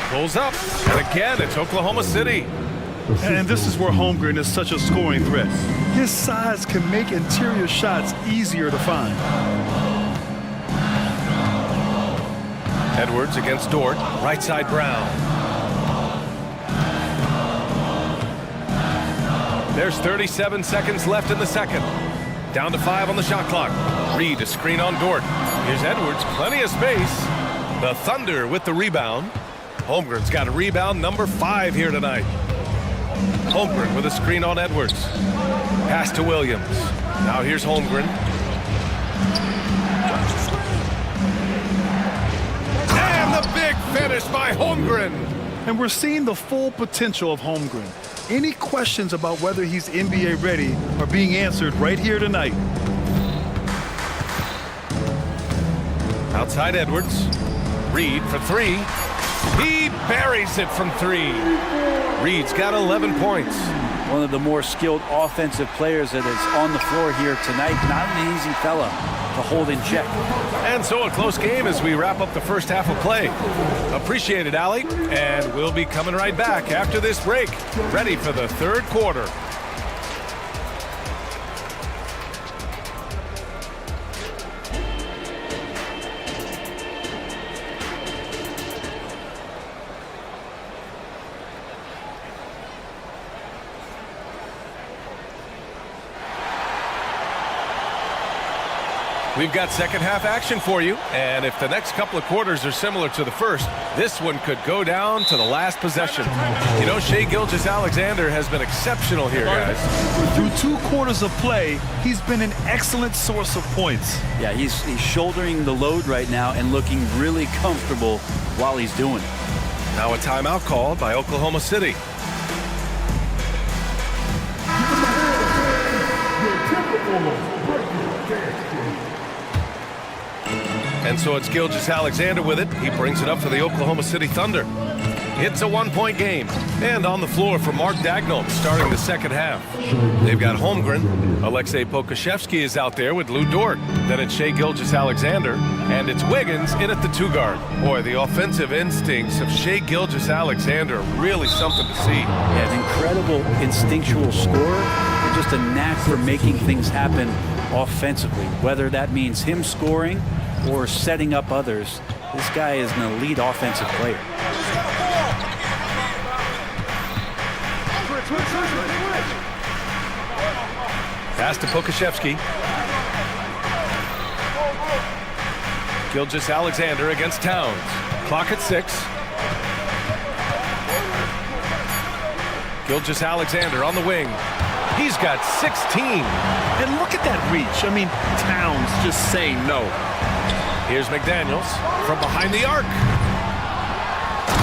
Pulls up. And again, it's Oklahoma City. And this is where Holmgren is such a scoring threat. His size can make interior shots easier to find. Edwards against Dort. Right side Brown. There's 37 seconds left in the second. Down to 5 on the shot clock. Reed a screen on Dort. Here's Edwards, plenty of space. The Thunder with the rebound. Holmgren's got a rebound number 5 here tonight. Holmgren with a screen on Edwards. Pass to Williams. Now here's Holmgren. And the big finish by Holmgren. And we're seeing the full potential of Holmgren. Any questions about whether he's NBA ready are being answered right here tonight. Outside Edwards. Reed for 3. He buries it from 3. Reed's got 11 points. One of the more skilled offensive players that is on the floor here tonight. Not an easy fella to hold in check. And so a close game as we wrap up the first half of play. Appreciate it, Allie. And we'll be coming right back after this break. Ready for the third quarter. We've got second half action for you, and if the next couple of quarters are similar to the first, this one could go down to the last possession. You know, Shai Gilgeous-Alexander has been exceptional here, guys. Through 2 quarters of play, he's been an excellent source of points. Yeah, he's shouldering the load right now and looking really comfortable while he's doing it. Now a timeout called by Oklahoma City. And so it's Gilgeous-Alexander with it. He brings it up for the Oklahoma City Thunder. It's a 1-point game. And on the floor for Mark Dagnall starting the second half. They've got Holmgren. Alexei Pokusevski is out there with Lou Dort. Then it's Shai Gilgeous-Alexander. And it's Wiggins in at the 2-guard. Boy, the offensive instincts of Shai Gilgeous-Alexander are really something to see. Yeah, an incredible instinctual scorer. And just a knack for making things happen offensively. Whether that means him scoring or setting up others, this guy is an elite offensive player. Pass to Pokusevski. Gilgeous-Alexander against Towns. Clock at 6. Gilgeous-Alexander on the wing. He's got 16. And look at that reach. I mean, Towns just saying no. Here's McDaniels from behind the arc.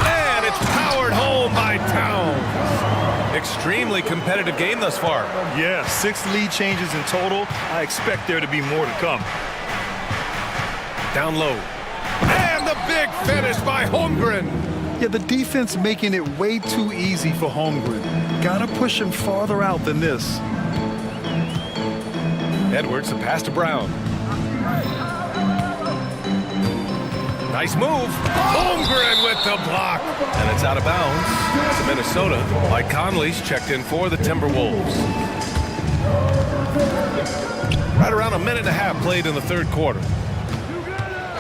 And it's powered home by Towns. extremely competitive game thus far. Yeah, 6 lead changes in total. I expect there to be more to come. Down low. And the big finish by Holmgren. Yeah, the defense making it way too easy for Holmgren. Gotta push him farther out than this. Edwards, the pass to Brown. Nice move. Holmgren with the block. And it's out of bounds to Minnesota. Mike Conley's checked in for the Timberwolves. Right around a minute and a half played in the third quarter.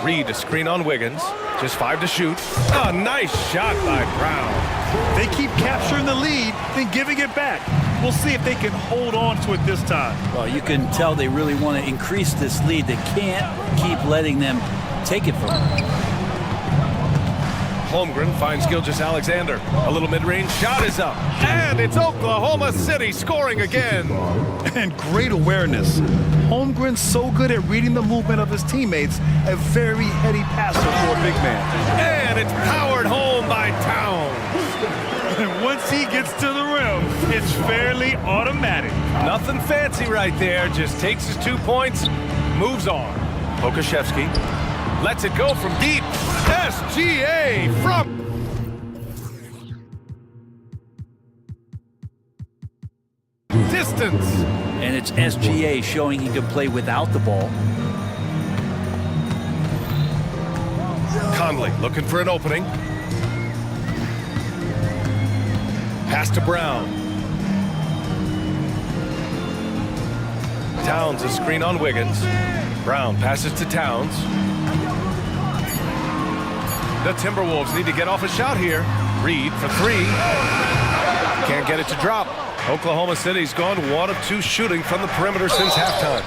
Reed to screen on Wiggins. Just 5 to shoot. A nice shot by Brown. They keep capturing the lead, then giving it back. We'll see if they can hold on to it this time. Well, you can tell they really want to increase this lead. They can't keep letting them take it from them. Holmgren finds Gilgeous-Alexander. A little mid-range shot is up. And it's Oklahoma City scoring again. And great awareness. Holmgren's so good at reading the movement of his teammates. A very heady passer for a big man. And it's powered home by Towns. And once he gets to the rim, it's fairly automatic. Nothing fancy right there. Just takes his 2 points, moves on. Pokashevsky lets it go from deep. SGA from... distance. And it's SGA showing he can play without the ball. Conley looking for an opening. Pass to Brown. Towns, a screen on Wiggins. Brown passes to Towns. The Timberwolves need to get off a shot here. Reed for 3. Can't get it to drop. Oklahoma City's gone 1 of 2 shooting from the perimeter since halftime.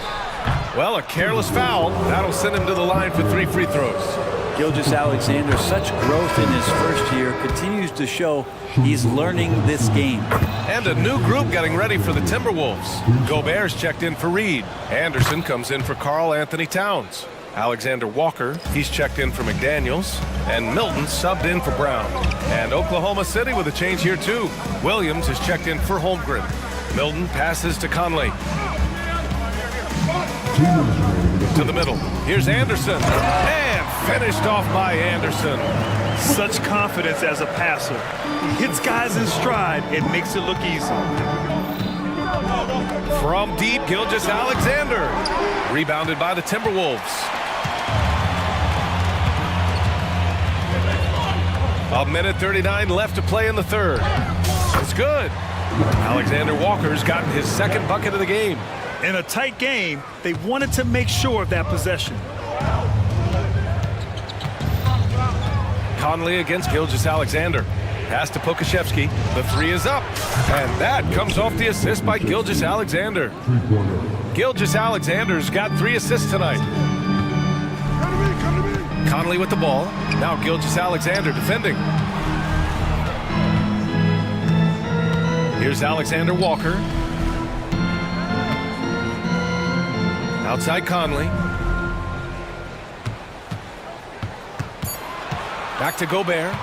Well, a careless foul. That'll send him to the line for 3 free throws. Gilgeous-Alexander, such growth in his first year, continues to show he's learning this game. And a new group getting ready for the Timberwolves. Gobert's checked in for Reed. Anderson comes in for Karl Anthony Towns. Alexander Walker, he's checked in for McDaniels. And Milton subbed in for Brown. And Oklahoma City with a change here too. Williams is checked in for Holmgren. Milton passes to Conley. To the middle. Here's Anderson. And finished off by Anderson. Such confidence as a passer. He hits guys in stride and makes it look easy. From deep, Gilgeous-Alexander. Rebounded by the Timberwolves. A minute 39 left to play in the third. It's good. Alexander Walker's gotten his second bucket of the game. In a tight game, they wanted to make sure of that possession. Conley against Gilgeous-Alexander. Pass to Pokashevsky. The 3 is up. And that comes off the assist by Gilgeous-Alexander. Gilgeous-Alexander's got 3 assists tonight. Conley with the ball. Now Gilgeous-Alexander defending. Here's Alexander Walker. Outside Conley. Back to Gobert.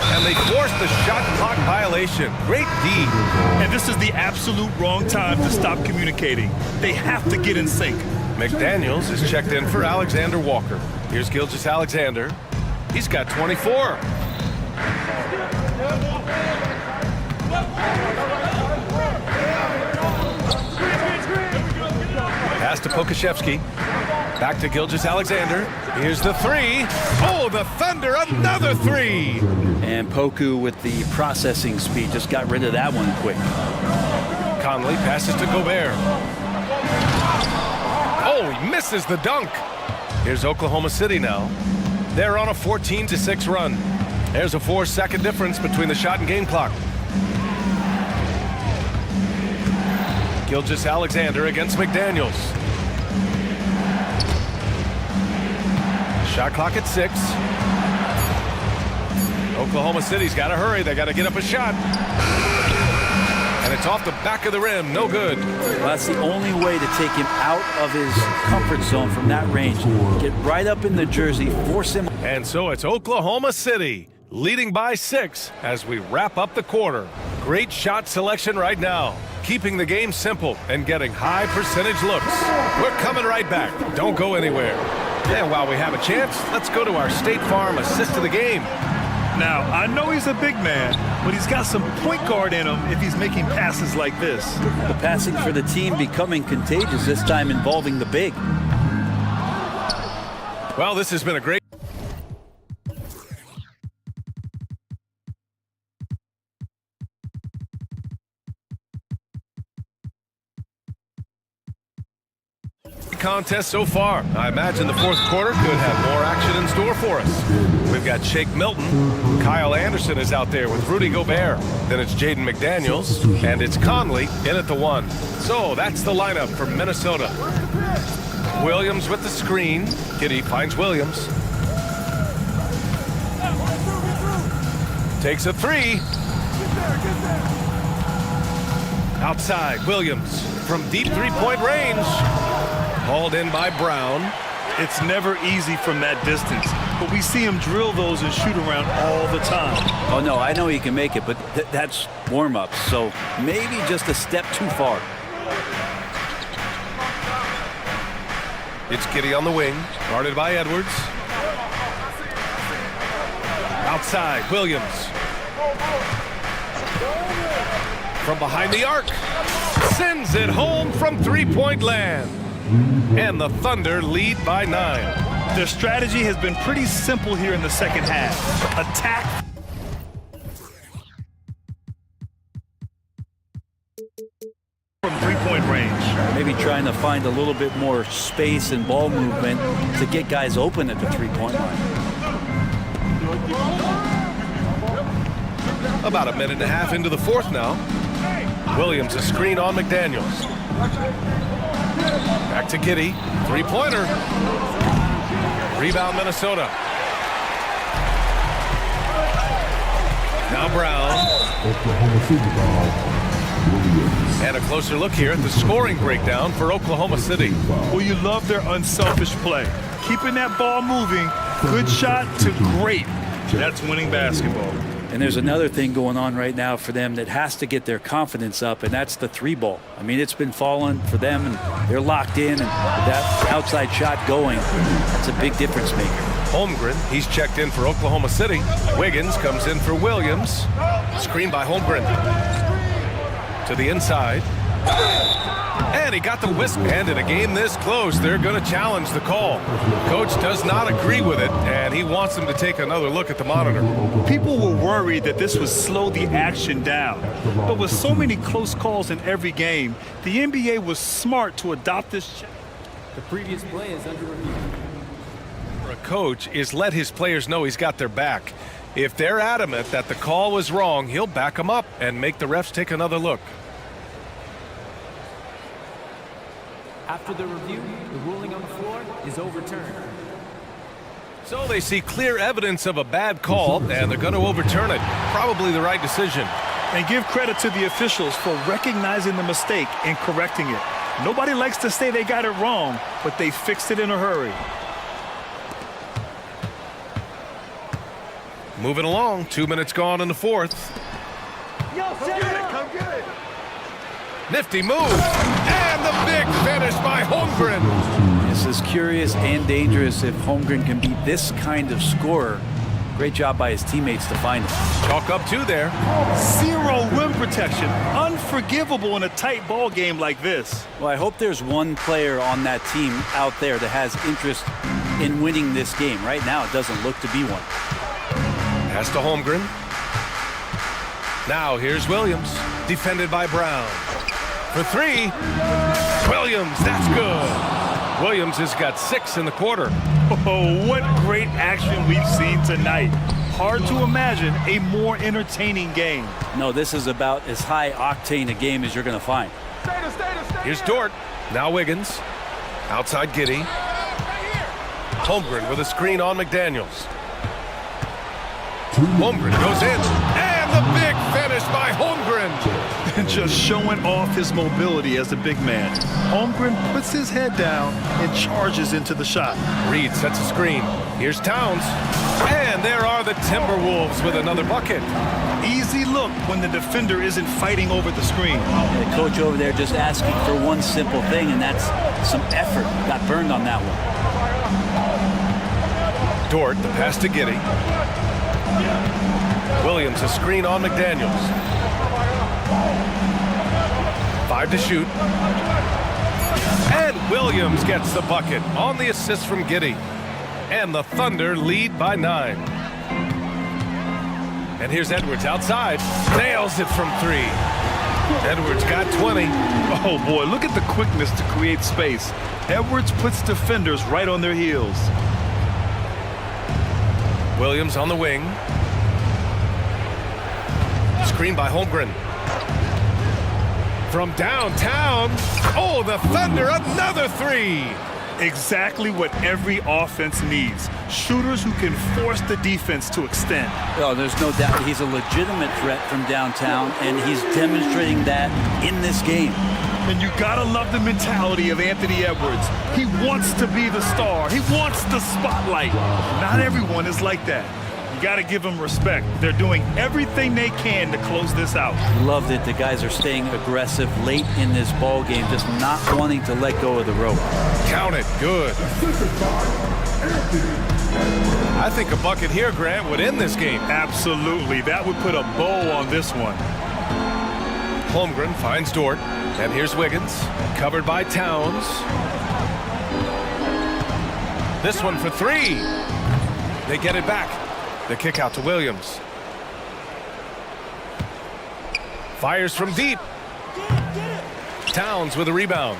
And they forced the shot clock violation. Great D. And this is the absolute wrong time to stop communicating. They have to get in sync. McDaniels is checked in for Alexander Walker. Here's Gilgeous-Alexander. He's got 24. Pass to Pokashevsky. Back to Gilgeous-Alexander. Here's the 3. Oh, the Thunder, another 3. And Poku with the processing speed just got rid of that one quick. Conley passes to Gobert. Oh, he misses the dunk. Here's Oklahoma City now. They're on a 14-6 run. There's a 4-second difference between the shot and game clock. Gilgeous-Alexander against McDaniels. Shot clock at 6. Oklahoma City's got to hurry. They got to get up a shot. And it's off the back of the rim. No good. Well, that's the only way to take him out of his comfort zone from that range. Get right up in the jersey, force him. And so it's Oklahoma City leading by 6 as we wrap up the quarter. Great shot selection right now, keeping the game simple and getting high percentage looks. We're coming right back. Don't go anywhere. And while we have a chance, let's go to our State Farm assist of the game. Now, I know he's a big man, but he's got some point guard in him if he's making passes like this. The passing for the team becoming contagious, this time involving the big. Well, this has been a great... contest so far. I imagine the fourth quarter could have more action in store for us. We've got Shake Milton. Kyle Anderson is out there with Rudy Gobert. Then it's Jaden McDaniels. And it's Conley in at the 1. So that's the lineup for Minnesota. Williams with the screen. Giddey finds Williams. Takes a 3. Outside, Williams from deep three-point range. Hauled in by Brown. It's never easy from that distance, but we see him drill those and shoot around all the time. Oh, no, I know he can make it, but that's warm-up, so maybe just a step too far. It's Giddey on the wing, guarded by Edwards. Outside, Williams. From behind the arc. Sends it home from three-point land. And the Thunder lead by 9. Their strategy has been pretty simple here in the second half. Attack. From three-point range. Maybe trying to find a little bit more space and ball movement to get guys open at the three-point line. About a minute and a half into the fourth now. Williams a screen on McDaniels. Back to Giddey. Three-pointer. Rebound Minnesota. Now Brown. And a closer look here at the scoring breakdown for Oklahoma City. Well, you love their unselfish play. Keeping that ball moving. Good shot to great. That's winning basketball. And there's another thing going on right now for them that has to get their confidence up, and that's the 3-ball. I mean, it's been falling for them, and they're locked in, and that outside shot going, that's a big difference maker. Holmgren, he's checked in for Oklahoma City. Wiggins comes in for Williams. Screen by Holmgren. To the inside. And he got the whisk. And in a game this close, they're going to challenge the call. Coach does not agree with it, and he wants them to take another look at the monitor. People were worried that this would slow the action down. But with so many close calls in every game, the NBA was smart to adopt this. The previous play is under review. For a coach is let his players know he's got their back. If they're adamant that the call was wrong, he'll back them up and make the refs take another look. After the review, the ruling on the floor is overturned. So they see clear evidence of a bad call, and they're going to overturn it. Probably the right decision. And give credit to the officials for recognizing the mistake and correcting it. Nobody likes to say they got it wrong, but they fixed it in a hurry. Moving along, 2 minutes gone in the fourth. Come get it, come get it. Nifty move, and the big finish by Holmgren. This is curious and dangerous if Holmgren can be this kind of scorer. Great job by his teammates to find him. Chalk up 2 there. 0 rim protection. Unforgivable in a tight ball game like this. Well, I hope there's one player on that team out there that has interest in winning this game. Right now, it doesn't look to be one. Pass to Holmgren. Now here's Williams, defended by Brown. For 3, Williams, that's good. Williams has got 6 in the quarter. Oh, what great action we've seen tonight. Hard to imagine a more entertaining game. No, this is about as high octane a game as you're going to find. Here's Dort. Now Wiggins. Outside Giddey. Holmgren with a screen on McDaniels. Holmgren goes in. And the big finish by Holmgren. just showing off his mobility as a big man. Holmgren puts his head down and charges into the shot. Reed sets a screen. Here's Towns. And there are the Timberwolves with another bucket. Easy look when the defender isn't fighting over the screen. The coach over there just asking for one simple thing, and that's some effort. Got burned on that one. Dort, the pass to Giddey. Williams, a screen on McDaniels. 5 to shoot. And Williams gets the bucket on the assist from Giddey. And the Thunder lead by 9. And here's Edwards outside. Nails it from 3. Edwards got 20. Oh boy, look at the quickness to create space. Edwards puts defenders right on their heels. Williams on the wing. Screen by Holmgren. From downtown. Oh, the Thunder, another 3. Exactly what every offense needs. Shooters who can force the defense to extend. Oh, there's no doubt he's a legitimate threat from downtown, and he's demonstrating that in this game. And you gotta love the mentality of Anthony Edwards. He wants to be the star. He wants the spotlight. Not everyone is like that. You gotta give them respect. They're doing everything they can to close this out. Love that the guys are staying aggressive late in this ball game, just not wanting to let go of the rope. Count it, good. I think a bucket here, Grant, would end this game. Absolutely, that would put a bow on this one. Holmgren finds Dort, and here's Wiggins, covered by Towns. This one for 3. They get it back. The kick out to Williams. Fires from deep. Towns with a rebound.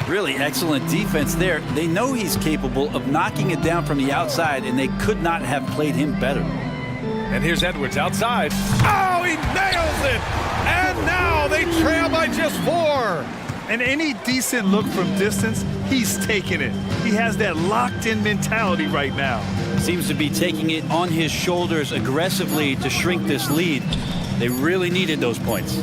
Really excellent defense there. They know he's capable of knocking it down from the outside, and they could not have played him better. And here's Edwards outside. Oh, he nails it! And now they trail by just 4. And any decent look from distance, he's taking it. He has that locked-in mentality right now. Seems to be taking it on his shoulders aggressively to shrink this lead. They really needed those points.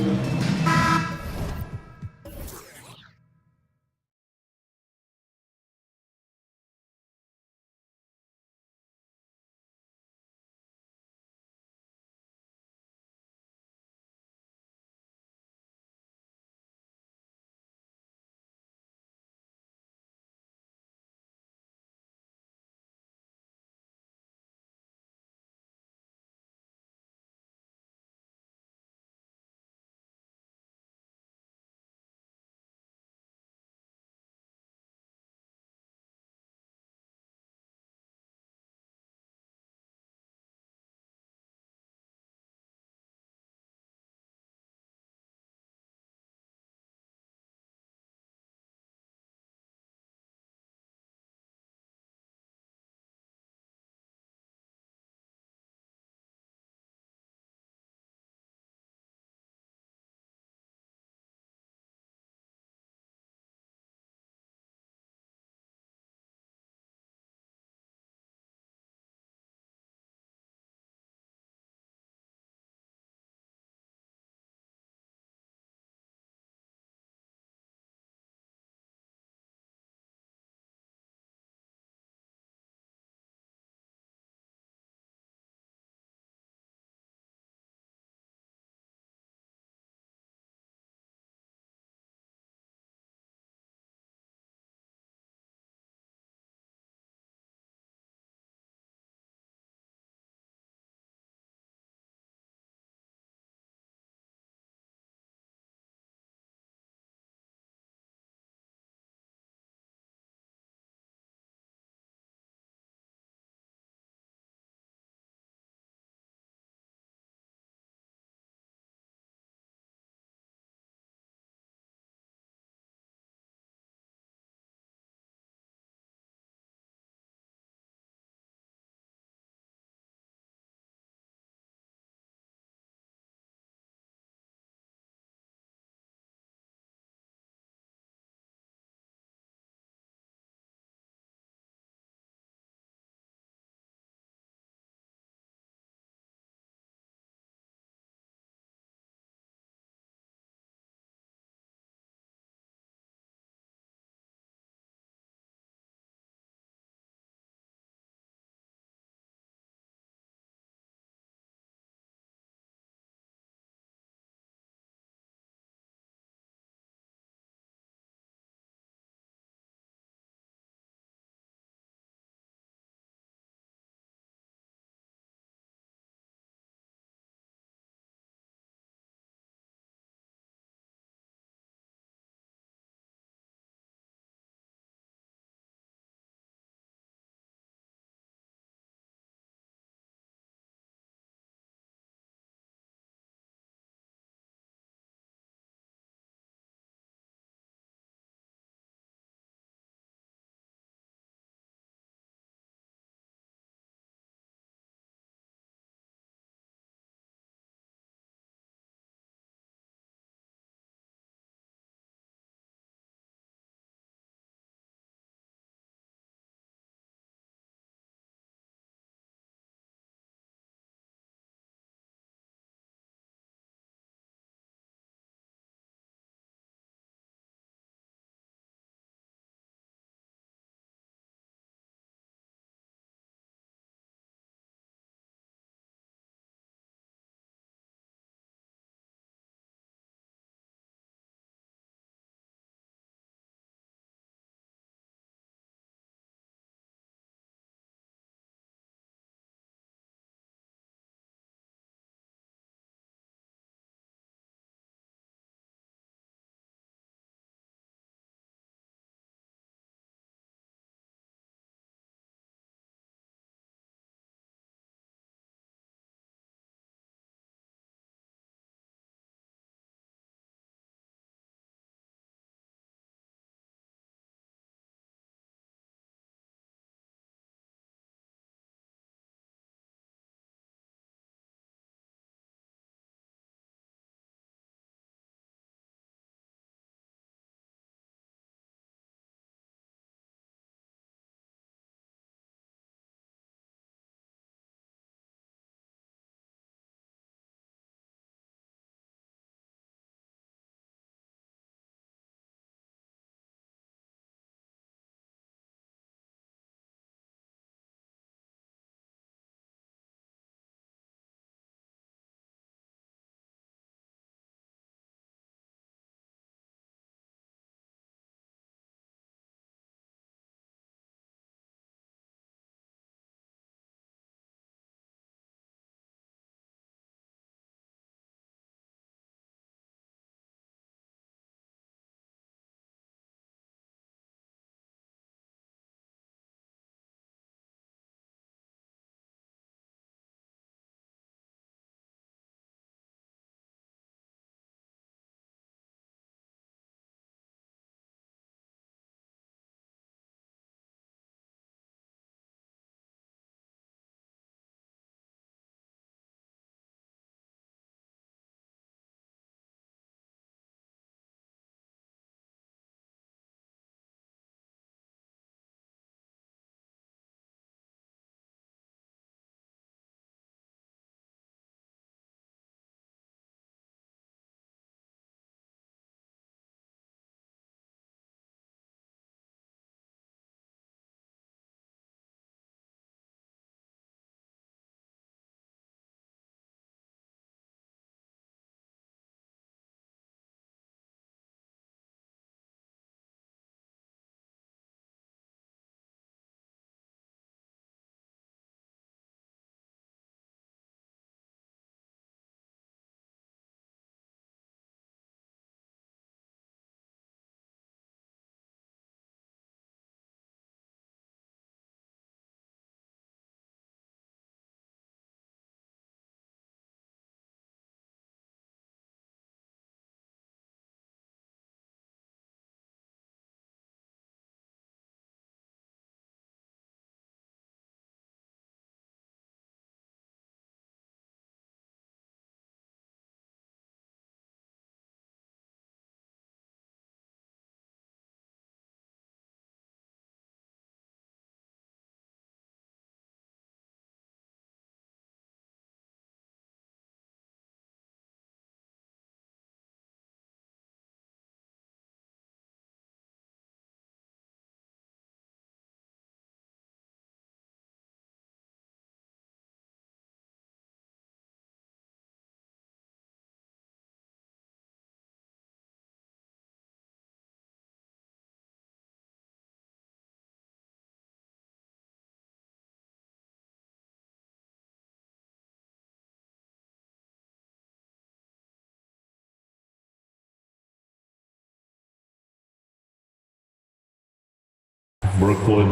Brooklyn.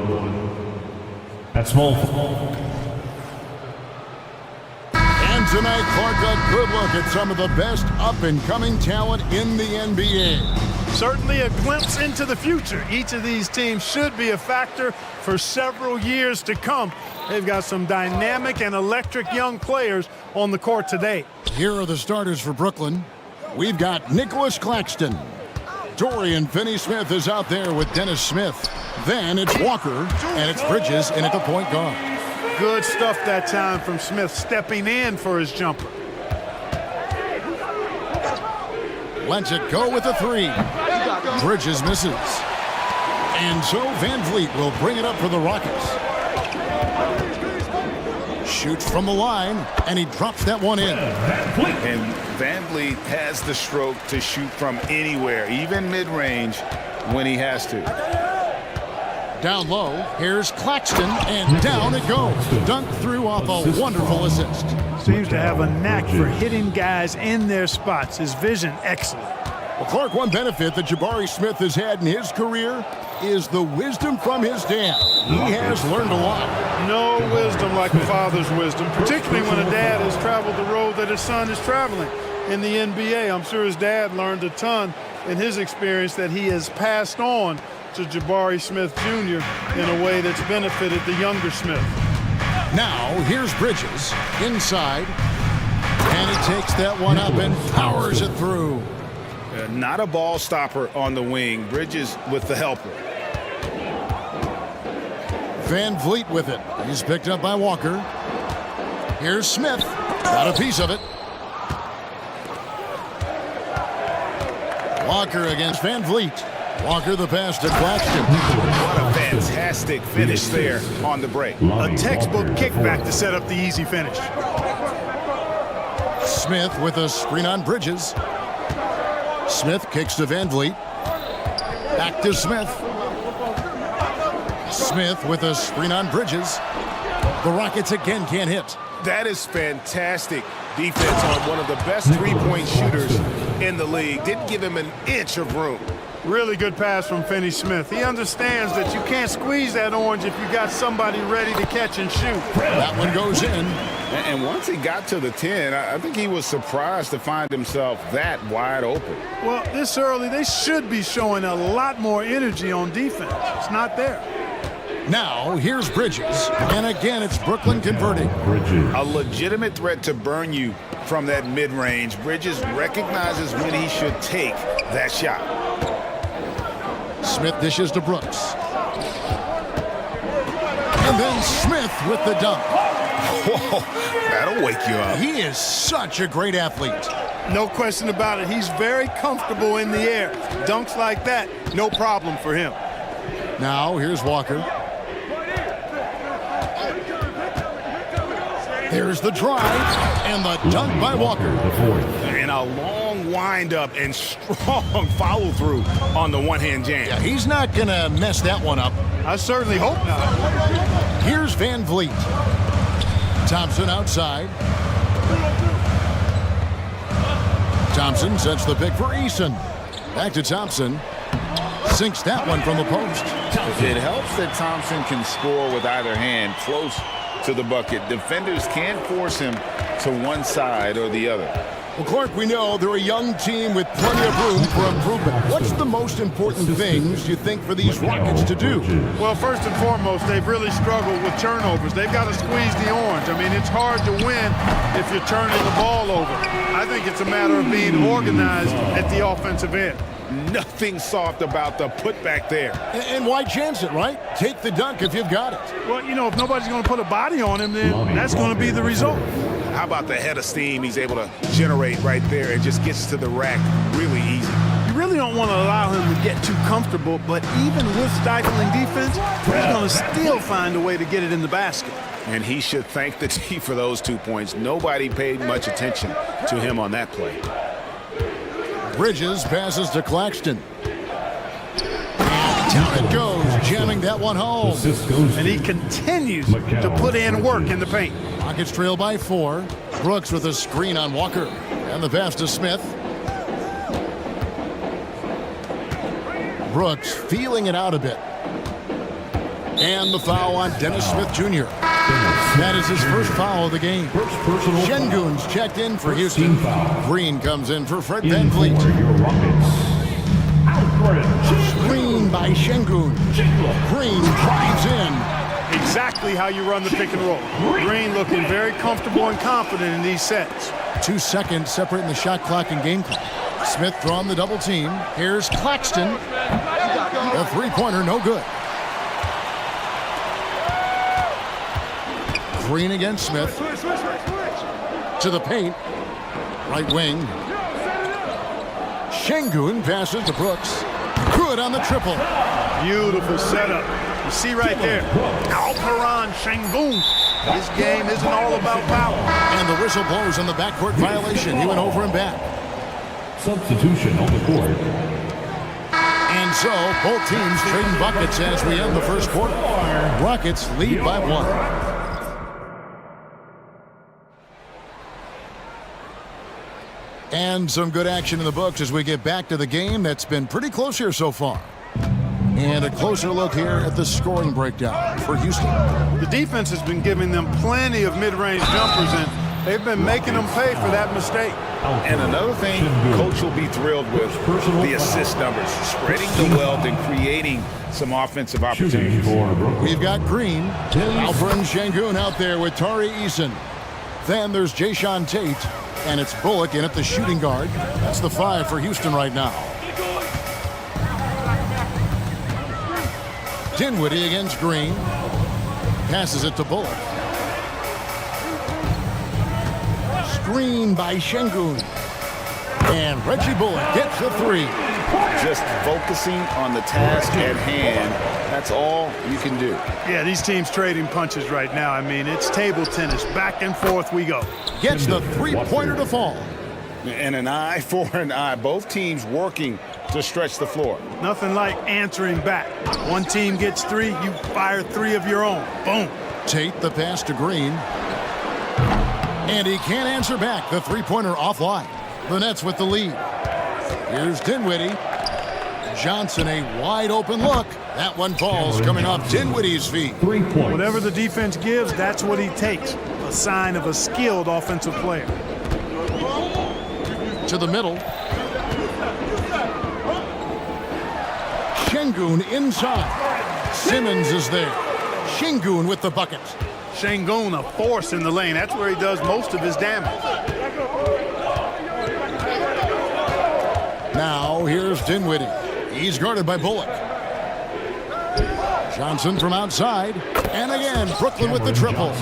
At small. And tonight, Clark, a good look at some of the best up-and-coming talent in the NBA. Certainly a glimpse into the future. Each of these teams should be a factor for several years to come. They've got some dynamic and electric young players on the court today. Here are the starters for Brooklyn. We've got Nicholas Claxton. Dorian Finney-Smith is out there with Dennis Smith. Then it's Walker, and it's Bridges in at the point guard. Good stuff that time from Smith, stepping in for his jumper. Lets it go with a three. Bridges misses. And so Van Vliet will bring it up for the Rockets. Shoots from the line, and he drops that one in. And Van Vliet has the stroke to shoot from anywhere, even mid-range, when he has to. Down low, here's Claxton, and down it goes. Dunk through off a wonderful assist. Seems to have a knack for hitting guys in their spots. His vision, excellent. Well, Clark, one benefit that Jabari Smith has had in his career is the wisdom from his dad. He has learned a lot. No wisdom like a father's wisdom, particularly when a dad has traveled the road that his son is traveling in the NBA. I'm sure his dad learned a ton in his experience that he has passed on to Jabari Smith Jr. in a way that's benefited the younger Smith. Now, here's Bridges inside, and he takes that one up and powers it through. Not a ball stopper on the wing. Bridges with the helper. Van Vliet with it. He's picked up by Walker. Here's Smith. Got a piece of it. Walker against Van Vliet. Walker the pass to Claxton. What a fantastic finish there on the break. A textbook kickback to set up the easy finish. Smith with a screen on Bridges. Smith kicks to Van Vliet. Back to Smith. Smith with a screen on Bridges. The Rockets again can't hit. That is fantastic defense on one of the best three-point shooters in the league. Didn't give him an inch of room. Really good pass from Finney-Smith. He understands that you can't squeeze that orange if you got somebody ready to catch and shoot. That one goes in. And once he got to the 10, I think he was surprised to find himself that wide open. Well, this early, they should be showing a lot more energy on defense. It's not there. Now, here's Bridges. And again, it's Brooklyn converting. A legitimate threat to burn you from that mid-range. Bridges recognizes when he should take that shot. Smith dishes to Brooks. And then Smith with the dunk. Whoa, that'll wake you up. He is such a great athlete. No question about it. He's very comfortable in the air. Dunks like that, no problem for him. Now, here's Walker. There's the drive and the dunk by Walker. And a long wind-up and strong follow-through on the one-hand jam. Yeah, he's not going to mess that one up. I certainly hope not. Here's Van Vliet. Thompson outside. Thompson sets the pick for Eason. Back to Thompson. Sinks that one from the post. It helps that Thompson can score with either hand close to the bucket. Defenders can't force him to one side or the other. Well, Clark, we know they're a young team with plenty of room for improvement. What's the most important things you think for these Rockets to do? Well, first and foremost, they've really struggled with turnovers. They've got to squeeze the orange. I mean, it's hard to win if you're turning the ball over. I think it's a matter of being organized at the offensive end. Nothing soft about the putback there. And why chance it, right? Take the dunk if you've got it. Well, you know, if nobody's going to put a body on him, then that's going to be the result. How about the head of steam he's able to generate right there? It just gets to the rack really easy. You really don't want to allow him to get too comfortable, but even with stifling defense, he's going to still find a way to get it in the basket. And he should thank the team for those 2 points. Nobody paid much attention to him on that play. Bridges passes to Claxton. And down it goes, jamming that one home. And he continues to put in work in the paint. Rockets trail by 4. Brooks with a screen on Walker. And the pass to Smith. Brooks feeling it out a bit. And the foul on Dennis Smith Jr. That is his first foul of the game. Şengün's checked in for Houston. Green comes in for Fred VanVleet. Screen by Şengün. Green drives in. Exactly how you run the pick and roll. Green looking very comfortable and confident in these sets. 2 seconds separating the shot clock and game clock. Smith throwing the double team. Here's Claxton. A three-pointer, no good. Green against Smith. To the paint. Right wing. Şengün passes to Brooks. Good on the triple. Beautiful setup. You see right there, Alperen Şengün. This game isn't all about power. And the whistle blows on the backcourt violation. He went over and back. Substitution on the court. And so, both teams trading buckets as we end the first quarter. Rockets lead by 1. And some good action in the books as we get back to the game that's been pretty close here so far. And a closer look here at the scoring breakdown for Houston. The defense has been giving them plenty of mid-range jumpers, and they've been making them pay for that mistake. And another thing Coach will be thrilled with, the assist numbers, spreading the wealth and creating some offensive opportunities. We've got Green, Alperen Şengün out there with Tari Eason. Then there's Jayshawn Tate, and it's Bullock in at the shooting guard. That's the 5 for Houston right now. Dinwiddie against Green. Passes it to Bullock. Screen by Şengün. And Reggie Bullock gets the 3. Just focusing on the task at hand. That's all you can do. Yeah, these teams trading punches right now. I mean, it's table tennis. Back and forth we go. Gets the three-pointer to fall. And an eye for an eye. Both teams working to stretch the floor. Nothing like answering back. One team gets 3, you fire 3 of your own. Boom. Tate the pass to Green. And he can't answer back. The three-pointer offline. The Nets with the lead. Here's Dinwiddie. Johnson, a wide-open look. That one falls coming off Dinwiddie's feet. 3 points. Whatever the defense gives, that's what he takes. A sign of a skilled offensive player. To the middle. Şengün inside. Simmons is there. Şengün with the bucket. Şengün, a force in the lane. That's where he does most of his damage. Now here's Dinwiddie. He's guarded by Bullock. Johnson from outside. And again, Brooklyn with the triple.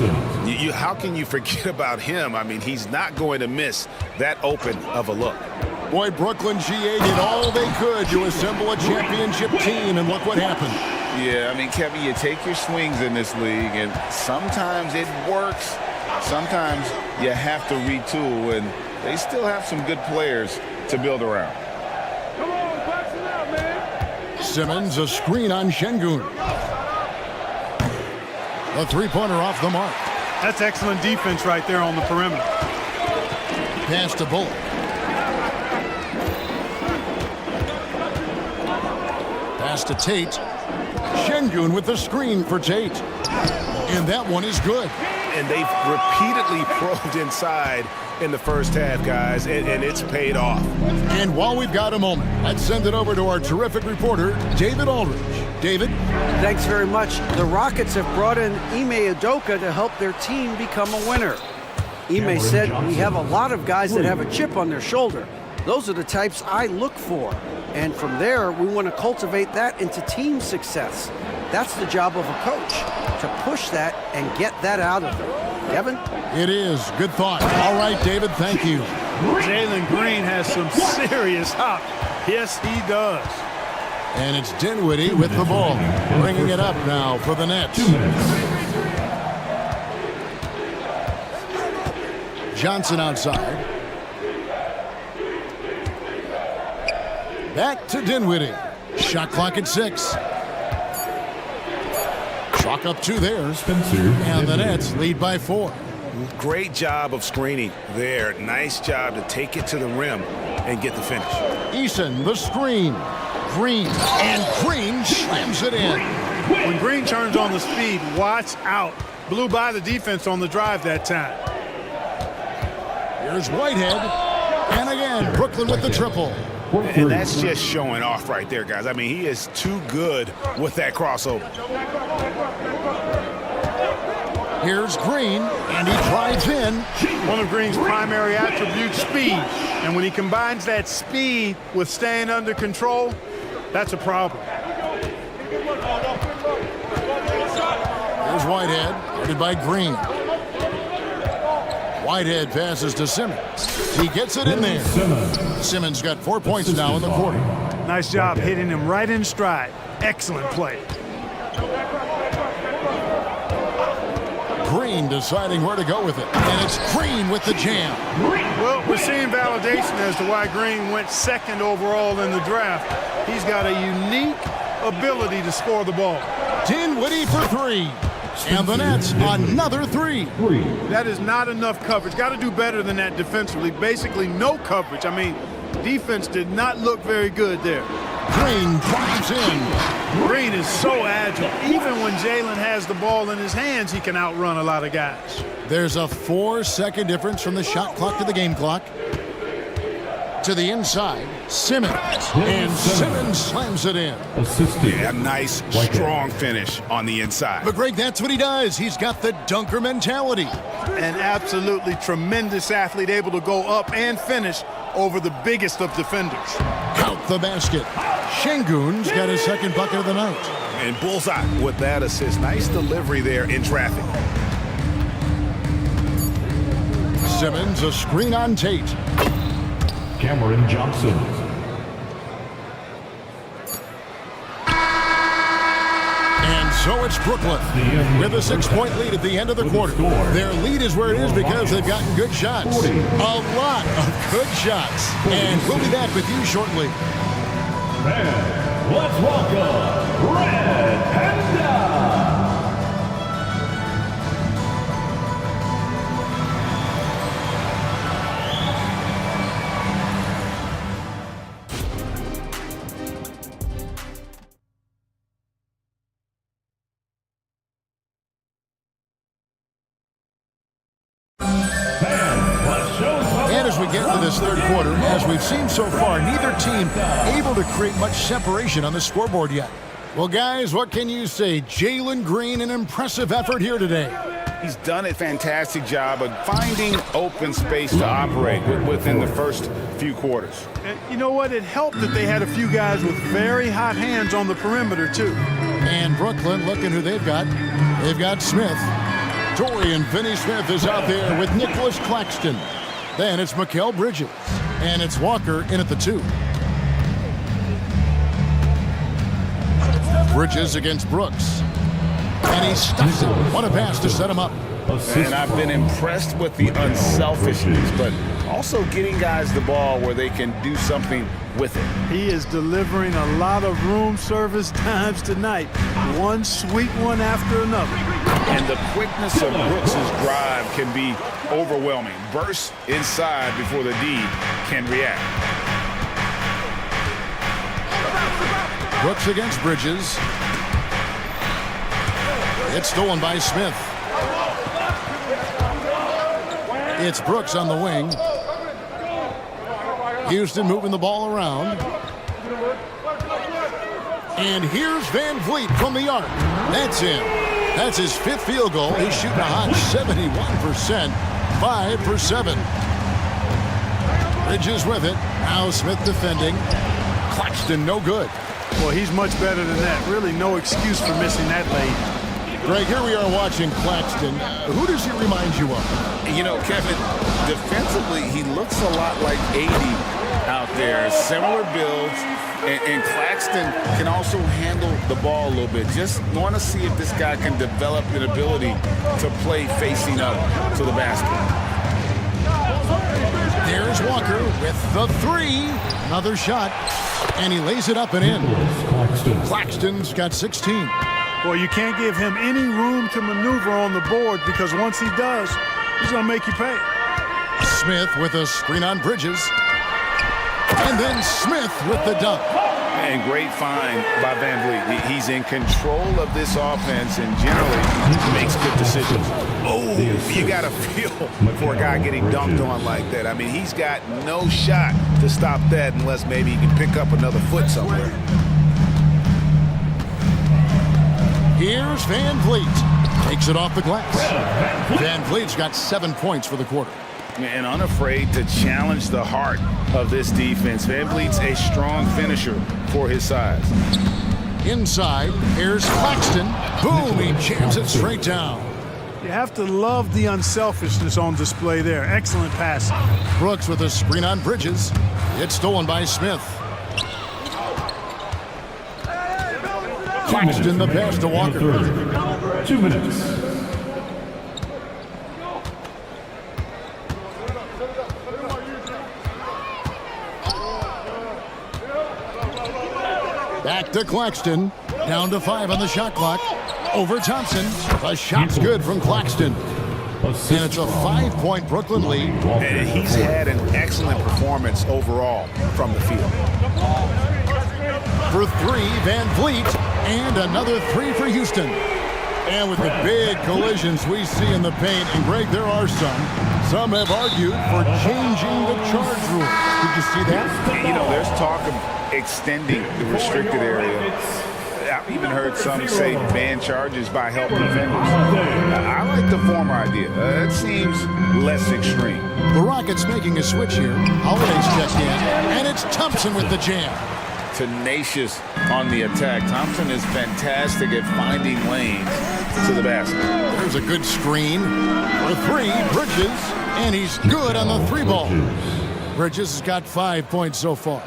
How can you forget about him? I mean, he's not going to miss that open of a look. Boy, Brooklyn GA did all they could to assemble a championship team, and look what happened. Yeah, I mean, Kevin, you take your swings in this league, and sometimes it works. Sometimes you have to retool, and they still have some good players to build around. Simmons, a screen on Şengün. A three-pointer off the mark. That's excellent defense right there on the perimeter. Pass to Bullock. Pass to Tate. Şengün with the screen for Tate. And that one is good. And they've repeatedly probed inside in the first half, guys, and it's paid off. And while we've got a moment, let's send it over to our terrific reporter, David Aldridge. David? Thanks very much. The Rockets have brought in Ime Udoka to help their team become a winner. Ime said, "We have a lot of guys that have a chip on their shoulder. Those are the types I look for. And from there, we want to cultivate that into team success. That's the job of a coach, to push that and get that out of them." Kevin? It is. Good thought. All right, David, thank you. Jalen Green has some serious hop. Yes, he does. And it's Dinwiddie with the ball, bringing it up now for the Nets. 2 minutes. Johnson outside. Back to Dinwiddie. Shot clock at 6. Chalk up 2 there. Spencer. And the Nets lead by 4. Great job of screening there. Nice job to take it to the rim and get the finish. Eason, the screen. Green. And Green slams it in. When Green turns on the speed, watch out. Blew by the defense on the drive that time. Here's Whitehead. And again, Brooklyn with the triple. And that's just showing off right there, guys. I mean, he is too good with that crossover. Here's Green, and he drives in. One of Green's primary attributes, speed. And when he combines that speed with staying under control, that's a problem. Here's Whitehead, guarded by Green. Whitehead passes to Simmons. He gets it in there. Simmons got 4 points now in the quarter. Nice job hitting him right in stride. Excellent play. Green deciding where to go with it. And it's Green with the jam. Well, we're seeing validation as to why Green went second overall in the draft. He's got a unique ability to score the ball. Dinwiddie for three. And the Nets, another three. That is not enough coverage. Got to do better than that defensively. Basically, no coverage. I mean, defense did not look very good there. Green drives in. Green is so agile. Even when Jalen has the ball in his hands, he can outrun a lot of guys. There's a 4-second difference from the shot clock to the game clock. To the inside, Simmons. And Simmons slams it in. Yeah, nice, strong finish on the inside. But Greg, that's what he does. He's got the dunker mentality. An absolutely tremendous athlete, able to go up and finish over the biggest of defenders. Count the basket. Şengün's got his second bucket of the night. And bullseye with that assist. Nice delivery there in traffic. Simmons, a screen on Tate. Cameron Johnson. And so it's Brooklyn with a 6-point lead at the end of the quarter. Their lead is where it is because they've gotten good shots. A lot of good shots. And we'll be back with you shortly. And let's welcome Red Panda. And as we get into this third quarter, as we've seen so far, neither team able to create much separation on the scoreboard yet. Well, guys, what can you say? Jalen Green, an impressive effort here today. He's done a fantastic job of finding open space to operate within the first few quarters. And you know what? It helped that they had a few guys with very hot hands on the perimeter, too. And Brooklyn, looking who they've got. They've got Smith. Dorian Finney-Smith is out there with Nicholas Claxton. Then it's Mikal Bridges. And it's Walker in at the 2. Bridges against Brooks. And he stuffs it. What a pass to set him up. And I've been impressed with the unselfishness, but also getting guys the ball where they can do something with it. He is delivering a lot of room service times tonight. One sweet one after another. And the quickness of Brooks' drive can be overwhelming. Bursts inside before the D can react. Brooks against Bridges. It's stolen by Smith. It's Brooks on the wing. Houston moving the ball around. And here's Van Vliet from the arc. That's in. That's his 5th field goal. He's shooting a hot 71%. 5 for 7. Bridges with it. Now Smith defending. Claxton no good. Well, he's much better than that. Really no excuse for missing that late. Greg, here we are watching Claxton. Who does he remind you of? You know, Kevin, defensively, he looks a lot like 80 out there. Similar builds. And Claxton can also handle the ball a little bit. Just want to see if this guy can develop an ability to play facing up to the basket. There's Walker with the 3. Another shot. And he lays it up and in. Claxton's got 16. Well, you can't give him any room to maneuver on the board because once he does, he's going to make you pay. Smith with a screen on Bridges. And then Smith with the dunk. And great find by Van Vliet. He's in control of this offense and generally makes good decisions. Oh, you got to feel for a guy getting dunked on like that. I mean, he's got no shot to stop that unless maybe he can pick up another foot somewhere. Here's Van Vliet. Takes it off the glass. Van Vliet's got 7 points for the quarter. And unafraid to challenge the heart of this defense. Van Vliet's a strong finisher for his size. Inside, here's Claxton. Boom, he jams it straight down. You have to love the unselfishness on display there. Excellent passing. Brooks with a screen on Bridges. It's stolen by Smith. Claxton the pass to Walker. 2 minutes. Back to Claxton. Down to 5 on the shot clock. Over Thompson. The shot's good from Claxton. And it's a 5-point Brooklyn lead. And he's had an excellent performance overall from the field. For 3, Van Vliet. And another 3 for Houston. And with the big collisions we see in the paint, and Greg, there are some. Some have argued for changing the charge rule. Did you see that? You know, there's talk of extending the restricted area. I've even heard some say ban charges by help defenders. I like the former idea. It seems less extreme. The Rockets making a switch here. Holiday's checked in, and it's Thompson with the jam. Tenacious on the attack. Thompson is fantastic at finding lanes to the basket. There's a good screen. For 3, Bridges, and he's good on the 3-ball. Bridges has got 5 points so far.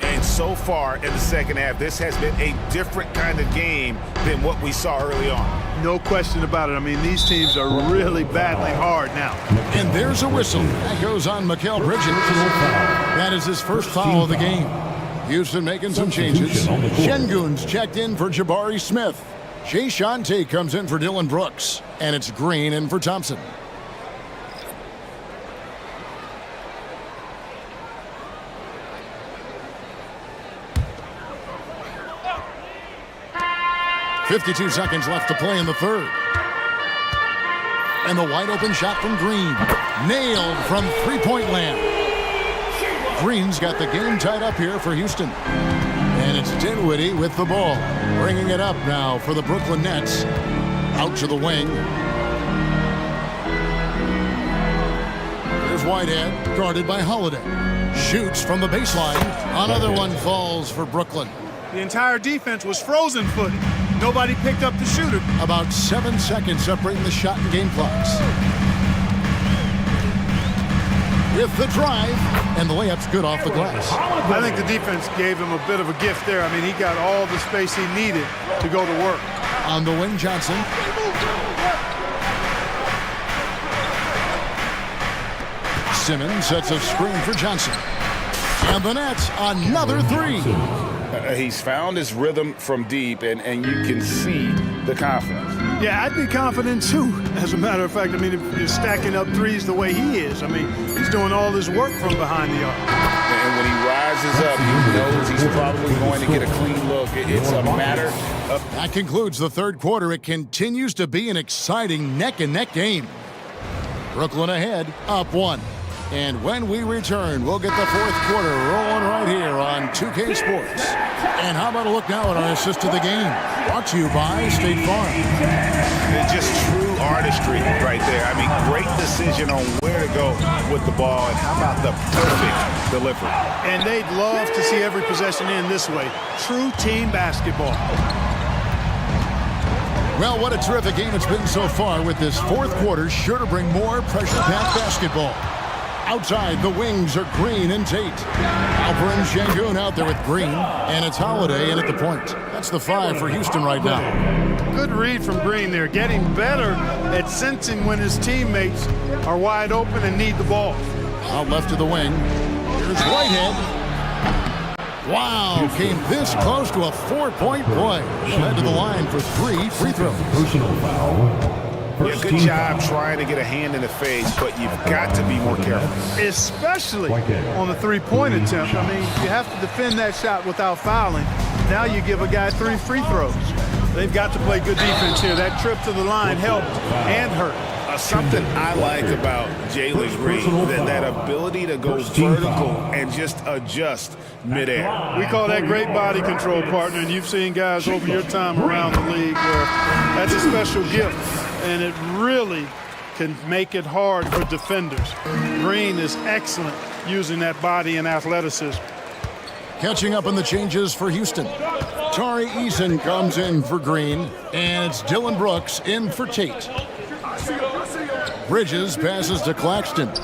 And so far in the second half, this has been a different kind of game than what we saw early on. No question about it. I mean, these teams are really battling hard now. And there's a whistle. That goes on Mikal Bridges. That is his first foul of the game. Houston making some changes. Şengün's checked in for Jabari Smith. Jay Shante comes in for Dylan Brooks. And it's Green in for Thompson. .52 seconds left to play in the third. And the wide open shot from Green. Nailed from three-point land. Green's got the game tied up here for Houston. And it's Dinwiddie with the ball. Bringing it up now for the Brooklyn Nets. Out to the wing. There's Whitehead, guarded by Holiday. Shoots from the baseline. Another one falls for Brooklyn. The entire defense was frozen-footed. Nobody picked up the shooter. About 7 seconds separating the shot and game clocks. With the drive, and the layup's good off the glass. I think the defense gave him a bit of a gift there. I mean, he got all the space he needed to go to work. On the wing, Johnson. Simmons sets a screen for Johnson. And the Nets, another 3. He's found his rhythm from deep, and you can see the confidence. Yeah, I'd be confident too, as a matter of fact. I mean, if you're stacking up threes the way he is, I mean, he's doing all this work from behind the arc. And when he rises up, he knows he's probably going to get a clean look. It's a matter of... That concludes the third quarter. It continues to be an exciting neck-and-neck game. Brooklyn ahead, up 1. And when we return, we'll get the fourth quarter rolling right here on 2K Sports. And how about a look now at our assist of the game? Brought to you by State Farm. It's just true artistry right there. I mean, great decision on where to go with the ball. And how about the perfect delivery? And they'd love to see every possession in this way. True team basketball. Well, what a terrific game it's been so far, with this fourth quarter sure to bring more pressure-packed basketball. Outside, the wings are Green and Tate. Alperen Şengün out there with Green, and it's Holiday in at the point. That's the 5 for Houston right now. Good read from Green there, getting better at sensing when his teammates are wide open and need the ball. Out left of the wing, here's Whitehead. Wow, came this close to a 4-point play. He'll head to the line for 3 free throws. Personal foul. Yeah, good job trying to get a hand in the face, but you've got to be more careful. Especially on the three-point attempt. I mean, you have to defend that shot without fouling. Now you give a guy 3 free throws. They've got to play good defense here. That trip to the line helped and hurt. Something I like about Jalen Green, that ability to go vertical and just adjust midair. We call that great body control, partner, and you've seen guys over your time around the league where that's a special gift, and it really can make it hard for defenders. Green is excellent using that body and athleticism. Catching up on the changes for Houston. Tari Eason comes in for Green, and it's Dylan Brooks in for Tate. Bridges passes to Claxton. And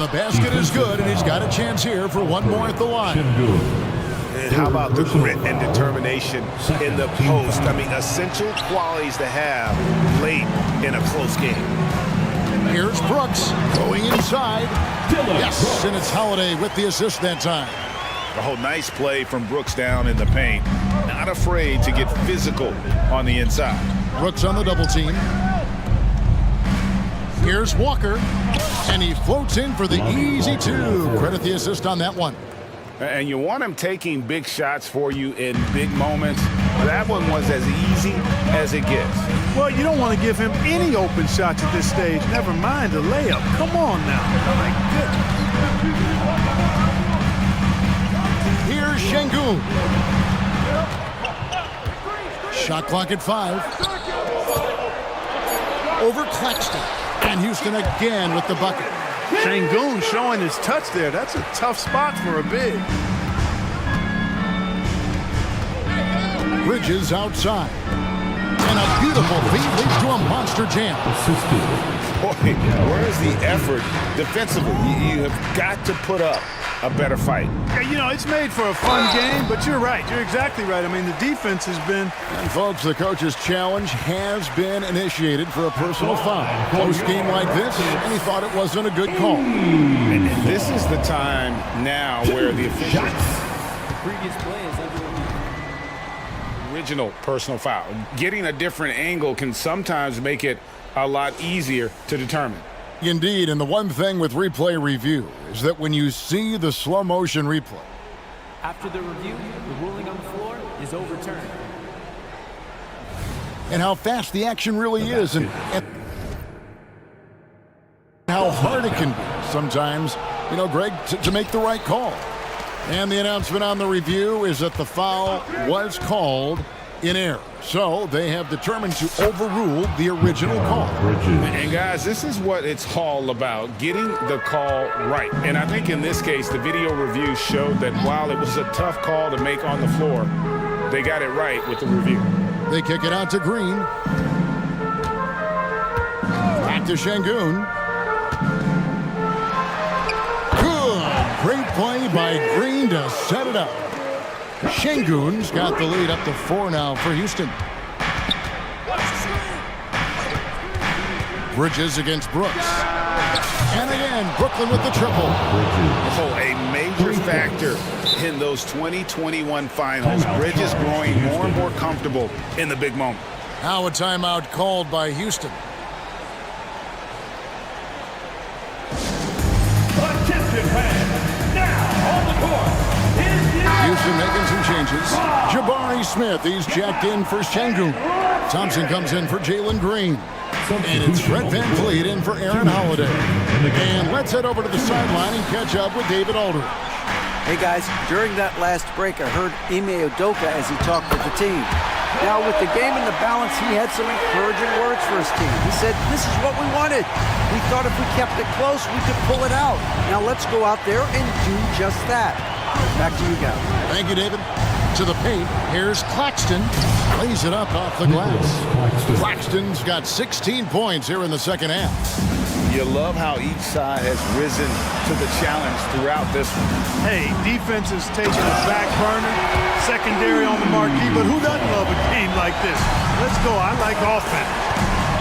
the basket is good, and he's got a chance here for one more at the line. And how about the grit and determination in the post? I mean, essential qualities to have late in a close game. Here's Brooks going inside. Yes, and it's Holiday with the assist that time. Oh, nice play from Brooks down in the paint. Not afraid to get physical on the inside. Brooks on the double team. Here's Walker, and he floats in for the easy two. Credit the assist on that one. And you want him taking big shots for you in big moments. That one was as easy as it gets. Well, you don't want to give him any open shots at this stage. Never mind a layup. Come on now. My goodness. Here's Şengün. Shot clock at 5. Over Claxton. And Houston again with the bucket. Şengün showing his touch there. That's a tough spot for a big. Bridges outside. And a beautiful feed leads to a monster jam. Boy, where's the effort defensively? You have got to put up a better fight. Yeah, you know, it's made for a fun game, but you're right. You're exactly right. I mean, the defense has been... And folks, the coach's challenge has been initiated for a personal foul. Close game like this, and he thought it wasn't a good call. And this is the time now where the official... Previous play is under original personal foul. Getting a different angle can sometimes make it a lot easier to determine. Indeed, and the one thing with replay review is that when you see the slow motion replay. After the review, the ruling on the floor is overturned. And how fast the action really is and how hard it can be sometimes, you know, Greg, to make the right call. And the announcement on the review is that the foul was called in error. So they have determined to overrule the original call. And guys, this is what it's all about, getting the call right. And I think in this case, the video review showed that while it was a tough call to make on the floor, they got it right with the review. They kick it out to Green. Back to Şengün. Good. Great play by Green to set it up. Şengün's got the lead up to 4 now for Houston. Bridges against Brooks. And again, Brooklyn with the triple. Oh, a major factor in those 2021 finals. Bridges growing more and more comfortable in the big moment. Now a timeout called by Houston. Houston making some changes. Jabari Smith, he's checked in for Şengün. Thompson comes in for Jalen Green. And it's Fred VanVleet in for Aaron Holiday. And let's head over to the sideline and catch up with David Aldridge. Hey guys, during that last break, I heard Ime Udoka as he talked with the team. Now with the game in the balance, he had some encouraging words for his team. He said, this is what we wanted. We thought if we kept it close, we could pull it out. Now let's go out there and do just that. Back to you guys. Thank you, David. To the paint, here's Claxton. Lays it up off the glass. Claxton's got 16 points here in the second half. You love how each side has risen to the challenge throughout this one. Hey, defense is taking a back burner, secondary on the marquee, but who doesn't love a game like this? Let's go. I like offense.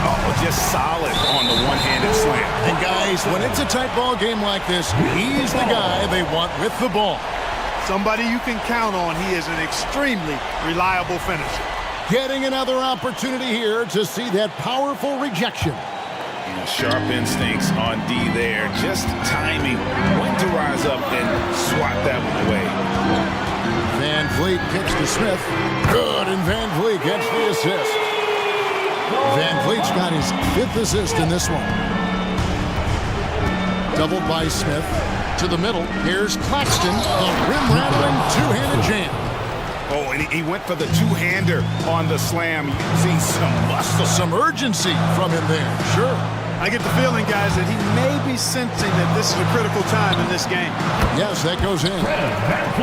Oh, just solid on the one-handed slam. And guys, when it's a tight ball game like this, he's the guy they want with the ball. Somebody you can count on. He is an extremely reliable finisher. Getting another opportunity here to see that powerful rejection. Sharp instincts on D there. Just timing when to rise up and swat that one away. Van Vliet kicks to Smith. Good, and Van Vliet gets the assist. Van Vliet's got his 5th assist in this one. Doubled by Smith. To the middle. Here's Claxton. The rim-rattling two-handed jam. Oh, and he went for the two-hander on the slam, using some muscle. Some urgency from him there. Sure. I get the feeling, guys, that he may be sensing that this is a critical time in this game. Yes, that goes in.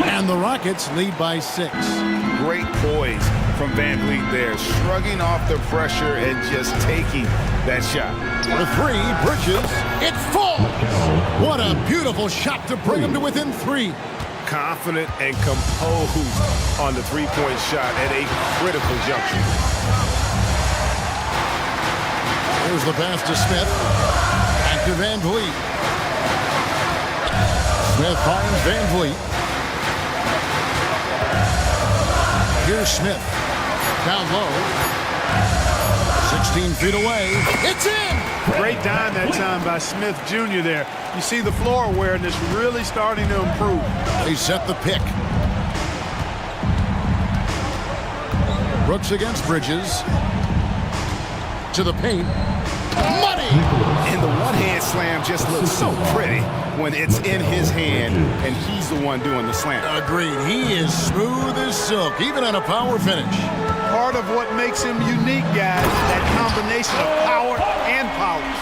And the Rockets lead by 6. Great poise from Van Vliet there, shrugging off the pressure and just taking that shot. For 3, Bridges. It falls. What a beautiful shot to bring him to within 3. Confident and composed on the three-point shot at a critical juncture. Here's the pass to Smith. Back to Van Vliet. Smith finds Van Vliet. Here's Smith. Down low. 16 feet away. It's in! Great dime that time by Smith Jr. there. You see the floor awareness really starting to improve. They set the pick. Brooks against Bridges. To the paint. Money! And the one-hand slam just looks so pretty when it's in his hand and he's the one doing the slam. Agreed. He is smooth as silk, even on a power finish. Part of what makes him unique, guys, that combination of power and polish.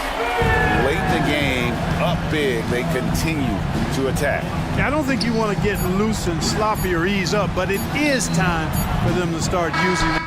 Late in the game, up big, they continue to attack. I don't think you want to get loose and sloppy or ease up, but it is time for them to start using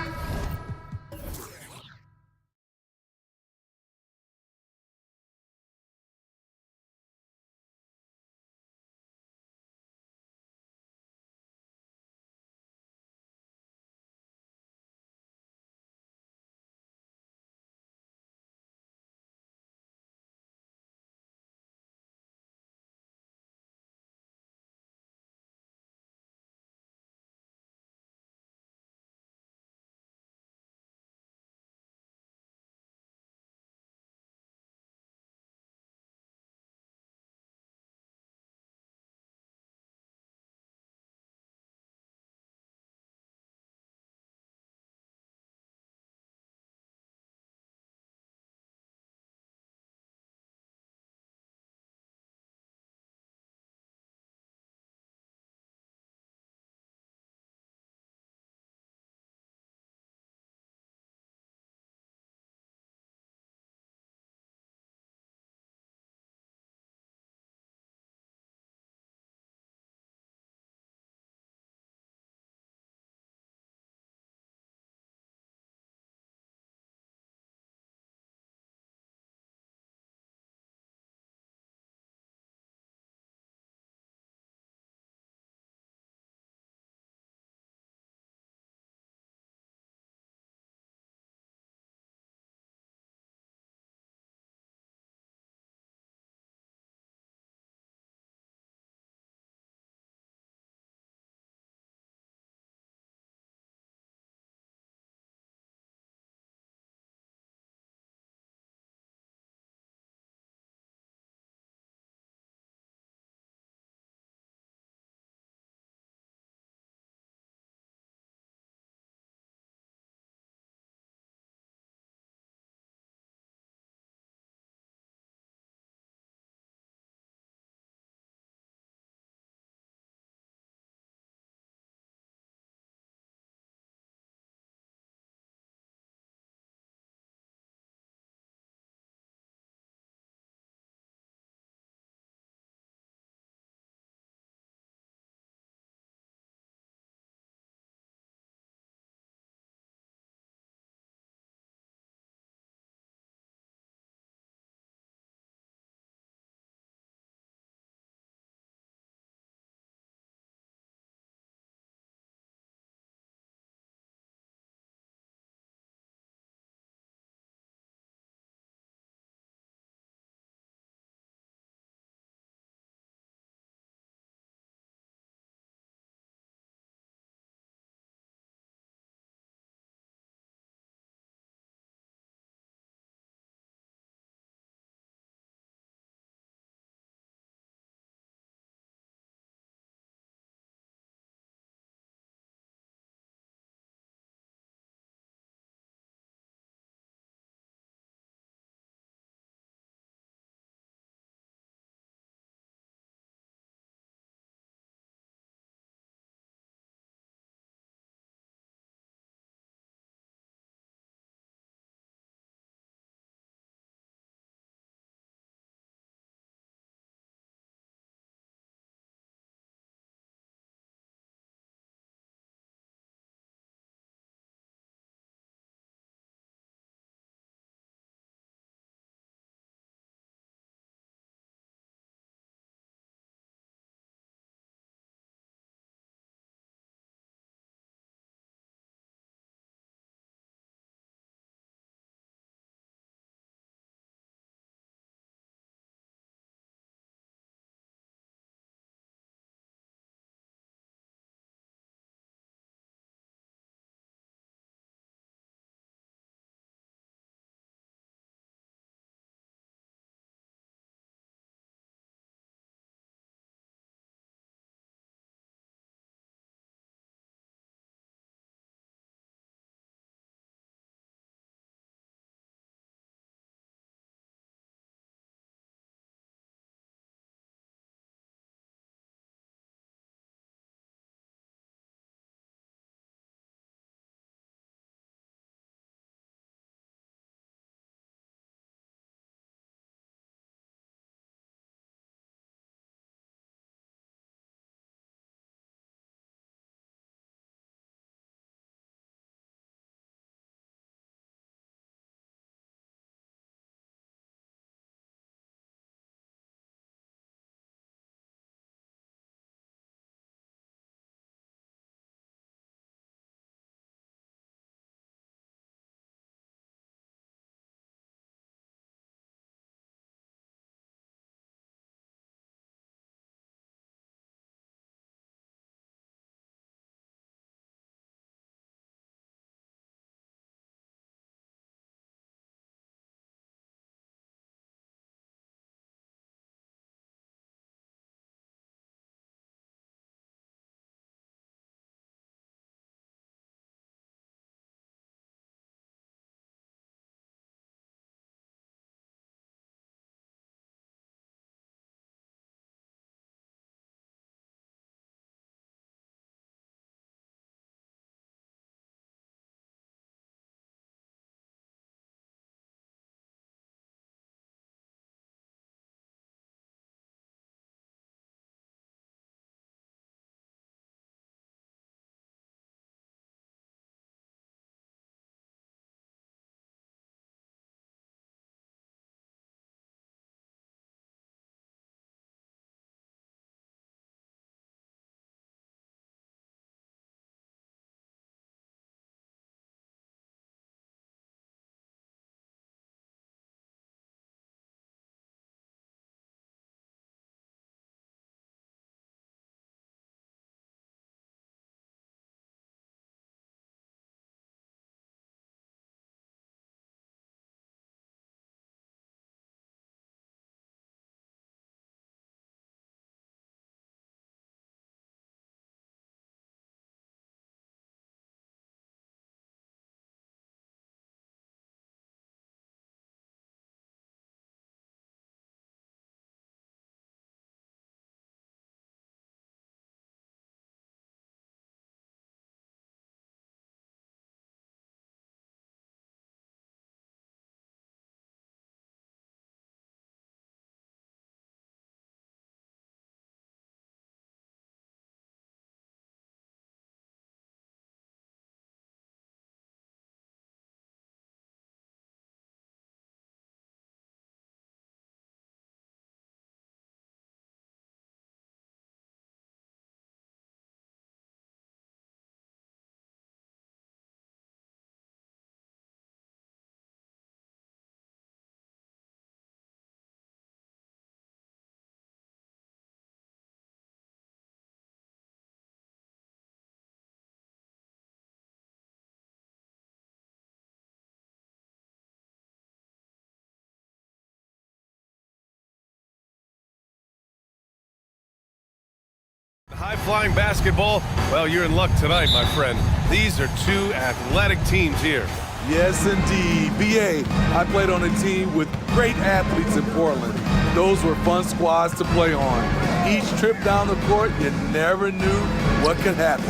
high-flying basketball, well, you're in luck tonight, my friend. These are two athletic teams here. Yes, indeed. BA, I played on a team with great athletes in Portland. Those were fun squads to play on. Each trip down the court, you never knew what could happen.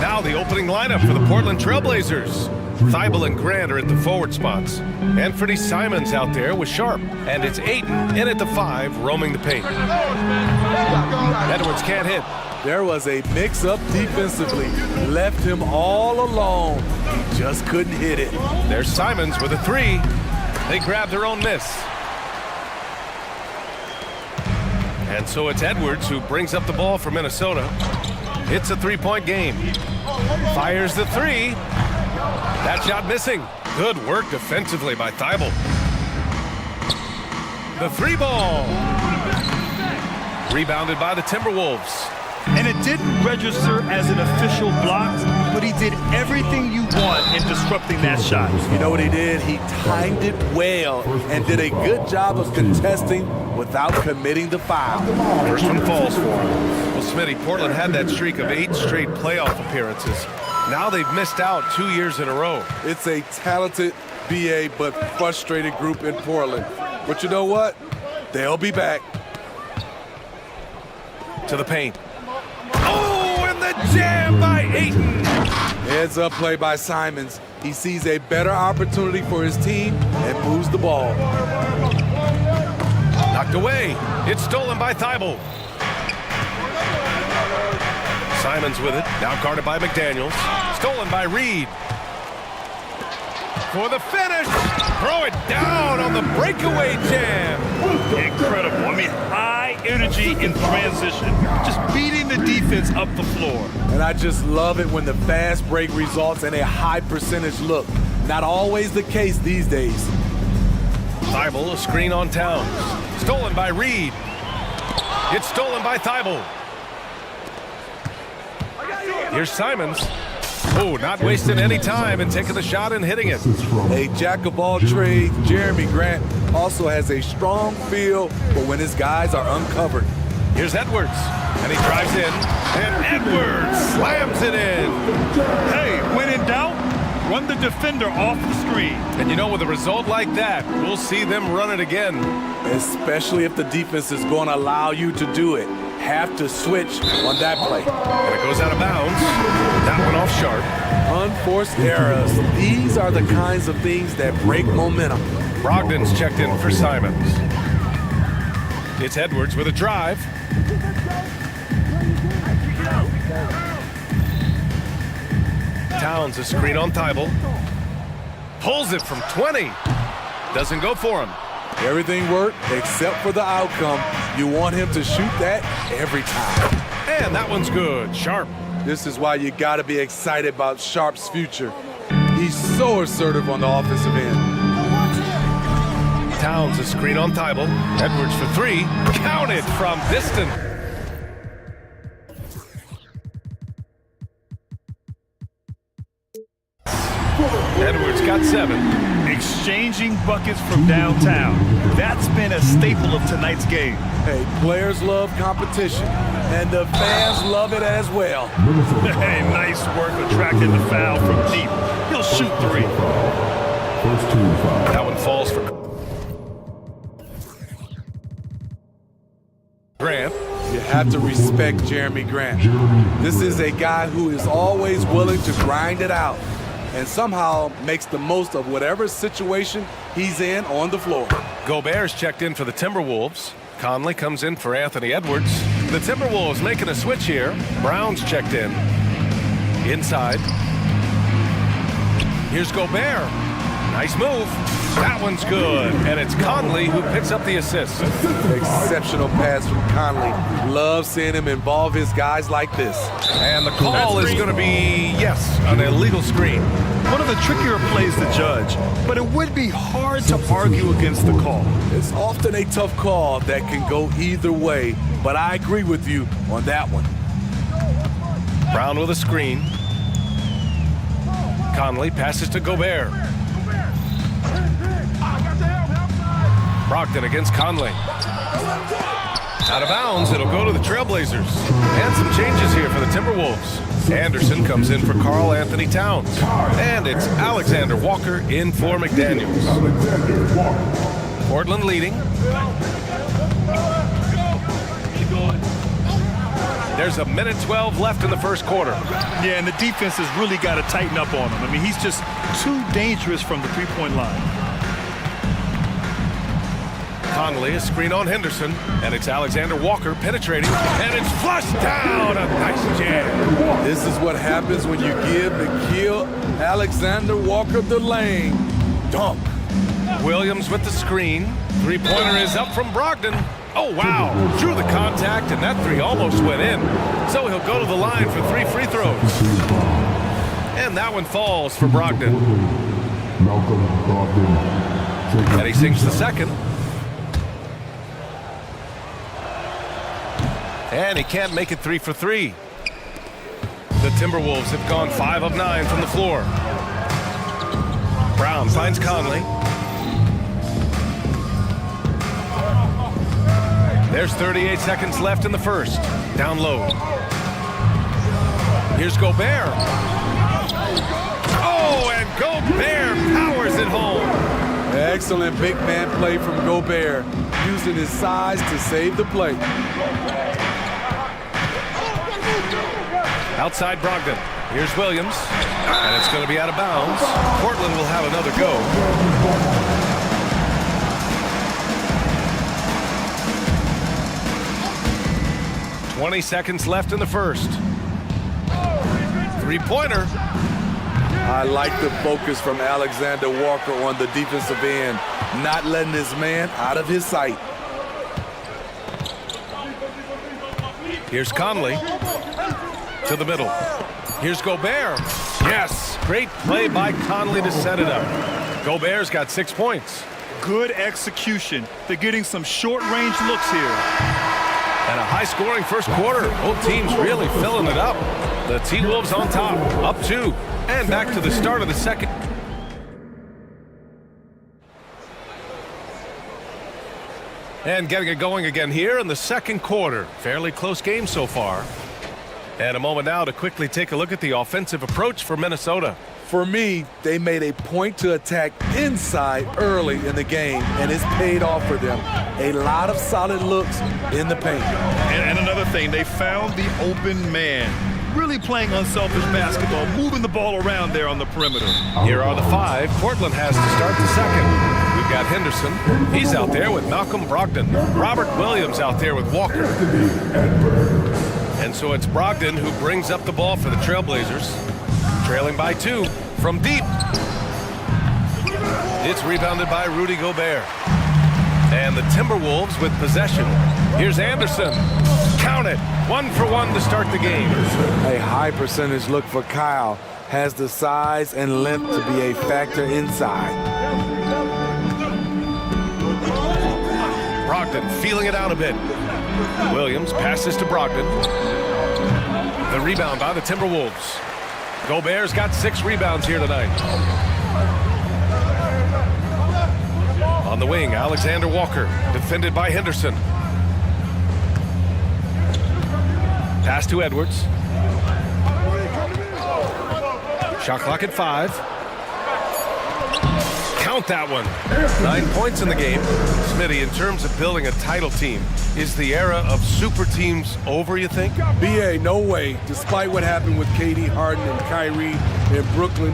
Now the opening lineup for the Portland Trailblazers. Thibault and Grant are at the forward spots. Anthony Simons out there with Sharp. And it's Ayton in at the 5, roaming the paint. Edwards can't hit. There was a mix-up defensively. Left him all alone. He just couldn't hit it. There's Simons with a 3. They grab their own miss. And so it's Edwards who brings up the ball for Minnesota. It's a 3-point game. Fires the 3. That shot missing. Good work defensively by Thibault. The 3-ball. Rebounded by the Timberwolves. And it didn't register as an official block, but he did everything you want in disrupting that shot. You know what he did? He timed it well and did a good job of contesting without committing the foul. First one falls for him. Well, Smitty, Portland had that streak of 8 straight playoff appearances. Now they've missed out 2 years in a row. It's a talented BA but frustrated group in Portland. But you know what? They'll be back. To the paint. Oh, and the jam by Ayton. Heads up play by Simons. He sees a better opportunity for his team and moves the ball. Knocked away. It's stolen by Thibault. Simons with it. Now guarded by McDaniels. Stolen by Reed. For the finish. Throw it down on the breakaway jam. Incredible. I mean, high energy in transition. Just beating the defense up the floor. And I just love it when the fast break results in a high percentage look. Not always the case these days. Thibault, a screen on Towns. Stolen by Reed. It's stolen by Thibault. Here's Simons. Oh, not wasting any time and taking the shot and hitting it. A jack-of-all trades, Jeremy Grant also has a strong feel for when his guys are uncovered. Here's Edwards, and he drives in, and Edwards slams it in. Hey, when in doubt, run the defender off the screen. And you know, with a result like that, we'll see them run it again. Especially if the defense is going to allow you to do it. Have to switch on that play. And it goes out of bounds. That one off Sharp. Unforced errors. These are the kinds of things that break momentum. Brogdon's checked in for Simons. It's Edwards with a drive. Towns a screen on Thibault. Pulls it from 20. Doesn't go for him. Everything worked except for the outcome. You want him to shoot that every time. And that one's good. Sharp. This is why you got to be excited about Sharp's future. He's so assertive on the offensive end. Towns a screen on Thibault. Edwards for 3. Counted from distance. Edwards got 7. Exchanging buckets from downtown. That's been a staple of tonight's game. Hey, players love competition, and the fans love it as well. Hey, nice work attracting the foul from deep. He'll shoot 3. That one falls for Grant. You have to respect Jeremy Grant. This is a guy who is always willing to grind it out and somehow makes the most of whatever situation he's in on the floor. Gobert's checked in for the Timberwolves. Conley comes in for Anthony Edwards. The Timberwolves making a switch here. Brown's checked in. Inside. Here's Gobert. Nice move. That one's good. And it's Conley who picks up the assist. Exceptional pass from Conley. Love seeing him involve his guys like this. And the call is going to be, yes, an illegal screen. One of the trickier plays to judge, but it would be hard to argue against the call. It's often a tough call that can go either way, but I agree with you on that one. Brown with a screen. Conley passes to Gobert. Brogdon against Conley. Out of bounds, it'll go to the Trailblazers. And some changes here for the Timberwolves. Anderson comes in for Karl Anthony Towns. And it's Alexander Walker in for McDaniels. Portland leading. There's 1:12 left in the first quarter. Yeah, and the defense has really got to tighten up on him. I mean, he's just too dangerous from the three-point line. Conley, a screen on Henderson, and it's Alexander Walker penetrating, and it's flushed down. A nice jam. This is what happens when you give the kill Alexander Walker the lane. Dunk. Williams with the screen. Three-pointer is up from Brogdon. Oh, wow. Drew the contact, and that three almost went in. So he'll go to the line for 3 free throws. And that one falls for Brogdon. And he sinks the second. And he can't make it 3 for 3. The Timberwolves have gone 5 of 9 from the floor. Brown finds Conley. There's 38 seconds left in the first. Down low. Here's Gobert. Oh, and Gobert powers it home. Excellent big man play from Gobert, using his size to save the play. Outside Brogdon. Here's Williams. And it's going to be out of bounds. Portland will have another go. "20 seconds left in the first. Three-pointer. I like the focus from Alexander Walker on the defensive end, not letting his man out of his sight. Here's Conley. To the middle. Here's Gobert. Yes, great play by Conley to set it up. Gobert's got 6 points. Good execution. They're getting some short-range looks here. And a high-scoring first quarter. Both teams really filling it up. The T-Wolves on top, up 2. And back to the start of the second. And getting it going again here in the second quarter. Fairly close game so far. And a moment now to quickly take a look at the offensive approach for Minnesota. For me, they made a point to attack inside early in the game, and it's paid off for them. A lot of solid looks in the paint. And another thing, they found the open man. Really playing unselfish basketball, moving the ball around there on the perimeter. Here are the 5 Portland has to start the second. We've got Henderson. He's out there with Malcolm Brogdon. Robert Williams out there with Walker. And so it's Brogdon who brings up the ball for the Trailblazers. Trailing by 2 from deep. It's rebounded by Rudy Gobert. And the Timberwolves with possession. Here's Anderson. Count it. 1 for 1 to start the game. A high percentage look for Kyle. Has the size and length to be a factor inside. Brogdon feeling it out a bit. Williams passes to Brogdon. The rebound by the Timberwolves. Gobert's got 6 rebounds here tonight. On the wing, Alexander Walker, defended by Henderson. Pass to Edwards. Shot clock at 5. Count that one. 9 points in the game. Smitty, in terms of building a title team, is the era of super teams over, you think? BA, no way. Despite what happened with KD, Harden, and Kyrie in Brooklyn,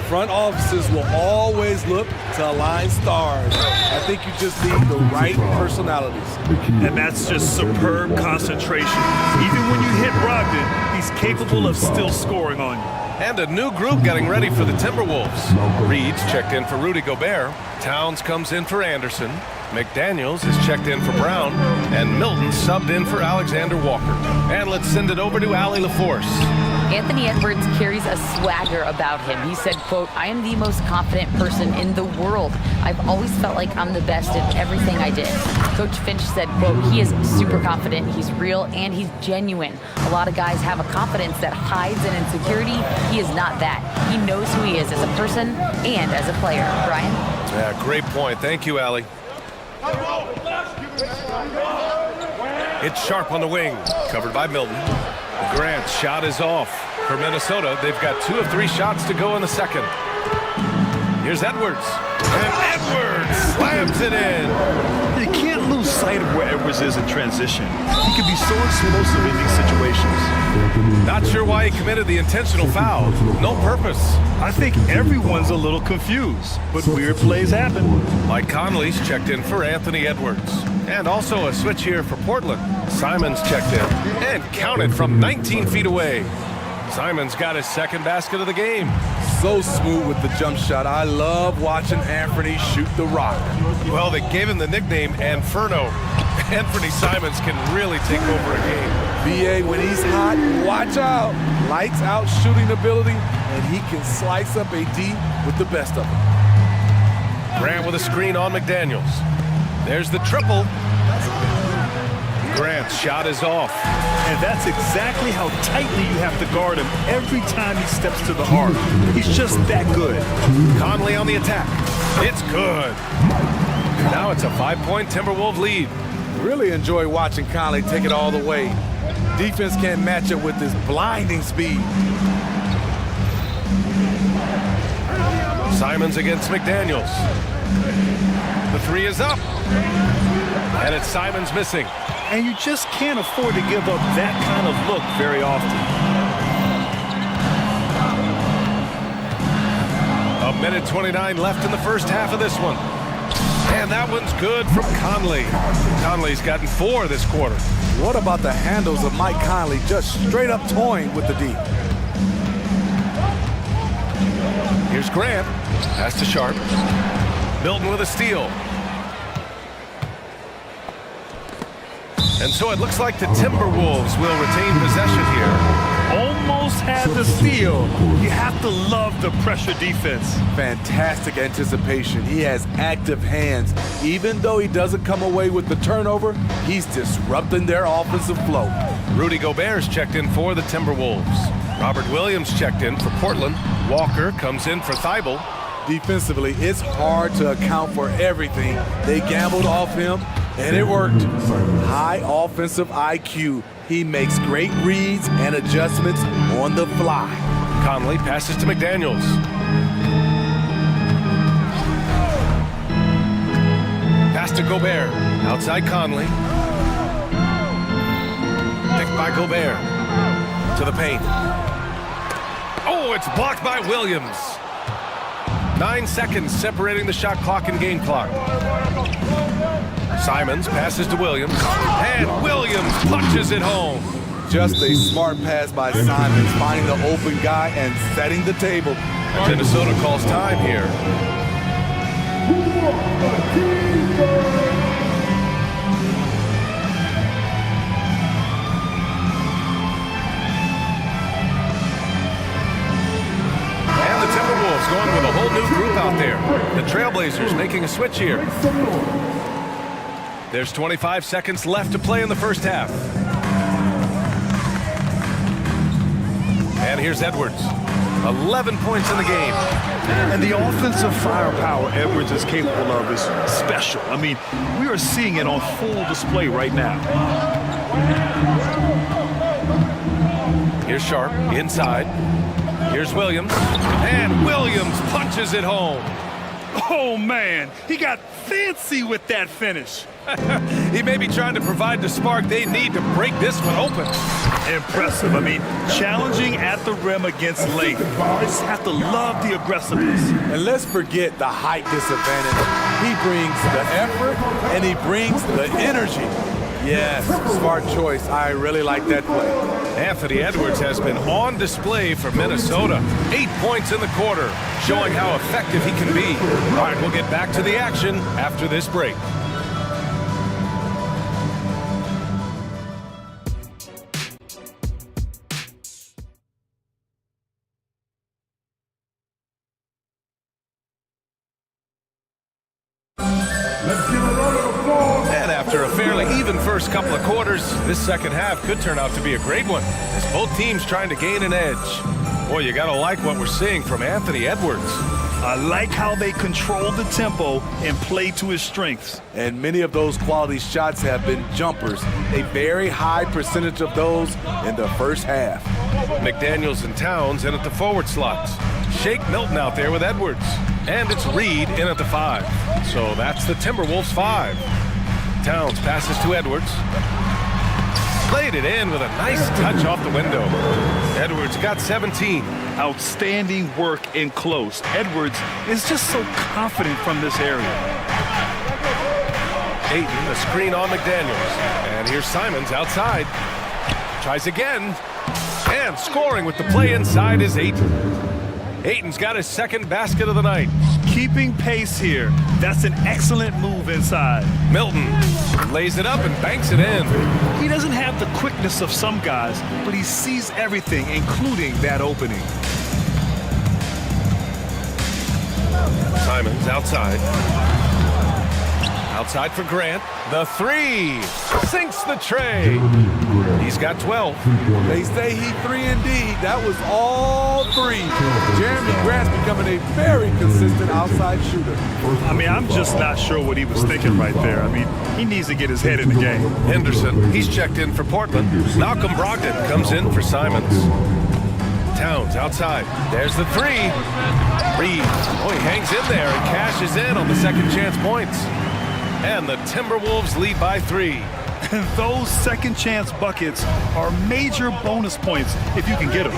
front offices will always look to align stars. I think you just need the right personalities. And that's just superb concentration. Even when you hit Brogdon, he's capable of still scoring on you. And a new group getting ready for the Timberwolves. Reed's checked in for Rudy Gobert. Towns comes in for Anderson. McDaniels is checked in for Brown. And Milton subbed in for Alexander Walker. And let's send it over to Allie LaForce. Anthony Edwards carries a swagger about him. He said, quote, "I am the most confident person in the world. I've always felt like I'm the best at everything I did." Coach Finch said, quote, "He is super confident, he's real, and he's genuine. A lot of guys have a confidence that hides an insecurity. He is not that. He knows who he is as a person and as a player." Brian? Yeah, great point. Thank you, Allie. It's Sharp on the wing, covered by Milton. Grant's shot is off. For Minnesota, they've got 2 of 3 shots to go in the second. Here's Edwards. And Edwards slams it in. You can't lose sight of where Edwards is in transition. He can be so explosive in these situations. Not sure why he committed the intentional foul. No purpose. I think everyone's a little confused, but weird plays happen. Mike Conley's checked in for Anthony Edwards. And also a switch here for Portland. Simons checked in and counted from 19 feet away. Simons got his second basket of the game. So smooth with the jump shot. I love watching Anthony shoot the rock. Well, they gave him the nickname Anferno. Anthony Simons can really take over a game. BA, when he's hot, watch out. Lights out shooting ability, and he can slice up a D with the best of them. Grant with a screen on McDaniels. There's the triple. Grant's shot is off. And that's exactly how tightly you have to guard him every time he steps to the arc. He's just that good. Conley on the attack. It's good. Now it's a 5-point Timberwolves lead. Really enjoy watching Conley take it all the way. Defense can't match it with his blinding speed. Simons against McDaniels. The 3 is up. And it's Simons missing. And you just can't afford to give up that kind of look very often. A minute 29 left in the first half of this one. And that one's good from Conley. Conley's gotten 4 this quarter. What about the handles of Mike Conley just straight up toying with the D? Here's Grant. Pass to Sharp. Milton with a steal. And so it looks like the Timberwolves will retain possession here. Almost had the steal. You have to love the pressure defense. Fantastic anticipation. He has active hands. Even though he doesn't come away with the turnover, he's disrupting their offensive flow. Rudy Gobert's checked in for the Timberwolves. Robert Williams checked in for Portland. Walker comes in for Thibault. Defensively, it's hard to account for everything. They gambled off him, and it worked. High offensive IQ. He makes great reads and adjustments on the fly. Conley passes to McDaniels. Pass to Gobert. Outside Conley. Picked by Gobert. To the paint. Oh, it's blocked by Williams. 9 seconds separating the shot clock and game clock. Simons passes to Williams, and Williams punches it home. Just a smart pass by Simons, finding the open guy and setting the table. Minnesota calls time here. And the Timberwolves going with a whole new group out there. The Trailblazers making a switch here. There's 25 seconds left to play in the first half. And here's Edwards. 11 points in the game. And the offensive firepower Edwards is capable of is special. I mean, we are seeing it on full display right now. Here's Sharp inside. Here's Williams. And Williams punches it home. Oh, man, he got fancy with that finish. He may be trying to provide the spark they need to break this one open. Impressive. I mean, challenging at the rim against length. You just have to love the aggressiveness. And let's forget the height disadvantage. He brings the effort and he brings the energy. Yes, smart choice. I really like that play. Anthony Edwards has been on display for Minnesota. 8 points in the quarter, showing how effective he can be. All right, we'll get back to the action after this break. And after a fairly even first couple of quarters, this second half could turn out to be a great one, as both teams trying to gain an edge. Boy, you gotta like what we're seeing from Anthony Edwards. I like how they control the tempo and play to his strengths. And many of those quality shots have been jumpers, a very high percentage of those in the first half. McDaniels and Towns in at the forward slots. Shake Milton out there with Edwards. And it's Reed in at the 5. So that's the Timberwolves 5. Towns passes to Edwards. Played it in with a nice touch off the window. Edwards got 17. Outstanding work in close. Edwards is just so confident from this area. Ayton, a screen on McDaniels. And here's Simons outside. Tries again. And scoring with the play inside is Ayton. Ayton's got his second basket of the night. Keeping pace here. That's an excellent move inside. Milton lays it up and banks it in. He doesn't have the quickness of some guys, but he sees everything, including that opening. Simons outside. Outside for Grant. The 3 sinks the tray. He's got 12. They say he 3 and D. That was all 3. Jeremy Grant's becoming a very consistent outside shooter. I mean, I'm just not sure what he was thinking right there. I mean, he needs to get his head in the game. Henderson, he's checked in for Portland. Malcolm Brogdon comes in for Simons. Towns outside. There's the 3. Reed, he hangs in there and cashes in on the second chance points. And the Timberwolves lead by 3. And those second chance buckets are major bonus points if you can get them.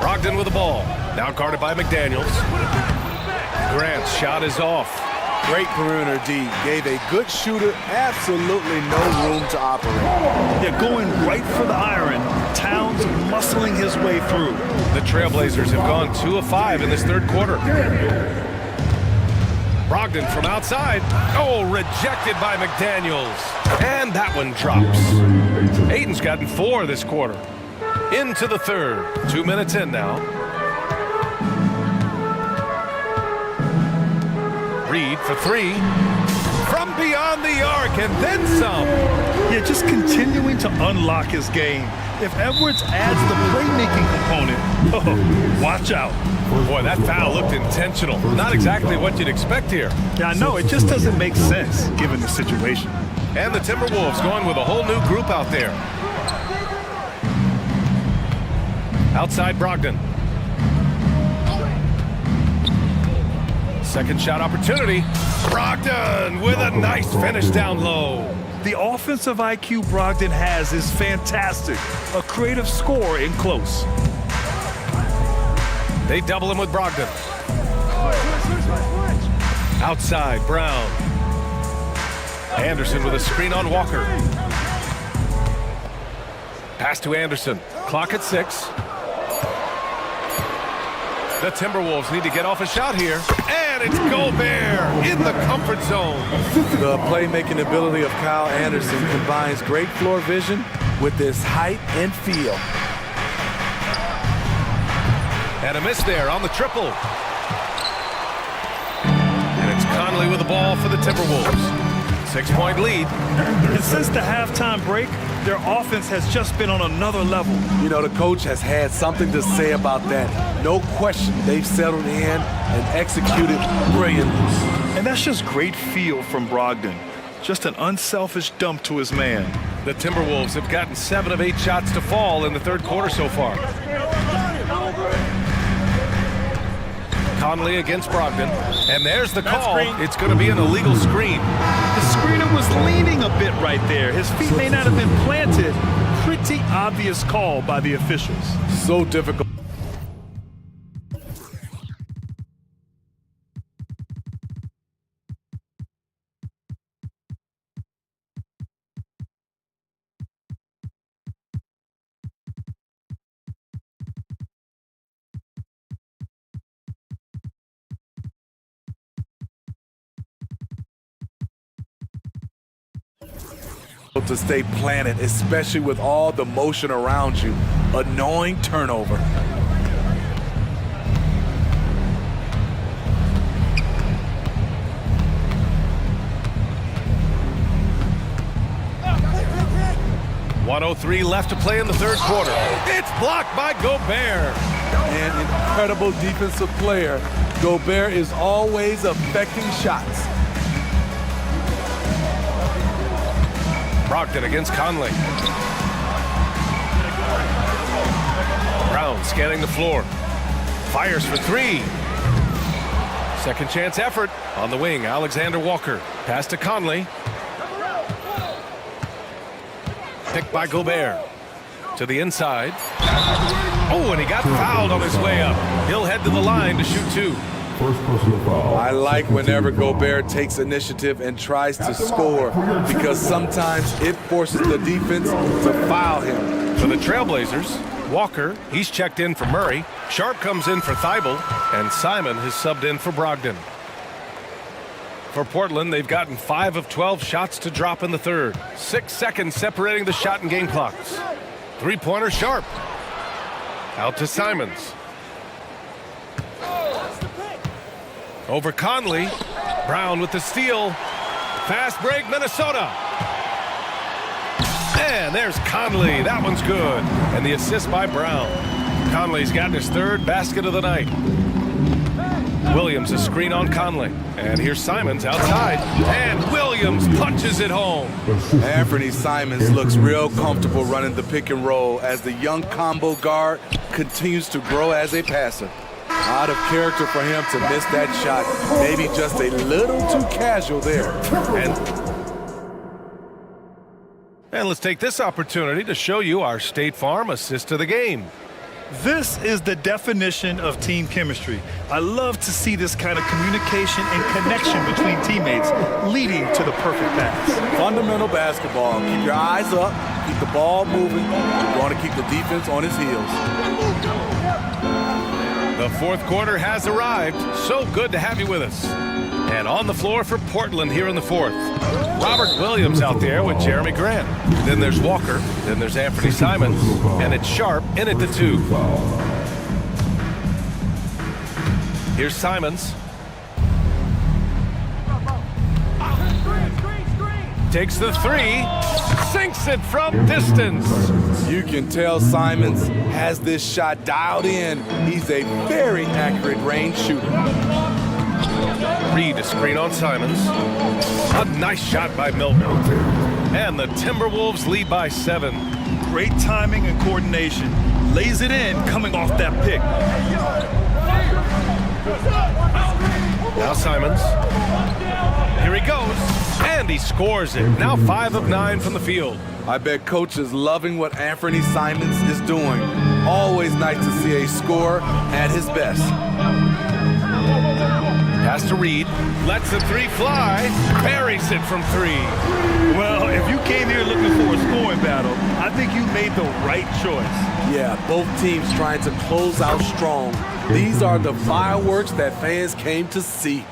Brogdon with the ball. Now guarded by McDaniels. Grant's shot is off. Great perimeter D. Gave a good shooter absolutely no room to operate. Yeah, going right for the iron. Towns muscling his way through. The Trailblazers have gone 2 of 5 in this third quarter. Brogdon from outside. Rejected by McDaniels. And that one drops. Ayton's gotten 4 this quarter. Into the third. 2 minutes in now. Reed for 3. From beyond the arc and then some. Yeah, just continuing to unlock his game. If Edwards adds the playmaking component, watch out. Boy, that foul looked intentional. Not exactly what you'd expect here. Yeah, I know. It just doesn't make sense given the situation. And the Timberwolves going with a whole new group out there. Outside Brogdon. Second shot opportunity. Brogdon with a nice finish down low. The offensive IQ Brogdon has is fantastic. A creative scorer in close. They double him with Brogdon. Outside, Brown. Anderson with a screen on Walker. Pass to Anderson. Clock at 6. The Timberwolves need to get off a shot here. And it's Gobert in the comfort zone. The playmaking ability of Kyle Anderson combines great floor vision with his height and feel. And a miss there on the triple. And it's Conley with the ball for the Timberwolves. 6-point lead. And since the halftime break, their offense has just been on another level. You know, the coach has had something to say about that. No question, they've settled in and executed brilliantly. And that's just great feel from Brogdon. Just an unselfish dump to his man. The Timberwolves have gotten 7 of 8 shots to fall in the third quarter so far. Conley against Brogdon. And there's the call. It's going to be an illegal screen. The screener was leaning a bit right there. His feet may not have been planted. Pretty obvious call by the officials. So difficult. To stay planted, especially with all the motion around you. Annoying turnover. 1:03 left to play in the third quarter. It's blocked by Gobert. An incredible defensive player. Gobert is always affecting shots. Brogdon against Conley. Brown scanning the floor. Fires for three. Second chance effort on the wing. Alexander Walker. Pass to Conley. Picked by Gobert. To the inside. Oh, and he got fouled on his way up. He'll head to the line to shoot two. I like whenever Gobert takes initiative and tries to score because sometimes it forces the defense to foul him. For the Trailblazers, Walker, he's checked in for Murray. Sharp comes in for Thibault, and Simon has subbed in for Brogdon. For Portland, they've gotten 5 of 12 shots to drop in the third. 6 seconds separating the shot and game clocks. Three-pointer Sharp. Out to Simons. Over Conley. Brown with the steal. Fast break, Minnesota. And there's Conley. That one's good. And the assist by Brown. Conley's gotten his third basket of the night. Williams a screen on Conley. And here's Simons outside. And Williams punches it home. Anthony Simons looks real comfortable running the pick and roll as the young combo guard continues to grow as a passer. Out of character for him to miss that shot. Maybe just a little too casual there. And let's take this opportunity to show you our State Farm assist to the game. This is the definition of team chemistry. I love to see this kind of communication and connection between teammates leading to the perfect pass. Fundamental basketball. Keep your eyes up, keep the ball moving. You want to keep the defense on his heels. The fourth quarter has arrived. So good to have you with us. And on the floor for Portland here in the fourth. Robert Williams out there with Jeremy Grant. Then there's Walker. Then there's Anthony Simons. And it's Sharp in at the 2. Here's Simons. Takes the 3. Sinks it from distance. You can tell Simons has this shot dialed in. He's a very accurate range shooter. Reed a screen on Simons. A nice shot by Milton. And the Timberwolves lead by 7. Great timing and coordination. Lays it in coming off that pick. Now Simons. Here he goes. And he scores it. Now 5 of 9 from the field. I bet Coach is loving what Anthony Simons is doing. Always nice to see a scorer at his best. Pass to Reed. Lets the 3 fly. Buries it from 3. Well, if you came here looking for a scoring battle, I think you made the right choice. Yeah, both teams trying to close out strong. These are the fireworks that fans came to see.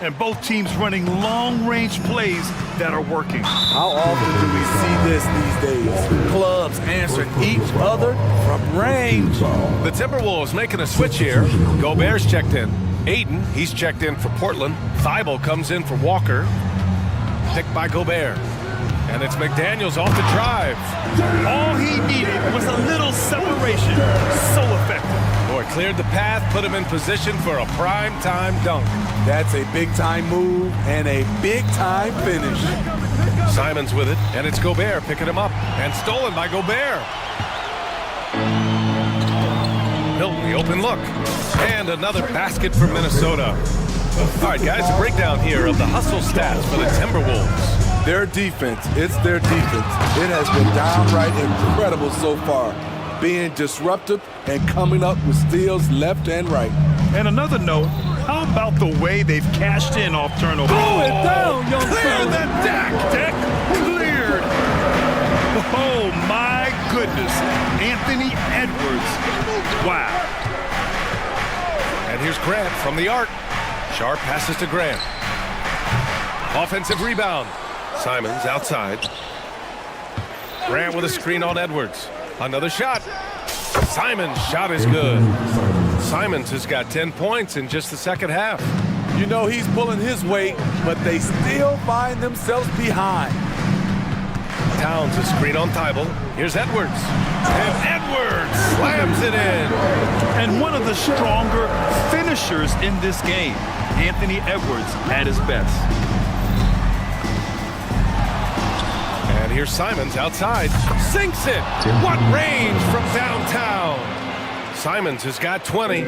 And both teams running long-range plays that are working. How often do we see this these days? Clubs answering each other from range. The Timberwolves making a switch here. Gobert's checked in. Aiden, he's checked in for Portland. Thibault comes in for Walker. Picked by Gobert. And it's McDaniels off the drive. All he needed was a little separation. So effective. Boy, cleared the path, put him in position for a prime-time dunk. That's a big-time move and a big-time finish. Simons with it, and it's Gobert picking him up. And stolen by Gobert. Milton, the open look. And another basket for Minnesota. All right, guys, a breakdown here of the hustle stats for the Timberwolves. Their defense, it's their defense. It has been downright incredible so far, being disruptive and coming up with steals left and right. And another note, how about the way they've cashed in off turnover? Blow it down, young Clear fella. the deck! Deck cleared! Oh, my goodness. Anthony Edwards. Wow. And here's Grant from the arc. Sharp passes to Grant. Offensive rebound. Simons outside. Grant with a screen on Edwards. Another shot. Simons' shot is good. Simons has got 10 points in just the second half. You know he's pulling his weight, but they still find themselves behind. Towns a screen on Thibault. Here's Edwards. And Edwards slams it in. And one of the stronger finishers in this game, Anthony Edwards at his best. And here's Simons outside. Sinks it. What range from downtown. Simons has got 20.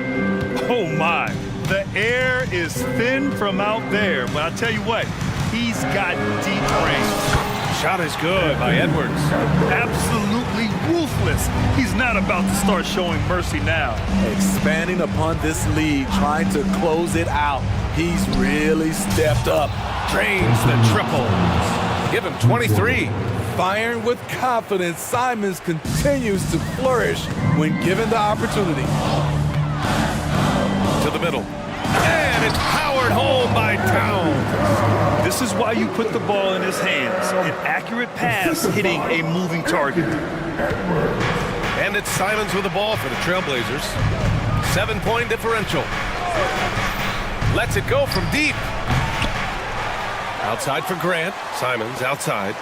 Oh my, the air is thin from out there, but I tell you what, he's got deep range. Shot is good by Edwards. Absolutely ruthless. He's not about to start showing mercy now. Expanding upon this lead, trying to close it out. He's really stepped up. Drains the triple. Give him 23. Firing with confidence, Simons continues to flourish when given the opportunity. To the middle. And it's powered home by Towns. This is why you put the ball in his hands. An accurate pass hitting a moving target. And it's Simons with the ball for the Trailblazers. 7-point differential. Lets it go from deep. Outside for Grant. Simons outside.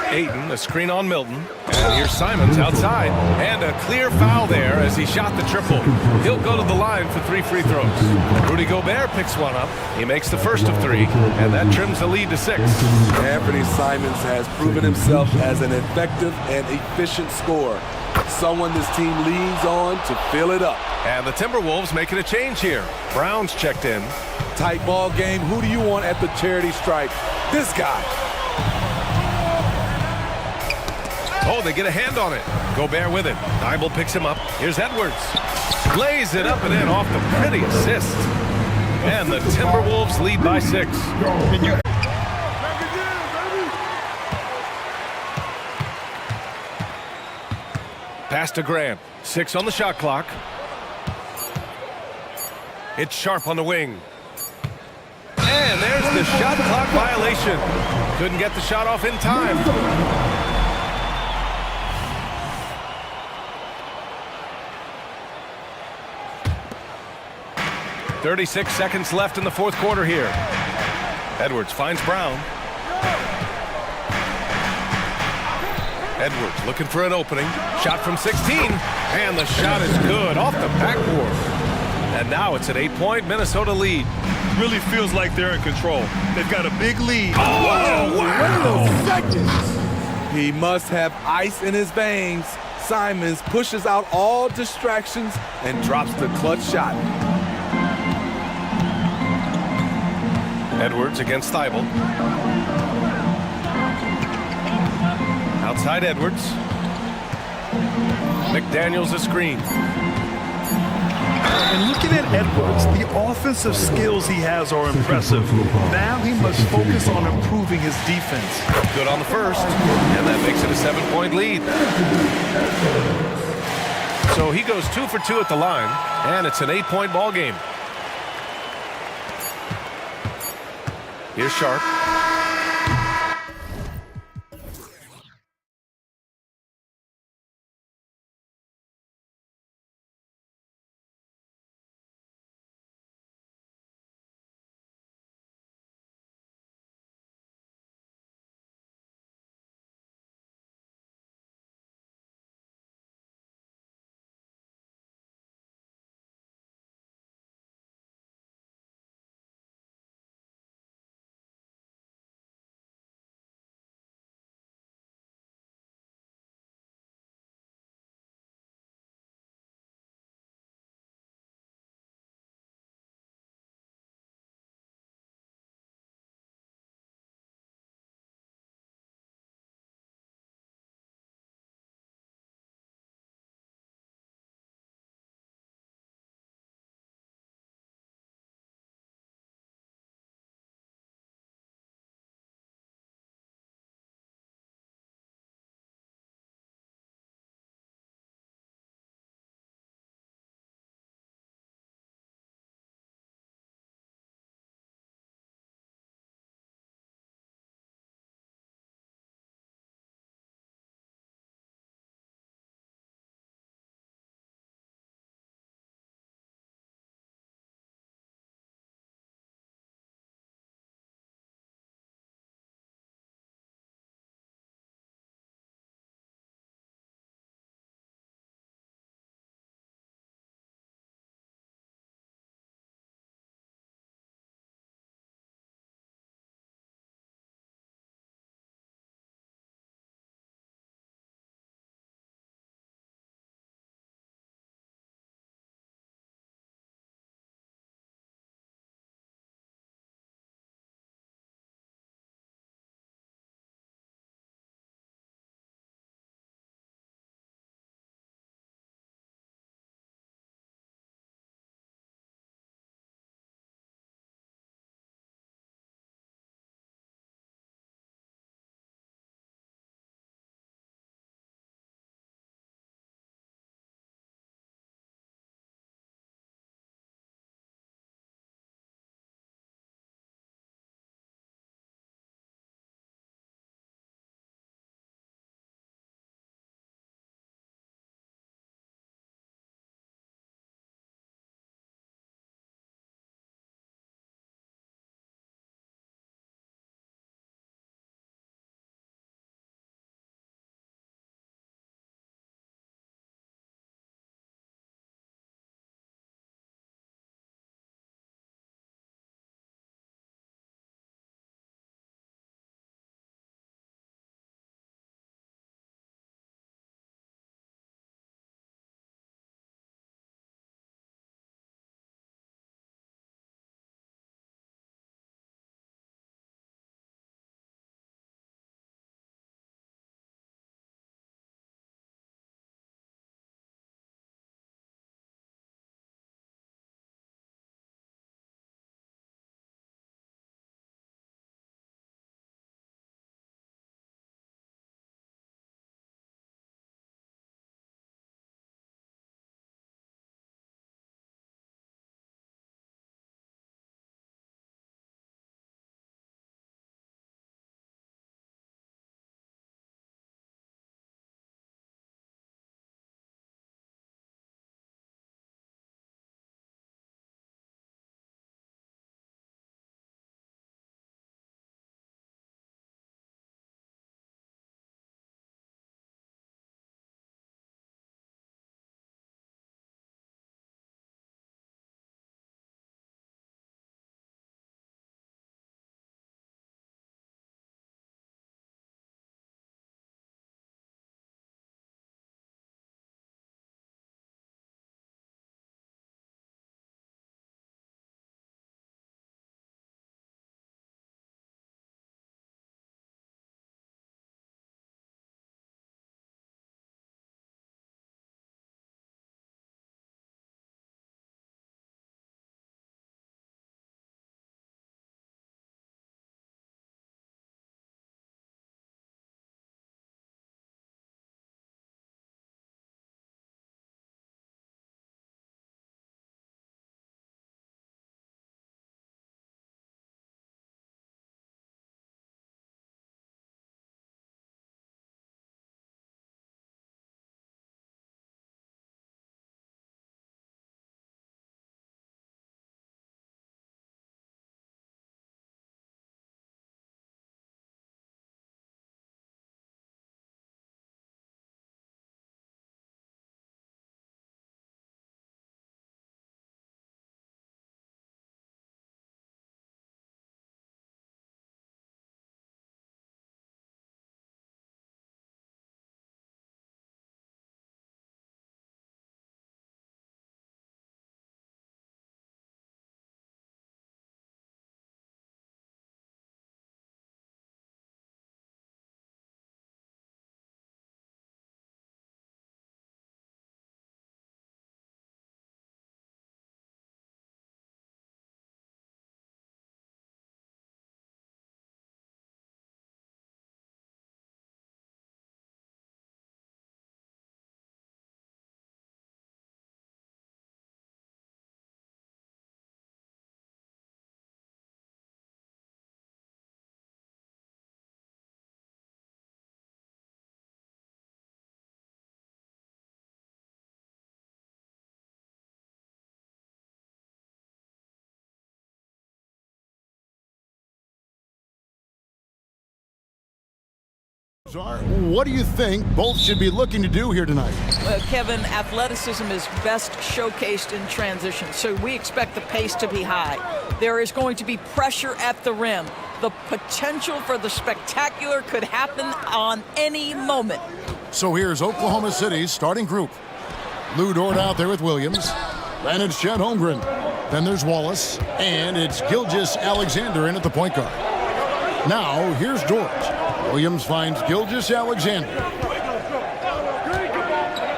Ayton, a screen on Milton. And here's Simons outside. And a clear foul there as he shot the triple. He'll go to the line for 3 free throws. Rudy Gobert picks one up. He makes the first of 3, and that trims the lead to 6. Anthony Simons has proven himself as an effective and efficient scorer. Someone this team leans on to fill it up. And the Timberwolves making a change here. Brown's checked in. Tight ball game. Who do you want at the charity stripe? This guy. Oh, they get a hand on it. Gobert with it. Thibault picks him up. Here's Edwards. Lays it up and in off the pretty assist. And the Timberwolves lead by 6. Pass to Grant. 6 on the shot clock. It's Sharp on the wing. And there's the shot clock violation. Couldn't get the shot off in time. 36 seconds left in the fourth quarter here. Edwards finds Brown. Edwards looking for an opening. Shot from 16. And the shot is good off the backboard. And now it's an 8-point Minnesota lead. Really feels like they're in control. They've got a big lead. Oh, wow. He must have ice in his veins. Simons pushes out all distractions and drops the clutch shot. Edwards against Thibault. Outside Edwards. McDaniels a screen. And looking at Edwards, the offensive skills he has are impressive. Now he must focus on improving his defense. Good on the first, and that makes it a 7-point lead. So he goes 2 for 2 at the line, and it's an 8-point ball game. Here's Sharp. thoughts are? What do you think both should be looking to do here tonight? Kevin, athleticism is best showcased in transition, so we expect the pace to be high. There is going to be pressure at the rim. The potential for the spectacular could happen on any moment. So here's Oklahoma City's starting group. Lou Dort out there with Williams. Then it's Chet Holmgren. Then there's Wallace. And it's Gilgeous Alexander in at the point guard. Now, here's Dort. Williams finds Gilgeous Alexander.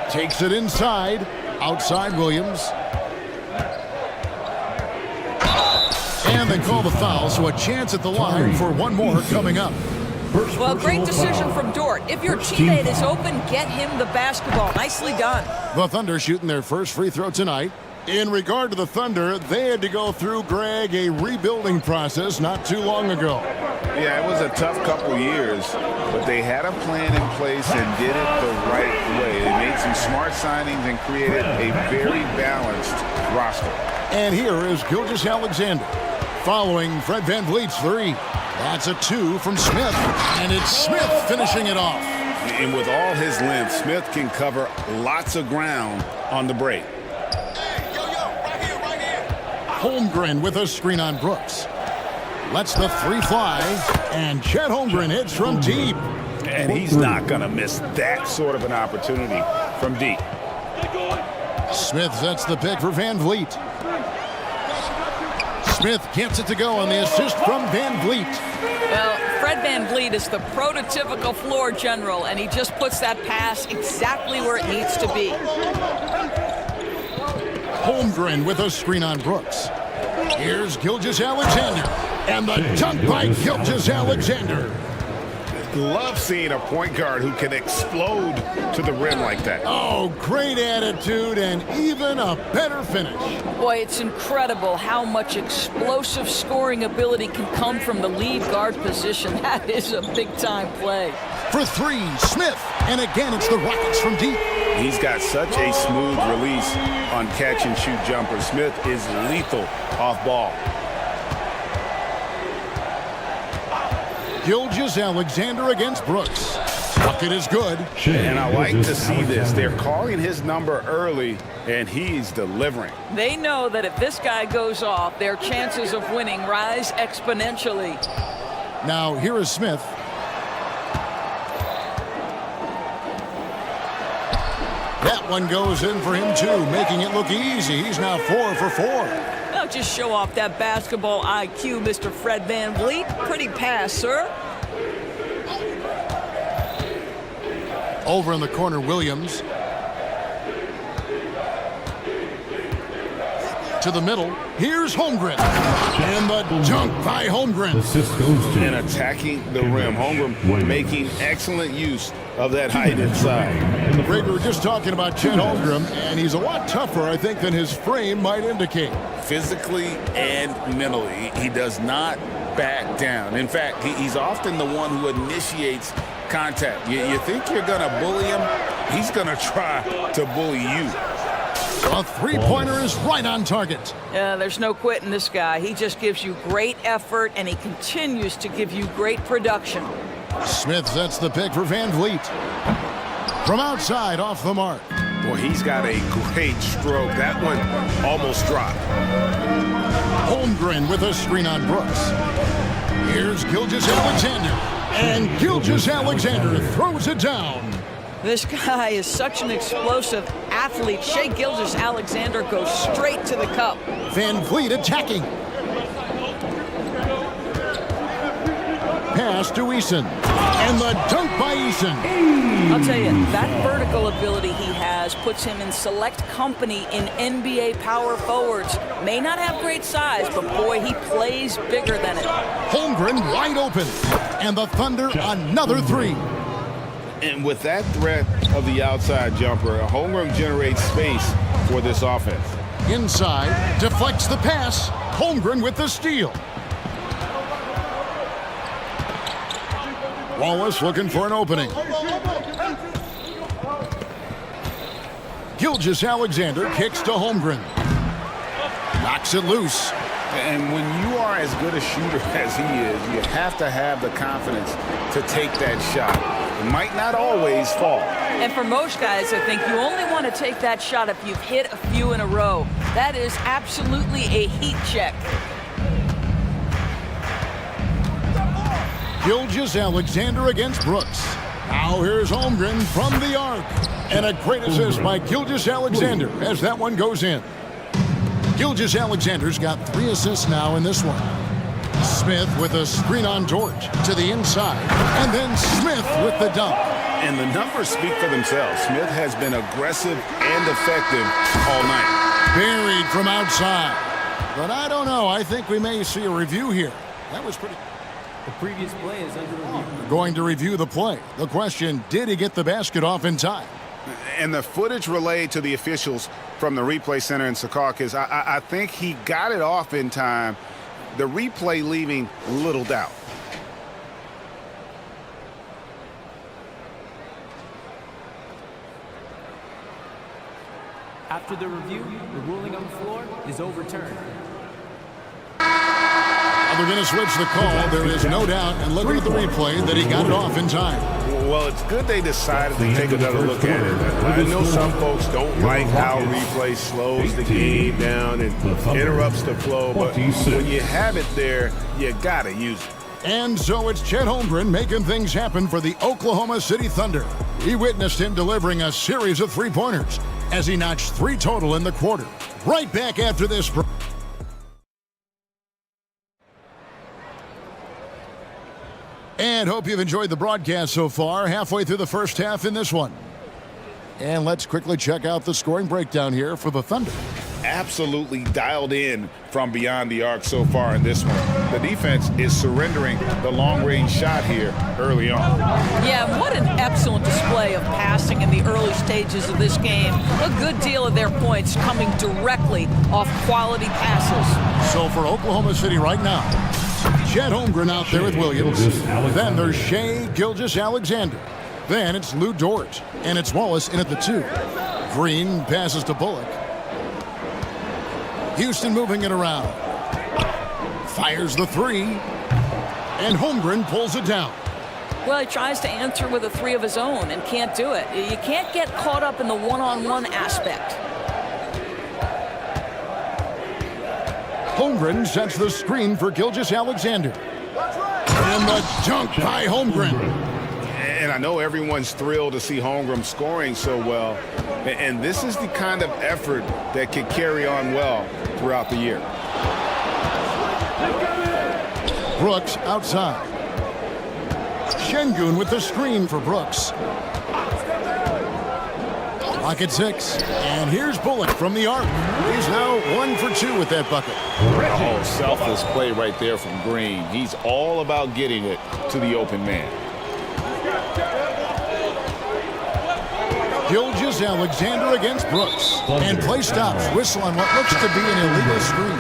Takes it inside. Outside Williams. And they call the foul, so a chance at the line for one more coming up. Well, great decision from Dort. If your teammate is open, get him the basketball. Nicely done. The Thunder shooting their first free throw tonight. In regard to the Thunder, they had to go through, Greg, a rebuilding process not too long ago. Yeah, it was a tough couple years, but they had a plan in place and did it the right way. They made some smart signings and created a very balanced roster. And here is Gilgeous Alexander following Fred VanVleet's three. That's a 2 from Smith, and it's Smith finishing it off. And with all his length, Smith can cover lots of ground on the break. Holmgren with a screen on Brooks. Lets the three fly, and Chet Holmgren hits from deep. And he's not going to miss that sort of an opportunity from deep. Smith sets the pick for VanVleet. Smith gets it to go on the assist from VanVleet. Well, Fred VanVleet is the prototypical floor general, and he just puts that pass exactly where it needs to be. Holmgren with a screen on Brooks. Here's Gilgeous Alexander. And the dunk by Gilgeous Alexander. Love seeing a point guard who can explode to the rim like that. Oh, great attitude and even a better finish. Boy, it's incredible how much explosive scoring ability can come from the lead guard position. That is a big-time play. For three, Smith. And again, it's the Rockets from deep. He's got such a smooth release on catch-and-shoot jumper. Smith is lethal off ball. Gilgeous Alexander against Brooks. Bucket is good. And I like to see this. They're calling his number early, and he's delivering. They know that if this guy goes off, their chances of winning rise exponentially. Now, here is Smith. That one goes in for him, too, making it look easy. He's now 4 for 4. Now just show off that basketball IQ, Mr. Fred VanVleet. Pretty pass, sir. Over in the corner, Williams. To the middle. Here's Holmgren. And the dunk by Holmgren. And attacking the rim. Holmgren making excellent use of that height inside. Greg, we were just talking about Chet Holmgren, and he's a lot tougher, I think, than his frame might indicate. Physically and mentally, he does not back down. In fact, he's often the one who initiates contact. You think you're going to bully him? He's going to try to bully you. A three-pointer is right on target. Yeah, there's no quitting this guy. He just gives you great effort, and he continues to give you great production. Smith sets the pick for VanVleet. From outside, off the mark. Boy, he's got a great stroke. That one almost dropped. Holmgren with a screen on Brooks. Here's Gilgeous Alexander. And Gilgeous Alexander throws it down. This guy is such an explosive athlete. Shai Gilgeous-Alexander goes straight to the cup. VanVleet attacking. Pass to Eason. And the dunk by Eason. I'll tell you, that vertical ability he has puts him in select company in NBA power forwards. May not have great size, but boy, he plays bigger than it. Holmgren wide open. And the Thunder another three. And with that threat of the outside jumper, Holmgren generates space for this offense. Inside, deflects the pass. Holmgren with the steal. Wallace looking for an opening. Gilgeous-Alexander kicks to Holmgren. Knocks it loose. And when you are as good a shooter as he is, you have to have the confidence to take that shot. It might not always fall. And for most guys, I think you only want to take that shot if you've hit a few in a row. That is absolutely a heat check. Gilgeous-Alexander against Brooks. Now here's Holmgren from the arc. And a great assist by Gilgeous-Alexander as that one goes in. Gilgeous-Alexander's got 3 assists now in this one. Smith with a screen on George to the inside. And then Smith with the dunk. And the numbers speak for themselves. Smith has been aggressive and effective all night. Buried from outside. But I don't know. I think we may see a review here. That was pretty... The previous play is under review. We're going to review the play. The question, did he get the basket off in time? And the footage relayed to the officials from the replay center in Secaucus, I think he got it off in time. The replay leaving little doubt. After the review, the ruling on the floor is overturned. They're going to switch the call. There is no doubt, and looking at the replay, that he got it off in time. Well, it's good they decided to take another look at it. I know some folks don't like how replay slows the game down and interrupts the flow, but when you have it there, you got to use it. And so it's Chet Holmgren making things happen for the Oklahoma City Thunder. He witnessed him delivering a series of three-pointers as he notched 3 total in the quarter. Right back after this. And hope you've enjoyed the broadcast so far. Halfway through the first half in this one. And let's quickly check out the scoring breakdown here for the Thunder. Absolutely dialed in from beyond the arc so far in this one. The defense is surrendering the long-range shot here early on. Yeah, what an excellent display of passing in the early stages of this game. A good deal of their points coming directly off quality passes. So for Oklahoma City right now, Chet Holmgren out there with Williams. Then there's Shai Gilgeous-Alexander. Then it's Lou Dort. And it's Wallace in at the 2. Green passes to Bullock. Houston moving it around. Fires the 3. And Holmgren pulls it down. Well, he tries to answer with a 3 of his own and can't do it. You can't get caught up in the one-on-one aspect. Holmgren sets the screen for Gilgeous-Alexander. And the dunk by Holmgren. And I know everyone's thrilled to see Holmgren scoring so well. And this is the kind of effort that can carry on well throughout the year. Brooks outside. Şengün with the screen for Brooks. Clock at 6. And here's Bullock from the arc. He's now 1 for 2 with that bucket. Oh, selfless play right there from Green. He's all about getting it to the open man. Gilgeous-Alexander against Brooks. And play stops. Whistle on what looks to be an illegal screen.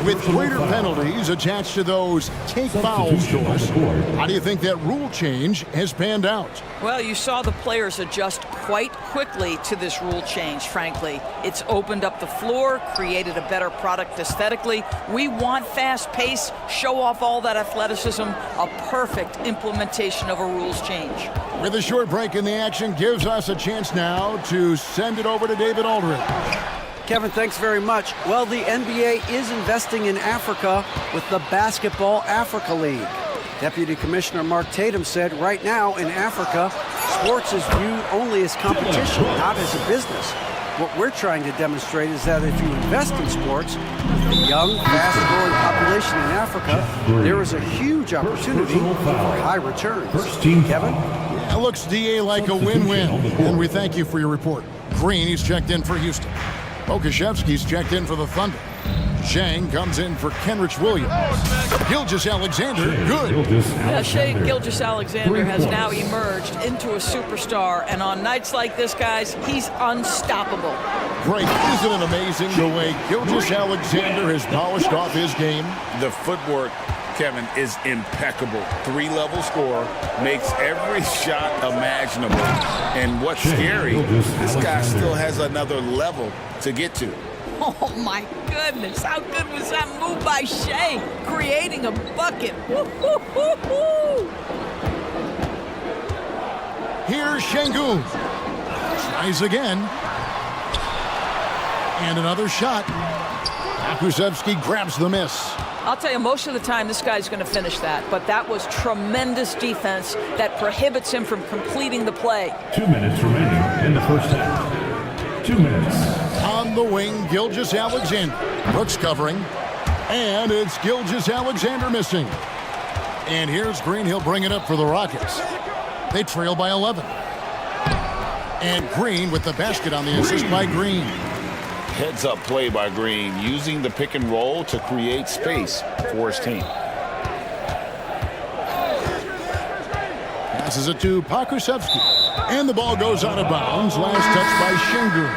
With greater penalties attached to those take fouls, Doris. How do you think that rule change has panned out? Well, you saw the players adjust quite quickly to this rule change, frankly. It's opened up the floor, created a better product aesthetically. We want fast pace, show off all that athleticism, a perfect implementation of a rules change. With a short break in the action, gives us a chance now to send it over to David Aldridge. Kevin, thanks very much. Well, the NBA is investing in Africa with the Basketball Africa League. Deputy Commissioner Mark Tatum said right now in Africa, sports is viewed only as competition, not as a business. What we're trying to demonstrate is that if you invest in sports, the young, fast-growing population in Africa, there is a huge opportunity for high returns. Kevin? It looks, DA, like a win-win, and we thank you for your report. Green, he's checked in for Houston. Okashevsky's checked in for the Thunder. Zhang comes in for Kenrich Williams. Gilgeous-Alexander, good. Yeah, Shai Gilgeous-Alexander has now emerged into a superstar, and on nights like this, guys, he's unstoppable. Great. Isn't it amazing the way Gilgeous-Alexander has polished off his game? The footwork, Kevin, is impeccable. 3-level scorer, makes every shot imaginable. And what's scary, this guy still has another level to get to. Oh my goodness, how good was that move by Shai, creating a bucket. Woo-hoo-hoo-hoo. Here's Şengün. Tries again. And another shot. Kulusevski grabs the miss. I'll tell you, most of the time this guy's going to finish that, but that was tremendous defense that prohibits him from completing the play. 2 minutes remaining in the first half. 2 minutes. On the wing, Gilgeous-Alexander. Brooks covering. And it's Gilgeous-Alexander missing. And here's Green. He'll bring it up for the Rockets. They trail by 11. And Green with the basket on the assist by Green. Heads-up play by Green, using the pick and roll to create space for his team. Passes it to Pokusevski. And the ball goes out of bounds. Last touch by Şengün.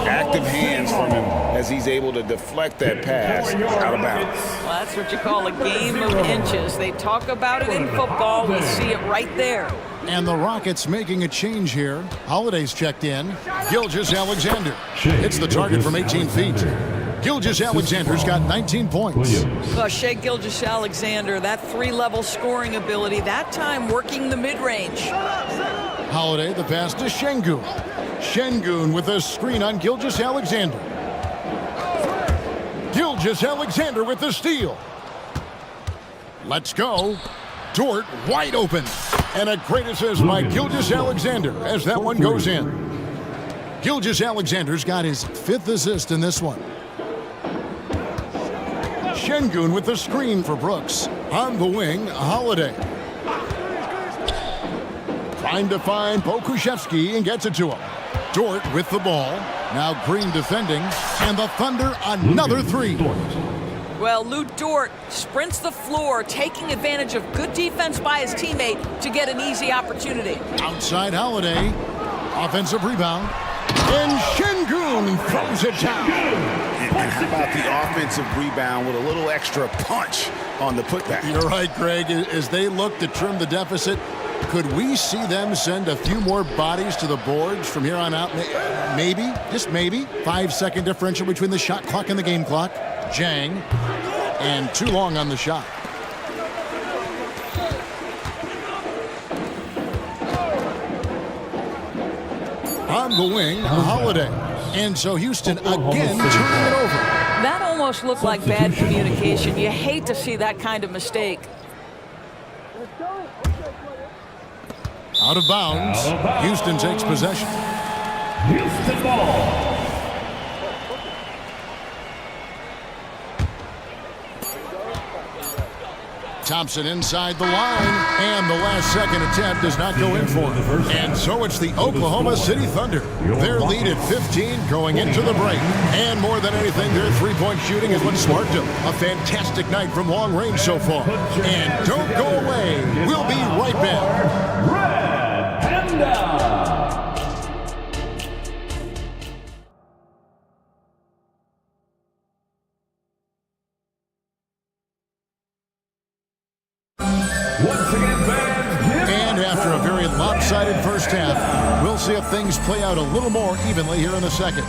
Active hands from him as he's able to deflect that pass out of bounds. Well, that's what you call a game of inches. They talk about it in football. We see it right there. And the Rockets making a change here. Holiday's checked in. Gilgeous-Alexander hits the target from 18 feet. Gilgeous-Alexander's got 19 points. Well, Shai Gilgeous-Alexander, that three-level scoring ability, that time working the mid-range. Holiday, the pass to Şengün. Şengün with a screen on Gilgeous-Alexander. Gilgeous-Alexander with the steal. Let's go. Dort wide open. And a great assist by Gilgeous-Alexander as that one goes in. Gilgeous-Alexander's got his 5th assist in this one. Şengün with the screen for Brooks. On the wing, Holiday. Trying to find Pokusevski and gets it to him. Dort with the ball. Now Green defending. And the Thunder another three. Well, Lou Dort sprints the floor, taking advantage of good defense by his teammate to get an easy opportunity. Outside Holiday. Offensive rebound. And Şengün throws it down. And how about the offensive rebound with a little extra punch on the putback? You're right, Greg. As they look to trim the deficit, could we see them send a few more bodies to the boards from here on out? Maybe, just maybe. 5-second differential between the shot clock and the game clock. Jang, and too long on the shot. On the wing, Holiday. And so Houston again turning it over. That almost looked like bad communication. You hate to see that kind of mistake. Out of bounds. Houston takes possession. Houston ball. Thompson inside the line, and the last-second attempt does not go in for him. And so it's the Oklahoma City Thunder. Their lead at 15 going into the break. And more than anything, their three-point shooting is what sparked them. A fantastic night from long range so far. And don't go away. We'll be right back. Red Panda. And after a very lopsided first half, we'll see if things play out a little more evenly here in the second.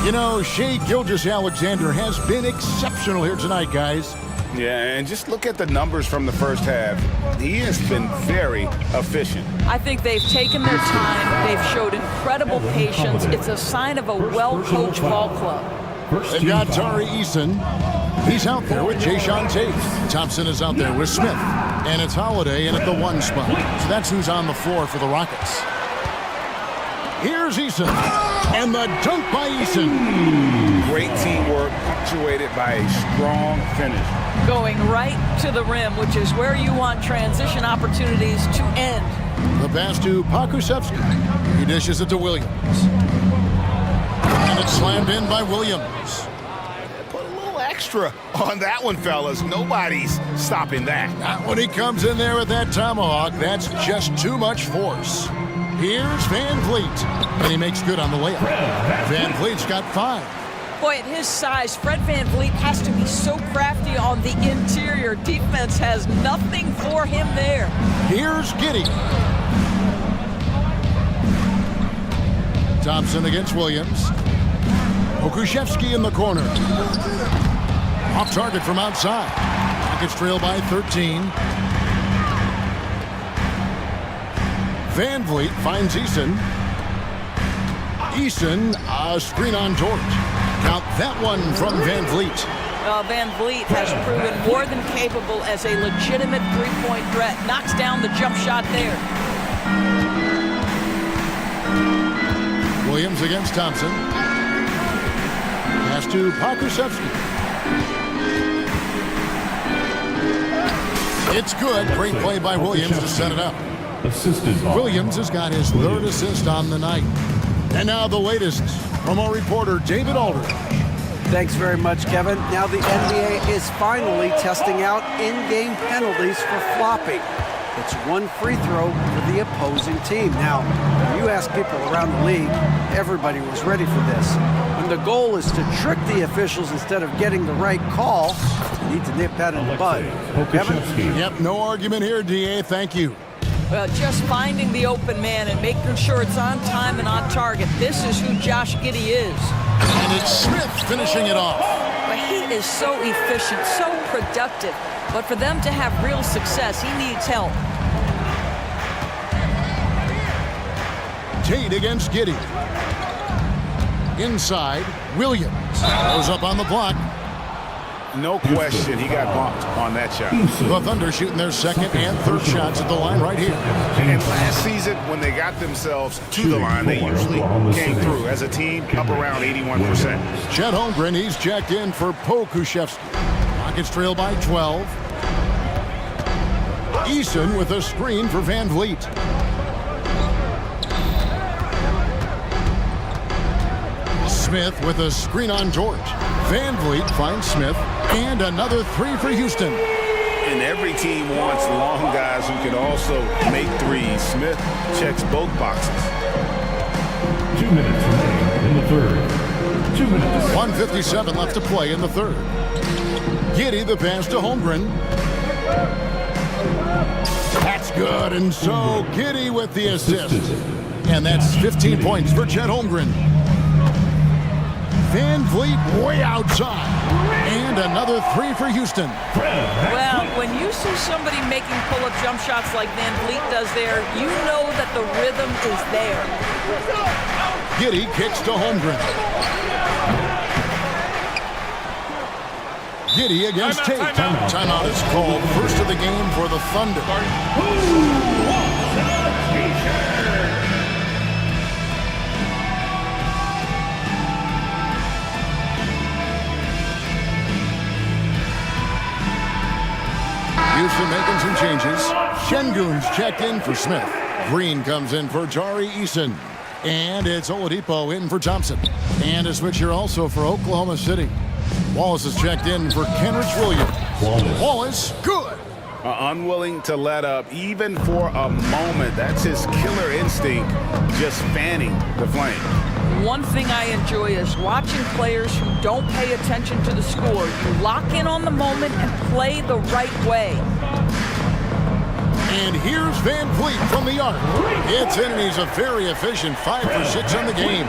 You know, Shai Gilgeous-Alexander has been exceptional here tonight, guys. Yeah, and just look at the numbers from the first half. He has been very efficient. I think they've taken their time. They've showed incredible patience. It's a sign of a well-coached ball club. They've got Tari Eason. He's out there with Jayshawn Tate. Thompson is out there with Smith. And it's Holiday in at the 1 spot. So that's who's on the floor for the Rockets. Here's Eason. And the dunk by Eason. Great teamwork, punctuated by a strong finish. Going right to the rim, which is where you want transition opportunities to end. The pass to Pokusevski. He dishes it to Williams. And it's slammed in by Williams. Extra on that one, fellas. Nobody's stopping that. Not when he comes in there with that tomahawk. That's just too much force. Here's Van Vliet, and he makes good on the layup. Van Vliet's got 5. Boy, at his size, Fred Van Vliet has to be so crafty on the interior. Defense has nothing for him there. Here's Giddey. Thompson against Williams. Pokusevski in the corner. Off target from outside. Rockets trail by 13. Van Vliet finds Eason. Eason, a screen on George. Count that one from Van Vliet. Van Vliet has proven more than capable as a legitimate three-point threat. Knocks down the jump shot there. Williams against Thompson. Pass to Pokusevski. It's good. Great play by Williams to set it up. Williams has got his third assist on the night. And now the latest from our reporter, David Aldridge. Thanks very much, Kevin. Now the NBA is finally testing out in-game penalties for flopping. It's one free throw for the opposing team. Now, when you ask people around the league, everybody was ready for this. When the goal is to trick the officials instead of getting the right call, you need to nip that in the bud. Kevin? Yep, no argument here, DA. Thank you. Well, just finding the open man and making sure it's on time and on target. This is who Josh Giddey is. And it's Smith finishing it off. But he is so efficient, so productive. But for them to have real success, he needs help. Tate against Giddey. Inside, Williams goes up on the block. No question, he got bumped on that shot. The Thunder shooting their second and third shots at the line right here. And last season, when they got themselves to the line, they usually came through as a team up around 81%. Chet Holmgren, he's checked in for Pokusevski. Rockets trail by 12. Eason with a screen for Van Vliet. Smith with a screen on George. Van Vliet finds Smith, and another three for Houston. And every team wants long guys who can also make threes. Smith checks both boxes. 2 minutes remaining in the third. 2 minutes. 1:57 left to play in the third. Giddey the pass to Holmgren. That's good, and so Giddey with the assist. And that's 15 points for Chet Holmgren. Van Vliet way outside. And another three for Houston. Well, when you see somebody making pull-up jump shots like Van Vliet does there, you know that the rhythm is there. Giddey kicks to Holmgren. Giddey against Tate. Timeout is called. First of the game for the Thunder. Houston making some changes. Şengün's checked in for Smith. Green comes in for Jari Eason. And it's Oladipo in for Thompson. And a switch here also for Oklahoma City. Wallace is checked in for Kenrich Williams. Wallace, good. Unwilling to let up, even for a moment. That's his killer instinct, just fanning the flame. One thing I enjoy is watching players who don't pay attention to the score. You lock in on the moment and play the right way. And here's Van Vliet from the arc. It's in, and he's a very efficient 5 for 6 in the game.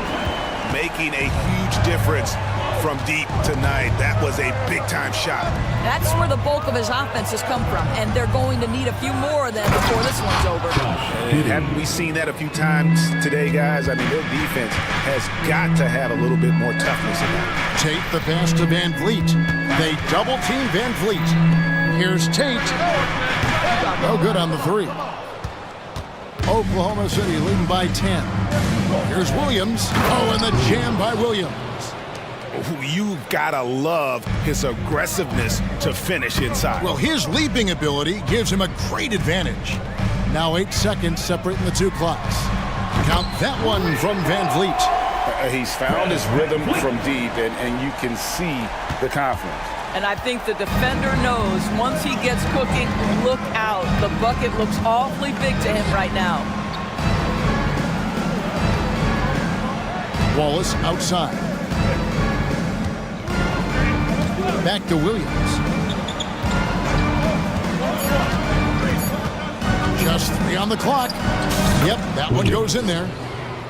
Making a huge difference from deep tonight. That was a big-time shot. That's where the bulk of his offense has come from, and they're going to need a few more of them before this one's over. Haven't we seen that a few times today, guys? I mean, their defense has got to have a little bit more toughness in that. Tate the pass to Van Vliet. They double-team Van Vliet. Here's Tate. No good on the three. Oklahoma City leading by 10. Here's Williams. Oh, and the jam by Williams. You've got to love his aggressiveness to finish inside. Well, his leaping ability gives him a great advantage. Now 8 seconds separating the two clocks. Count that one from Van Vliet. He's found his rhythm from deep, and you can see the confidence. And I think the defender knows once he gets cooking, look out. The bucket looks awfully big to him right now. Wallace outside. Back to Williams. Just 3 on the clock. Yep, that one goes in there.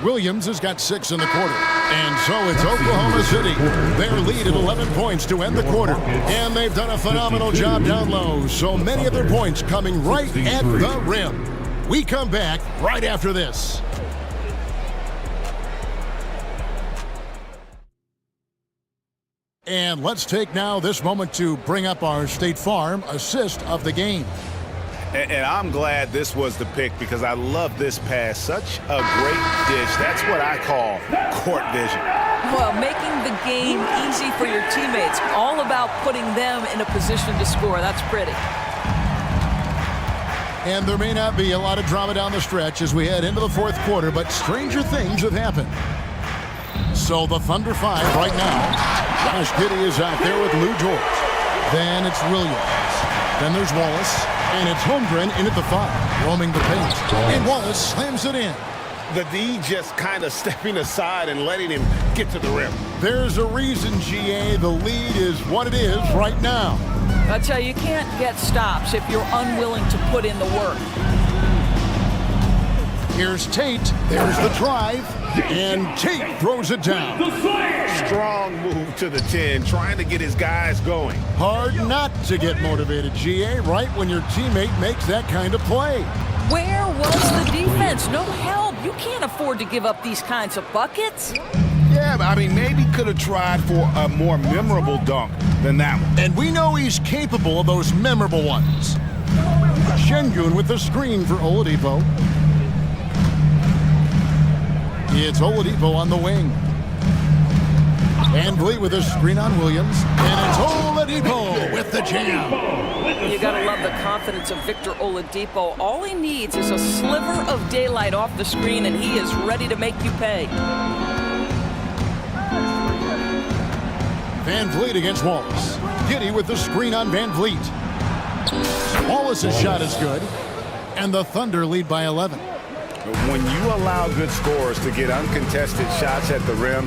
Williams has got 6 in the quarter. And so it's Oklahoma City. Their lead at 11 points to end the quarter. And they've done a phenomenal job down low. So many of their points coming right at the rim. We come back right after this. And let's take now this moment to bring up our State Farm assist of the game. And I'm glad this was the pick because I love this pass. Such a great dish. That's what I call court vision. Well, making the game easy for your teammates. All about putting them in a position to score. That's pretty. And there may not be a lot of drama down the stretch as we head into the fourth quarter, but stranger things have happened. So the Thunder 5 right now. Josh Giddey is out there with Lou George. Then it's Williams. Then there's Wallace. And it's Holmgren in at the 5, roaming the paint. And Wallace slams it in. The D just kind of stepping aside and letting him get to the rim. There's a reason, GA. The lead is what it is right now. I tell you, you can't get stops if you're unwilling to put in the work. Here's Tate. There's the drive. And Tate throws it down. Strong move to the 10, trying to get his guys going. Hard not to get motivated, GA, right when your teammate makes that kind of play. Where was the defense? No help. You can't afford to give up these kinds of buckets. Yeah, but I mean, maybe could have tried for a more memorable dunk than that one. And we know he's capable of those memorable ones. Şengün with the screen for Oladipo. It's Oladipo on the wing. Van Vliet with a screen on Williams. And it's Oladipo with the jam. You gotta love the confidence of Victor Oladipo. All he needs is a sliver of daylight off the screen and he is ready to make you pay. Van Vliet against Wallace. Giddey with the screen on Van Vliet. Wallace's shot is good. And the Thunder lead by 11. When you allow good scorers to get uncontested shots at the rim,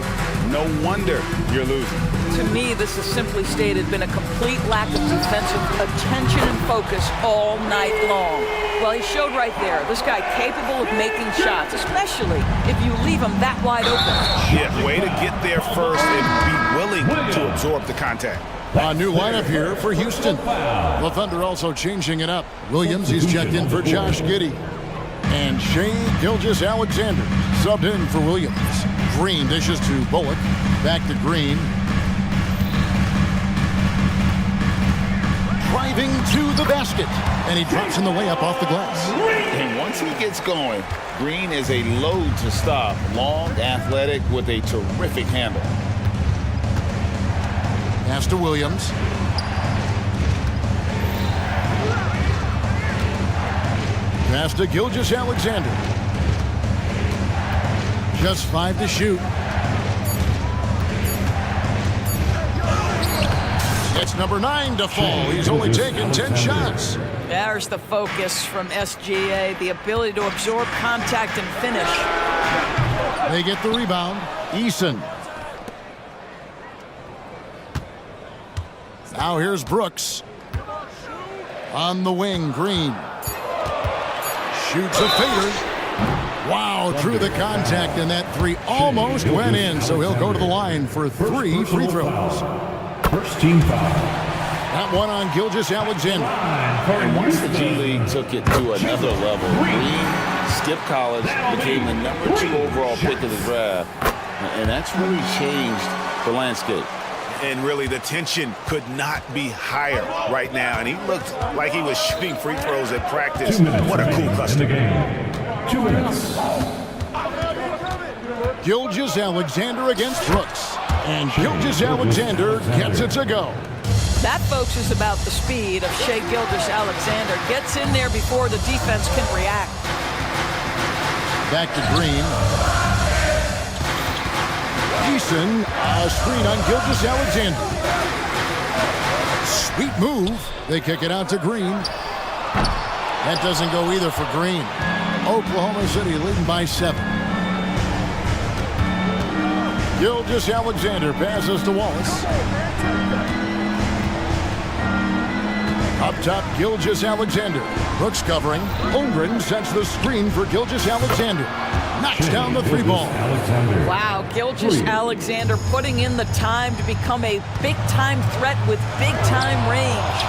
no wonder you're losing. To me, this is simply stated been a complete lack of defensive attention and focus all night long. Well, he showed right there, this guy capable of making shots, especially if you leave him that wide open. Yeah, way to get there first and be willing to absorb the contact. A new lineup here for Houston. The Thunder also changing it up. Williams, he's checked in for Josh Giddey. And Shai Gilgeous-Alexander subbed in for Williams. Green dishes to Bullock. Back to Green. Driving to the basket. And he drops in the layup off the glass. And once he gets going, Green is a load to stop. Long, athletic, with a terrific handle. Pass to Williams. Pass to Gilgeous-Alexander. Just 5 to shoot. It's number 9 to fall. He's only taken 10 shots. There's the focus from SGA, the ability to absorb contact and finish. They get the rebound. Eason. Now here's Brooks. On the wing, Green. Shoots a fader. Wow, through the contact, and that 3 almost went in, so he'll go to the line for 3 free throws. First team foul. That one on Gilgeous-Alexander. And once the G League took it to another level, Green skipped college, became the number 2 overall pick of the draft, and that's really changed the landscape. And really, the tension could not be higher right now. And he looked like he was shooting free throws at practice. What a cool customer. 2 minutes. Gilgeous-Alexander against Brooks. And Gilgeous-Alexander gets it to go. That, folks, is about the speed of Shai Gilgeous-Alexander. Gets in there before the defense can react. Back to Green. Eason, a screen on Gilgeous-Alexander. Sweet move. They kick it out to Green. That doesn't go either for Green. Oklahoma City leading by 7. Gilgeous-Alexander passes to Wallace. Up top, Gilgeous-Alexander. Brooks covering. Holmgren sets the screen for Gilgeous-Alexander. Knocks down the 3 ball. Wow, Gilgeous-Alexander putting in the time to become a big-time threat with big-time range.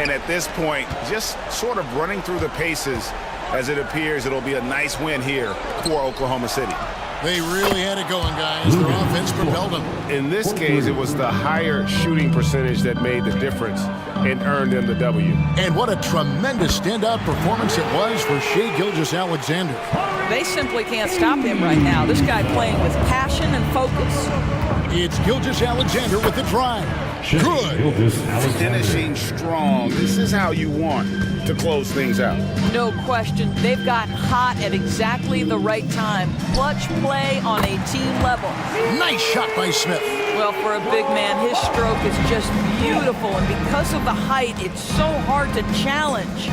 And at this point, just sort of running through the paces as it appears it'll be a nice win here for Oklahoma City. They really had it going, guys. Their offense propelled them. In this case, it was the higher shooting percentage that made the difference and earned them the W. And what a tremendous standout performance it was for Shai Gilgeous-Alexander. They simply can't stop him right now. This guy playing with passion and focus. It's Gilgeous-Alexander with the drive. Good. Finishing strong. This is how you want to close things out. No question. They've gotten hot at exactly the right time. Clutch play on a team level. Nice shot by Smith. Well, for a big man, his stroke is just beautiful. And because of the height, it's so hard to challenge.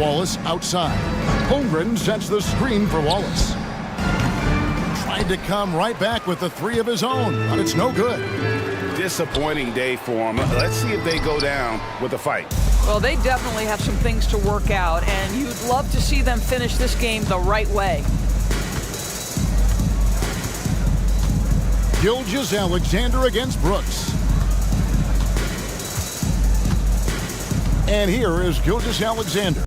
Wallace outside. Holmgren sets the screen for Wallace. Tried to come right back with the three of his own, but it's no good. Disappointing day for them. Let's see if they go down with a fight. Well, they definitely have some things to work out, and you'd love to see them finish this game the right way. Gilgeous-Alexander against Brooks. And here is Gilgeous-Alexander.